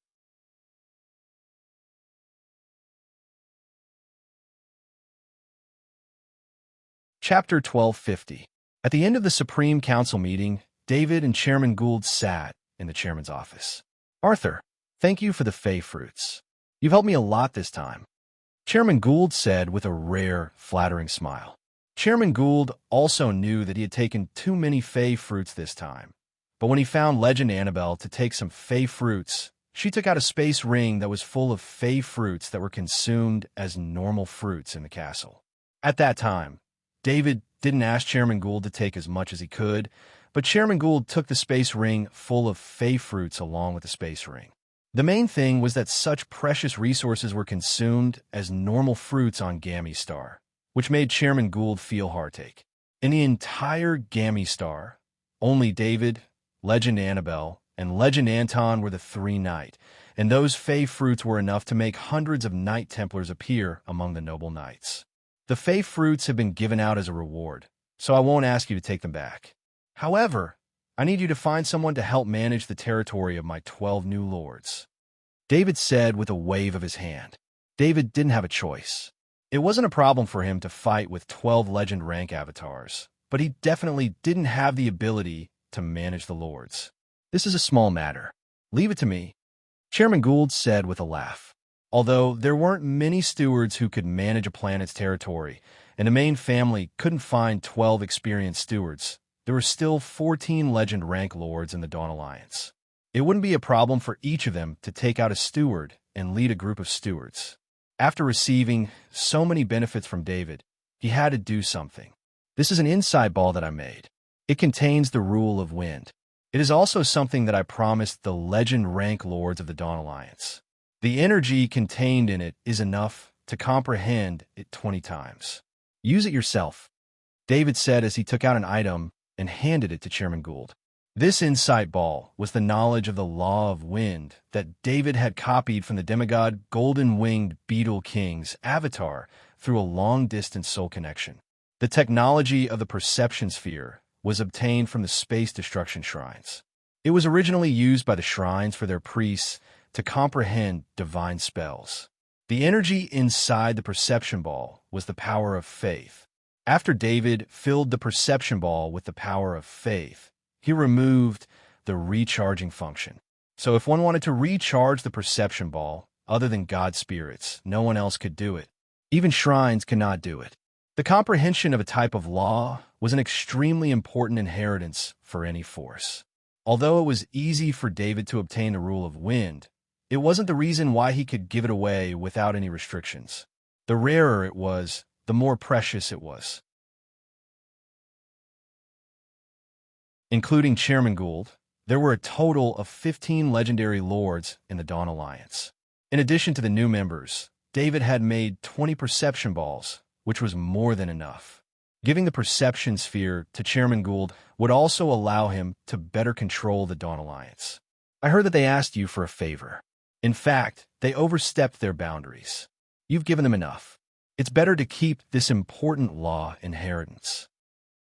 Chapter 1250. At the end of the Supreme Council meeting, David and Chairman Gould sat in the chairman's office. Arthur, thank you for the fey fruits. You've helped me a lot this time. Chairman Gould said with a rare, flattering smile. Chairman Gould also knew that he had taken too many fey fruits this time, but when he found Legend Annabelle to take some fey fruits, she took out a space ring that was full of fey fruits that were consumed as normal fruits in the castle. At that time, David didn't ask Chairman Gould to take as much as he could, but Chairman Gould took the space ring full of fey fruits along with the space ring. The main thing was that such precious resources were consumed as normal fruits on Gammy Star, which made Chairman Gould feel heartache. In the entire Gammy Star, only David, Legend Annabelle, and Legend Anton were the 3 knight, and those fey fruits were enough to make hundreds of Knight Templars appear among the noble knights. The fey fruits have been given out as a reward, so I won't ask you to take them back. However, I need you to find someone to help manage the territory of my 12 new lords. David said with a wave of his hand. David didn't have a choice. It wasn't a problem for him to fight with 12 legend rank avatars, but he definitely didn't have the ability to manage the lords. This is a small matter. Leave it to me, Chairman Gould said with a laugh. Although there weren't many stewards who could manage a planet's territory, and the main family couldn't find 12 experienced stewards, there were still 14 legend rank lords in the Dawn Alliance. It wouldn't be a problem for each of them to take out a steward and lead a group of stewards. After receiving so many benefits from David, he had to do something. This is an insight ball that I made. It contains the rule of wind. It is also something that I promised the legend rank lords of the Dawn Alliance. The energy contained in it is enough to comprehend it 20 times. Use it yourself, David said as he took out an item and handed it to Chairman Gould. This insight ball was the knowledge of the law of wind that David had copied from the demigod golden-winged beetle king's avatar through a long-distance soul connection. The technology of the perception sphere was obtained from the space destruction shrines. It was originally used by the shrines for their priests to comprehend divine spells. The energy inside the perception ball was the power of faith. After David filled the perception ball with the power of faith, he removed the recharging function. So if one wanted to recharge the perception ball, other than God's spirits, no one else could do it. Even shrines cannot do it. The comprehension of a type of law was an extremely important inheritance for any force. Although it was easy for David to obtain the rule of wind, it wasn't the reason why he could give it away without any restrictions. The rarer it was, the more precious it was. Including Chairman Gould, there were a total of 15 legendary lords in the Dawn Alliance. In addition to the new members, David had made 20 perception balls, which was more than enough. Giving the perception sphere to Chairman Gould would also allow him to better control the Dawn Alliance. I heard that they asked you for a favor. In fact, they overstepped their boundaries. You've given them enough. It's better to keep this important law inheritance.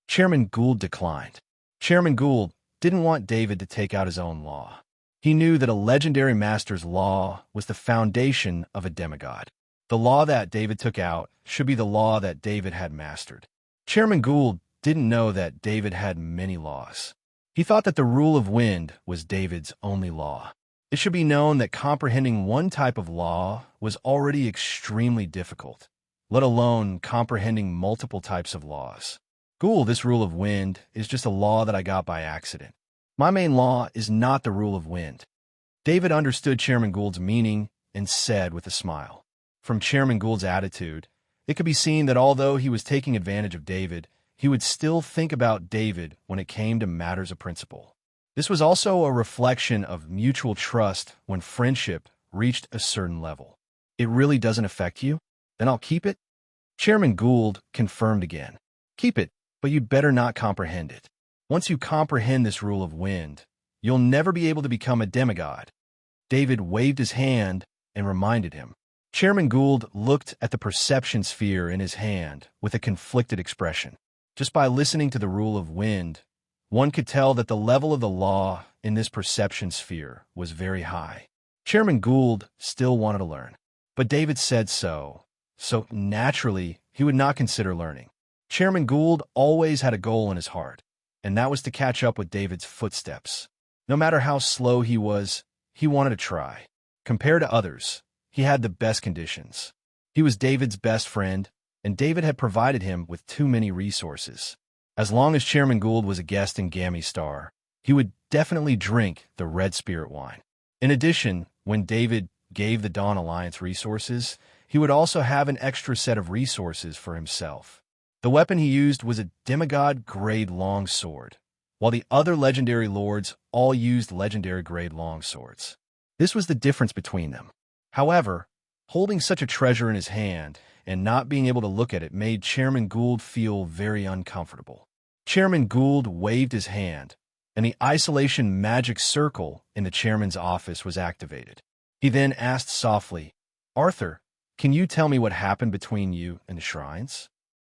Chairman Gould declined. Chairman Gould didn't want David to take out his own law. He knew that a legendary master's law was the foundation of a demigod. The law that David took out should be the law that David had mastered. Chairman Gould didn't know that David had many laws. He thought that the rule of wind was David's only law. It should be known that comprehending one type of law was already extremely difficult, let alone comprehending multiple types of laws. Gould, this rule of wind is just a law that I got by accident. My main law is not the rule of wind. David understood Chairman Gould's meaning and said with a smile. From Chairman Gould's attitude, it could be seen that although he was taking advantage of David, he would still think about David when it came to matters of principle. This was also a reflection of mutual trust when friendship reached a certain level. It really doesn't affect you? Then I'll keep it? Chairman Gould confirmed again. Keep it, but you'd better not comprehend it. Once you comprehend this rule of wind, you'll never be able to become a demigod. David waved his hand and reminded him. Chairman Gould looked at the perception sphere in his hand with a conflicted expression. Just by listening to the rule of wind, one could tell that the level of the law in this perception sphere was very high. Chairman Gould still wanted to learn, but David said so naturally he would not consider learning. Chairman Gould always had a goal in his heart, and that was to catch up with David's footsteps. No matter how slow he was, he wanted to try. Compared to others, he had the best conditions. He was David's best friend, and David had provided him with too many resources. As long as Chairman Gould was a guest in Gammy Star, he would definitely drink the red spirit wine. In addition, when David gave the Dawn Alliance resources, he would also have an extra set of resources for himself. The weapon he used was a demigod-grade longsword, while the other legendary lords all used legendary-grade longswords. This was the difference between them. However, holding such a treasure in his hand and not being able to look at it made Chairman Gould feel very uncomfortable. Chairman Gould waved his hand, and the isolation magic circle in the chairman's office was activated. He then asked softly, "Arthur, can you tell me what happened between you and the shrines?"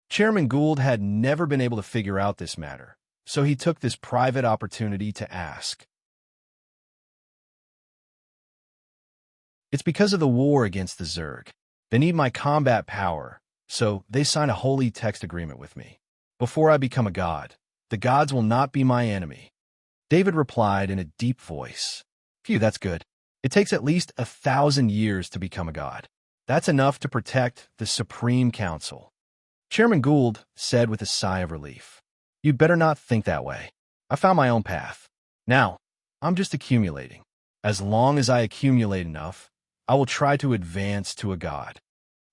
Chairman Gould had never been able to figure out this matter, so he took this private opportunity to ask. It's because of the war against the Zerg. They need my combat power, so they sign a holy text agreement with me. Before I become a god, the gods will not be my enemy. David replied in a deep voice. Phew, that's good. It takes at least 1,000 years to become a god. That's enough to protect the Supreme Council. Chairman Gould said with a sigh of relief. You'd better not think that way. I found my own path. Now, I'm just accumulating. As long as I accumulate enough, I will try to advance to a god.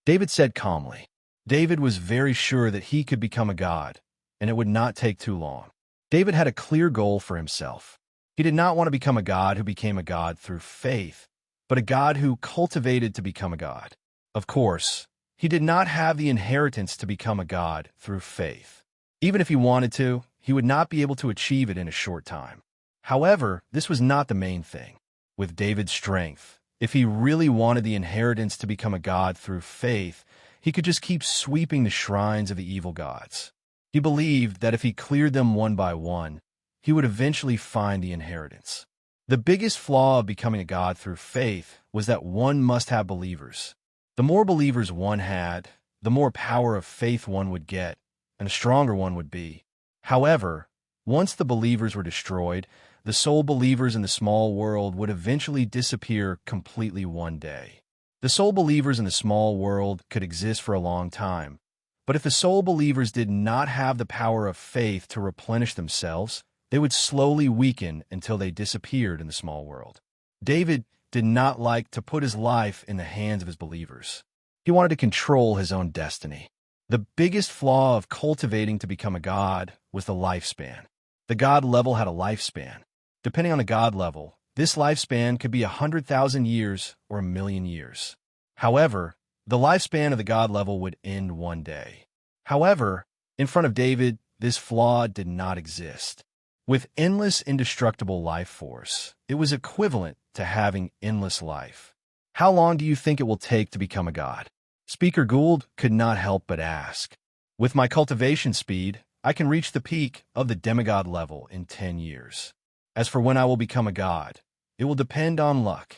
David said calmly. David was very sure that he could become a god, and it would not take too long. David had a clear goal for himself. He did not want to become a god who became a god through faith, but a god who cultivated to become a god. Of course, he did not have the inheritance to become a god through faith. Even if he wanted to, he would not be able to achieve it in a short time. However, this was not the main thing. With David's strength, if he really wanted the inheritance to become a god through faith, he could just keep sweeping the shrines of the evil gods. He believed that if he cleared them one by one, he would eventually find the inheritance. The biggest flaw of becoming a god through faith was that one must have believers. The more believers one had, the more power of faith one would get, and a stronger one would be. However, once the believers were destroyed, the sole believers in the small world would eventually disappear completely one day. The soul believers in the small world could exist for a long time, but if the soul believers did not have the power of faith to replenish themselves, they would slowly weaken until they disappeared in the small world. David did not like to put his life in the hands of his believers. He wanted to control his own destiny. The biggest flaw of cultivating to become a god was the lifespan. The god level had a lifespan. Depending on the god level, this lifespan could be 100,000 years or 1,000,000 years. However, the lifespan of the god level would end one day. However, in front of David, this flaw did not exist. With endless indestructible life force, it was equivalent to having endless life. How long do you think it will take to become a god? Speaker Gould could not help but ask. With my cultivation speed, I can reach the peak of the demigod level in 10 years. As for when I will become a god, it will depend on luck.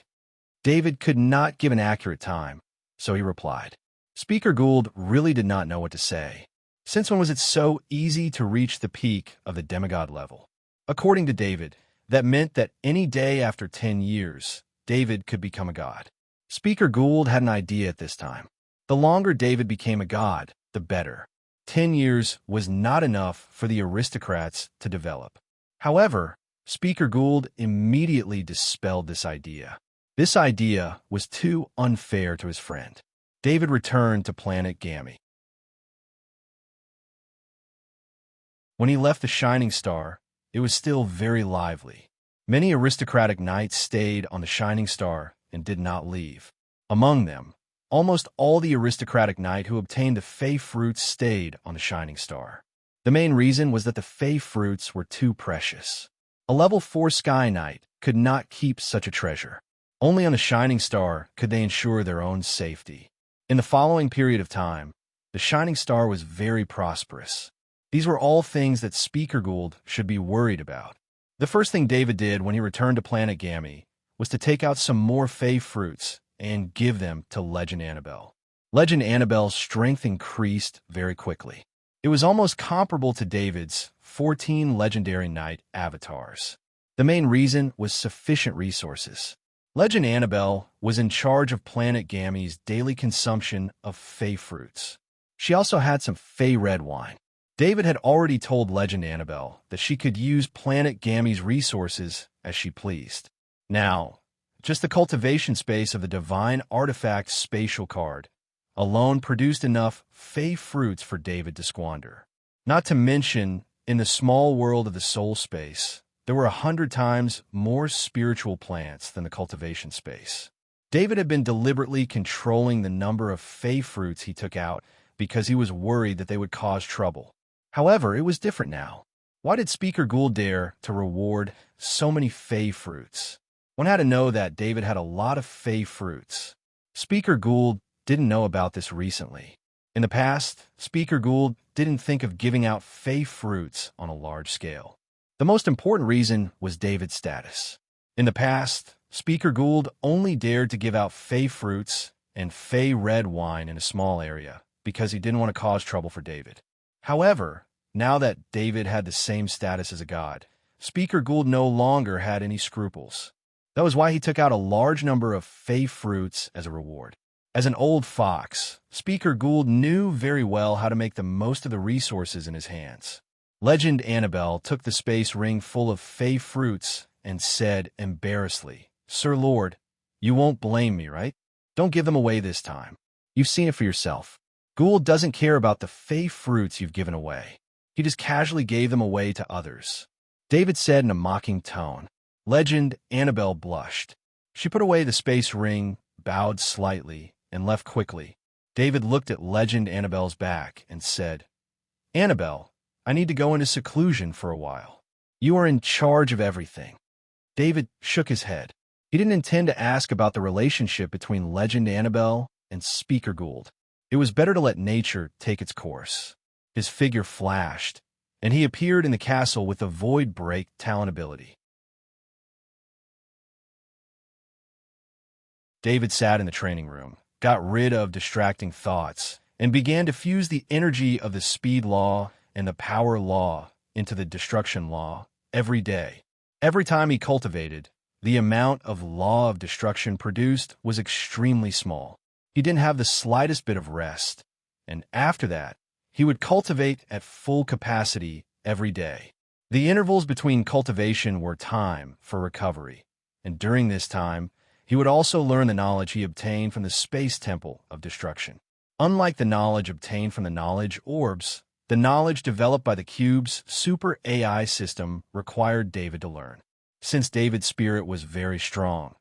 David could not give an accurate time, so he replied. Speaker Gould really did not know what to say. Since when was it so easy to reach the peak of the demigod level? According to David, that meant that any day after 10 years, David could become a god. Speaker Gould had an idea at this time. The longer David became a god, the better. 10 years was not enough for the aristocrats to develop. However, Speaker Gould immediately dispelled this idea. This idea was too unfair to his friend. David returned to planet Gamma. When he left the Shining Star, it was still very lively. Many aristocratic knights stayed on the Shining Star and did not leave. Among them, almost all the aristocratic knight who obtained the Fey fruits stayed on the Shining Star. The main reason was that the Fey fruits were too precious. A level 4 Sky Knight could not keep such a treasure. Only on the Shining Star could they ensure their own safety. In the following period of time, the Shining Star was very prosperous. These were all things that Speaker Gould should be worried about. The first thing David did when he returned to planet Gamma was to take out some more Fey fruits and give them to Legend Annabelle. Legend Annabelle's strength increased very quickly. It was almost comparable to David's 14 legendary knight avatars. The main reason was sufficient resources. Legend Annabelle was in charge of planet Gamma's daily consumption of Fey fruits. She also had some Fey red wine. David had already told Legend Annabelle that she could use planet Gamma's resources as she pleased. Now, just the cultivation space of the Divine Artifact Spatial card alone produced enough Fey fruits for David to squander. Not to mention, in the small world of the soul space, there were 100 times more spiritual plants than the cultivation space. David had been deliberately controlling the number of Fey fruits he took out because he was worried that they would cause trouble. However, it was different now. Why did Speaker Gould dare to reward so many Fey fruits? One had to know that David had a lot of Fey fruits. Speaker Gould didn't know about this recently. In the past, Speaker Gould didn't think of giving out Fey fruits on a large scale. The most important reason was David's status. In the past, Speaker Gould only dared to give out Fey fruits and Fey red wine in a small area because he didn't want to cause trouble for David. However, now that David had the same status as a god, Speaker Gould no longer had any scruples. That was why he took out a large number of Fey fruits as a reward. As an old fox, Speaker Gould knew very well how to make the most of the resources in his hands. Legend Annabelle took the space ring full of Fey fruits and said embarrassedly, "Sir Lord, you won't blame me, right? Don't give them away this time. You've seen it for yourself. Gould doesn't care about the Fey fruits you've given away. He just casually gave them away to others." David said in a mocking tone. Legend Annabelle blushed. She put away the space ring, bowed slightly, and left quickly. David looked at Legend Annabelle's back and said, "Annabelle, I need to go into seclusion for a while. You are in charge of everything." David shook his head. He didn't intend to ask about the relationship between Legend Annabelle and Speaker Gould. It was better to let nature take its course. His figure flashed, and he appeared in the castle with the Void Break talent ability. David sat in the training room, got rid of distracting thoughts, and began to fuse the energy of the speed law and the power law into the destruction law every day. Every time he cultivated, The amount of law of destruction produced was extremely small. He didn't have the slightest bit of rest, and after that, he would cultivate at full capacity every day. The intervals between cultivation were time for recovery, and during this time, he would also learn the knowledge he obtained from the space temple of destruction. Unlike the knowledge obtained from the knowledge orbs, the knowledge developed by the cube's super AI system required David to learn. Since David's spirit was very strong,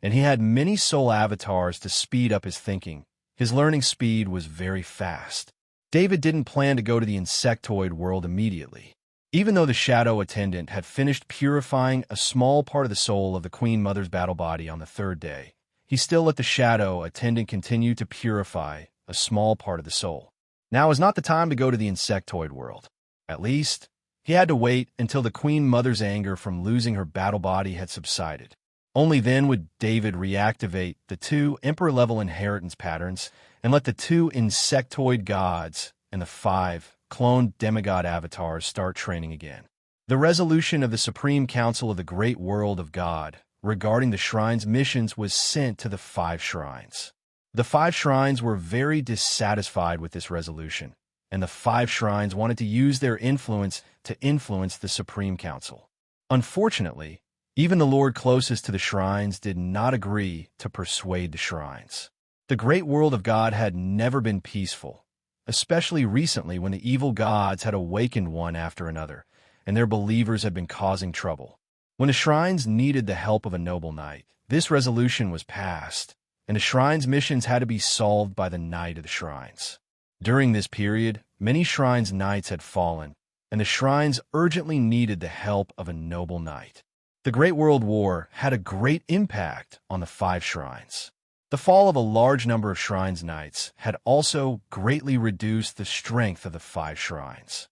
and he had many soul avatars to speed up his thinking, his learning speed was very fast. David didn't plan to go to the insectoid world immediately. Even though the shadow attendant had finished purifying a small part of the soul of the Queen Mother's battle body on the third day, he still let the shadow attendant continue to purify a small part of the soul. Now is not the time to go to the insectoid world. At least, he had to wait until the Queen Mother's anger from losing her battle body had subsided. Only then would David reactivate the 2 Emperor-level inheritance patterns and let the 2 insectoid gods and the 5 cloned demigod avatars start training again. The resolution of the Supreme Council of the Great World of God regarding the shrine's missions was sent to the 5 shrines. The 5 shrines were very dissatisfied with this resolution, and the 5 shrines wanted to use their influence to influence the Supreme Council. Unfortunately, even the Lord closest to the shrines did not agree to persuade the shrines. The Great World of God had never been peaceful, especially recently when the evil gods had awakened one after another, and their believers had been causing trouble. When the shrines needed the help of a noble knight, this resolution was passed, and the shrine's missions had to be solved by the knight of the shrines. During this period, many shrines' knights had fallen, and the shrines urgently needed the help of a noble knight. The Great World War had a great impact on the 5 shrines. The fall of a large number of shrines' knights had also greatly reduced the strength of the 5 shrines.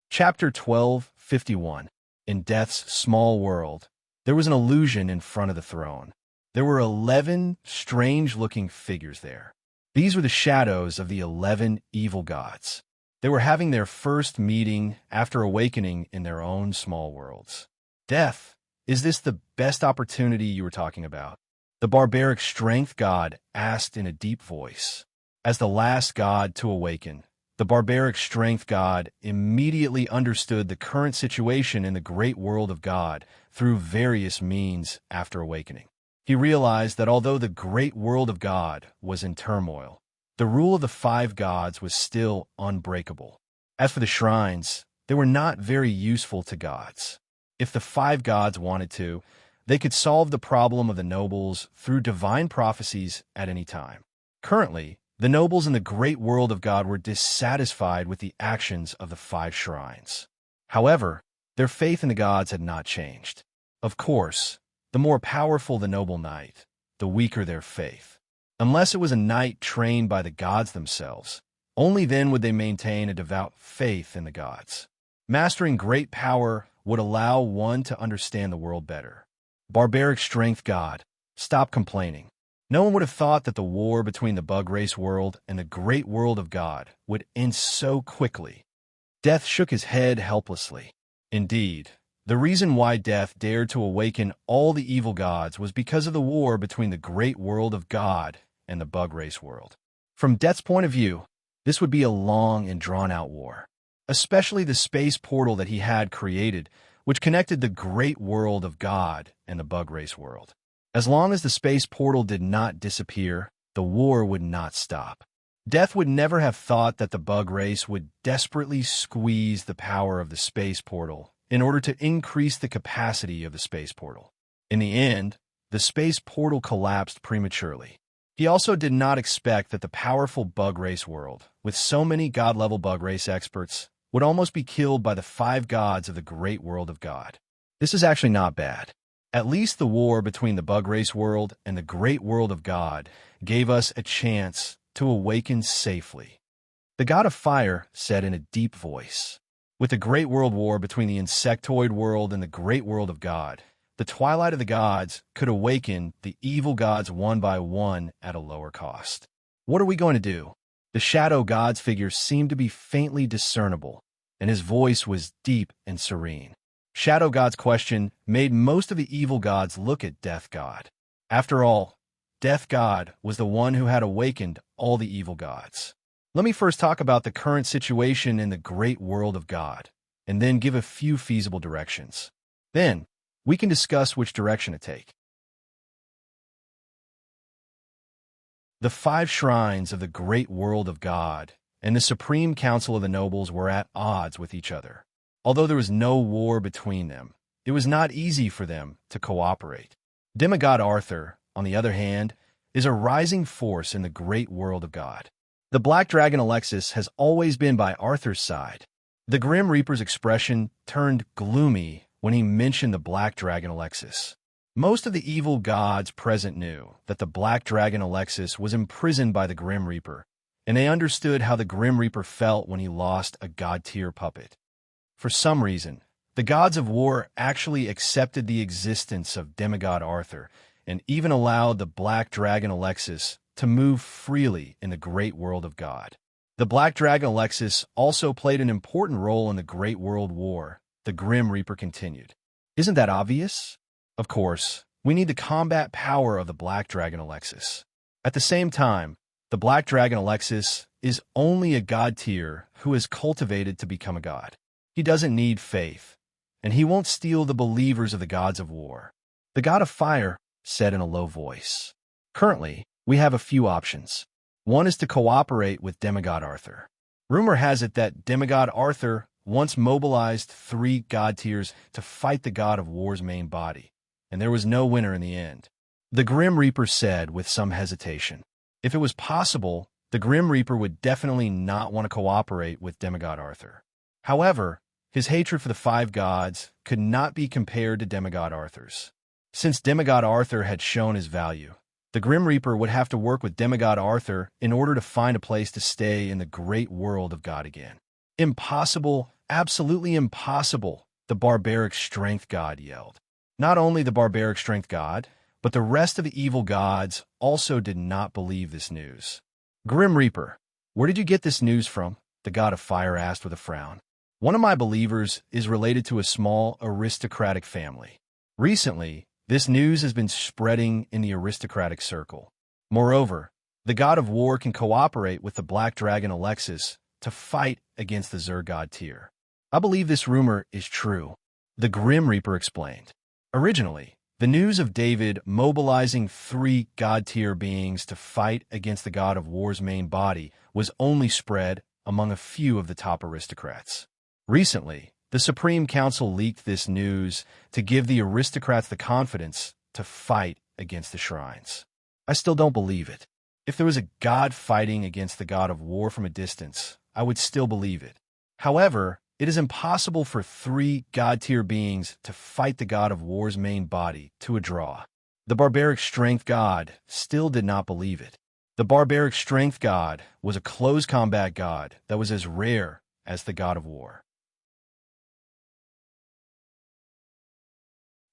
Chapter 12:51. In Death's small world, there was an illusion in front of the throne. There were 11 strange-looking figures there. These were the shadows of the 11 evil gods. They were having their first meeting after awakening in their own small worlds. Death, is this the best opportunity you were talking about? The barbaric strength god asked in a deep voice. As the last god to awaken, the barbaric strength god immediately understood the current situation in the great world of God through various means after awakening. He realized that although the great world of God was in turmoil, the rule of the 5 gods was still unbreakable. As for the shrines, they were not very useful to gods. If the 5 gods wanted to, they could solve the problem of the nobles through divine prophecies at any time. Currently, the nobles in the great world of God were dissatisfied with the actions of the 5 shrines. However, their faith in the gods had not changed. Of course, the more powerful the noble knight, the weaker their faith. Unless it was a knight trained by the gods themselves, only then would they maintain a devout faith in the gods. Mastering great power would allow one to understand the world better. Barbaric strength god, stop complaining. No one would have thought that the war between the bug race world and the great world of God would end so quickly. Death shook his head helplessly. Indeed, the reason why Death dared to awaken all the evil gods was because of the war between the great world of God and the bug race world. From Death's point of view, this would be a long and drawn-out war, especially the space portal that he had created, which connected the great world of God and the bug race world. As long as the space portal did not disappear, the war would not stop. Death would never have thought that the bug race would desperately squeeze the power of the space portal in order to increase the capacity of the space portal. In the end, the space portal collapsed prematurely. He also did not expect that the powerful bug race world, with so many god-level bug race experts, would almost be killed by the 5 gods of the great world of God. This is actually not bad. At least the war between the bug race world and the great world of God gave us a chance to awaken safely. The god of fire said in a deep voice, with the great world war between the insectoid world and the great world of God, the twilight of the gods could awaken the evil gods one by one at a lower cost. What are we going to do? The shadow god's figure seemed to be faintly discernible, and his voice was deep and serene. Shadow God's question made most of the evil gods look at Death God. After all, Death God was the one who had awakened all the evil gods. Let me first talk about the current situation in the great world of God, and then give a few feasible directions. Then, we can discuss which direction to take. The 5 shrines of the great world of God and the Supreme Council of the Nobles were at odds with each other. Although there was no war between them, it was not easy for them to cooperate. Demigod Arthur, on the other hand, is a rising force in the great world of God. The Black Dragon Alexis has always been by Arthur's side. The Grim Reaper's expression turned gloomy when he mentioned the Black Dragon Alexis. Most of the evil gods present knew that the Black Dragon Alexis was imprisoned by the Grim Reaper, and they understood how the Grim Reaper felt when he lost a god-tier puppet. For some reason, the gods of war actually accepted the existence of Demigod Arthur and even allowed the Black Dragon Alexis to move freely in the great world of God. The Black Dragon Alexis also played an important role in the Great World War, the Grim Reaper continued. Isn't that obvious? Of course, we need the combat power of the Black Dragon Alexis. At the same time, the Black Dragon Alexis is only a god tier who is cultivated to become a god. He doesn't need faith, and he won't steal the believers of the gods of war. The god of fire said in a low voice. Currently, we have a few options. One is to cooperate with Demigod Arthur. Rumor has it that Demigod Arthur once mobilized 3 god tiers to fight the god of war's main body, and there was no winner in the end. The Grim Reaper said with some hesitation. If it was possible, the Grim Reaper would definitely not want to cooperate with Demigod Arthur. However, his hatred for the 5 gods could not be compared to Demigod Arthur's. Since Demigod Arthur had shown his value, the Grim Reaper would have to work with Demigod Arthur in order to find a place to stay in the great world of God again. Impossible, absolutely impossible, the barbaric strength god yelled. Not only the barbaric strength god, but the rest of the evil gods also did not believe this news. Grim Reaper, where did you get this news from? The god of fire asked with a frown. One of my believers is related to a small aristocratic family. Recently, this news has been spreading in the aristocratic circle. Moreover, the god of war can cooperate with the Black Dragon Alexis to fight against the Zer god tier. I believe this rumor is true, the Grim Reaper explained. Originally, the news of David mobilizing 3 god-tier beings to fight against the god of war's main body was only spread among a few of the top aristocrats. Recently, the Supreme Council leaked this news to give the aristocrats the confidence to fight against the shrines. I still don't believe it. If there was a god fighting against the god of war from a distance, I would still believe it. However, it is impossible for 3 god-tier beings to fight the god of war's main body to a draw. The barbaric strength god still did not believe it. The barbaric strength god was a close combat god that was as rare as the god of war.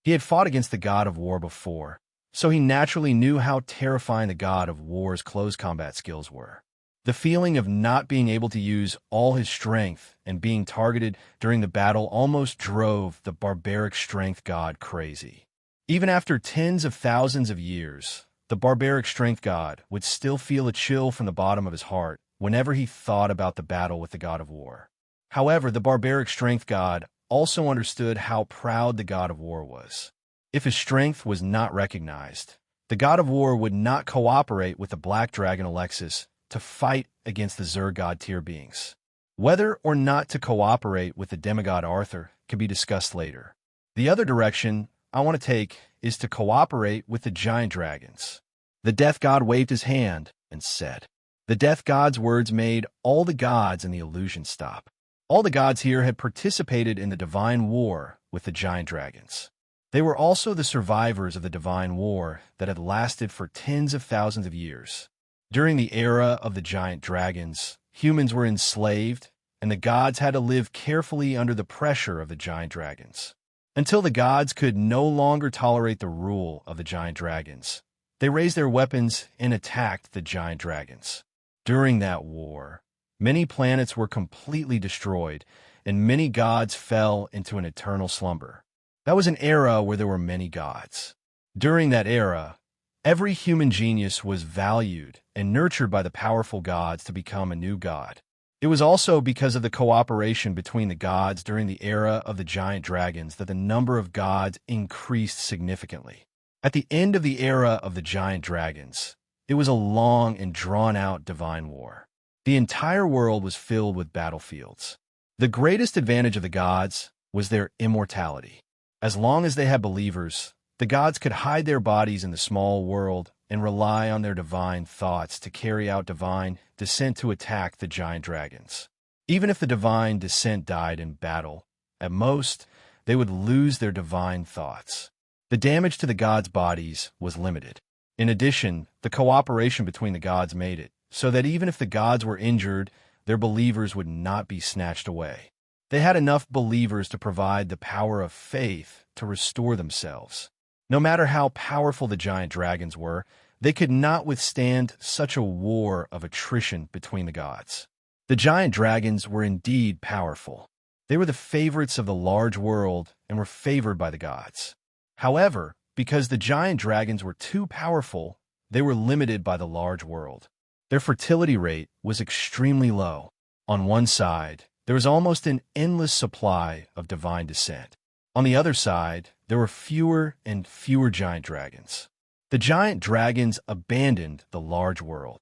He had fought against the god of war before, so he naturally knew how terrifying the god of war's close combat skills were. The feeling of not being able to use all his strength and being targeted during the battle almost drove the barbaric strength god crazy. Even after tens of thousands of years, the barbaric strength god would still feel a chill from the bottom of his heart whenever he thought about the battle with the god of war. However, the barbaric strength god also understood how proud the god of war was. If his strength was not recognized, the god of war would not cooperate with the Black Dragon Alexis to fight against the Zer god tier beings. Whether or not to cooperate with the demigod Arthur can be discussed later. The other direction I want to take is to cooperate with the giant dragons. The death god waved his hand and said. The death god's words made all the gods in the illusion stop. All the gods here had participated in the divine war with the giant dragons. They were also the survivors of the divine war that had lasted for tens of thousands of years. During the era of the giant dragons, humans were enslaved, and the gods had to live carefully under the pressure of the giant dragons. Until the gods could no longer tolerate the rule of the giant dragons, they raised their weapons and attacked the giant dragons. During that war, many planets were completely destroyed, and many gods fell into an eternal slumber. That was an era where there were many gods. During that era, every human genius was valued and nurtured by the powerful gods to become a new god. It was also because of the cooperation between the gods during the era of the giant dragons that the number of gods increased significantly. At the end of the era of the giant dragons, it was a long and drawn-out divine war. The entire world was filled with battlefields. The greatest advantage of the gods was their immortality. As long as they had believers, the gods could hide their bodies in the small world and rely on their divine thoughts to carry out divine descent to attack the giant dragons. Even if the divine descent died in battle, at most, they would lose their divine thoughts. The damage to the gods' bodies was limited. In addition, the cooperation between the gods made it so that even if the gods were injured, their believers would not be snatched away. They had enough believers to provide the power of faith to restore themselves. No matter how powerful the giant dragons were, they could not withstand such a war of attrition between the gods. The giant dragons were indeed powerful. They were the favorites of the large world and were favored by the gods. However, because the giant dragons were too powerful, they were limited by the large world. Their fertility rate was extremely low. On one side, there was almost an endless supply of divine descent. On the other side, there were fewer and fewer giant dragons. The giant dragons abandoned the large world.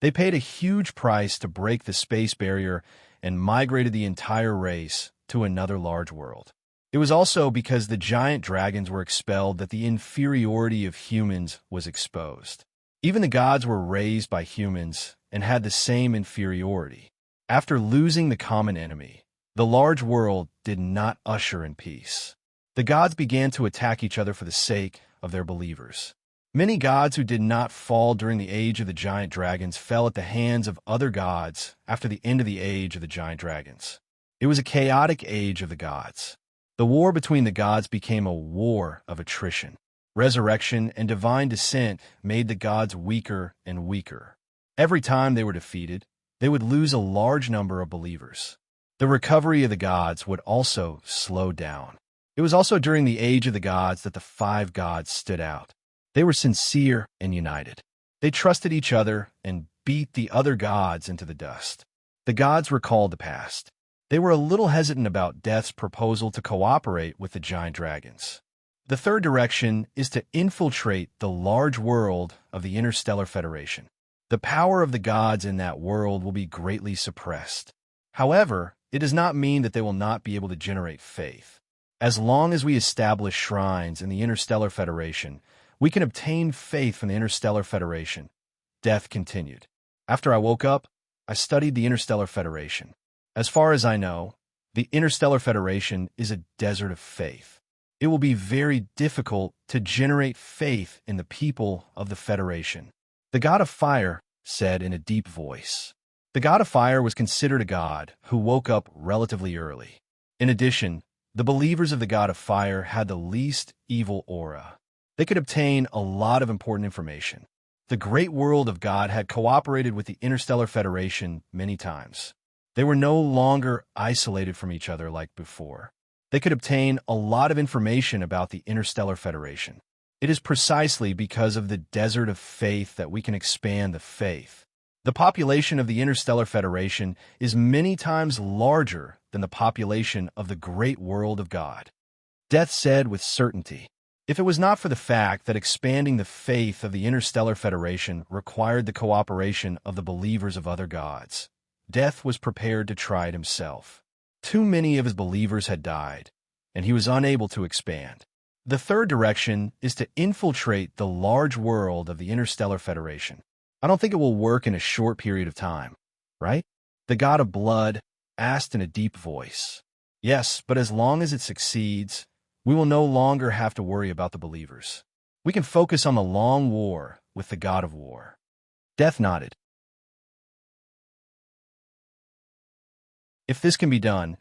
They paid a huge price to break the space barrier and migrated the entire race to another large world. It was also because the giant dragons were expelled that the inferiority of humans was exposed. Even the gods were raised by humans and had the same inferiority. After losing the common enemy, the large world did not usher in peace. The gods began to attack each other for the sake of their believers. Many gods who did not fall during the age of the giant dragons fell at the hands of other gods after the end of the age of the giant dragons. It was a chaotic age of the gods. The war between the gods became a war of attrition. Resurrection and divine descent made the gods weaker and weaker. Every time they were defeated, they would lose a large number of believers. The recovery of the gods would also slow down. It was also during the age of the gods that the five gods stood out. They were sincere and united. They trusted each other and beat the other gods into the dust. The gods recalled the past. They were a little hesitant about Death's proposal to cooperate with the giant dragons. The third direction is to infiltrate the large world of the Interstellar Federation. The power of the gods in that world will be greatly suppressed. However, it does not mean that they will not be able to generate faith. As long as we establish shrines in the Interstellar Federation, we can obtain faith from the Interstellar Federation. Death continued. After I woke up, I studied the Interstellar Federation. As far as I know, the Interstellar Federation is a desert of faith. It will be very difficult to generate faith in the people of the Federation. The god of fire said in a deep voice. The god of fire was considered a god who woke up relatively early. In addition, the believers of the god of fire had the least evil aura. They could obtain a lot of important information. The great world of God had cooperated with the Interstellar Federation many times. They were no longer isolated from each other like before. They could obtain a lot of information about the Interstellar Federation. It is precisely because of the desert of faith that we can expand the faith. The population of the Interstellar Federation is many times larger than the population of the great world of God. Death said with certainty, if it was not for the fact that expanding the faith of the Interstellar Federation required the cooperation of the believers of other gods, Death was prepared to try it himself. Too many of his believers had died, and he was unable to expand. The third direction is to infiltrate the large world of the Interstellar Federation. I don't think it will work in a short period of time, right? The god of blood asked in a deep voice. Yes, but as long as it succeeds, we will no longer have to worry about the believers. We can focus on the long war with the god of war. Death nodded. If this can be done,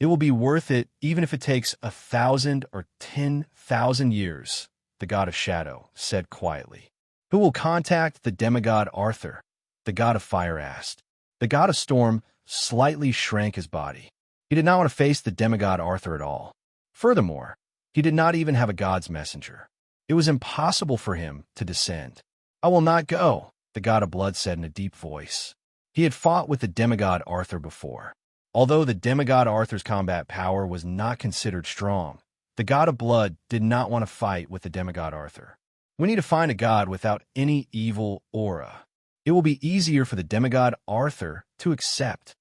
it will be worth it even if it takes 1,000 or 10,000 years, the god of shadow said quietly. Who will contact the demigod Arthur? The god of fire asked. The god of storm slightly shrank his body. He did not want to face the demigod Arthur at all. Furthermore, he did not even have a god's messenger. It was impossible for him to descend. I will not go, the god of blood said in a deep voice. He had fought with the demigod Arthur before. Although the demigod Arthur's combat power was not considered strong, the god of blood did not want to fight with the demigod Arthur. We need to find a god without any evil aura. It will be easier for the demigod Arthur to accept.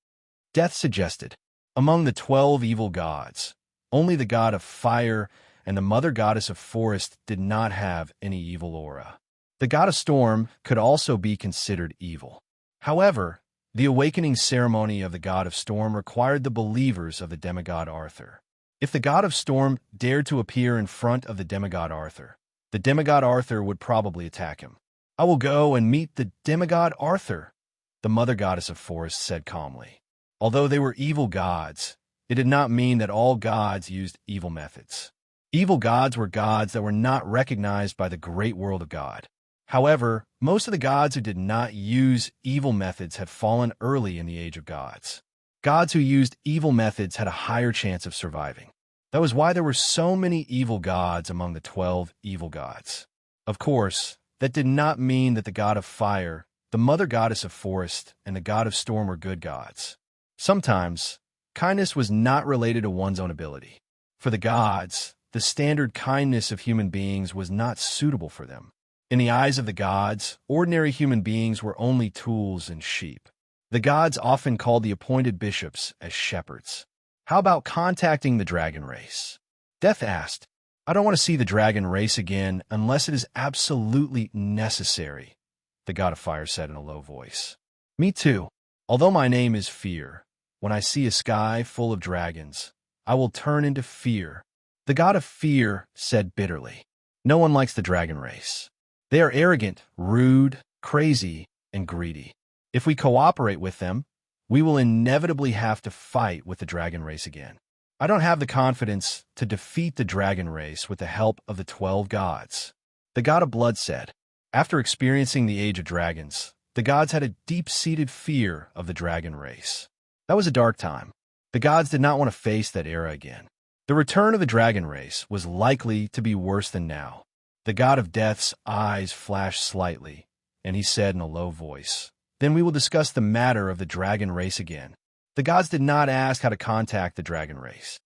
Death suggested. Among the 12 evil gods, only the god of fire and the mother goddess of forest did not have any evil aura. The god of storm could also be considered evil. However, the awakening ceremony of the god of storm required the believers of the demigod Arthur. If the god of storm dared to appear in front of the demigod Arthur, the demigod Arthur would probably attack him. I will go and meet the demigod Arthur, the mother goddess of forest said calmly. Although they were evil gods, it did not mean that all gods used evil methods. Evil gods were gods that were not recognized by the great world of God. However, most of the gods who did not use evil methods had fallen early in the age of gods. Gods who used evil methods had a higher chance of surviving. That was why there were so many evil gods among the 12 evil gods. Of course, that did not mean that the god of fire, the mother goddess of forest, and the god of storm were good gods. Sometimes, kindness was not related to one's own ability. For the gods, the standard kindness of human beings was not suitable for them. In the eyes of the gods, ordinary human beings were only tools and sheep. The gods often called the appointed bishops as shepherds. How about contacting the dragon race? Death asked. I don't want to see the dragon race again unless it is absolutely necessary, the god of fire said in a low voice. Me too. Although my name is Fear, when I see a sky full of dragons, I will turn into fear. The god of fear said bitterly. No one likes the dragon race. They are arrogant, rude, crazy, and greedy. If we cooperate with them, we will inevitably have to fight with the dragon race again. I don't have the confidence to defeat the dragon race with the help of the 12 gods. The god of blood said. After experiencing the age of dragons, the gods had a deep-seated fear of the dragon race. That was a dark time. The gods did not want to face that era again. The return of the dragon race was likely to be worse than now. The god of death's eyes flashed slightly, and he said in a low voice, Then we will discuss the matter of the dragon race again. The gods did not ask how to contact the dragon race.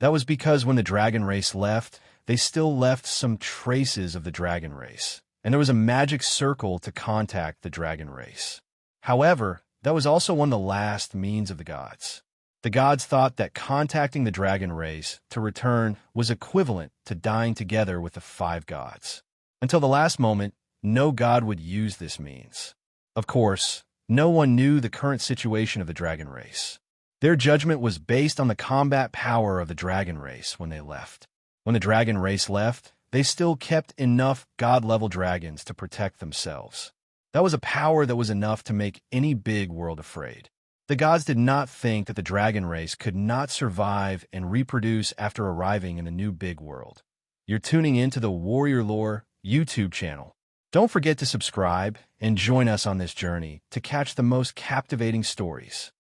That was because when the dragon race left, they still left some traces of the dragon race, and there was a magic circle to contact the dragon race. However, that was also one of the last means of the gods. The gods thought that contacting the dragon race to return was equivalent to dying together with the 5 gods. Until the last moment, no god would use this means. Of course, no one knew the current situation of the dragon race. Their judgment was based on the combat power of the dragon race when they left. When the dragon race left, they still kept enough god-level dragons to protect themselves. That was a power that was enough to make any big world afraid. The gods did not think that the dragon race could not survive and reproduce after arriving in the new big world. You're tuning into the Warrior Lore YouTube channel. Don't forget to subscribe and join us on this journey to catch the most captivating stories.